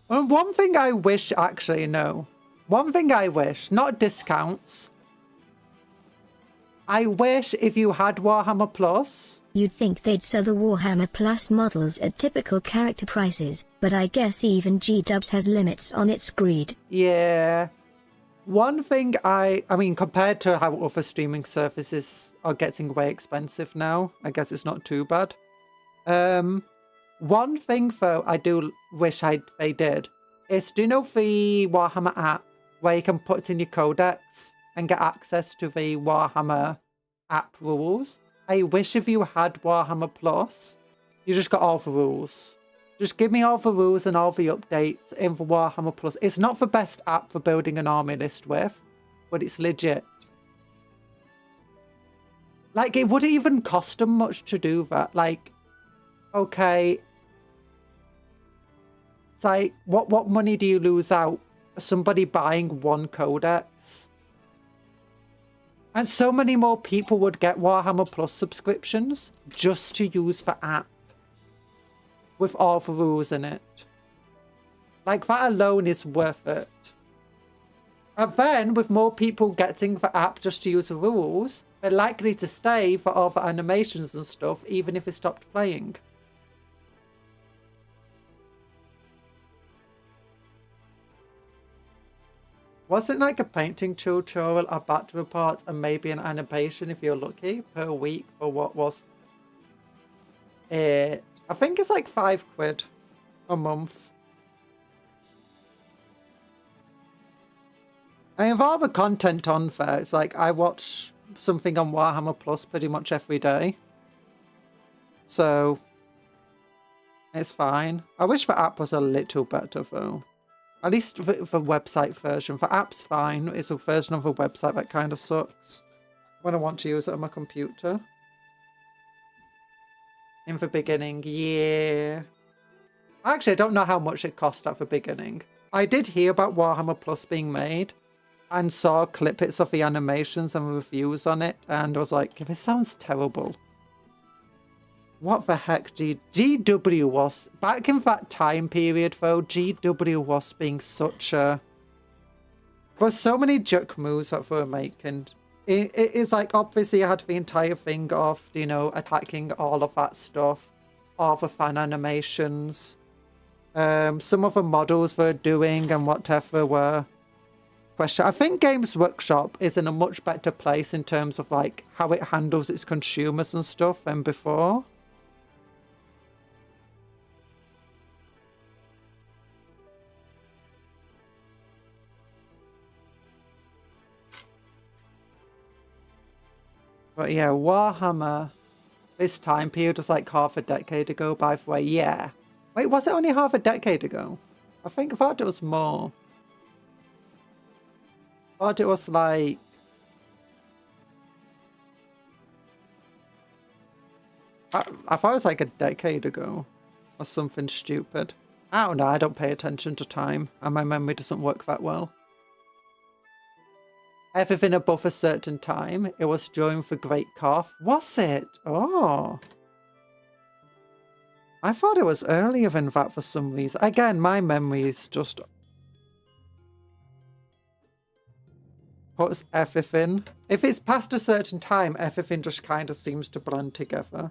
And one thing I wish, actually, no. One thing I wish, not discounts. I wish if you had Warhammer Plus... You'd think they'd sell the Warhammer Plus models at typical character prices, but I guess even G-Dubs has limits on its greed. Yeah. One thing I mean, compared to how other streaming services are getting way expensive now, I guess it's not too bad. One thing, though, I do wish they did is, do you know the Warhammer app where you can put in your codex and get access to the Warhammer app rules? I wish if you had Warhammer Plus, you just got all the rules. Just give me all the rules and all the updates in the Warhammer Plus. It's not the best app for building an army list with, but it's legit. Like, it wouldn't even cost them much to do that. Like, okay... It's like, what money do you lose out? Somebody buying one codex? And so many more people would get Warhammer Plus subscriptions just to use the app. With all the rules in it. Like, that alone is worth it. And then, with more people getting the app just to use the rules, they're likely to stay for all the animations and stuff, even if they stopped playing. Wasn't like a painting tutorial, a battle report, and maybe an animation if you're lucky per week for what was it? I think it's like £5 a month. I have all the content on there. It's like I watch something on Warhammer Plus pretty much every day. So it's fine. I wish the app was a little better though. At least the website version. The app's fine. It's a version of the website that kind of sucks when I want to use it on my computer. In the beginning, yeah. Actually, I don't know how much it cost at the beginning. I did hear about Warhammer Plus being made and saw clips of the animations and reviews on it and was like, this sounds terrible. What the heck, GW was... Back in that time period, though, GW was being such a... There's so many jerk moves that they were making. It's like, obviously, I had the entire thing of, you know, attacking all of that stuff. All the fan animations. Some of the models were doing and whatever were... I think Games Workshop is in a much better place in terms of, like, how it handles its consumers and stuff than before. But yeah, Warhammer, this time period was like half a decade ago, by the way. Yeah. Wait, was it only half a decade ago? I thought it was more. I thought it was like... I thought it was like a decade ago or something stupid. I don't know, I don't pay attention to time and my memory doesn't work that well. Everything above a certain time, it was during the Great Cough. Was it? Oh. I thought it was earlier than that for some reason. Again, my memory is just... puts everything... If it's past a certain time, everything just kind of seems to blend together.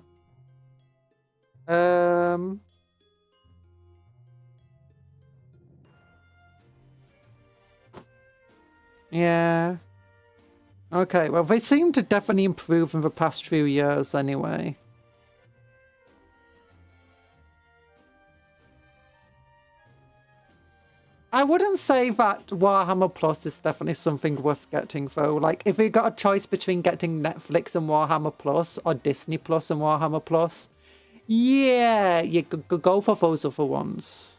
Yeah. Okay, well, they seem to definitely improve in the past few years anyway. I wouldn't say that Warhammer Plus is definitely something worth getting, though. Like, if you got a choice between getting Netflix and Warhammer Plus, or Disney Plus and Warhammer Plus, yeah, you could go for those other ones.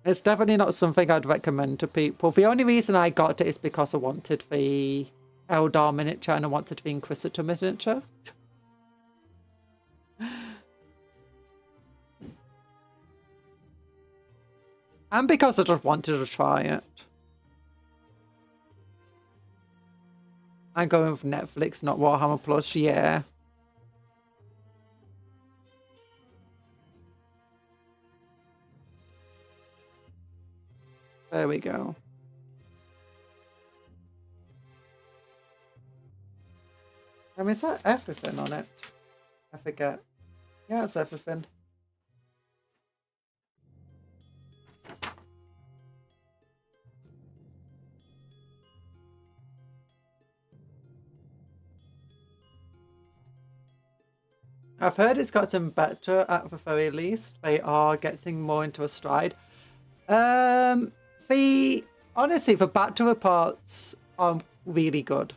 It's definitely not something I'd recommend to people. The only reason I got it is because I wanted the Eldar miniature and I wanted the Inquisitor miniature. And because I just wanted to try it. I'm going with Netflix, not Warhammer Plus, yeah. There we go. I mean, is that everything on it? I forget. Yeah, it's everything. I've heard it's gotten better at the very least. They are getting more into a stride. Honestly, the Vtuber parts are really good.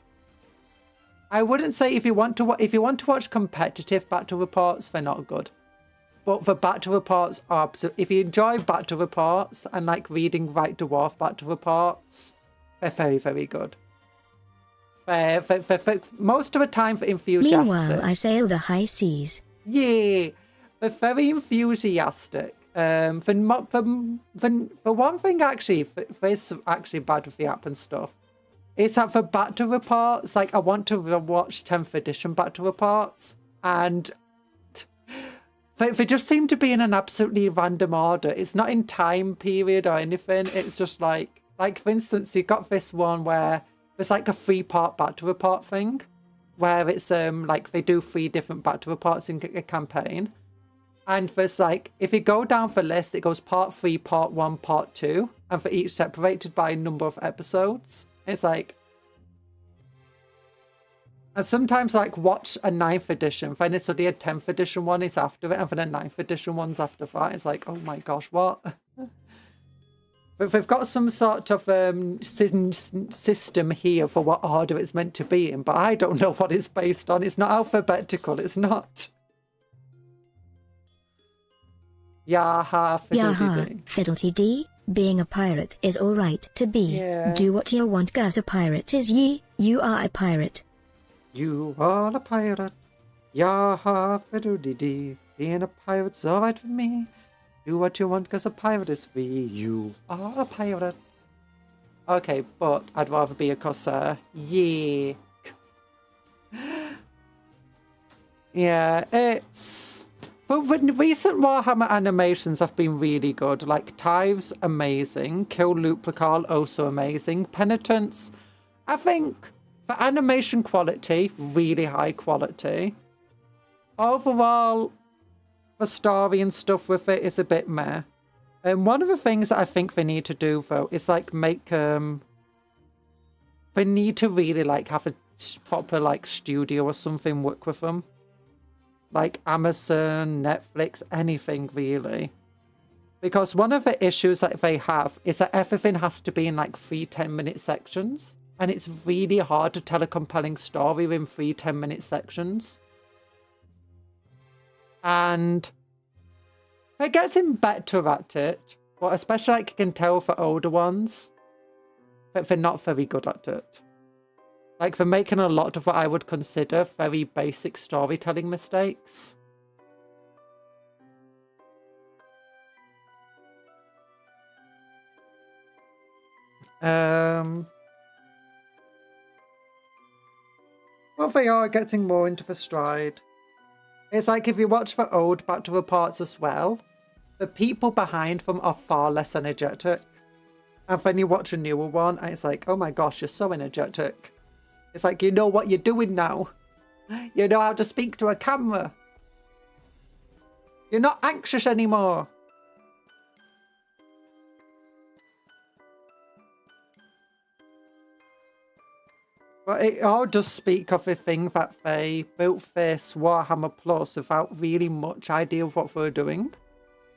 I wouldn't say if you want to watch competitive Vtuber parts, they're not good. But the Vtuber parts are absolutely. If you enjoy Vtuber parts and like reading Right Dwarf Vtuber parts, they're very, very good. For most of the time for enthusiastic. Meanwhile, I sail the high seas. Yeah, they're very enthusiastic. For one thing, actually, this actually bad with the app and stuff. It's that for Vtuber parts, like I want to watch 10th edition Vtuber parts, and they just seem to be in an absolutely random order. It's not in time period or anything. It's just like for instance, you got this one where there's like a 3-part Vtuber part thing, where it's like they do 3 different Vtuber parts in a campaign. And there's like, if you go down the list, it goes part 3, part 1, part 2, and for each separated by a number of episodes. It's like, and sometimes like watch a 9th edition, then it's suddenly a 10th edition one is after it, and then a 9th edition one's after that. It's like, oh my gosh, what? But they've got some sort of system here for what order it's meant to be in, but I don't know what it's based on. It's not alphabetical, it's not. Yaha, fiddle-dee-dee. Fiddle-dee-dee. Being a pirate is alright to be. Yeah. Do what you want, cause a pirate is ye. You are a pirate. You are a pirate. Yaha, fiddle-dee-dee. Being a pirate's alright for me. Do what you want, cause a pirate is free. You are a pirate. Okay, but I'd rather be a corsair. Yeah. Yeah, it's... But the recent Warhammer animations have been really good. Like, Tithes, amazing. Kill Lupercal, also amazing. Penitence, I think, for animation quality, really high quality. Overall, the story and stuff with it is a bit meh. And one of the things that I think they need to do, though, is, like, make, they need to really, like, have a proper, like, studio or something work with them. Like Amazon, Netflix, anything really. Because one of the issues that they have is that everything has to be in like 3 10-minute sections. And it's really hard to tell a compelling story in 3 10-minute sections. And they're getting better at it. But especially like you can tell for older ones, that they're not very good at it. Like, they're making a lot of what I would consider very basic storytelling mistakes. Well, they are getting more into the stride. It's like if you watch the old Back to the Parts as well, the people behind them are far less energetic. And then you watch a newer one, and it's like, oh my gosh, you're so energetic. It's like, you know what you're doing now. You know how to speak to a camera. You're not anxious anymore. But it all does speak of the thing that they built this Warhammer Plus without really much idea of what they were doing.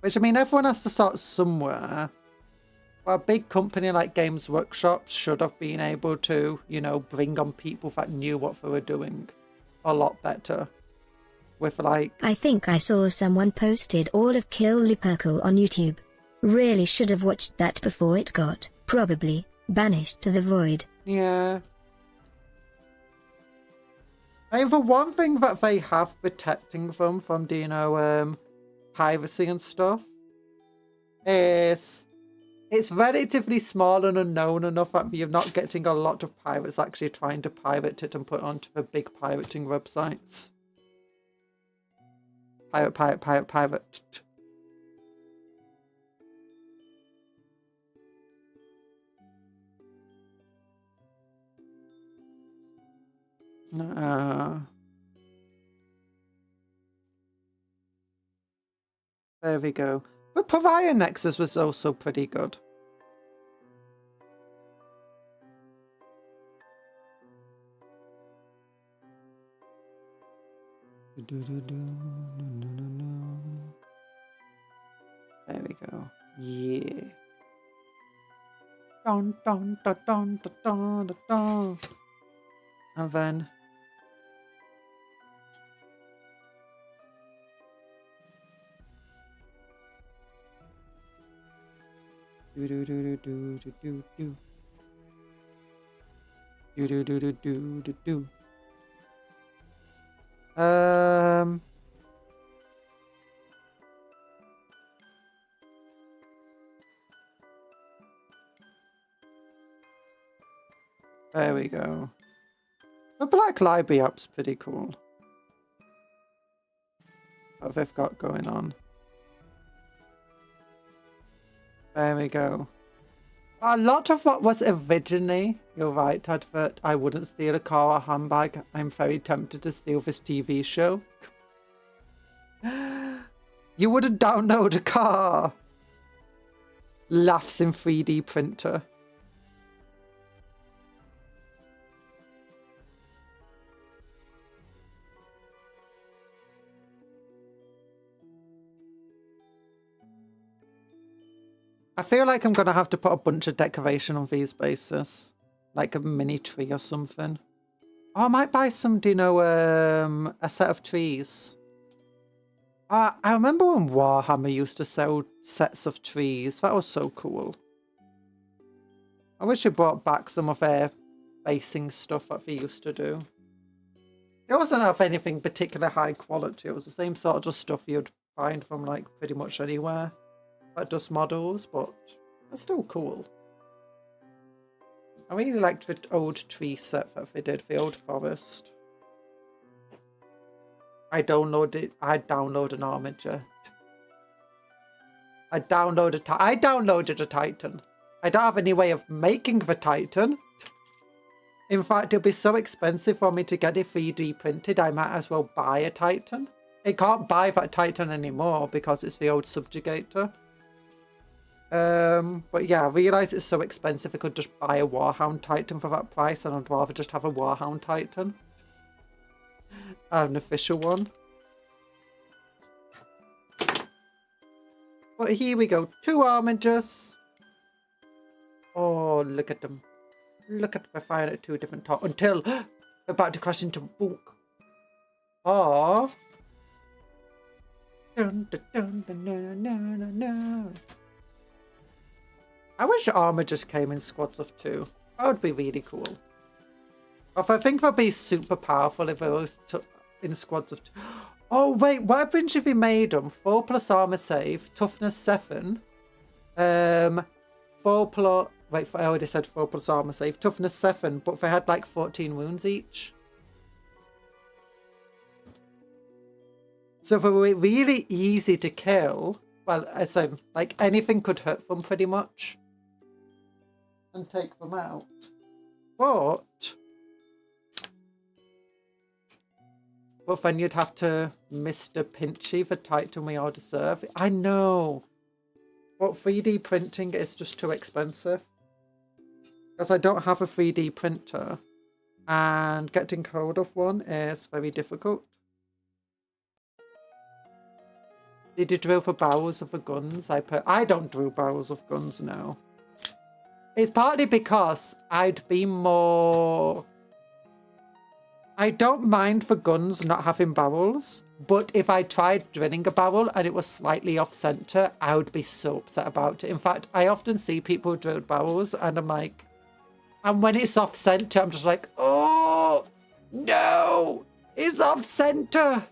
Which, I mean, everyone has to start somewhere. But a big company like Games Workshop should have been able to, you know, bring on people that knew what they were doing a lot better. With like... I think I saw someone posted all of Kill Lupercal on YouTube. Really should have watched that before it got, probably, banished to the void. Yeah. I mean, the one thing that they have protecting them from, you know, piracy and stuff is it's relatively small and unknown enough that you're not getting a lot of pirates actually trying to pirate it and put it onto the big pirating websites. Pirate. There we go. But Pariah Nexus was also pretty good. There we go. Yeah. Dun dun dun dun dun dun dun dun. And then do do do do do do do do do do do do do do. There we go. The Black Library app's pretty cool. What they've got going on. There we go. A lot of what was originally, you're right, advert, I wouldn't steal a car or handbag. I'm very tempted to steal this TV show. You wouldn't download a car. Laughs in 3D printer. I feel like I'm going to have to put a bunch of decoration on these bases. Like a mini tree or something. Oh, I might buy some, do you know, a set of trees. I remember when Warhammer used to sell sets of trees. That was so cool. I wish they brought back some of their basing stuff that they used to do. It wasn't have anything particularly high quality. It was the same sort of just stuff you'd find from like pretty much anywhere. Like dust models, but they're still cool. I really liked the old tree set that they did, the old forest. I downloaded an Armiger. I downloaded a Titan. I don't have any way of making the Titan. In fact, it'll be so expensive for me to get it 3D printed, I might as well buy a Titan. I can't buy that Titan anymore because it's the old Subjugator. But yeah, I realised it's so expensive I could just buy a Warhound Titan for that price, and I'd rather just have a Warhound Titan. An official one. But here we go, 2 Armigers. Oh, look at them. Look at, they're firing at 2 different targets until they're about to crash into Book. Oh. Dun, dun, dun, dun, dun, dun, dun, dun. I wish armor just came in squads of 2. That would be really cool. If I think they'll be super powerful if they were in squads of... Oh, wait, what happens if we made them 4 plus armor save, toughness 7, 4 plus... Wait, I already said 4 plus armor save, toughness 7, but they had like 14 wounds each. So they were really easy to kill. Well, as like anything could hurt them pretty much. And take them out. But then you'd have to Mr. Pinchy the titan we all deserve. I know. But 3D printing is just too expensive. Because I don't have a 3D printer. And getting hold of one is very difficult. Did you drill for barrels of the guns? I don't drill barrels of guns now. It's partly because I'd be more... I don't mind for guns not having barrels, but if I tried drilling a barrel and it was slightly off center, I would be so upset about it. In fact, I often see people who drill barrels and I'm like... And when it's off center, I'm just like, oh, no, it's off center.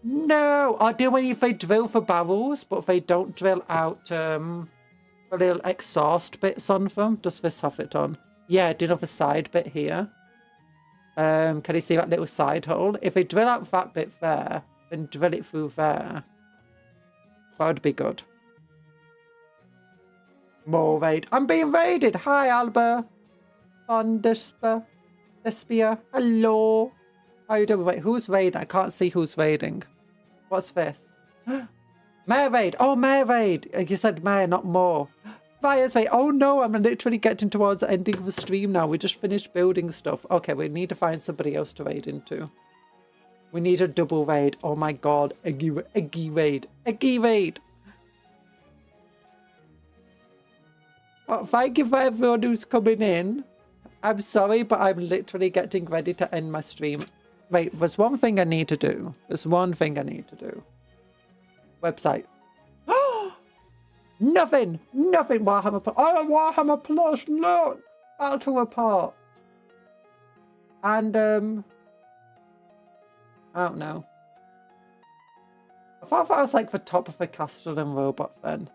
No, I do when if they drill for barrels, but if they don't drill out the little exhaust bits on them. Does this have it on? Yeah, I did have a side bit here. Can you see that little side hole? If they drill out that bit there, then drill it through there. That would be good. More raid. I'm being raided. Hi, Alba. On Despia. Hello. How you doing? Wait, who's raiding? I can't see who's raiding. What's this? Mare raid. Oh, mare raid. You said mare, not more. Fire's raid. Oh no, I'm literally getting towards the ending of the stream now. We just finished building stuff. Okay, we need to find somebody else to raid into. We need a double raid. Oh my god. Eggy raid. Eggy raid. Well, thank you for everyone who's coming in. I'm sorry, but I'm literally getting ready to end my stream. Wait, there's one thing I need to do. There's one thing I need to do. Website. Nothing! Nothing! Warhammer Plus. Oh, Warhammer Plus! Look! Battle Report. And, I don't know. I thought that was like the top of the castle and robot then.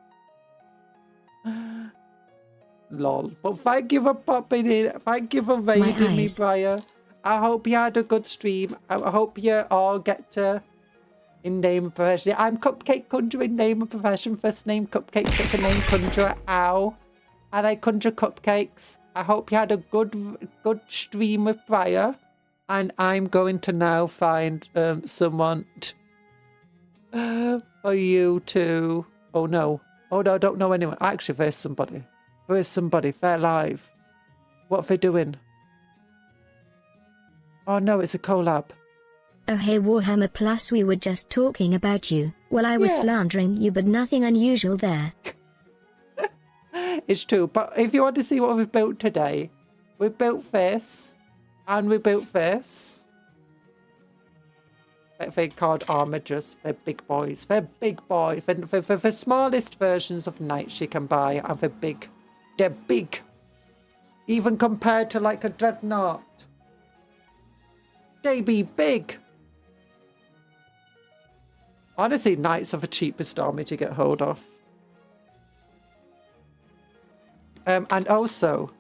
Lol. But thank you for popping in. Thank you for raiding me, Briar. I hope you had a good stream. I hope you all get to in name and profession. I'm Cupcake Conjurer in name and profession. First name Cupcake, second name Conjurer. Ow. And I conjure cupcakes. I hope you had a good stream with Briar. And I'm going to now find someone for you to... Oh no. Oh no, I don't know anyone. Actually, there's somebody. There is somebody. They're live. What are they doing? Oh no, it's a collab. Oh hey Warhammer Plus, we were just talking about you. Well, I was slandering you, but nothing unusual there. It's true, but if you want to see what we've built today, we built this, and we built this. They're called Armigers. They're big boys. They're big boys. They're the smallest versions of knights you can buy, and they're big. They're big. Even compared to like a dreadnought. They be big. Honestly, knights are the cheapest army to get hold of. And also,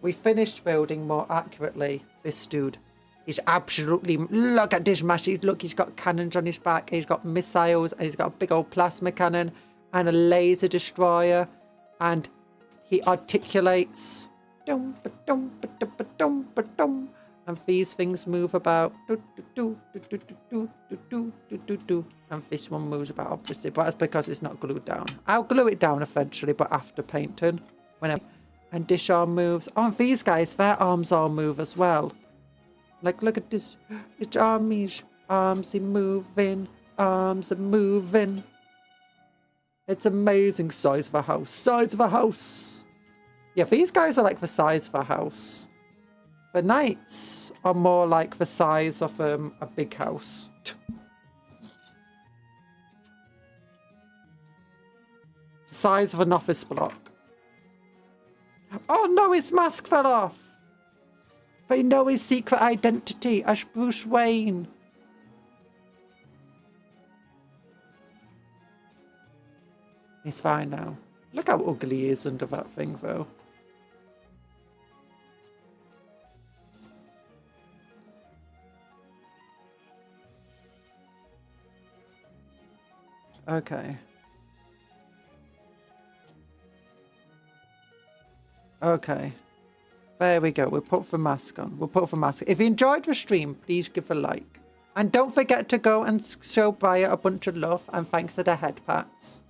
we finished building more accurately this dude. He's absolutely, look at this massive, look, he's got cannons on his back, he's got missiles, and he's got a big old plasma cannon, and a laser destroyer, and he articulates, and these things move about, and this one moves about, obviously, but that's because it's not glued down. I'll glue it down eventually, but after painting, and this arm moves. Oh, and these guys, their arms all move as well. Like, look at this. It's armies. Arms are moving. Arms are moving. It's amazing size of a house. Size of a house. Yeah, these guys are like the size of a house. The knights are more like the size of a big house. The size of an office block. Oh no, his mask fell off. They know his secret identity as Bruce Wayne. He's fine now. Look how ugly he is under that thing, though. Okay. Okay. There we go. We'll put the mask on. We'll put the mask. If you enjoyed the stream, please give a like. And don't forget to go and show Briar a bunch of love. And thanks to the head pats.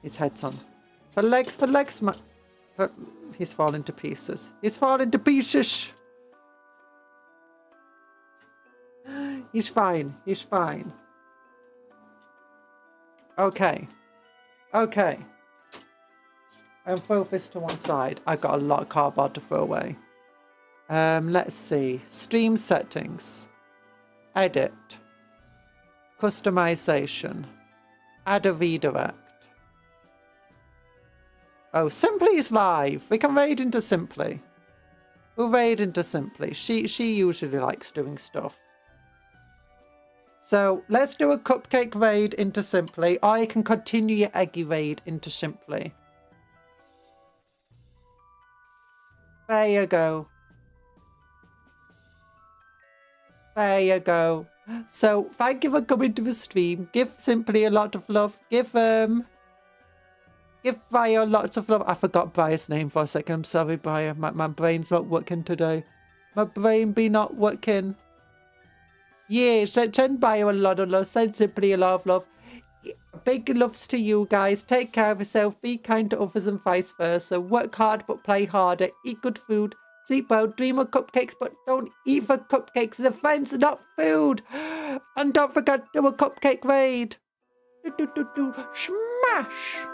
His head's on. For legs, he's falling to pieces. He's falling to pieces. He's fine. He's fine. Okay. Okay. I'll throw this to one side. I got a lot of cardboard to throw away. Let's see. Stream settings. Edit. Customization. Add a redirect. Oh, Simply is live. We can raid into Simply. We'll raid into Simply. She usually likes doing stuff. So let's do a cupcake raid into Simply, or you can continue your eggy raid into Simply. There you go. There you go. So thank you for coming to the stream. Give Simply a lot of love. Give Briar lots of love. I forgot Briar's name for a second. I'm sorry, Briar. My brain's not working today. My brain be not working. Yeah, send Briar a lot of love. Send Simply a lot of love. Big loves to you guys. Take care of yourself. Be kind to others and vice versa. Work hard but play harder. Eat good food. Sleep well. Dream of cupcakes but don't eat the cupcakes. They're friends, not food. And don't forget to do a cupcake raid. Smash!